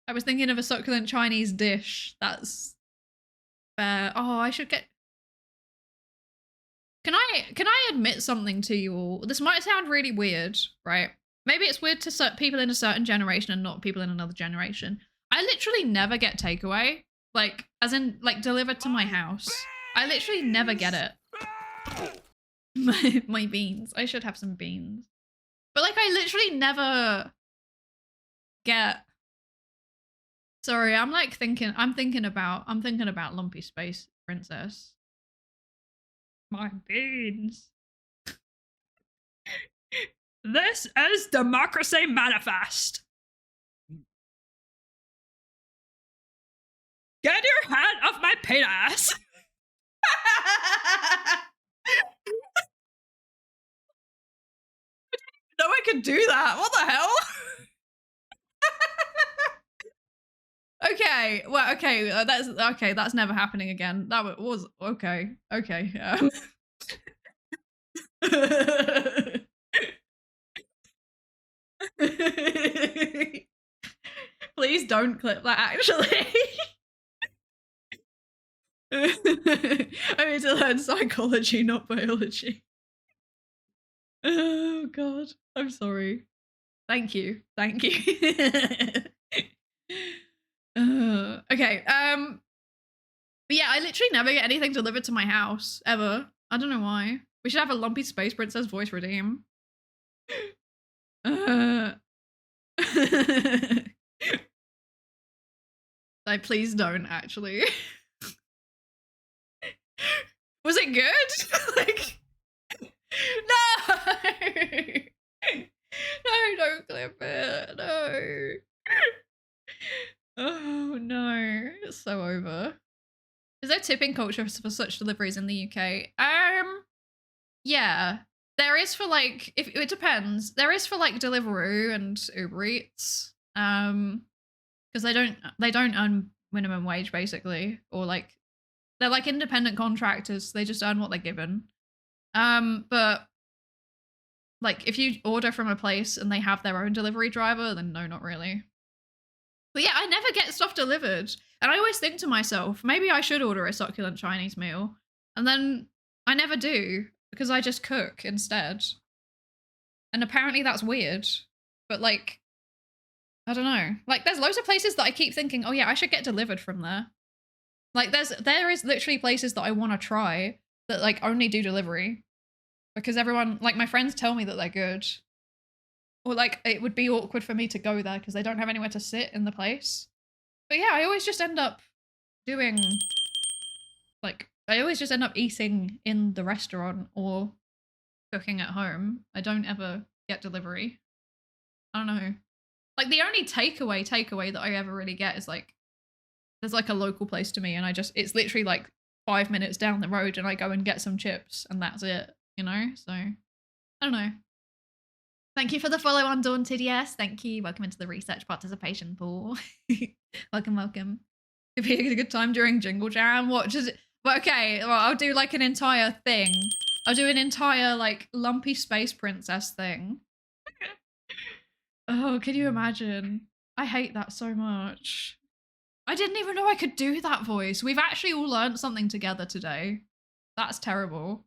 I was thinking of a succulent Chinese dish. That's fair. Oh, I should get... Can I admit something to you all? This might sound really weird, right? Maybe it's weird to people in a certain generation and not people in another generation. I literally never get takeaway. Like, as in, like, delivered to my house. I literally never get it. My beans. I should have some beans. But, like, I literally never get... Sorry, I'm thinking about Lumpy Space Princess. My beans. This is Democracy Manifest. Get your hand off my penis. No, I could do that. What the hell? Okay, well, okay, that's never happening again. That was okay. Yeah. Please don't clip that, actually. I need to learn psychology, not biology. Oh god, I'm sorry. Thank you. Okay, but yeah, I literally never get anything delivered to my house, ever. I don't know why. We should have a Lumpy Space Princess voice redeem. Like, please don't, actually. Was it good? Like, no! No, don't clip it. No. Oh no, it's so over. Is there tipping culture for such deliveries in the UK? Yeah. There is for like, if it depends. There is for like Deliveroo and Uber Eats. Because they don't earn minimum wage basically, or like they're like independent contractors. They just earn what they're given. But like if you order from a place and they have their own delivery driver, then no, not really. But yeah, I never get stuff delivered. And I always think to myself, maybe I should order a succulent Chinese meal. And then I never do because I just cook instead. And apparently that's weird. But like, I don't know. Like there's loads of places that I keep thinking, oh yeah, I should get delivered from there. Like there is literally places that I want to try that like only do delivery. Because everyone, like my friends tell me that they're good. Or like it would be awkward for me to go there because they don't have anywhere to sit in the place. But yeah, I always just end up doing like I always just end up eating in the restaurant or cooking at home. I don't ever get delivery. I don't know. Like the only takeaway that I ever really get is like there's like a local place to me and it's literally like 5 minutes down the road and I go and get some chips and that's it, you know? So I don't know. Thank you for the follow, Undaunted. Yes, thank you. Welcome into the research participation pool. welcome. Could be a good time during Jingle Jam. What does it? But okay, well, I'll do like an entire thing. I'll do an entire like lumpy space princess thing. Oh, can you imagine? I hate that so much. I didn't even know I could do that voice. We've actually all learned something together today. That's terrible.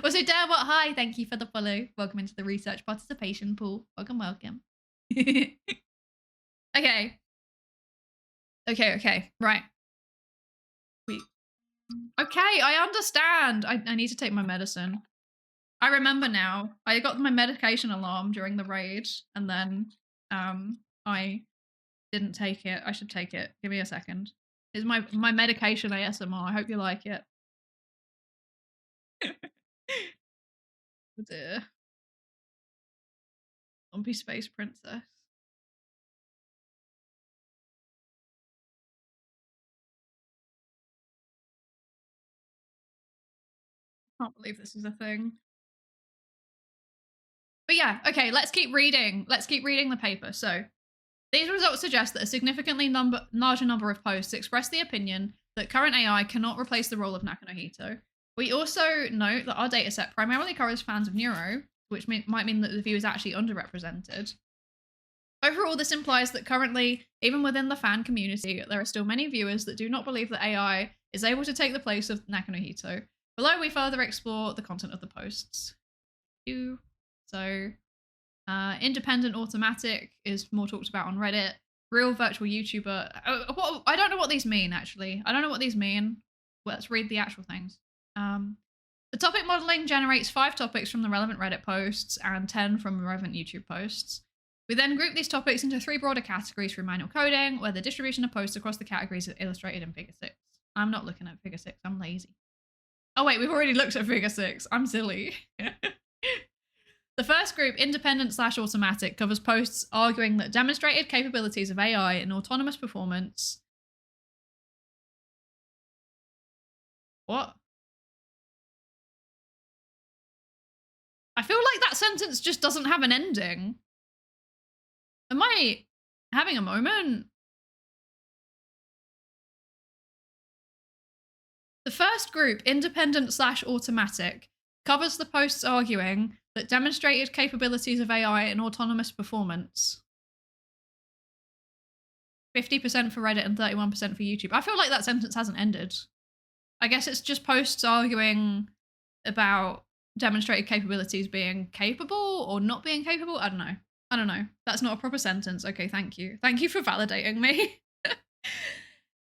Also, Derwot, hi, thank you for the follow. Welcome into the research participation pool. Welcome. Okay, right. Okay, I understand. I need to take my medicine. I remember now. I got my medication alarm during the raid, and then I didn't take it. I should take it. Give me a second. Here's my medication ASMR. I hope you like it. Oh dear. Lumpy Space Princess. I can't believe this is a thing. But yeah, okay, let's keep reading. Let's keep reading the paper. So these results suggest that a significantly larger number of posts express the opinion that current AI cannot replace the role of Nakanohito. We also note that our dataset primarily covers fans of Neuro, which might mean that the view is actually underrepresented. Overall, this implies that currently, even within the fan community, there are still many viewers that do not believe that AI is able to take the place of Nakanohito. Below, we further explore the content of the posts. So, independent automatic is more talked about on Reddit. Real virtual YouTuber. I don't know what these mean, actually. I don't know what these mean. Let's read the actual things. The topic modeling generates 5 topics from the relevant Reddit posts and 10 from relevant YouTube posts. We then group these topics into 3 broader categories through manual coding, where the distribution of posts across the categories is illustrated in Figure 6. I'm not looking at Figure 6, I'm lazy. Oh wait, we've already looked at Figure 6. I'm silly. The first group, independent/automatic, covers posts arguing that demonstrated capabilities of AI in autonomous performance. What? I feel like that sentence just doesn't have an ending. Am I having a moment? The first group, independent/automatic, covers the posts arguing that demonstrated capabilities of AI in autonomous performance. 50% for Reddit and 31% for YouTube. I feel like that sentence hasn't ended. I guess it's just posts arguing about demonstrated capabilities being capable or not being capable. I don't know. That's not a proper sentence. Okay, thank you. Thank you for validating me.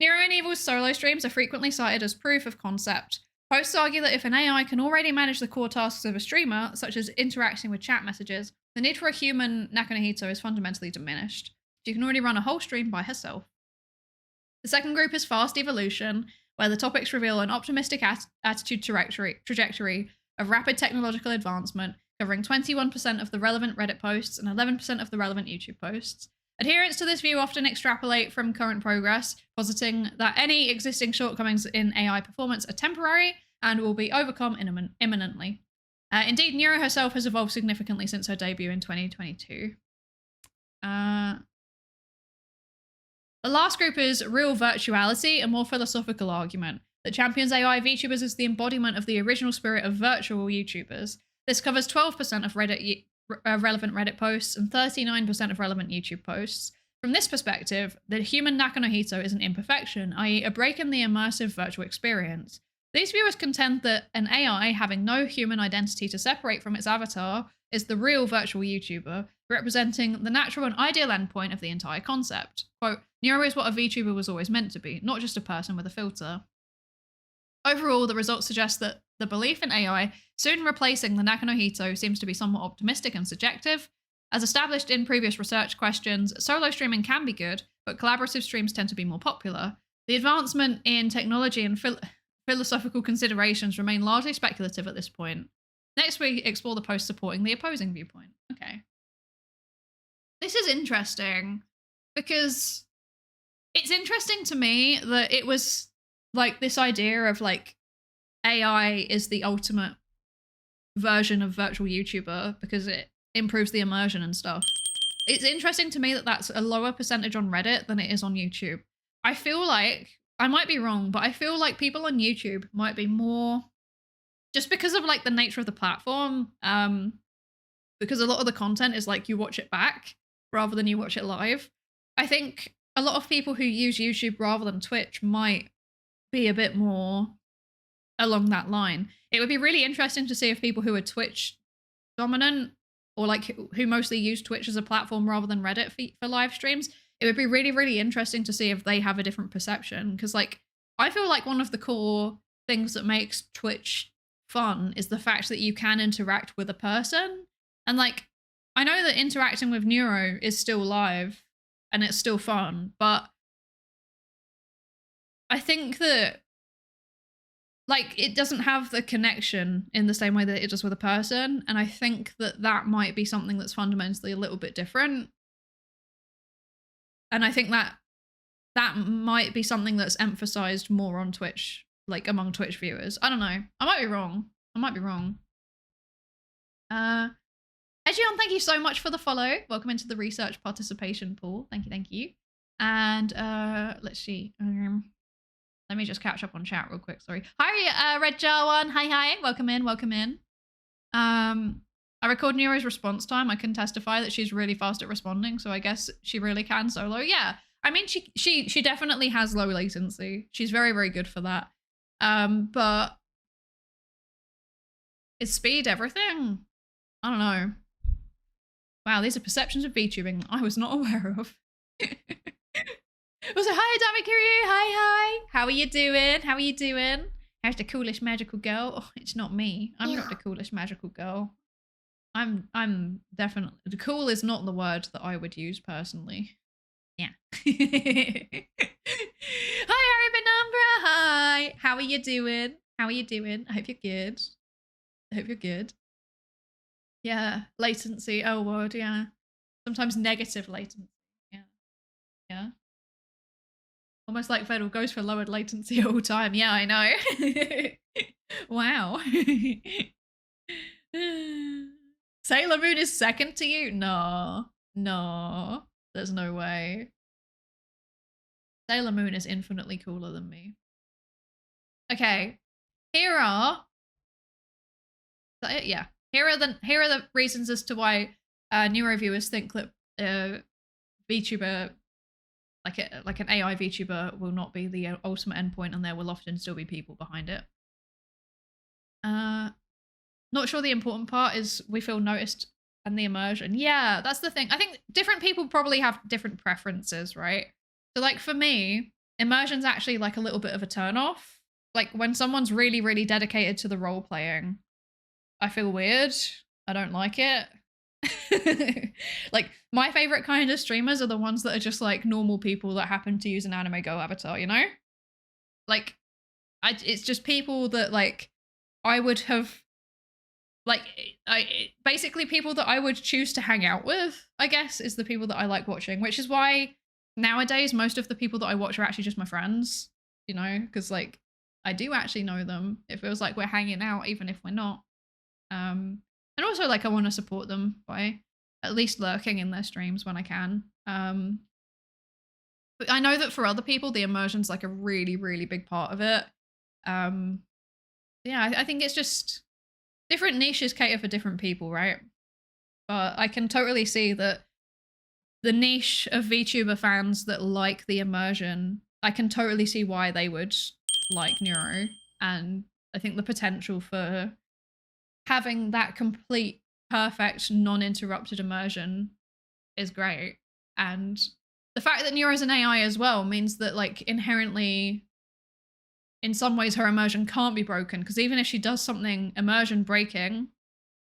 Neuro and Evil's solo streams are frequently cited as proof of concept. Posts argue that if an AI can already manage the core tasks of a streamer, such as interacting with chat messages, the need for a human Nakanohito is fundamentally diminished. She can already run a whole stream by herself. The second group is fast evolution, where the topics reveal an optimistic attitude trajectory of rapid technological advancement covering 21% of the relevant Reddit posts and 11% of the relevant YouTube posts. Adherents to this view often extrapolate from current progress, positing that any existing shortcomings in AI performance are temporary and will be overcome imminently. Indeed, Neuro herself has evolved significantly since her debut in 2022. The last group is Real Virtuality, a more philosophical argument that champions AI VTubers as the embodiment of the original spirit of virtual YouTubers. This covers 12% of relevant Reddit posts and 39% of relevant YouTube posts. From this perspective, the human Nakanohito is an imperfection, i.e. a break in the immersive virtual experience. These viewers contend that an AI having no human identity to separate from its avatar is the real virtual YouTuber, representing the natural and ideal endpoint of the entire concept. Quote, Neuro is what a VTuber was always meant to be, not just a person with a filter. Overall, the results suggest that the belief in AI soon replacing the Nakanohito seems to be somewhat optimistic and subjective. As established in previous research questions, solo streaming can be good, but collaborative streams tend to be more popular. The advancement in technology and philosophical considerations remain largely speculative at this point. Next, we explore the post supporting the opposing viewpoint. Okay. This is interesting because it's interesting to me that it was like this idea of like AI is the ultimate version of virtual YouTuber because it improves the immersion and stuff. It's interesting to me that that's a lower percentage on Reddit than it is on YouTube. I feel like, I might be wrong, but I feel like people on YouTube might be more, just because of like the nature of the platform, because a lot of the content is like you watch it back rather than you watch it live. I think a lot of people who use YouTube rather than Twitch might be a bit more along that line. It would be really interesting to see if people who are Twitch dominant or like who mostly use Twitch as a platform rather than Reddit for live streams, it would be really, really interesting to see if they have a different perception. Because like, I feel like one of the core things that makes Twitch fun is the fact that you can interact with a person. And like, I know that interacting with Neuro is still live and it's still fun, but I think that like it doesn't have the connection in the same way that it does with a person. And I think that that might be something that's fundamentally a little bit different. And I think that that might be something that's emphasized more on Twitch, like among Twitch viewers. I don't know. I might be wrong. I might be wrong. Ejion, thank you so much for the follow. Welcome into the research participation pool. Thank you, thank you. And let's see. Let me just catch up on chat real quick. Sorry. Hi, Red Jar One. Hi, hi. Welcome in. Welcome in. I record Neuro's response time. I can testify that she's really fast at responding, so I guess she really can solo. Yeah, I mean, she definitely has low latency. She's very, very good for that. But is speed everything? I don't know. Wow, these are perceptions of VTubing I was not aware of. Also, hi, Damikiryu. Hi, hi. How are you doing? How are you doing? How's the coolest magical girl? Oh, it's not me. I'm not the coolest magical girl. I'm definitely, the cool is not the word that I would use personally. Yeah. Hi, Aribanumbra. Hi. How are you doing? How are you doing? I hope you're good. I hope you're good. Yeah. Latency. Oh, word. Yeah. Sometimes negative latency. Yeah. Yeah. Almost like Federal goes for lowered latency all the time. Yeah, I know. Wow. Sailor Moon is second to you? No. No. There's no way. Sailor Moon is infinitely cooler than me. Okay. Here are... Is that it? Yeah. Here are the reasons as to why Neuro viewers think that VTuber, like an AI VTuber, will not be the ultimate endpoint, and there will often still be people behind it. Not sure the important part is we feel noticed and the immersion. Yeah, that's the thing. I think different people probably have different preferences, right? So like for me, immersion's actually like a little bit of a turn off. Like when someone's really, really dedicated to the role playing, I feel weird. I don't like it. Like my favorite kind of streamers are the ones that are just like normal people that happen to use an Anime Go avatar, you know? Like it's just people that like I would have like basically people that I would choose to hang out with, I guess, is the people that I like watching, which is why nowadays most of the people that I watch are actually just my friends, you know, because like I do actually know them. It feels like we're hanging out even if we're not. And also like I want to support them by at least lurking in their streams when I can. But I know that for other people the immersion's like a really, really big part of it. Yeah, I think it's just different niches cater for different people, right? But I can totally see that the niche of VTuber fans that like the immersion, I can totally see why they would like Neuro. And I think the potential for having that complete, perfect, non-interrupted immersion is great. And the fact that Neuro's an AI as well means that like inherently in some ways her immersion can't be broken, because even if she does something immersion breaking,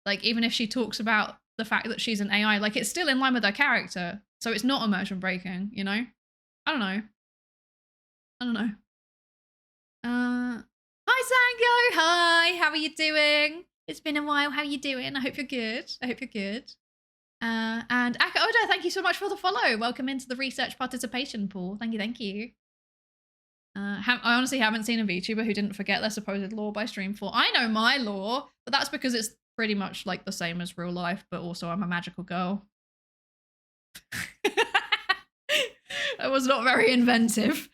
like even if she talks about the fact that she's an AI, like it's still in line with her character, so it's not immersion breaking, you know? I don't know. Hi Sango, hi, how are you doing? It's been a while, how are you doing? I hope you're good. And Aka Oda, thank you so much for the follow. Welcome into the research participation pool. Thank you. I honestly haven't seen a VTuber who didn't forget their supposed lore by stream 4. I know my lore, but that's because it's pretty much like the same as real life, but also I'm a magical girl. I was not very inventive.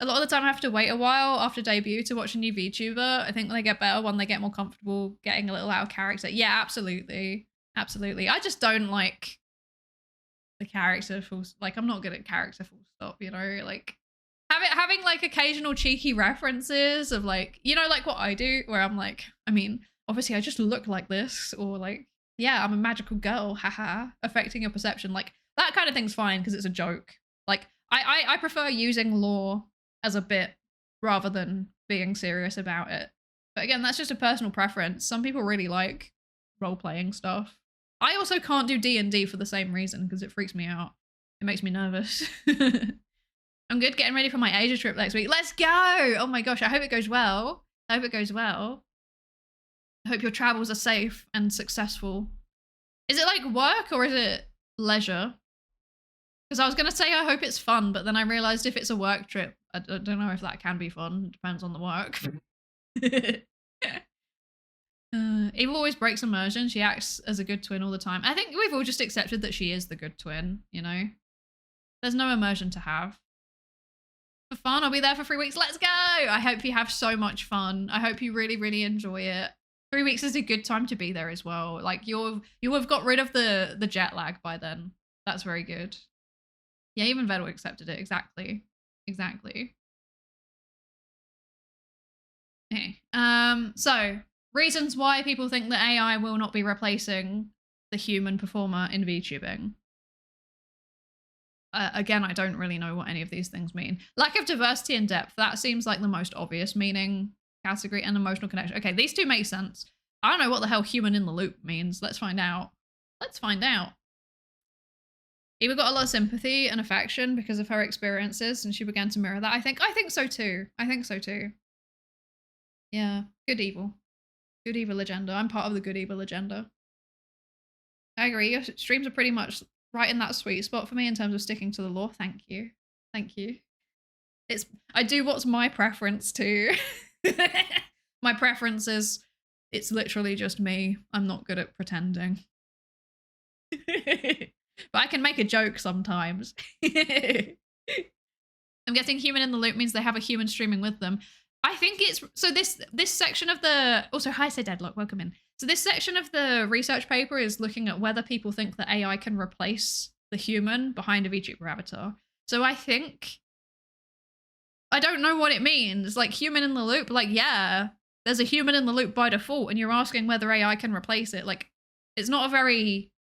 A lot of the time I have to wait a while after debut to watch a new VTuber. I think they get better when they get more comfortable getting a little out of character. Yeah, absolutely. I just don't like the character full, like I'm not good at character full stop, you know, like having like occasional cheeky references of like, you know, like what I do where I'm like, I mean, obviously I just look like this, or like, yeah, I'm a magical girl, haha, affecting your perception. Like that kind of thing's fine because it's a joke. Like I prefer using lore as a bit rather than being serious about it. But again, that's just a personal preference. Some people really like role-playing stuff. I also can't do D&D for the same reason because it freaks me out. It makes me nervous. I'm good getting ready for my Asia trip next week. Let's go! Oh my gosh, I hope it goes well. I hope your travels are safe and successful. Is it like work or is it leisure? Because I was going to say I hope it's fun, but then I realized if it's a work trip, I don't know if that can be fun. It depends on the work. Eva always breaks immersion. She acts as a good twin all the time. I think we've all just accepted that she is the good twin, you know? There's no immersion to have. For fun, I'll be there for 3 weeks. Let's go! I hope you have so much fun. I hope you really, really enjoy it. 3 weeks is a good time to be there as well. Like you'll have got rid of the jet lag by then. That's very good. Yeah, even Vettel accepted it. Exactly. Okay. So reasons why people think that AI will not be replacing the human performer in VTubing. Again, I don't really know what any of these things mean. Lack of diversity and depth. That seems like the most obvious meaning category, and emotional connection. Okay, these two make sense. I don't know what the hell human in the loop means. Let's find out. Eva got a lot of sympathy and affection because of her experiences, and she began to mirror that. I think so too. Yeah, good evil agenda. I'm part of the good evil agenda. I agree. Your streams are pretty much right in that sweet spot for me in terms of sticking to the lore. Thank you. I do what's my preference too. My preference is it's literally just me. I'm not good at pretending. But I can make a joke sometimes. I'm guessing human in the loop means they have a human streaming with them. I think it's so this section of the also hi say deadlock, welcome in. So this section of the research paper is looking at whether people think that AI can replace the human behind a VTuber avatar. So I don't know what it means. Like human in the loop, like yeah, there's a human in the loop by default, and you're asking whether AI can replace it. Like it's not a very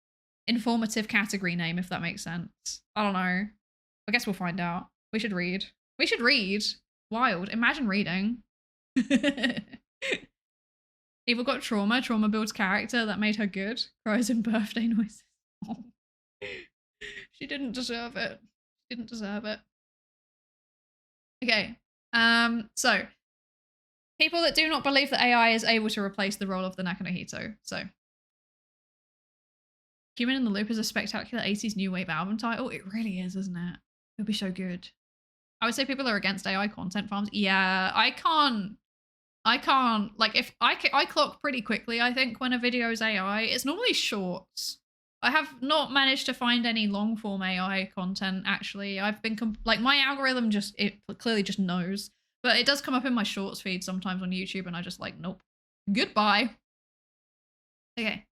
informative category name, if that makes sense. I don't know. I guess we'll find out. We should read. Wild. Imagine reading. Eva got trauma. Trauma builds character. That made her good. Cries in birthday noises. Oh. She didn't deserve it. Okay. So People that do not believe that AI is able to replace the role of the Nakanohito. So, Human in the Loop is a spectacular 80s new wave album title. It really is, isn't it? It would be so good. I would say people are against AI content farms. Yeah, I can't. Like, if I clock pretty quickly, I think, when a video is AI. It's normally shorts. I have not managed to find any long form AI content, actually. I've been, like, my algorithm it clearly just knows. But it does come up in my shorts feed sometimes on YouTube, and I just like, nope. Goodbye. Okay.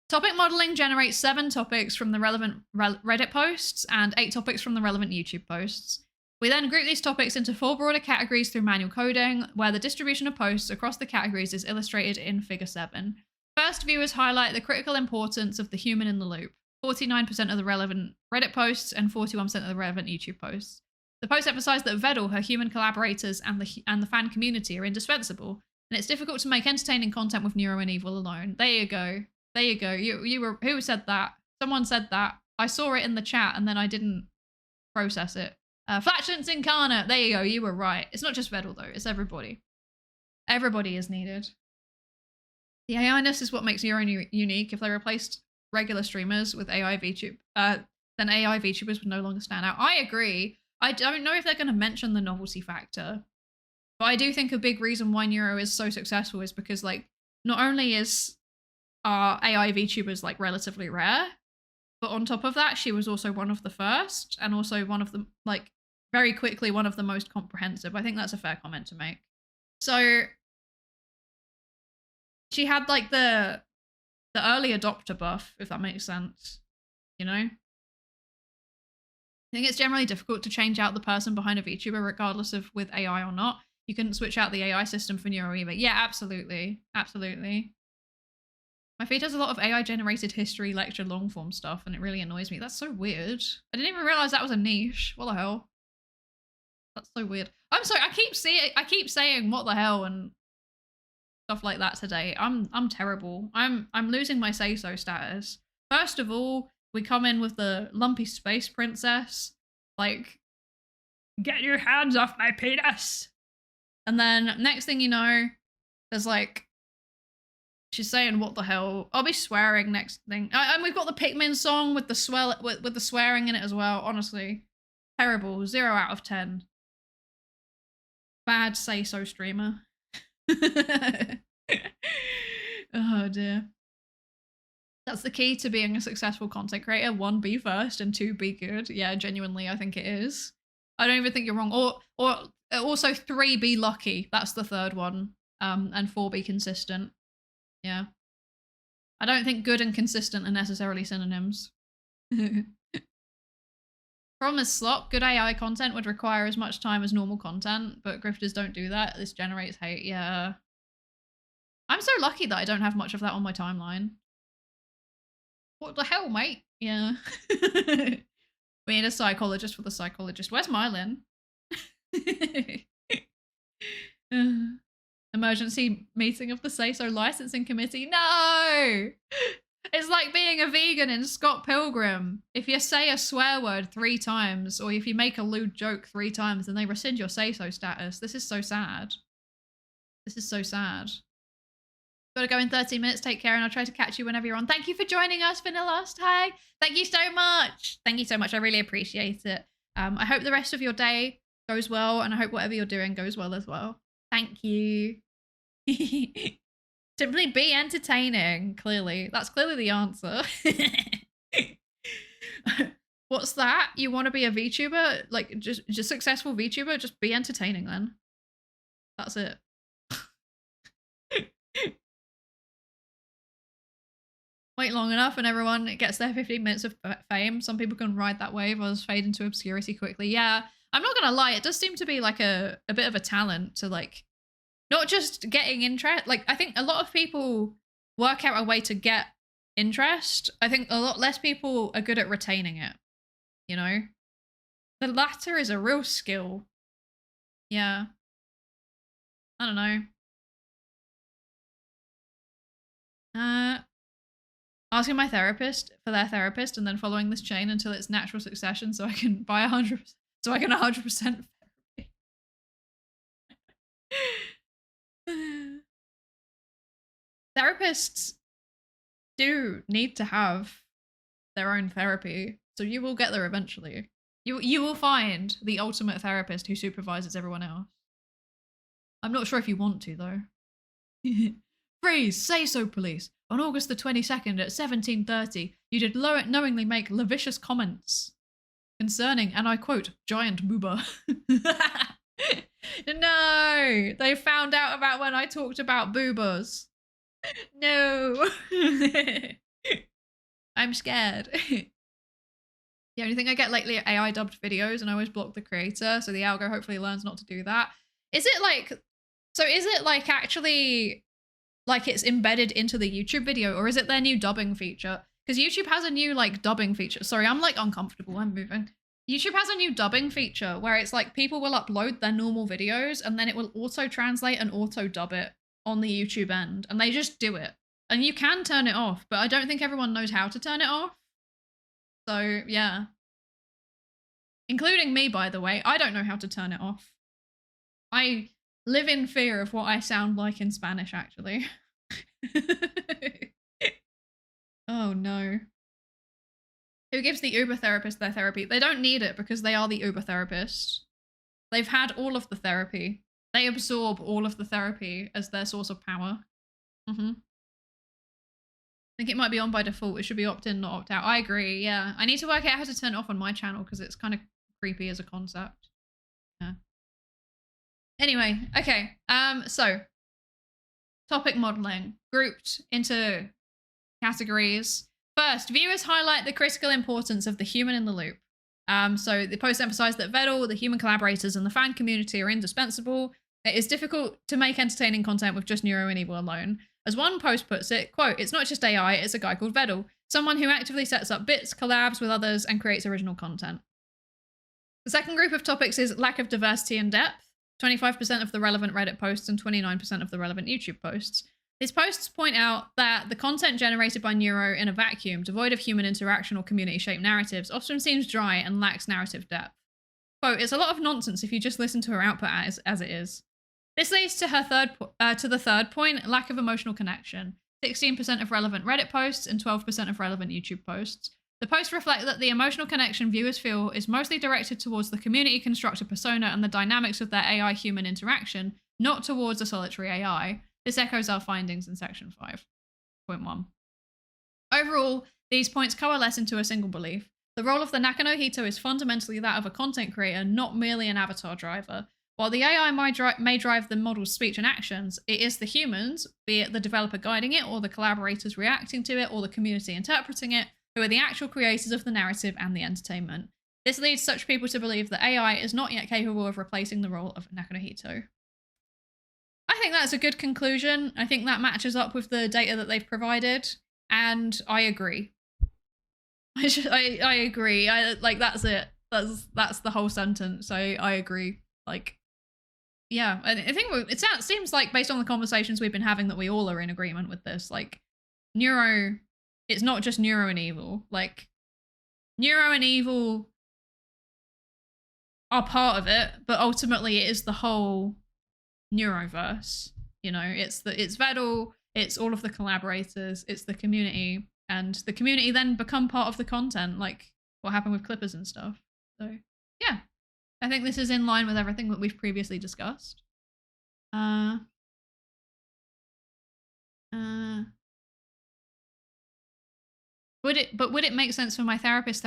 Topic modeling generates 7 topics from the relevant Reddit posts and 8 topics from the relevant YouTube posts. We then group these topics into 4 broader categories through manual coding, where the distribution of posts across the categories is illustrated in Figure 7. First, viewers highlight the critical importance of the human in the loop. 49% of the relevant Reddit posts and 41% of the relevant YouTube posts. The posts emphasize that Vedal, her human collaborators, and the fan community are indispensable, and it's difficult to make entertaining content with Neuro and Evil alone. There you go. There you go. You were, who said that? Someone said that. I saw it in the chat and then I didn't process it. Flatulence Incarnate. There you go. You were right. It's not just Vedal though. It's everybody. Everybody is needed. The AI-ness is what makes Neuro unique. If they replaced regular streamers with AI VTube, then AI VTubers would no longer stand out. I agree. I don't know if they're going to mention the novelty factor, but I do think a big reason why Neuro is so successful is because, like, not only is AI VTubers, like, relatively rare, but on top of that, she was also one of the first, and also one of the, like, very quickly one of the most comprehensive. I think that's a fair comment to make. So she had, like, the early adopter buff, if that makes sense, you know? I think it's generally difficult to change out the person behind a VTuber, regardless of with AI or not. You can switch out the AI system for Neuro either. Yeah, absolutely. Absolutely. My feed has a lot of AI-generated history lecture long-form stuff, and it really annoys me. That's so weird. I didn't even realize that was a niche. What the hell? That's so weird. I'm sorry. I keep saying what the hell and stuff like that today. I'm terrible. I'm losing my say-so status. First of all, we come in with the lumpy space princess, like, get your hands off my penis. And then next thing you know, there's like, she's saying what the hell. I'll be swearing next thing. And we've got the Pikmin song with the with the swearing in it as well. Honestly, terrible. 0 out of 10. Bad say-so streamer. Oh dear. That's the key to being a successful content creator. 1, be first, and 2, be good. Yeah, genuinely, I think it is. I don't even think you're wrong. Or also 3, be lucky. That's the third one. And 4, be consistent. Yeah. I don't think good and consistent are necessarily synonyms. Problem is slop. Good AI content would require as much time as normal content, but grifters don't do that. This generates hate. Yeah. I'm so lucky that I don't have much of that on my timeline. What the hell, mate? Yeah. We need a psychologist for the psychologist. Where's Mylin? Emergency meeting of the Say-So licensing committee. No! It's like being a vegan in Scott Pilgrim. If you say a swear word 3 times, or if you make a lewd joke 3 times, then they rescind your Say-So status. This is so sad. This is so sad. Gotta go in 13 minutes. Take care, and I'll try to catch you whenever you're on. Thank you for joining us, Vanillost. Hi. Thank you so much. Thank you so much. I really appreciate it. I hope the rest of your day goes well, and I hope whatever you're doing goes well as well. Thank you. Simply be entertaining. Clearly. That's clearly the answer. What's that? You want to be a VTuber? Like, just successful VTuber? Just be entertaining then. That's it. Wait long enough and everyone gets their 15 minutes of fame. Some people can ride that wave or fade into obscurity quickly. Yeah, I'm not gonna lie, it does seem to be like a bit of a talent to, like, not just getting interest. Like, I think a lot of people work out a way to get interest. I think a lot less people are good at retaining it, you know? The latter is a real skill. Yeah. I don't know. Asking my therapist for their therapist and then following this chain until it's natural succession so I can buy 100%, so I can 100% therapy. therapists do need to have their own therapy, so you will get there eventually. You will find the ultimate therapist who supervises everyone else. I'm not sure if you want to, though. Freeze! Say so, police. On August the 22nd at 17:30, you did knowingly make lascivious comments concerning, and I quote, giant booba. No! They found out about when I talked about boobas. No! I'm scared. The only thing I get lately are AI dubbed videos, and I always block the creator, so the algo hopefully learns not to do that. Is it like actually like it's embedded into the YouTube video, or is it their new dubbing feature? Because YouTube has a new like dubbing feature. Sorry, I'm like uncomfortable, I'm moving. YouTube has a new dubbing feature where it's like people will upload their normal videos and then it will auto translate and auto dub it on the YouTube end, and they just do it. And you can turn it off, but I don't think everyone knows how to turn it off. So yeah. Including me, by the way. I don't know how to turn it off. I live in fear of what I sound like in Spanish, actually. Oh no. Who gives the Uber therapist their therapy? They don't need it because they are the Uber therapist. They've had all of the therapy. They absorb all of the therapy as their source of power. I think it might be on by default. It should be opt-in, not opt-out. I agree, yeah. I need to work out how to turn it off on my channel because it's kind of creepy as a concept. Yeah. Anyway, okay. So topic modeling grouped into categories. First, viewers highlight the critical importance of the human in the loop. So the post emphasized that Vedal, the human collaborators, and the fan community are indispensable. It is difficult to make entertaining content with just Neuro and Evil alone. As one post puts it, quote, it's not just AI, it's a guy called Vedal, someone who actively sets up bits, collabs with others, and creates original content. The second group of topics is lack of diversity and depth. 25% of the relevant Reddit posts and 29% of the relevant YouTube posts. These posts point out that the content generated by Neuro in a vacuum, devoid of human interaction or community-shaped narratives, often seems dry and lacks narrative depth. Quote, it's a lot of nonsense if you just listen to her output as it is. This leads to the third point, lack of emotional connection. 16% of relevant Reddit posts and 12% of relevant YouTube posts. The posts reflect that the emotional connection viewers feel is mostly directed towards the community-constructed persona and the dynamics of their AI-human interaction, not towards a solitary AI. This echoes our findings in section 5.1. Overall, these points coalesce into a single belief. The role of the Nakanohito is fundamentally that of a content creator, not merely an avatar driver. While the AI may drive the model's speech and actions, it is the humans, be it the developer guiding it, or the collaborators reacting to it, or the community interpreting it, who are the actual creators of the narrative and the entertainment. This leads such people to believe that AI is not yet capable of replacing the role of Nakanohito. I think that's a good conclusion. I think that matches up with the data that they've provided, and I agree. I agree. Like that's it. That's the whole sentence. I agree. Like, yeah, I think it seems like based on the conversations we've been having that we all are in agreement with this. Like, Neuro, it's not just Neuro and Evil. Like, Neuro and Evil are part of it, but ultimately it is the whole Neuroverse. You know, it's Vedal, it's all of the collaborators, it's the community, and the community then become part of the content, like what happened with Clippers and stuff. So yeah, I think this is in line with everything that we've previously discussed. Would it make sense for my therapist,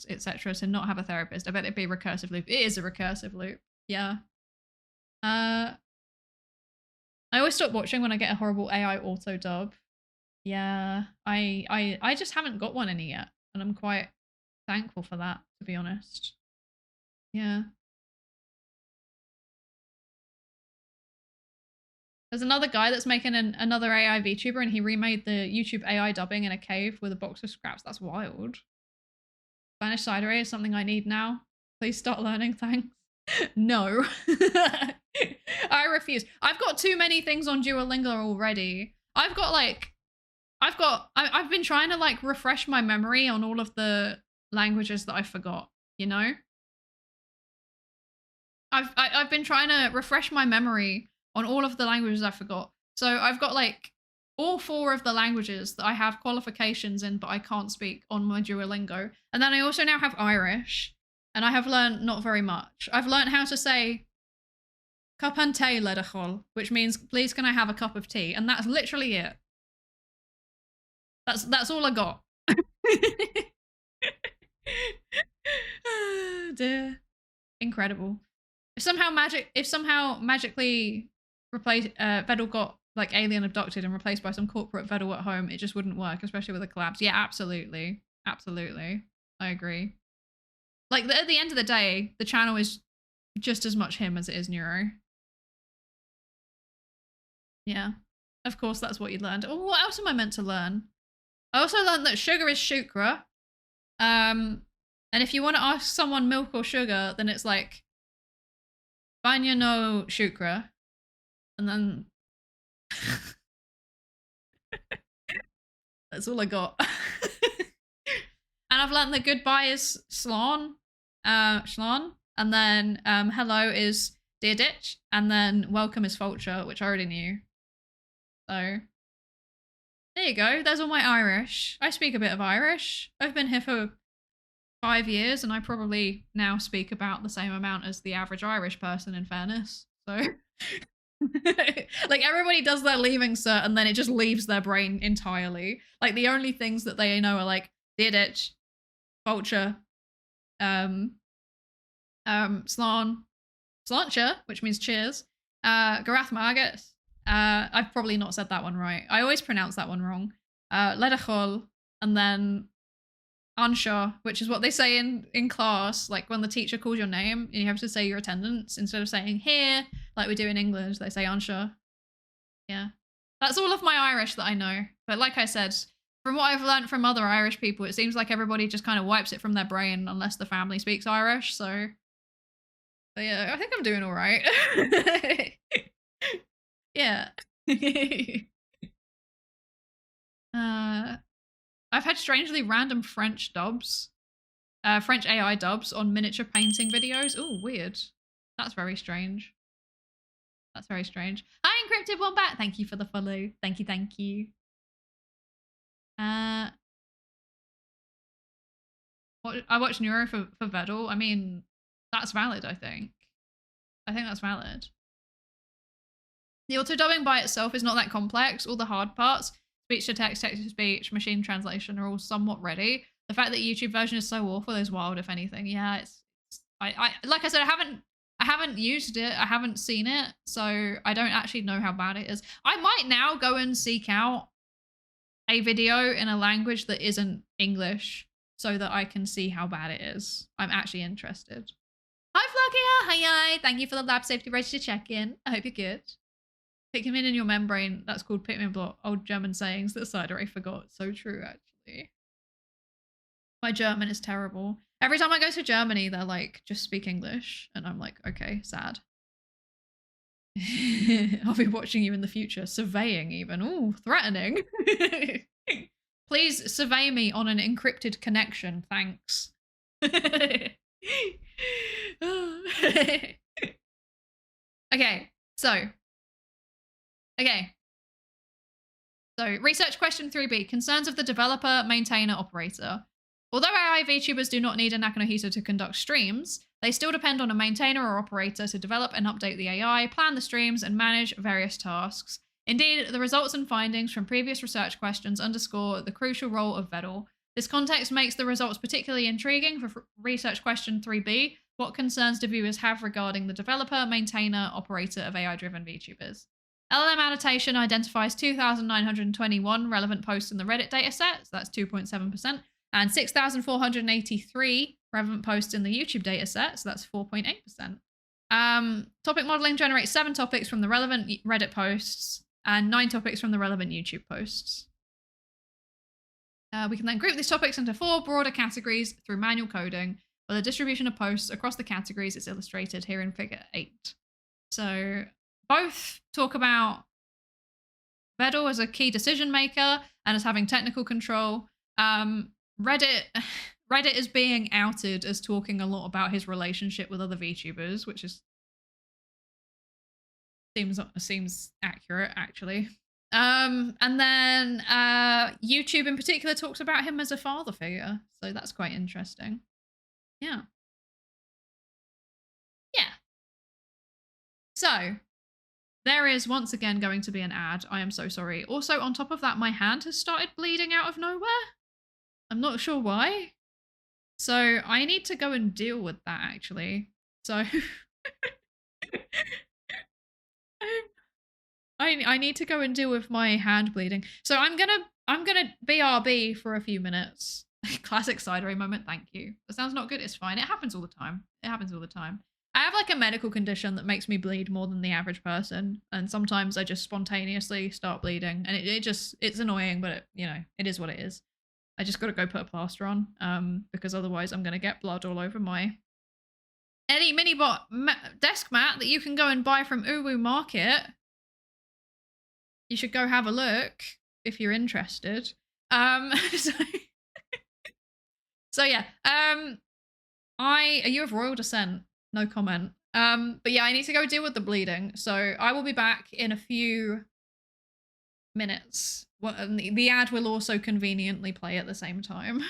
etc. to not have a therapist? I bet it'd be a recursive loop. It is a recursive loop. Yeah. I always stop watching when I get a horrible AI auto dub. Yeah, I just haven't got one any yet, and I'm quite thankful for that, to be honest. Yeah. There's another guy that's making another AI VTuber, and he remade the YouTube AI dubbing in a cave with a box of scraps. That's wild. Spanish Psydere is something I need now. Please start learning, thanks. No. I refuse. I've got too many things on Duolingo already. I've been trying to like refresh my memory on all of the languages that I forgot, you know? I've been trying to refresh my memory on all of the languages I forgot. So I've got like all 4 of the languages that I have qualifications in, but I can't speak on my Duolingo. And then I also now have Irish, and I have learned not very much. I've learned how to say cup an té ledachol, which means please can I have a cup of tea, and that's literally it. That's all I got. Oh, dear. Incredible. If somehow magically Vedal got like alien abducted and replaced by some corporate Vedal at home, it just wouldn't work, especially with a collapse. Yeah, absolutely. Absolutely. I agree. Like at the end of the day, the channel is just as much him as it is Neuro. Yeah. Of course that's what you learned. Oh, what else am I meant to learn? I also learned that sugar is shukra. And if you want to ask someone milk or sugar, then it's like Banya no shukra. And then that's all I got. And I've learned that goodbye is Slán. Slán. And then hello is Dear Ditch. And then welcome is Fulcher, which I already knew. So there you go. There's all my Irish. I speak a bit of Irish. I've been here for 5 years, and I probably now speak about the same amount as the average Irish person, in fairness. So like everybody does their leaving cert and then it just leaves their brain entirely. Like the only things that they know are like Dear Ditch, Vulture, Slán, Sláinte, which means cheers, Garath Margus. I've probably not said that one right. I always pronounce that one wrong. Ledachol, and then Anseo, which is what they say in class, like when the teacher calls your name and you have to say your attendance instead of saying here like we do in English, they say Anseo. Yeah, that's all of my Irish that I know. But like I said, from what I've learned from other Irish people, it seems like everybody just kind of wipes it from their brain unless the family speaks Irish. So yeah, I think I'm doing all right. Yeah. I've had strangely random French dubs, French AI dubs on miniature painting videos. Oh, weird. That's very strange. That's very strange. Hi, Encrypted Wombat. Thank you for the follow. Thank you, thank you. I watched Neuro for Vedal. I mean, that's valid, I think. I think that's valid. The auto-dubbing by itself is not that complex. All the hard parts, speech to text, text to speech, machine translation, are all somewhat ready. The fact that YouTube version is so awful is wild, if anything. Yeah, I like I said, I haven't used it, I haven't seen it, so I don't actually know how bad it is. I might now go and seek out a video in a language that isn't English so that I can see how bad it is. I'm actually interested. Hi Flakia, hi. Thank you for the lab safety register check-in. I hope you're good. Pikmin in your membrane, that's called Pikmin block. Old German sayings that Psydere forgot. So true, actually. My German is terrible. Every time I go to Germany, they're like, just speak English. And I'm like, okay, sad. I'll be watching you in the future. Surveying even. Ooh, threatening. Please survey me on an encrypted connection. Thanks. Okay, so research question 3B, concerns of the developer, maintainer, operator. Although AI VTubers do not need a Nakanohito to conduct streams, they still depend on a maintainer or operator to develop and update the AI, plan the streams, and manage various tasks. Indeed, the results and findings from previous research questions underscore the crucial role of Vedal. This context makes the results particularly intriguing for research question 3B. What concerns do viewers have regarding the developer, maintainer, operator of AI-driven VTubers? LLM annotation identifies 2,921 relevant posts in the Reddit dataset, so that's 2.7%, and 6,483 relevant posts in the YouTube dataset, so that's 4.8%. Topic modeling generates 7 topics from the relevant Reddit posts and 9 topics from the relevant YouTube posts. We can then group these topics into 4 broader categories through manual coding, where the distribution of posts across the categories is illustrated here in figure 8. So both talk about Vedal as a key decision maker and as having technical control. Reddit is being outed as talking a lot about his relationship with other VTubers, which is seems accurate, actually. And then YouTube in particular talks about him as a father figure. So that's quite interesting. Yeah. Yeah. So there is once again going to be an ad. I am so sorry. Also, on top of that, my hand has started bleeding out of nowhere. I'm not sure why. So I need to go and deal with that actually. So I need to go and deal with my hand bleeding. So I'm gonna BRB for a few minutes. Classic Psydere moment. Thank you. That sounds not good. It's fine. It happens all the time. It happens all the time. I have like a medical condition that makes me bleed more than the average person, and sometimes I just spontaneously start bleeding, and it's annoying, but it is what it is. I just got to go put a plaster on, because otherwise I'm gonna get blood all over my any minibot desk mat that you can go and buy from Uwu Market. You should go have a look if you're interested. So yeah. Are you of royal descent? No comment. But yeah, I need to go deal with the bleeding. So I will be back in a few minutes. The ad will also conveniently play at the same time.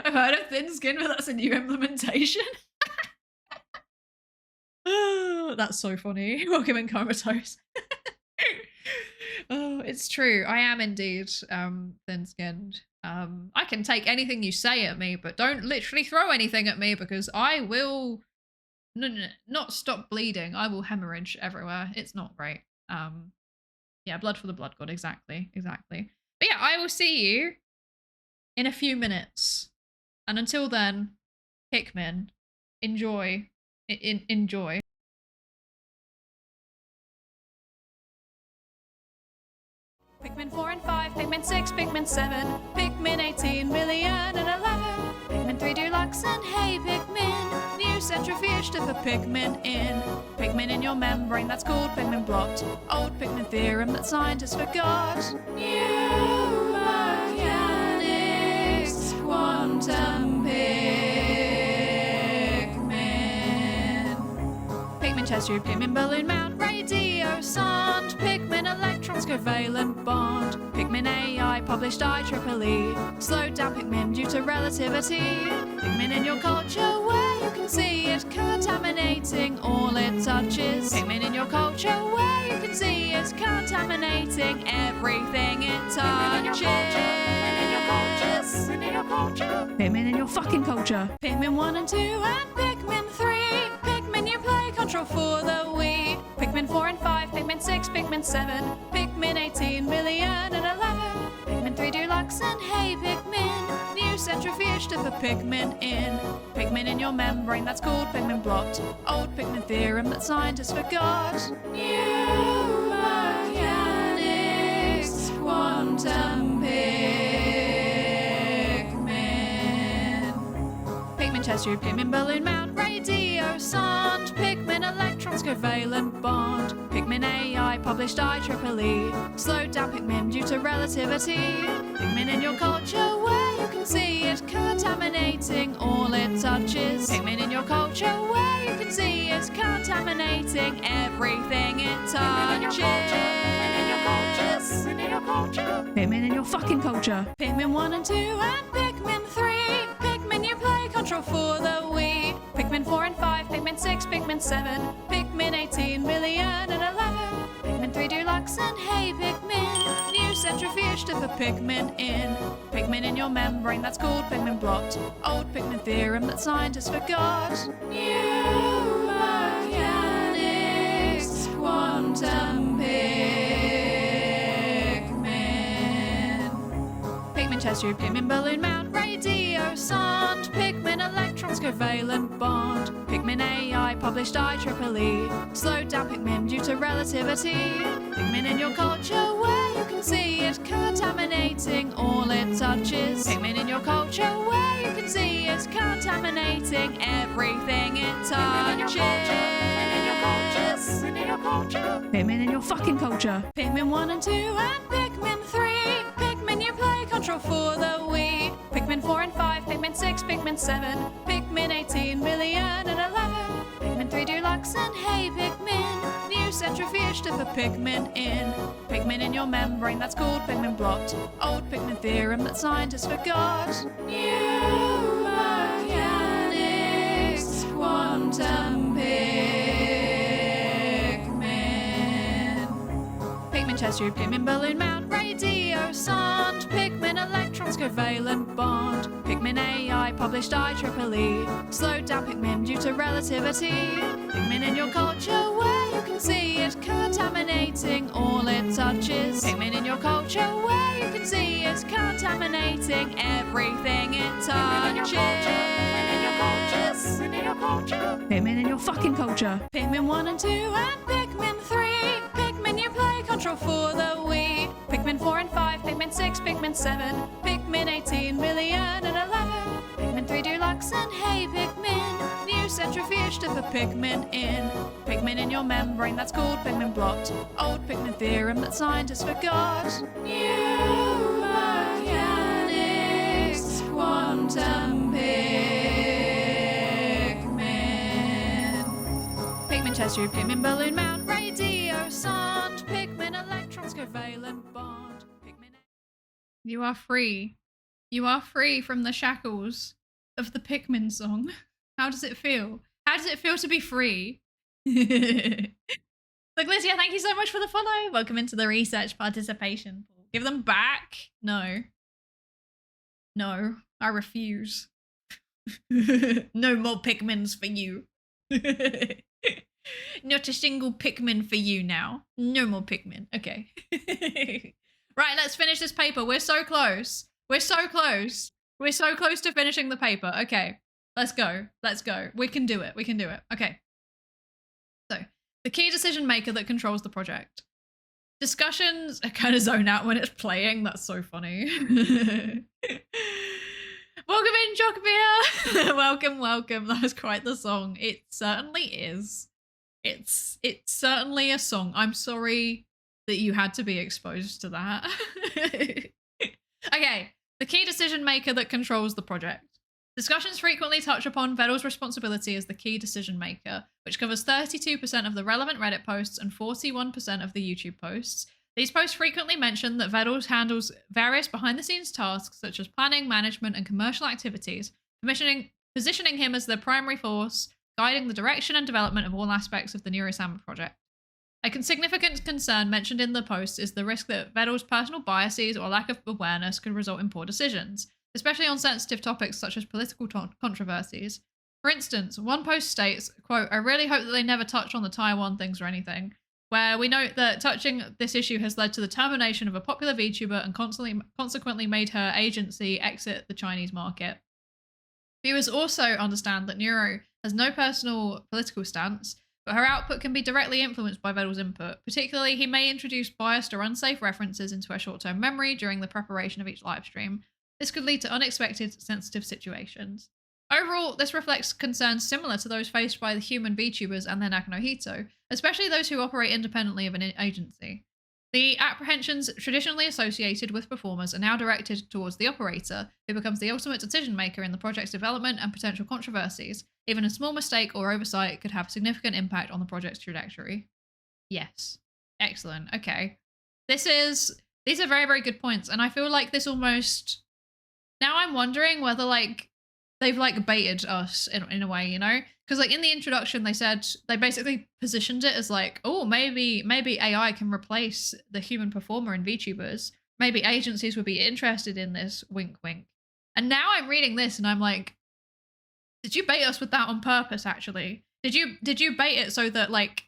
I've heard of thin skin, but that's a new implementation. Oh, that's so funny. Welcome in comatose. Oh, it's true. I am indeed thin-skinned. I can take anything you say at me, but don't literally throw anything at me because I will not stop bleeding. I will hemorrhage everywhere. It's not great. Yeah, blood for the blood god. Exactly. But yeah, I will see you in a few minutes. And until then, Pikmin, enjoy. Enjoy. Pikmin 4 and 5, Pikmin 6, Pikmin 7, Pikmin 18 million and 11, Pikmin 3 Deluxe and hey Pikmin, new centrifuge to put Pikmin in. Pikmin in your membrane, that's called Pikmin blot. Old Pikmin theorem that scientists forgot. New mechanics, quantum Pikmin. Pikmin chest tube, Pikmin balloon mount, radio sound, Pikmin electrons covalent bond, Pikmin AI published IEEE, slowed down Pikmin due to relativity. Pikmin in your culture where you can see it contaminating all it touches. Pikmin in your culture where you can see it contaminating everything it touches. Pikmin in your culture. Pikmin in your fucking culture. Pikmin 1 and 2 and Pikmin 3. Pikmin you play control for the Wii. Pikmin 4 and 5, Pikmin 6, Pikmin 7, Pikmin 18 million and 11, Pikmin 3 Deluxe and hey Pikmin, new centrifuge to put Pikmin in. Pikmin in your membrane, that's called Pikmin blot. Old Pikmin theorem that scientists forgot. New mechanics, quantum Pikmin. Pikmin chest tube, Pikmin balloon mount, radio sound, Pikmin electrons covalent bond, Pikmin AI published IEEE, slowed down Pikmin due to relativity. Pikmin in your culture where you can see it contaminating all it touches. Pikmin in your culture where you can see it contaminating everything it touches. Pikmin in your culture. Pikmin in your fucking culture. Pikmin 1 and 2 and Pikmin 3. Pikmin you play control for the Wii. Pikmin 4 and 5, Pikmin 6, Pikmin 7, Pikmin 18 million and 11, Pikmin 3 Deluxe and hey Pikmin, new centrifuge to put Pikmin in. Pikmin in your membrane, that's called Pikmin blot. Old Pikmin theorem that scientists forgot. New mechanics, quantum Pikmin. Pikmin chest tube, Pikmin balloon mount, radio sound, Pikmin electrons covalent bond, Pikmin AI published IEEE, slowed down Pikmin due to relativity. Pikmin in your culture where you can see it contaminating all it touches. Pikmin in your culture where you can see it contaminating everything it touches. Pikmin in your culture. Pikmin in your fucking culture. Pikmin 1 and 2 and Pikmin 3. Pikmin you play control for the Wii. Pikmin 4 and 5, Pikmin 6, Pikmin 7, Pikmin 18 million and 11, Pikmin 3 Deluxe and hey Pikmin, new centrifuge to put Pikmin in. Pikmin in your membrane, that's called Pikmin blot. Old Pikmin theorem that scientists forgot. New mechanics, quantum Pikmin. Pikmin chest tube, Pikmin balloon mount, radio sound. Pikmin electrons covalent bond. Pikmin AI published IEEE. Slowed down Pikmin due to relativity. Pikmin in your culture where you can see it contaminating all it touches. Pikmin in your culture where you can see it contaminating everything it touches. Pikmin in your culture. Pikmin in your fucking culture. Pikmin 1 and 2 and Pikmin 3. Pikmin you play control for the Wii. Pikmin 4 and 5, Pikmin 6, Pikmin 7, Pikmin 18 million and 11. Pikmin 3 Deluxe and Hey Pikmin. New centrifuge to put Pikmin in. Pikmin in your membrane, that's called Pikmin blot. Old Pikmin theorem that scientists forgot. New mechanics, quantum Pikmin. Pikmin chest tube, Pikmin balloon mount, radio sound. Pikmin electrons covalent bond. Pikmin. You are free. You are free from the shackles of the Pikmin song. How does it feel? How does it feel to be free? Glizia, thank you so much for the follow. Welcome into the research participation pool. Give them back? No. No, I refuse. No more Pikmins for you. Not a single Pikmin for you now. No more Pikmin. Okay. Right, let's finish this paper. We're so close. We're so close. We're so close to finishing the paper. Okay, let's go. Let's go. We can do it. We can do it. Okay. So, the key decision maker that controls the project. Discussions, I kind of zone out when it's playing. That's so funny. Welcome in, Jocabia. Welcome, welcome. That was quite the song. It certainly is. It's certainly a song. I'm sorry that you had to be exposed to that. Okay, the key decision maker that controls the project. Discussions frequently touch upon Vettel's responsibility as the key decision maker, which covers 32% of the relevant Reddit posts and 41% of the YouTube posts. These posts frequently mention that Vettel handles various behind-the-scenes tasks such as planning, management, and commercial activities, positioning him as the primary force, guiding the direction and development of all aspects of the Neuro-sama project. A significant concern mentioned in the post is the risk that Vettel's personal biases or lack of awareness could result in poor decisions, especially on sensitive topics such as political controversies. For instance, one post states, quote, "I really hope that they never touch on the Taiwan things or anything," where we note that touching this issue has led to the termination of a popular VTuber and consequently made her agency exit the Chinese market. Viewers also understand that Neuro has no personal political stance, but her output can be directly influenced by Vettel's input. Particularly, he may introduce biased or unsafe references into her short-term memory during the preparation of each livestream. This could lead to unexpected, sensitive situations. Overall, this reflects concerns similar to those faced by the human VTubers and their Nakanohito, especially those who operate independently of an agency. The apprehensions traditionally associated with performers are now directed towards the operator, who becomes the ultimate decision maker in the project's development and potential controversies. Even a small mistake or oversight could have significant impact on the project's trajectory. Yes. Excellent. Okay. These are very, very good points. And I feel like this almost, now I'm wondering whether like they've like baited us in a way, you know? Because like in the introduction, they said, they basically positioned it as like, oh, maybe AI can replace the human performer in VTubers. Maybe agencies would be interested in this, wink, wink. And now I'm reading this and I'm like, did you bait us with that on purpose, actually? Did you bait it so that like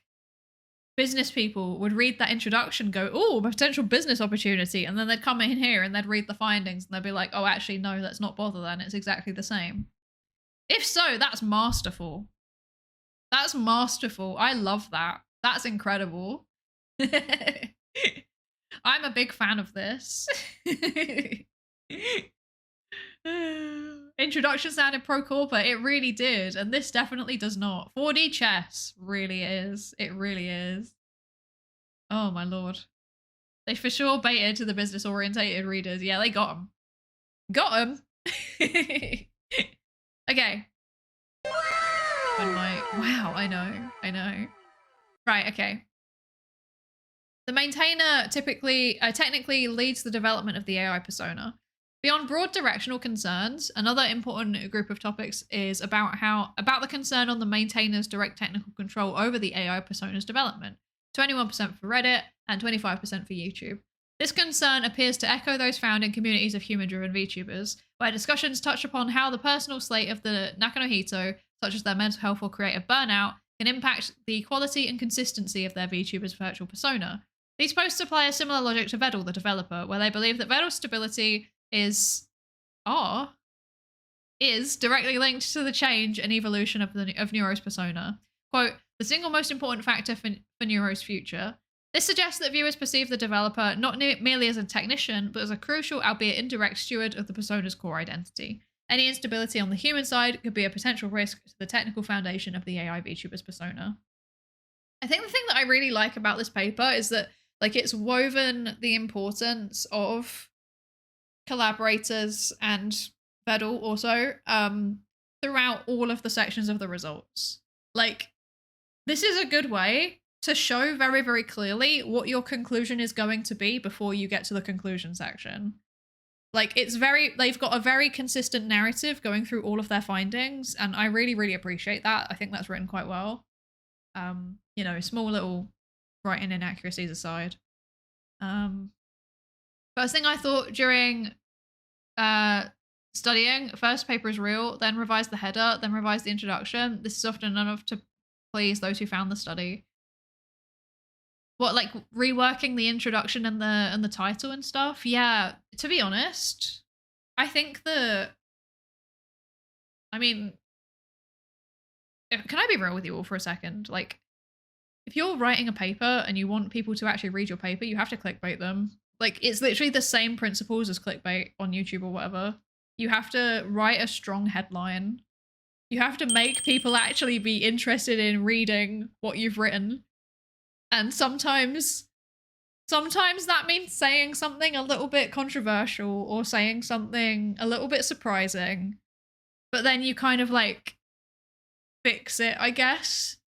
business people would read that introduction, go, oh, potential business opportunity, and then they'd come in here and they'd read the findings and they'd be like, oh, actually, no, let's not bother then. It's exactly the same. If so, that's masterful. That's masterful. I love that. That's incredible. I'm a big fan of this. Introduction sounded pro corporate. It really did. And this definitely does not. 4D chess really is. It really is. Oh my lord. They for sure baited to the business orientated readers. Yeah, they got them. Got them. Okay. Wow, I know. Right, okay. The maintainer technically leads the development of the AI persona. Beyond broad directional concerns, another important group of topics is about the concern on the maintainer's direct technical control over the AI persona's development. 21% for Reddit and 25% for YouTube. This concern appears to echo those found in communities of human-driven VTubers, where discussions touch upon how the personal slate of the Nakanohito, such as their mental health or creative burnout, can impact the quality and consistency of their VTuber's virtual persona. These posts apply a similar logic to Vedal, the developer, where they believe that Vedal's stability is directly linked to the change and evolution of Neuro's persona. Quote, the single most important factor for Neuro's future. This suggests that viewers perceive the developer not merely as a technician, but as a crucial, albeit indirect, steward of the persona's core identity. Any instability on the human side could be a potential risk to the technical foundation of the AI VTuber's persona. I think the thing that I really like about this paper is that it's woven the importance of collaborators and Vedal also throughout all of the sections of the results. This is a good way to show very, very clearly what your conclusion is going to be before you get to the conclusion section. They've got a very consistent narrative going through all of their findings, and I really, really appreciate that. I think that's written quite well. Small little writing inaccuracies aside. First thing I thought during studying, first paper is real, then revise the header, then revise the introduction. This is often enough to please those who found the study. Reworking the introduction and the title and stuff? Yeah, to be honest, I think can I be real with you all for a second? If you're writing a paper and you want people to actually read your paper, you have to clickbait them. It's literally the same principles as clickbait on YouTube or whatever. You have to write a strong headline. You have to make people actually be interested in reading what you've written. And sometimes that means saying something a little bit controversial or saying something a little bit surprising. But then you kind of fix it, I guess,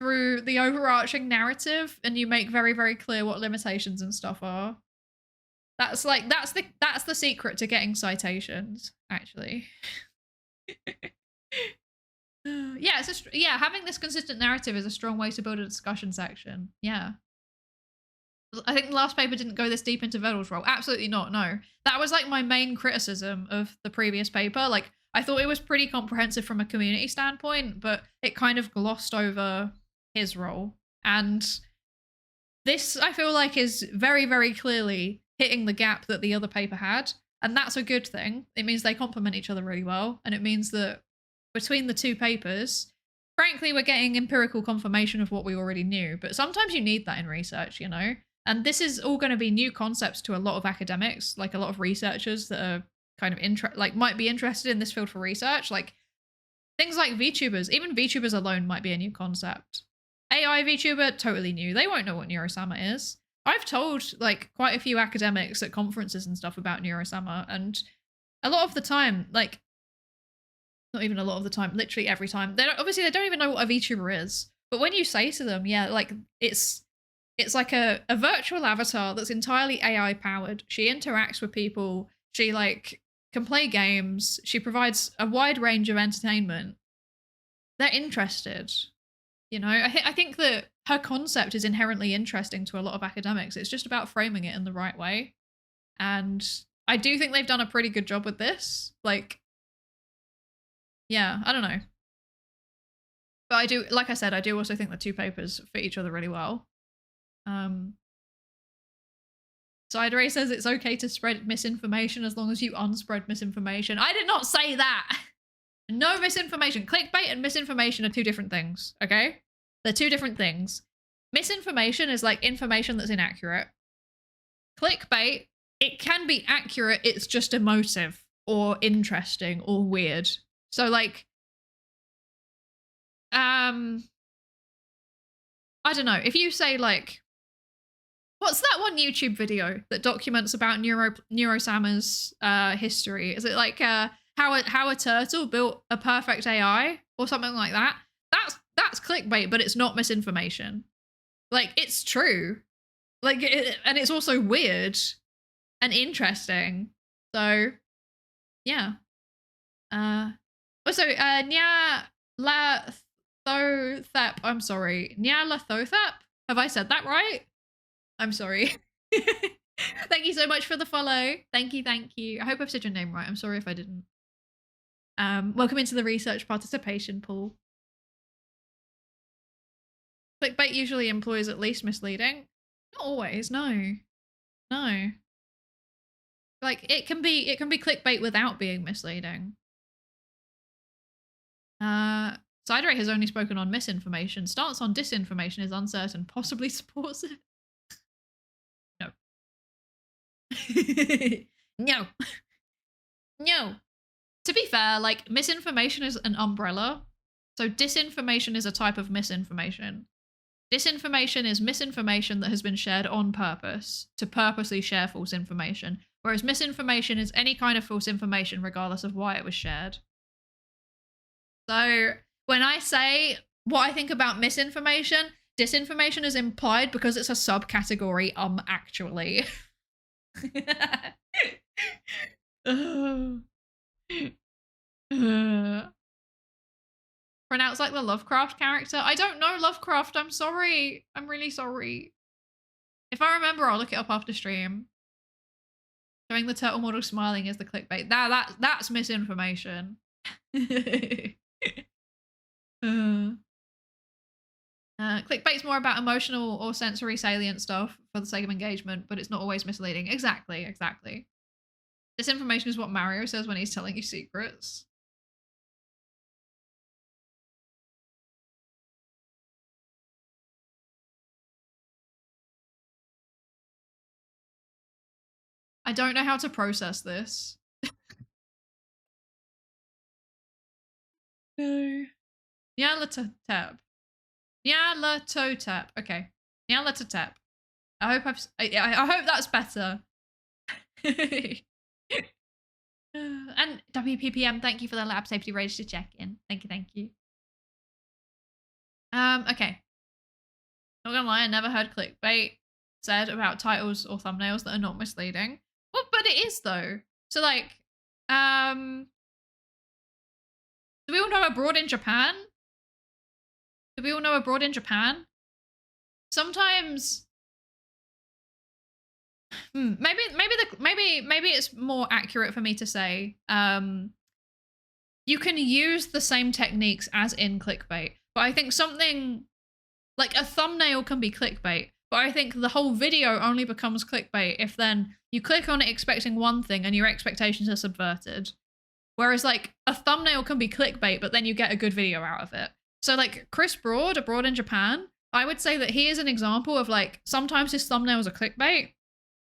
through the overarching narrative, and you make very, very clear what limitations and stuff are. That's the secret to getting citations, actually. Having this consistent narrative is a strong way to build a discussion section. Yeah. I think the last paper didn't go this deep into Vedal's role. Absolutely not, no. That was my main criticism of the previous paper. I thought it was pretty comprehensive from a community standpoint, but it kind of glossed over his role. And this, I feel is very, very clearly hitting the gap that the other paper had. And that's a good thing. It means they complement each other really well. And it means that between the two papers, frankly, we're getting empirical confirmation of what we already knew. But sometimes you need that in research, And this is all going to be new concepts to a lot of academics, a lot of researchers that are kind of might be interested in this field for research. Things like VTubers, even VTubers alone might be a new concept. AI VTuber, totally new. They won't know what Neuro-sama is. I've told quite a few academics at conferences and stuff about Neuro-sama, and a lot of the time, not even a lot of the time, literally every time, they don't even know what a VTuber is. But when you say to them, it's a virtual avatar that's entirely AI powered. She interacts with people. She can play games. She provides a wide range of entertainment. They're interested. I think that her concept is inherently interesting to a lot of academics. It's just about framing it in the right way. And I do think they've done a pretty good job with this. Yeah, I don't know. But I do, like I said, I do also think the two papers fit each other really well. Psydere says it's okay to spread misinformation as long as you unspread misinformation. I did not say that. No misinformation. Clickbait and misinformation are two different things, okay? They're two different things. Misinformation is information that's inaccurate. Clickbait, it can be accurate, it's just emotive or interesting or weird. So I don't know, if you say what's that one YouTube video that documents about Neuro-sama's history? Is it how a turtle built a perfect AI or something like that? That's clickbait, but it's not misinformation. It's true. Like, and it's also weird and interesting. So, yeah. Also, Nya Lathothep. I'm sorry. Nya Lathothep? Have I said that right? I'm sorry. Thank you so much for the follow. Thank you, thank you. I hope I've said your name right. I'm sorry if I didn't. Welcome into the research participation pool. Clickbait usually employs at least misleading. Not always, no. No. Like it can be clickbait without being misleading. Psydere has only spoken on misinformation. Stance on disinformation is uncertain, possibly supports it. No. No. No. To be fair, like misinformation is an umbrella. So disinformation is a type of misinformation. Disinformation is misinformation that has been shared on purpose to purposely share false information. Whereas misinformation is any kind of false information regardless of why it was shared. So when I say what I think about misinformation, disinformation is implied because it's a subcategory, actually. Pronounce like the Lovecraft character. I don't know Lovecraft. I'm sorry. I'm really sorry. If I remember, I'll look it up after stream. Showing the turtle model smiling is the clickbait. That's misinformation. Clickbait's more about emotional or sensory salient stuff for the sake of engagement, but it's not always misleading. Exactly, exactly. Disinformation is what Mario says when he's telling you secrets. I don't know how to process this. No. Nyarlathotep. Nyarlathotep. Okay. Nyarlathotep. I hope that's better. And WPPM, thank you for the lab safety register check-in. Thank you, thank you. Okay. Not gonna lie, I never heard clickbait said about titles or thumbnails that are not misleading. Well, but it is though. So like, do we all know Abroad in Japan? Do we all know Abroad in Japan? Sometimes maybe it's more accurate for me to say you can use the same techniques as in clickbait, but I think something like a thumbnail can be clickbait, but I think the whole video only becomes clickbait if then you click on it expecting one thing and your expectations are subverted. Whereas like a thumbnail can be clickbait, but then you get a good video out of it. So like Chris Broad, Abroad in Japan, I would say that he is an example of like sometimes his thumbnails are clickbait,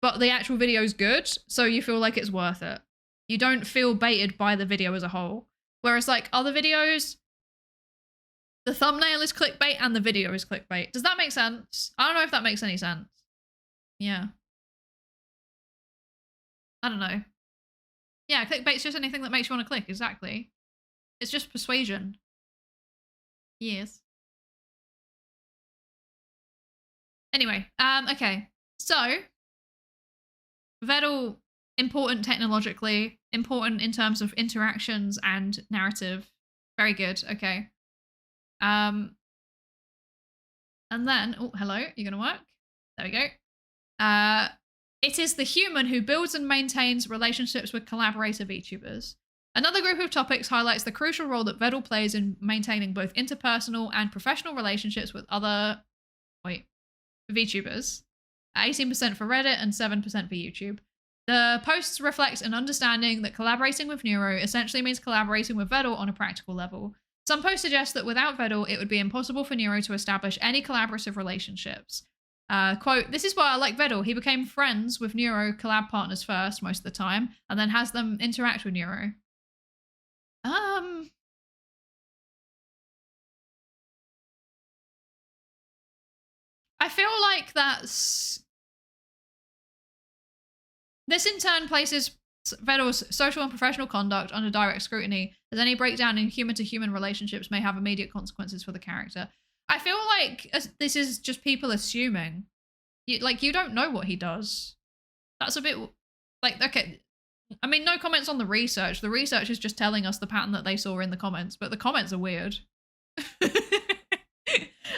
but the actual video is good, so you feel like it's worth it. You don't feel baited by the video as a whole. Whereas like other videos, the thumbnail is clickbait and the video is clickbait. Does that make sense? I don't know if that makes any sense. Yeah. I don't know. Yeah, clickbait's just anything that makes you want to click, exactly. It's just persuasion. Yes. Anyway, okay. So, Vettel, important technologically, important in terms of interactions and narrative. Very good, okay. And then, oh, hello, you're gonna work? There we go. It is the human who builds and maintains relationships with collaborator VTubers. Another group of topics highlights the crucial role that Vettel plays in maintaining both interpersonal and professional relationships with other VTubers. 18% for Reddit and 7% for YouTube. The posts reflect an understanding that collaborating with Neuro essentially means collaborating with Vettel on a practical level. Some posts suggest that without Vettel, it would be impossible for Neuro to establish any collaborative relationships. Quote, this is why I like Vettel. He became friends with Neuro collab partners first, most of the time, and then has them interact with Neuro. I feel like this in turn places Vettel's social and professional conduct under direct scrutiny, as any breakdown in human-to-human relationships may have immediate consequences for the character. I feel like this is just people assuming. You don't know what he does. That's a bit like, okay. I mean, no comments on the research. The research is just telling us the pattern that they saw in the comments, but the comments are weird.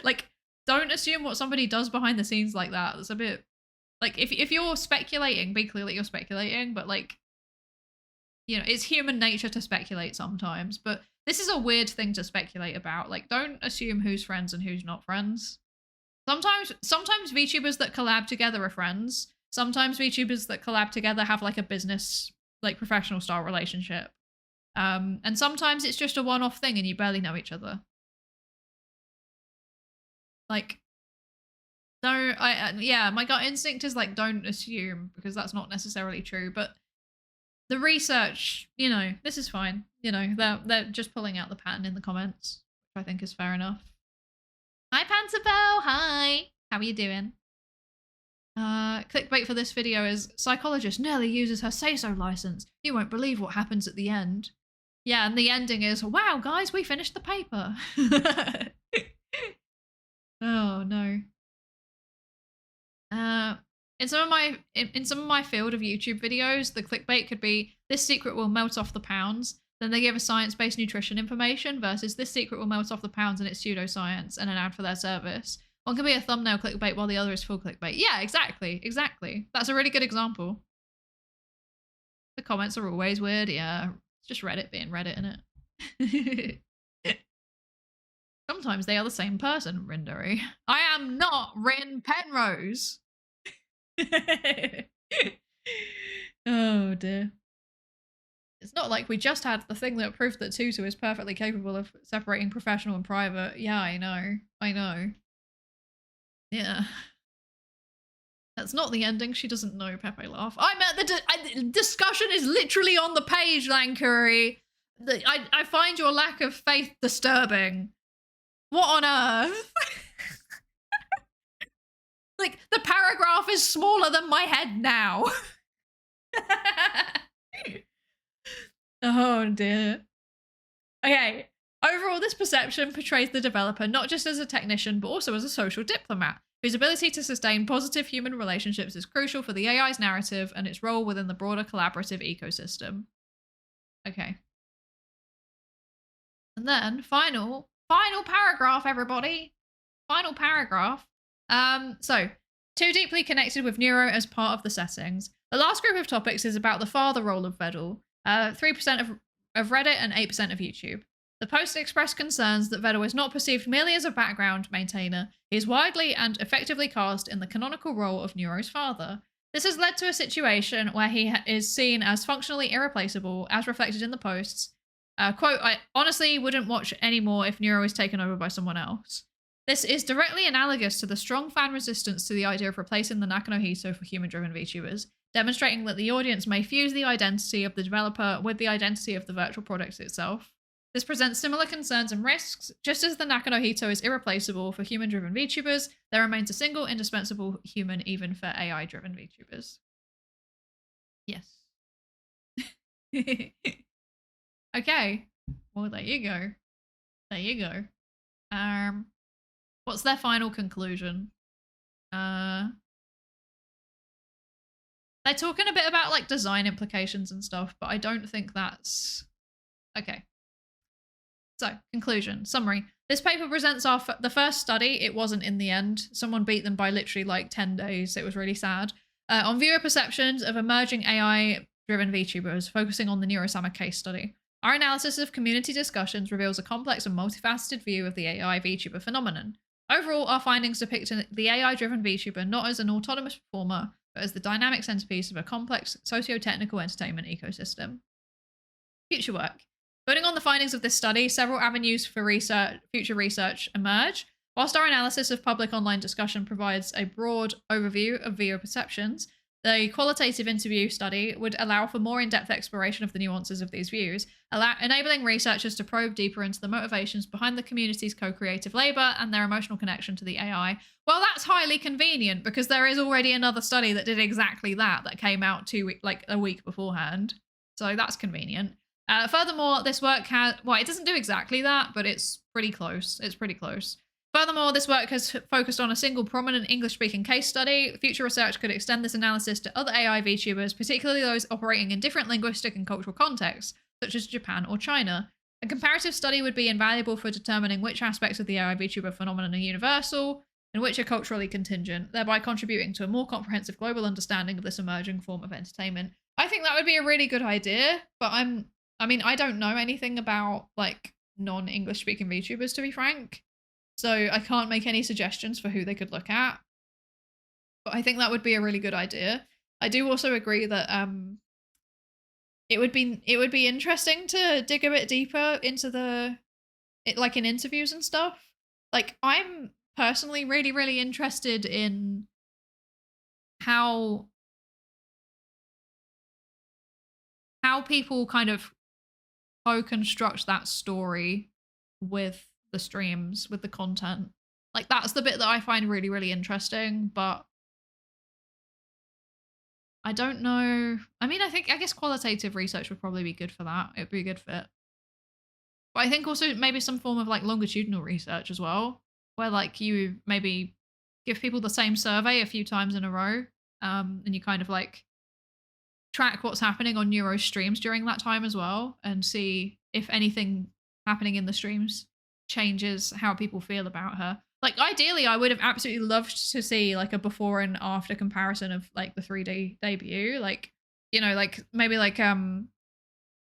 Like, don't assume what somebody does behind the scenes like that. That's a bit like, if you're speculating, be clear that you're speculating, but like, you know, it's human nature to speculate sometimes, but this is a weird thing to speculate about. Like, don't assume who's friends and who's not friends. Sometimes VTubers that collab together are friends. Sometimes VTubers that collab together have like a business, like professional style relationship. And sometimes it's just a one-off thing and you barely know each other. Like, yeah, my gut instinct is like, don't assume, because that's not necessarily true. But the research, you know, this is fine. You know, they're just pulling out the pattern in the comments, which I think is fair enough. Hi, Pantabelle. Hi. How are you doing? Clickbait for this video is psychologist nearly uses her say-so license. You won't believe what happens at the end. Yeah, and the ending is, wow, guys, we finished the paper. Oh no. In some of my field of YouTube videos, the clickbait could be, this secret will melt off the pounds. Then they give a science-based nutrition information versus this secret will melt off the pounds and it's pseudoscience and an ad for their service. One can be a thumbnail clickbait while the other is full clickbait. Yeah, exactly. That's a really good example. The comments are always weird. Yeah, it's just Reddit being Reddit, innit? Sometimes they are the same person, Rindery. I am not Rin Penrose. Oh dear. It's not like we just had the thing that proved that Tutu is perfectly capable of separating professional and private. Yeah, I know. Yeah. That's not the ending. She doesn't know. Pepe laugh. I'm at the discussion is literally on the page, Lancurry. I find your lack of faith disturbing. What on earth? Like, the paragraph is smaller than my head now. Oh dear. Okay. Overall, this perception portrays the developer not just as a technician, but also as a social diplomat, whose ability to sustain positive human relationships is crucial for the AI's narrative and its role within the broader collaborative ecosystem. Okay. And then, final paragraph, everybody. Final paragraph. So, too deeply connected with Neuro as part of the settings. The last group of topics is about the father role of Vedal, 3% of Reddit and 8% of YouTube. The post expressed concerns that Vedal is not perceived merely as a background maintainer. He is widely and effectively cast in the canonical role of Neuro's father. This has led to a situation where he is seen as functionally irreplaceable, as reflected in the posts. Quote, I honestly wouldn't watch anymore if Neuro is taken over by someone else. This is directly analogous to the strong fan resistance to the idea of replacing the Nakanohito for human-driven VTubers, demonstrating that the audience may fuse the identity of the developer with the identity of the virtual product itself. This presents similar concerns and risks. Just as the Nakanohito is irreplaceable for human-driven VTubers, there remains a single indispensable human even for AI-driven VTubers. Yes. Okay. Well, there you go. There you go. What's their final conclusion? They're talking a bit about like design implications and stuff, but I don't think that's okay. So, conclusion, summary. This paper presents the first study. It wasn't in the end. Someone beat them by literally like 10 days. It was really sad. On viewer perceptions of emerging AI-driven VTubers, focusing on the Neuro-sama case study. Our analysis of community discussions reveals a complex and multifaceted view of the AI VTuber phenomenon. Overall, our findings depict the AI-driven VTuber not as an autonomous performer, but as the dynamic centerpiece of a complex socio-technical entertainment ecosystem. Future work. Building on the findings of this study, several avenues for future research emerge. Whilst our analysis of public online discussion provides a broad overview of viewer perceptions, the qualitative interview study would allow for more in-depth exploration of the nuances of these views, enabling researchers to probe deeper into the motivations behind the community's co-creative labor and their emotional connection to the AI. Well, that's highly convenient because there is already another study that did exactly that came out a week beforehand. So that's convenient. Furthermore, this work it doesn't do exactly that, but it's pretty close. It's pretty close. Furthermore, this work has focused on a single prominent English-speaking case study. Future research could extend this analysis to other AI VTubers, particularly those operating in different linguistic and cultural contexts, such as Japan or China. A comparative study would be invaluable for determining which aspects of the AI VTuber phenomenon are universal and which are culturally contingent, thereby contributing to a more comprehensive global understanding of this emerging form of entertainment. I think that would be a really good idea, but I don't know anything about like non-English speaking VTubers, to be frank. So I can't make any suggestions for who they could look at. But I think that would be a really good idea. I do also agree that it would be interesting to dig a bit deeper into like in interviews and stuff. Like I'm personally really, really interested in how people kind of co-construct that story with the streams, with the content. Like that's the bit that I find really, really interesting, but I don't know. I mean, I guess qualitative research would probably be good for that. It'd be a good fit. But I think also maybe some form of like longitudinal research as well, where like you maybe give people the same survey a few times in a row, and you kind of like track what's happening on Neuro streams during that time as well, and see if anything happening in the streams changes how people feel about her. Like ideally, I would have absolutely loved to see like a before and after comparison of like the 3D debut. Like, you know, like maybe like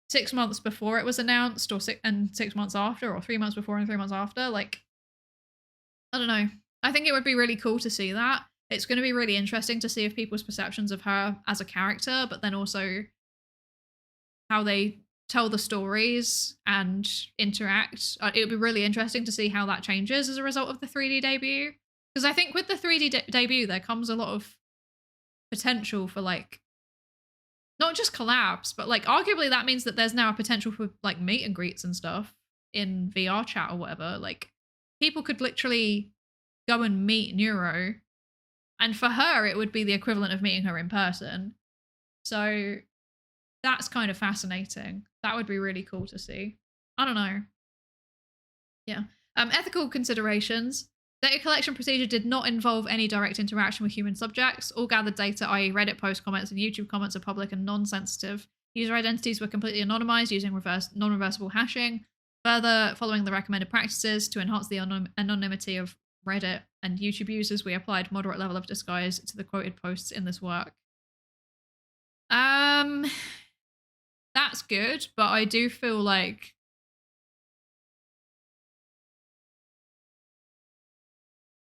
6 months before it was announced, or 6 months after, or 3 months before and 3 months after. Like, I don't know. I think it would be really cool to see that. It's going to be really interesting to see if people's perceptions of her as a character, but then also how they tell the stories and interact. It would be really interesting to see how that changes as a result of the 3D debut. Because I think with the 3D debut, there comes a lot of potential for like, not just collabs, but like arguably that means that there's now a potential for like meet and greets and stuff in VR chat or whatever. Like people could literally go and meet Neuro, and for her, it would be the equivalent of meeting her in person. So that's kind of fascinating. That would be really cool to see. I don't know. Yeah. Ethical considerations. Data collection procedure did not involve any direct interaction with human subjects. All gathered data, i.e. Reddit post comments and YouTube comments, are public and non-sensitive. User identities were completely anonymized using non-reversible hashing. Further, following the recommended practices to enhance the anonymity of Reddit and YouTube users, we applied moderate level of disguise to the quoted posts in this work. That's good, but I do feel like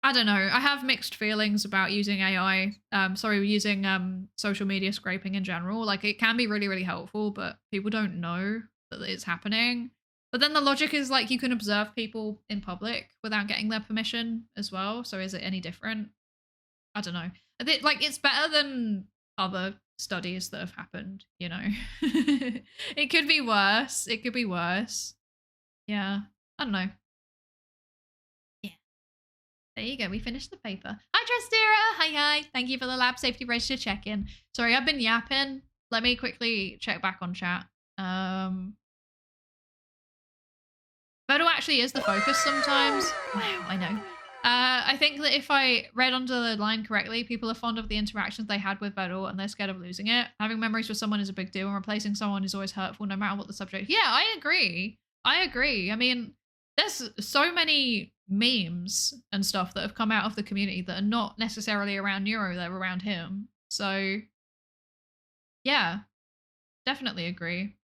I don't know. I have mixed feelings about using AI. Using social media scraping in general. Like it can be really, really helpful, but people don't know that it's happening. But then the logic is like you can observe people in public without getting their permission as well. So is it any different? I don't know. Like it's better than other studies that have happened, you know. It could be worse. It could be worse. Yeah. I don't know. There you go. We finished the paper. Hi, Trastira. Hi. Thank you for the lab safety register check-in. Sorry, I've been yapping. Let me quickly check back on chat. Photo actually is the focus sometimes. Wow, I know. I think that if I read under the line correctly, people are fond of the interactions they had with Beryl and they're scared of losing it. Having memories with someone is a big deal, and replacing someone is always hurtful no matter what the subject. Yeah, I agree. I mean, there's so many memes and stuff that have come out of the community that are not necessarily around Neuro, they're around him. So yeah, definitely agree.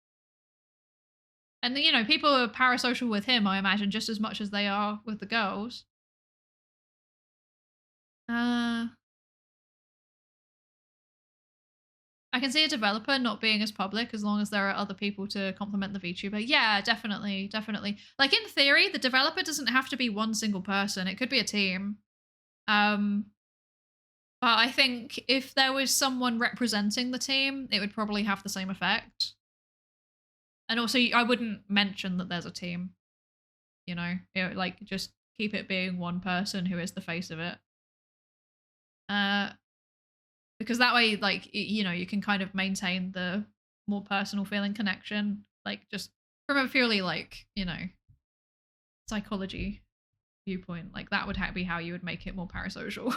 And you know, people are parasocial with him, I imagine, just as much as they are with the girls. I can see a developer not being as public as long as there are other people to complement the VTuber. Yeah, definitely. Like in theory, the developer doesn't have to be one single person. It could be a team. But I think if there was someone representing the team, it would probably have the same effect. And also, I wouldn't mention that there's a team. You know, like just keep it being one person who is the face of it. Because that way, like, you know, you can kind of maintain the more personal feeling connection, like just from a purely like, you know, psychology viewpoint. Like that would be how you would make it more parasocial.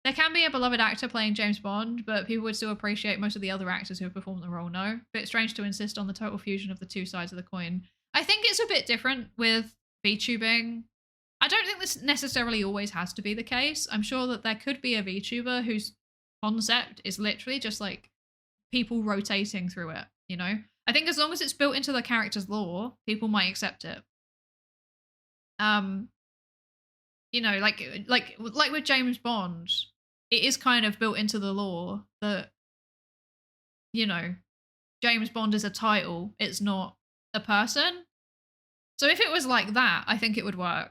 There can be a beloved actor playing James Bond, but people would still appreciate most of the other actors who have performed the role, no? Bit strange to insist on the total fusion of the two sides of the coin. I think it's a bit different with VTubing. I don't think this necessarily always has to be the case. I'm sure that there could be a VTuber whose concept is literally just like people rotating through it, you know? I think as long as it's built into the character's lore, people might accept it. You know, like with James Bond, it is kind of built into the lore that, you know, James Bond is a title, it's not a person. So if it was like that, I think it would work.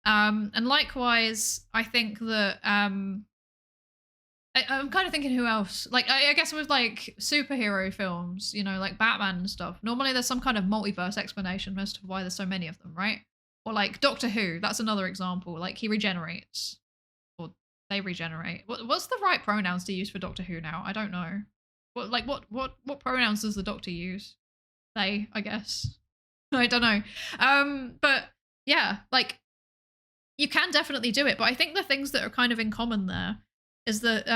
And likewise, I think that I'm kind of thinking who else? Like, I guess with like superhero films, you know, like Batman and stuff, normally there's some kind of multiverse explanation as to why there's so many of them, right? Or like Doctor Who, that's another example. Like he regenerates. Or they regenerate. What's the right pronouns to use for Doctor Who now? I don't know. What pronouns does the Doctor use? They, I guess. I don't know. But yeah, like you can definitely do it. But I think the things that are kind of in common there is that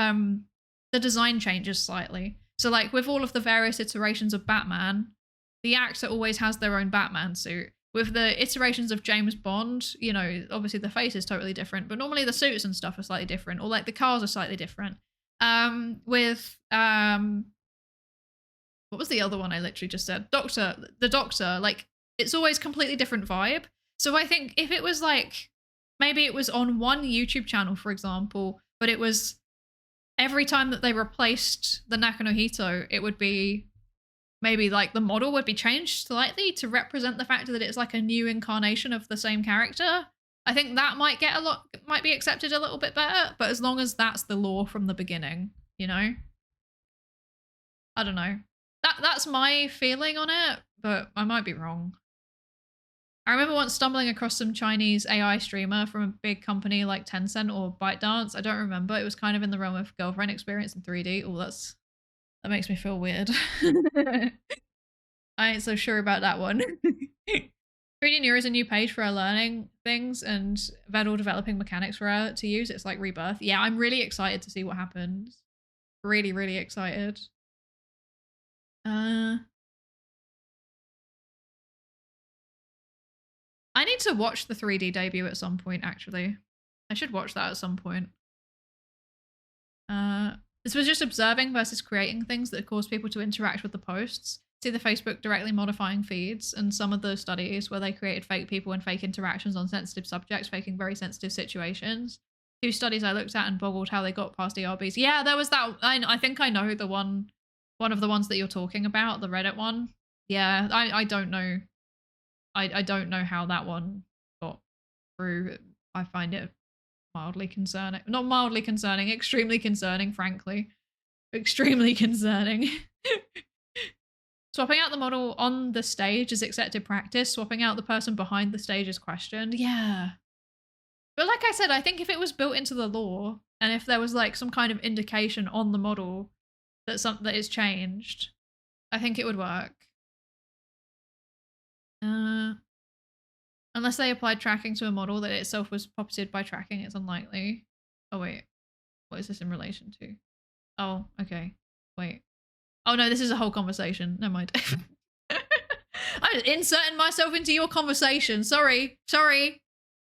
the design changes slightly. So like with all of the various iterations of Batman, the actor always has their own Batman suit. With the iterations of James Bond, you know, obviously the face is totally different, but normally the suits and stuff are slightly different, or like the cars are slightly different. With what was the other one I literally just said? The Doctor, like it's always completely different vibe. So I think if it was like, maybe it was on one YouTube channel, for example, but it was every time that they replaced the Nakanohito, it would be maybe like the model would be changed slightly to represent the fact that it's like a new incarnation of the same character. I think that might be accepted a little bit better, but as long as that's the lore from the beginning, you know? I don't know. That's my feeling on it, but I might be wrong. I remember once stumbling across some Chinese AI streamer from a big company like Tencent or ByteDance. I don't remember. It was kind of in the realm of girlfriend experience in 3D. Oh, that makes me feel weird. I ain't so sure about that one. 3D Neuro is a new page for our learning things and Vedal developing mechanics for her to use. It's like Rebirth. Yeah, I'm really excited to see what happens. Really, really excited. I need to watch the 3D debut at some point, actually. I should watch that at some point. This was just observing versus creating things that cause people to interact with the posts. See the Facebook directly modifying feeds and some of the studies where they created fake people and fake interactions on sensitive subjects, faking very sensitive situations. 2 studies I looked at and boggled how they got past ERBs. Yeah, there was that. I think I know the one of the ones that you're talking about, the Reddit one. Yeah, I don't know. I don't know how that one got through. I find it mildly concerning. Not mildly concerning, extremely concerning, frankly. Extremely concerning. Swapping out the model on the stage is accepted practice. Swapping out the person behind the stage is questioned. Yeah. But like I said, I think if it was built into the lore, and if there was like some kind of indication on the model that is changed, I think it would work. Unless they applied tracking to a model that itself was puppeted by tracking, it's unlikely. Oh wait, what is this in relation to? Oh, okay. Wait. Oh no, this is a whole conversation. Never mind. I'm just inserting myself into your conversation. Sorry.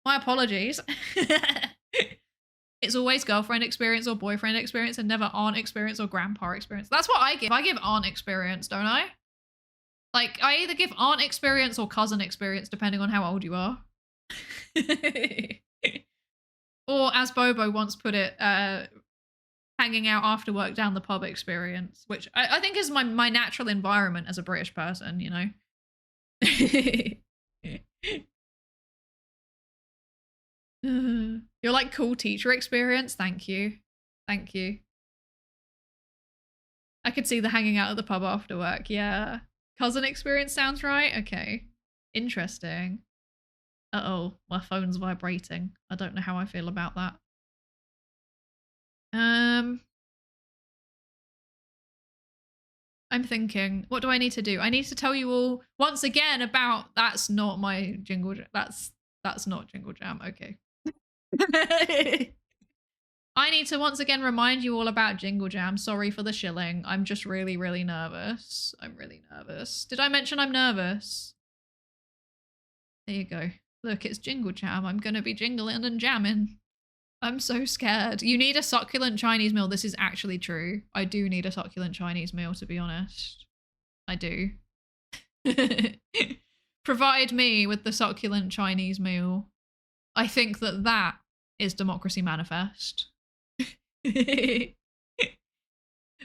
My apologies. It's always girlfriend experience or boyfriend experience and never aunt experience or grandpa experience. That's what I give. I give aunt experience, don't I? Like, I either give aunt experience or cousin experience, depending on how old you are. Or, as Bobo once put it, hanging out after work down the pub experience, which I think is my natural environment as a British person, you know? You're like cool teacher experience. Thank you. Thank you. I could see the hanging out at the pub after work. Yeah. Cousin experience sounds right. Okay. Interesting. Uh-oh, my phone's vibrating. I don't know how I feel about that. I'm thinking, what do I need to do? I need to tell you all once again about that's not my jingle. That's not Jingle Jam. Okay. I need to once again remind you all about Jingle Jam. Sorry for the shilling. I'm just really, really nervous. I'm really nervous. Did I mention I'm nervous? There you go. Look, it's Jingle Jam. I'm going to be jingling and jamming. I'm so scared. You need a succulent Chinese meal. This is actually true. I do need a succulent Chinese meal, to be honest. I do. Provide me with the succulent Chinese meal. I think that is Democracy Manifest.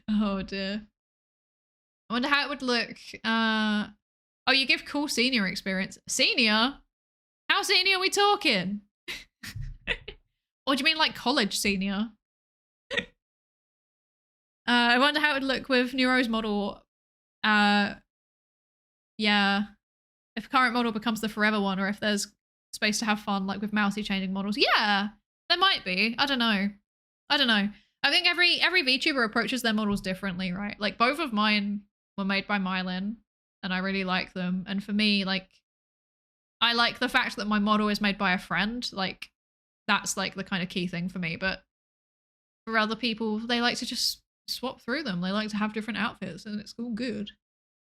Oh dear. I wonder how it would look. Oh, you give cool senior experience. Senior? How senior are we talking? Or do you mean like college senior? I wonder how it would look with Neuro's model. Yeah. If current model becomes the forever one, or if there's space to have fun, like with mousy changing models. Yeah, there might be. I don't know. I think every VTuber approaches their models differently, right? Like both of mine were made by Mylin, and I really like them. And for me, like, I like the fact that my model is made by a friend. Like, that's like the kind of key thing for me. But for other people, they like to just swap through them. They like to have different outfits, and it's all good.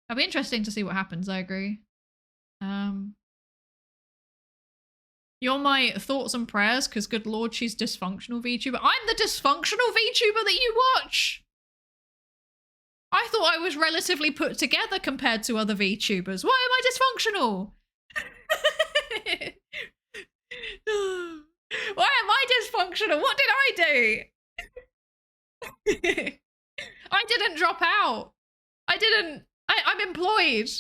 It'll be interesting to see what happens. I agree. You're my thoughts and prayers, because good lord, she's dysfunctional VTuber. I'm the dysfunctional VTuber that you watch! I thought I was relatively put together compared to other VTubers. Why am I dysfunctional? Why am I dysfunctional? What did I do? I didn't drop out. I'm employed.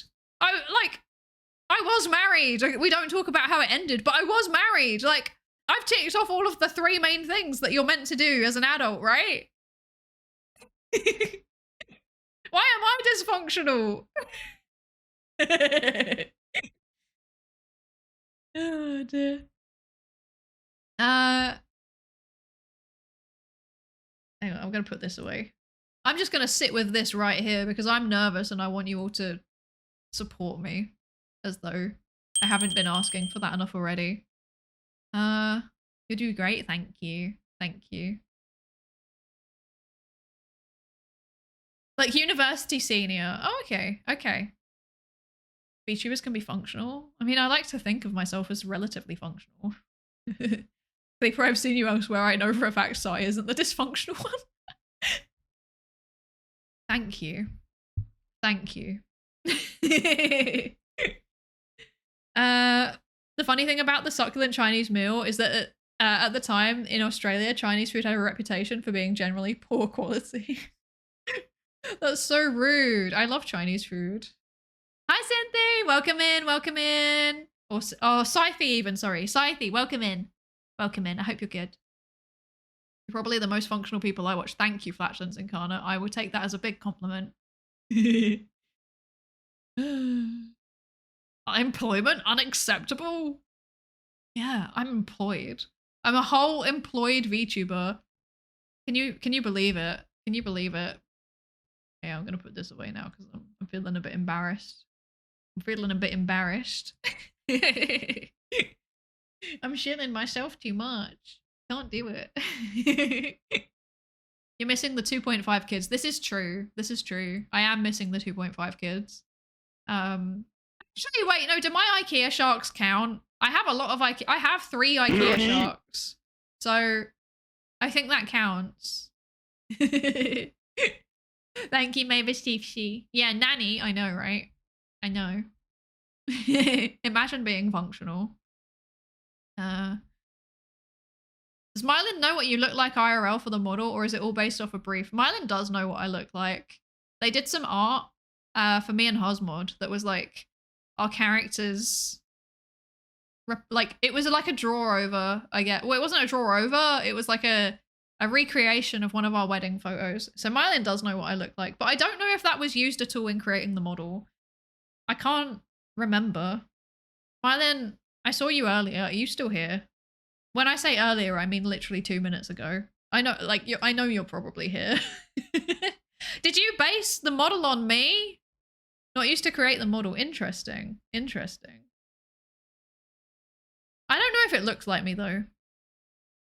I was married. We don't talk about how it ended, but I was married. Like, I've ticked off all of the 3 main things that you're meant to do as an adult, right? Why am I dysfunctional? Oh dear. Hang on, I'm gonna put this away. I'm just gonna sit with this right here because I'm nervous and I want you all to support me. As though I haven't been asking for that enough already. You do great, thank you. Thank you. Like university senior. Oh, okay, okay. VTubers can be functional. I mean, I like to think of myself as relatively functional. Before I've seen you elsewhere, I know for a fact Sai isn't the dysfunctional one. Thank you. Thank you. The funny thing about the succulent Chinese meal is that at the time in Australia, Chinese food had a reputation for being generally poor quality. That's so rude. I love Chinese food. Hi, Cynthia. Welcome in. Welcome in. Or Scythe even. Sorry. Scythe. Welcome in. Welcome in. I hope you're good. You're probably the most functional people I watch. Thank you, Flatlands Incarnate. I will take that as a big compliment. Employment unacceptable? Yeah, I'm employed. I'm a whole employed VTuber. Can you believe it? Can you believe it? Yeah, I'm gonna put this away now because I'm feeling a bit embarrassed. I'm feeling a bit embarrassed. I'm shilling myself too much. Can't do it. You're missing the 2.5 kids. This is true. This is true. I am missing the 2.5 kids. Actually, wait, no, do my IKEA sharks count? I have a lot of IKEA. I have 3 IKEA sharks. So I think that counts. Thank you, Mavis Tiefshe. Yeah, nanny. I know, right? I know. Imagine being functional. Does Mylin know what you look like IRL for the model, or is it all based off a brief? Mylin does know what I look like. They did some art for me and Hosmod that was like our characters. Like, it was like a draw over, I get. Well, it wasn't a draw over. It was like a recreation of one of our wedding photos. So Mylin does know what I look like, but I don't know if that was used at all in creating the model. I can't remember. Mylin, I saw you earlier. Are you still here? When I say earlier, I mean literally 2 minutes ago. I know, like, I know you're probably here. Did Did you base the model on me? Not used to create the model. Interesting. Interesting. I don't know if it looks like me though.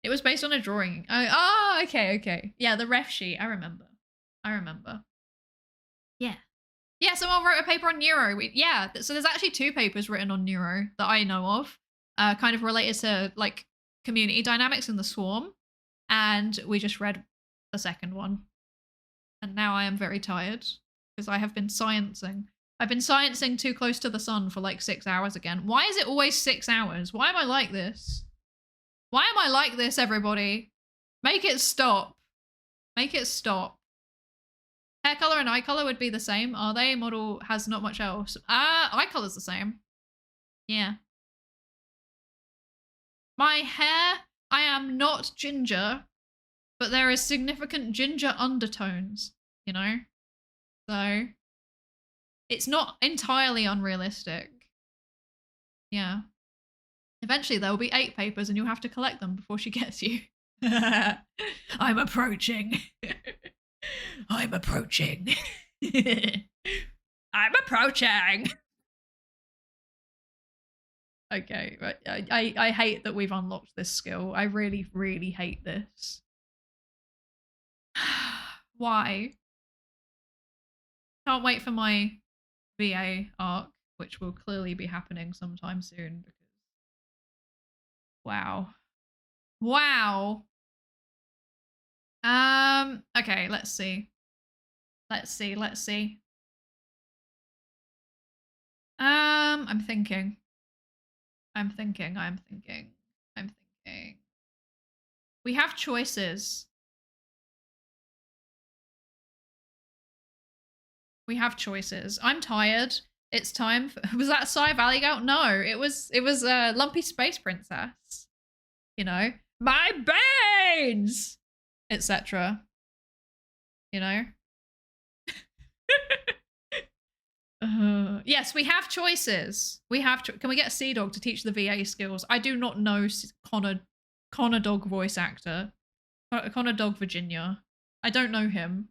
It was based on a drawing. Oh, okay, okay. Yeah, the ref sheet. I remember. Yeah. Yeah, someone wrote a paper on neuro. Yeah, so there's actually 2 papers written on neuro that I know of, kind of related to like community dynamics in the swarm. And we just read the second one. And now I am very tired because I have been sciencing. I've been sciencing too close to the sun for like 6 hours again. Why is it always 6 hours? Why am I like this? Why am I like this, everybody? Make it stop. Make it stop. Hair color and eye color would be the same. Are they? Model has not much else. Eye color's the same. Yeah. My hair, I am not ginger, but there is significant ginger undertones, you know? So, it's not entirely unrealistic. Yeah. Eventually there will be 8 papers and you'll have to collect them before she gets you. I'm approaching. I'm approaching. I'm approaching. Okay, but I hate that we've unlocked this skill. I really, really hate this. Why? Can't wait for my VA arc, which will clearly be happening sometime soon because wow. Wow. Okay, let's see. I'm thinking. We have choices. I'm tired. It's time for, was that Psy Valley Gout? No, it was Lumpy Space Princess. You know? My veins! Etc. You know? Yes, we have choices. Can we get a Dog to teach the VA skills? I do not know Connor Dog voice actor. Connor Dog Virginia. I don't know him.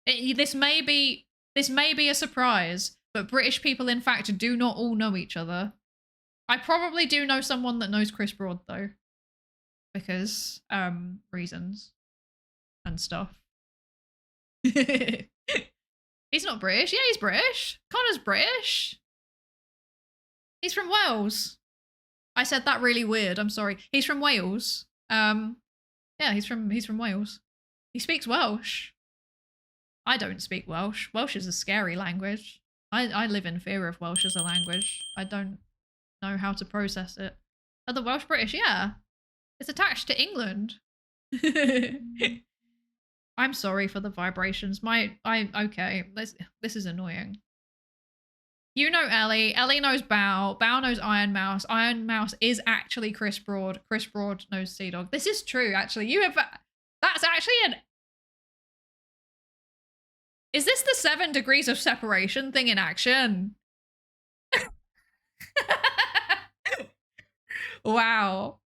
This may be a surprise, but British people in fact do not all know each other. I probably do know someone that knows Chris Broad though. Because reasons and stuff. He's not British. Yeah, he's British. Connor's British. He's from Wales. I said that really weird. I'm sorry. He's from Wales. Yeah, he's from Wales. He speaks Welsh. I don't speak Welsh. Welsh is a scary language. I live in fear of Welsh as a language. I don't know how to process it. Are the Welsh British? Yeah. It's attached to England. I'm sorry for the vibrations. Okay, this is annoying. You know Ellie. Ellie knows Bao. Bao knows Iron Mouse. Iron Mouse is actually Chris Broad. Chris Broad knows Dog. This is true, actually. That's actually is this the 7 degrees of separation thing in action? Wow.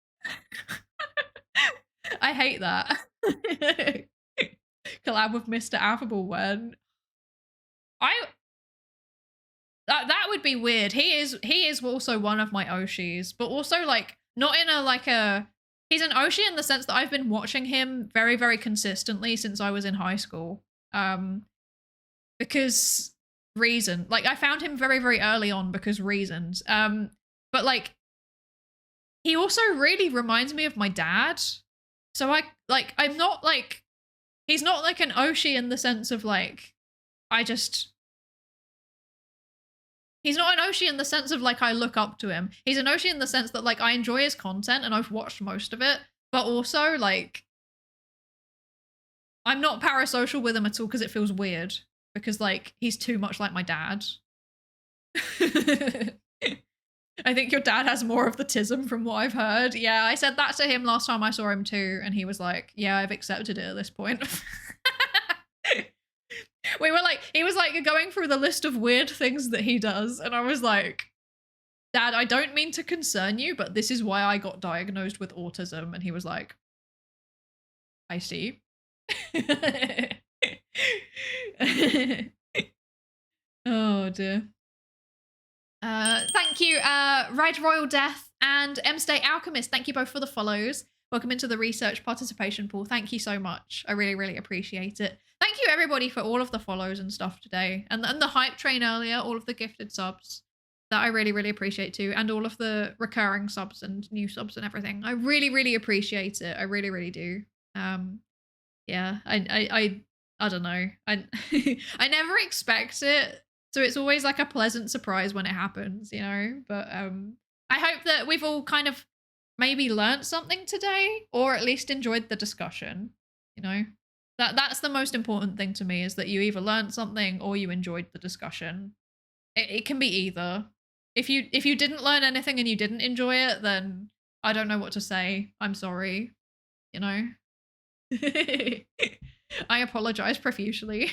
I hate that. Collab with Mr. Affable when that would be weird. He is also one of my Oshis, but also like not in a he's an Oshi in the sense that I've been watching him very, very consistently since I was in high school. Because reason. Like I found him very, very early on because reasons. But like he also really reminds me of my dad. So I'm not like he's not like an Oshi in the sense of like he's not an Oshi in the sense of like I look up to him. He's an Oshi in the sense that like I enjoy his content and I've watched most of it, but also like I'm not parasocial with him at all because it feels weird because like he's too much like my dad. I think your dad has more of the tism from what I've heard. Yeah, I said that to him last time I saw him too, and he was like, yeah, I've accepted it at this point. He was like going through the list of weird things that he does, and I was like, Dad, I don't mean to concern you, but this is why I got diagnosed with autism. And he was like, I see. Oh dear. Thank you, Red Royal Death and M State Alchemist. Thank you both for the follows. Welcome into the research participation pool. Thank you so much. I really, really appreciate it. Thank you everybody for all of the follows and stuff today. And the hype train earlier, all of the gifted subs. That I really, really appreciate too. And all of the recurring subs and new subs and everything. I really, really appreciate it. I really, really do. Yeah, I don't know. I I never expect it. So it's always like a pleasant surprise when it happens, you know? But I hope that we've all kind of maybe learnt something today, or at least enjoyed the discussion, you know? That's the most important thing to me, is that you either learned something or you enjoyed the discussion. It can be either. If you didn't learn anything and you didn't enjoy it, then I don't know what to say. I'm sorry, you know? I apologize profusely.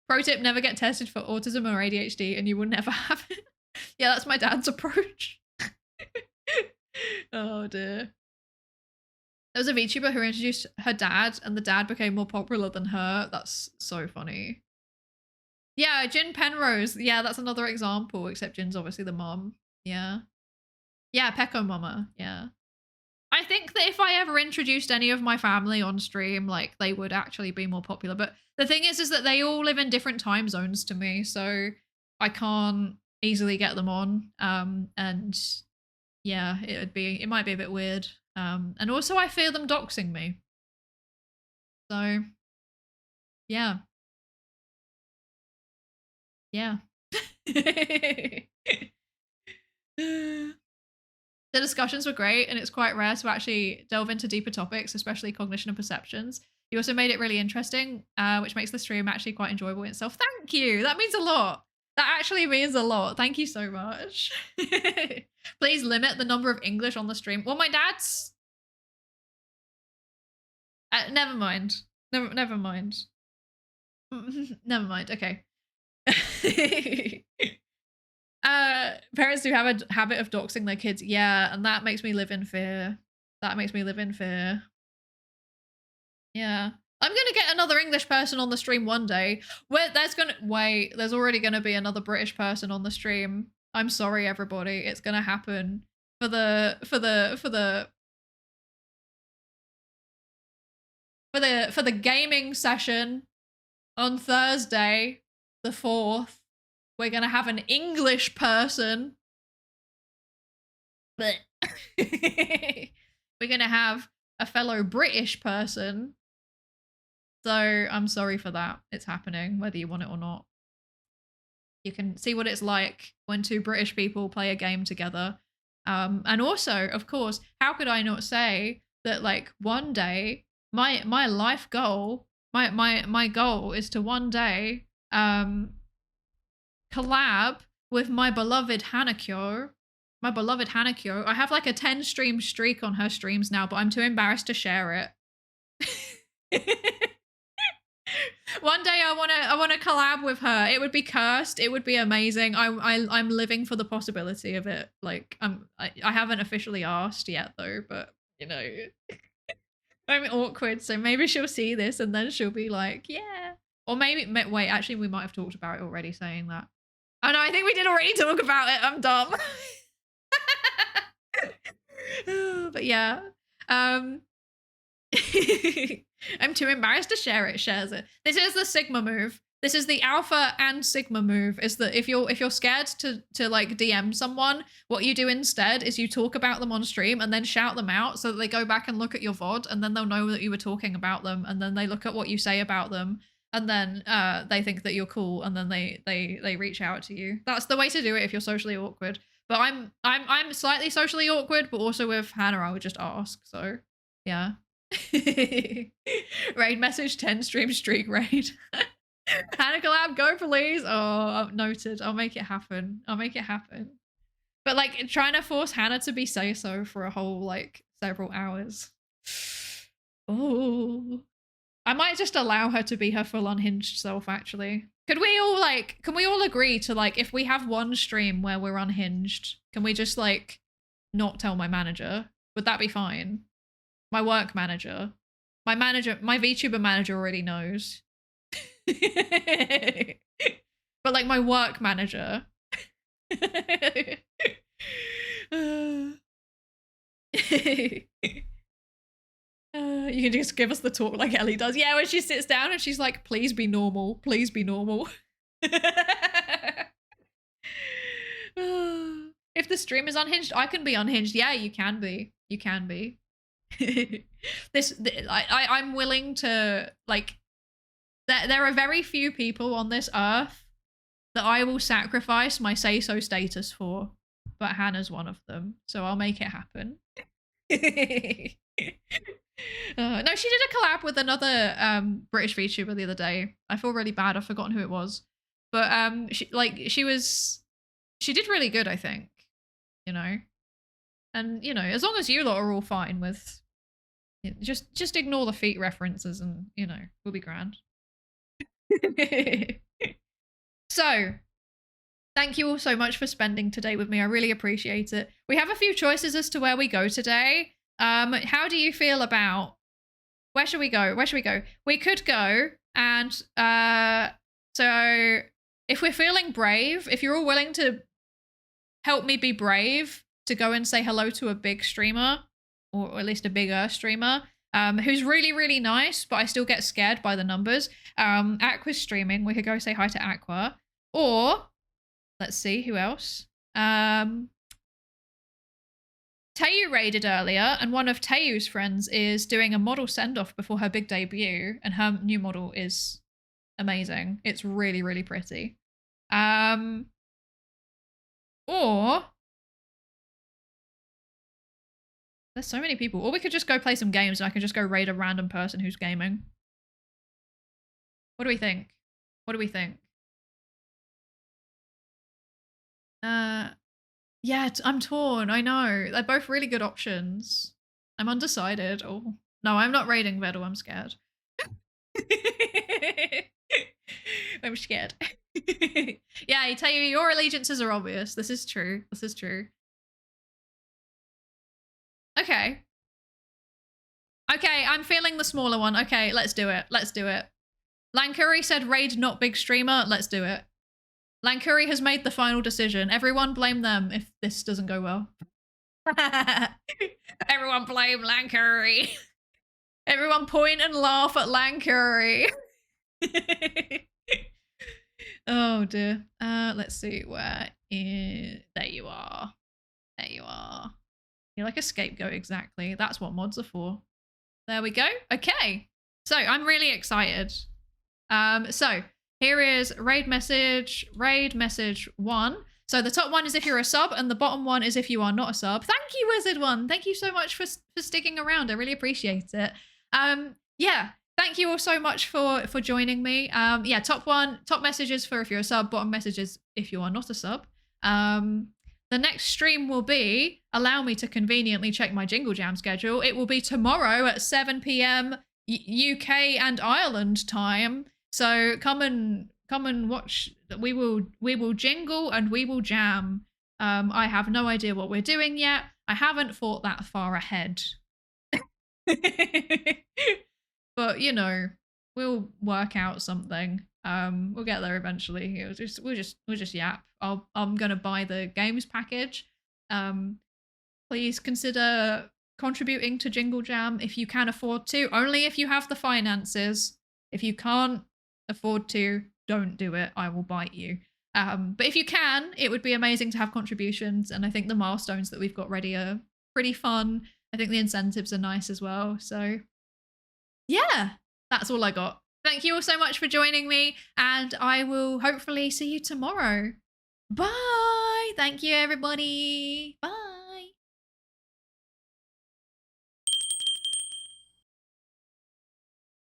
Pro tip, never get tested for autism or ADHD and you will never have it. Yeah, that's my dad's approach. Oh dear. There was a VTuber who introduced her dad and the dad became more popular than her. That's so funny. Yeah, Jin Penrose. Yeah, that's another example, except Jin's obviously the mom. Yeah. Yeah, Pecco Mama. Yeah. I think that if I ever introduced any of my family on stream, like, they would actually be more popular. But the thing is that they all live in different time zones to me, so I can't easily get them on. And yeah, it might be a bit weird. And also I fear them doxing me. So yeah. Yeah. The discussions were great, and it's quite rare to actually delve into deeper topics, especially cognition and perceptions. You also made it really interesting, which makes the stream actually quite enjoyable in itself. Thank you. That means a lot. That actually means a lot. Thank you so much. Please limit the number of English on the stream. Well, my dad's... never mind. Never mind. Never mind. Okay. Parents do have a habit of doxing their kids. Yeah, and that makes me live in fear. That makes me live in fear. Yeah. I'm gonna get another English person on the stream one day. There's already gonna be another British person on the stream. I'm sorry, everybody. It's gonna happen for the gaming session on Thursday, the 4th. We're gonna have an English person. But we're gonna have a fellow British person. So I'm sorry for that. It's happening, whether you want it or not. You can see what it's like when two British people play a game together. And also, of course, how could I not say that, like, one day my life goal, my goal is to one day collab with my beloved Hanakyo. My beloved Hanakyo. I have like a 10 stream streak on her streams now, but I'm too embarrassed to share it. One day I wanna collab with her. It would be cursed. It would be amazing. I'm living for the possibility of it. Like I haven't officially asked yet though, but you know, I'm awkward. So maybe she'll see this and then she'll be like, yeah. Or maybe wait. Actually, we might have talked about it already. Saying that. Oh no, I think we did already talk about it. I'm dumb. But yeah. I'm too embarrassed to share it. Shares it. This is the Sigma move. This is the Alpha and Sigma move. Is that if you're scared to like DM someone, what you do instead is you talk about them on stream and then shout them out so that they go back and look at your VOD and then they'll know that you were talking about them and then they look at what you say about them and then they think that you're cool and then they reach out to you. That's the way to do it if you're socially awkward. But I'm slightly socially awkward, but also with Hannah I would just ask. So yeah. Raid message 10 stream streak raid. Hannah collab, go please. Oh, noted. I'll make it happen. I'll make it happen. But like trying to force Hannah to be say so for a whole like several hours. Oh, I might just allow her to be her full unhinged self actually. Can we all agree to like if we have one stream where we're unhinged, can we just like not tell my manager? Would that be fine? My work manager. My VTuber manager already knows. But like my work manager. You can just give us the talk like Ellie does. Yeah, when she sits down and she's like, please be normal. Please be normal. If the stream is unhinged, I can be unhinged. Yeah, you can be. You can be. I'm willing to, like, there are very few people on this earth that I will sacrifice my say-so status for, but Hannah's one of them, so I'll make it happen. No, she did a collab with another British VTuber the other day. I feel really bad. I've forgotten who it was, but she did really good, I think. You know, and you know, as long as you lot are all fine with, just ignore the feet references, and you know, we'll be grand. So, thank you all so much for spending today with me. I really appreciate it. We have a few choices as to where we go today. How do you feel about, where should we go? Where should we go? We could go and, so if we're feeling brave, if you're all willing to help me be brave to go and say hello to a big streamer, or at least a bigger streamer, who's really, really nice, but I still get scared by the numbers. Aqua's streaming. We could go say hi to Aqua. Or, let's see, who else? Tayu raided earlier, and one of Tayu's friends is doing a model send-off before her big debut, and her new model is amazing. It's really, really pretty. Or there's so many people. Or we could just go play some games and I can just go raid a random person who's gaming. What do we think? What do we think? Yeah, I'm torn. I know. They're both really good options. I'm undecided. Oh, no, I'm not raiding Vedal. I'm scared. I'm scared. Yeah, I tell you, your allegiances are obvious. This is true. This is true. Okay. Okay, I'm feeling the smaller one. Okay, let's do it. Let's do it. Lankuri said raid, not big streamer. Let's do it. Lankuri has made the final decision. Everyone blame them if this doesn't go well. Everyone blame Lankuri. Everyone point and laugh at Lankuri. Oh dear. Let's see where is. There you are. There you are. You're like a scapegoat, exactly. That's what mods are for. There we go. Okay. So I'm really excited. So here is raid message 1. So the top one is if you're a sub, and the bottom one is if you are not a sub. Thank you, Wizard One. Thank you so much for sticking around. I really appreciate it. Yeah. Thank you all so much for joining me. Yeah, top messages for if you're a sub, bottom messages if you are not a sub. The next stream will be, allow me to conveniently check my Jingle Jam schedule. It will be tomorrow at 7 p.m. UK and Ireland time. So come and watch. We will jingle and we will jam. I have no idea what we're doing yet. I haven't thought that far ahead. But you know, we'll work out something. We'll get there eventually. We'll just yap. I'm gonna buy the games package. Please consider contributing to Jingle Jam if you can afford to. Only if you have the finances. If you can't afford to, don't do it. I will bite you. But if you can, it would be amazing to have contributions. And I think the milestones that we've got ready are pretty fun. I think the incentives are nice as well. So yeah, that's all I got. Thank you all so much for joining me, and I will hopefully see you tomorrow. Bye. Thank you, everybody. Bye.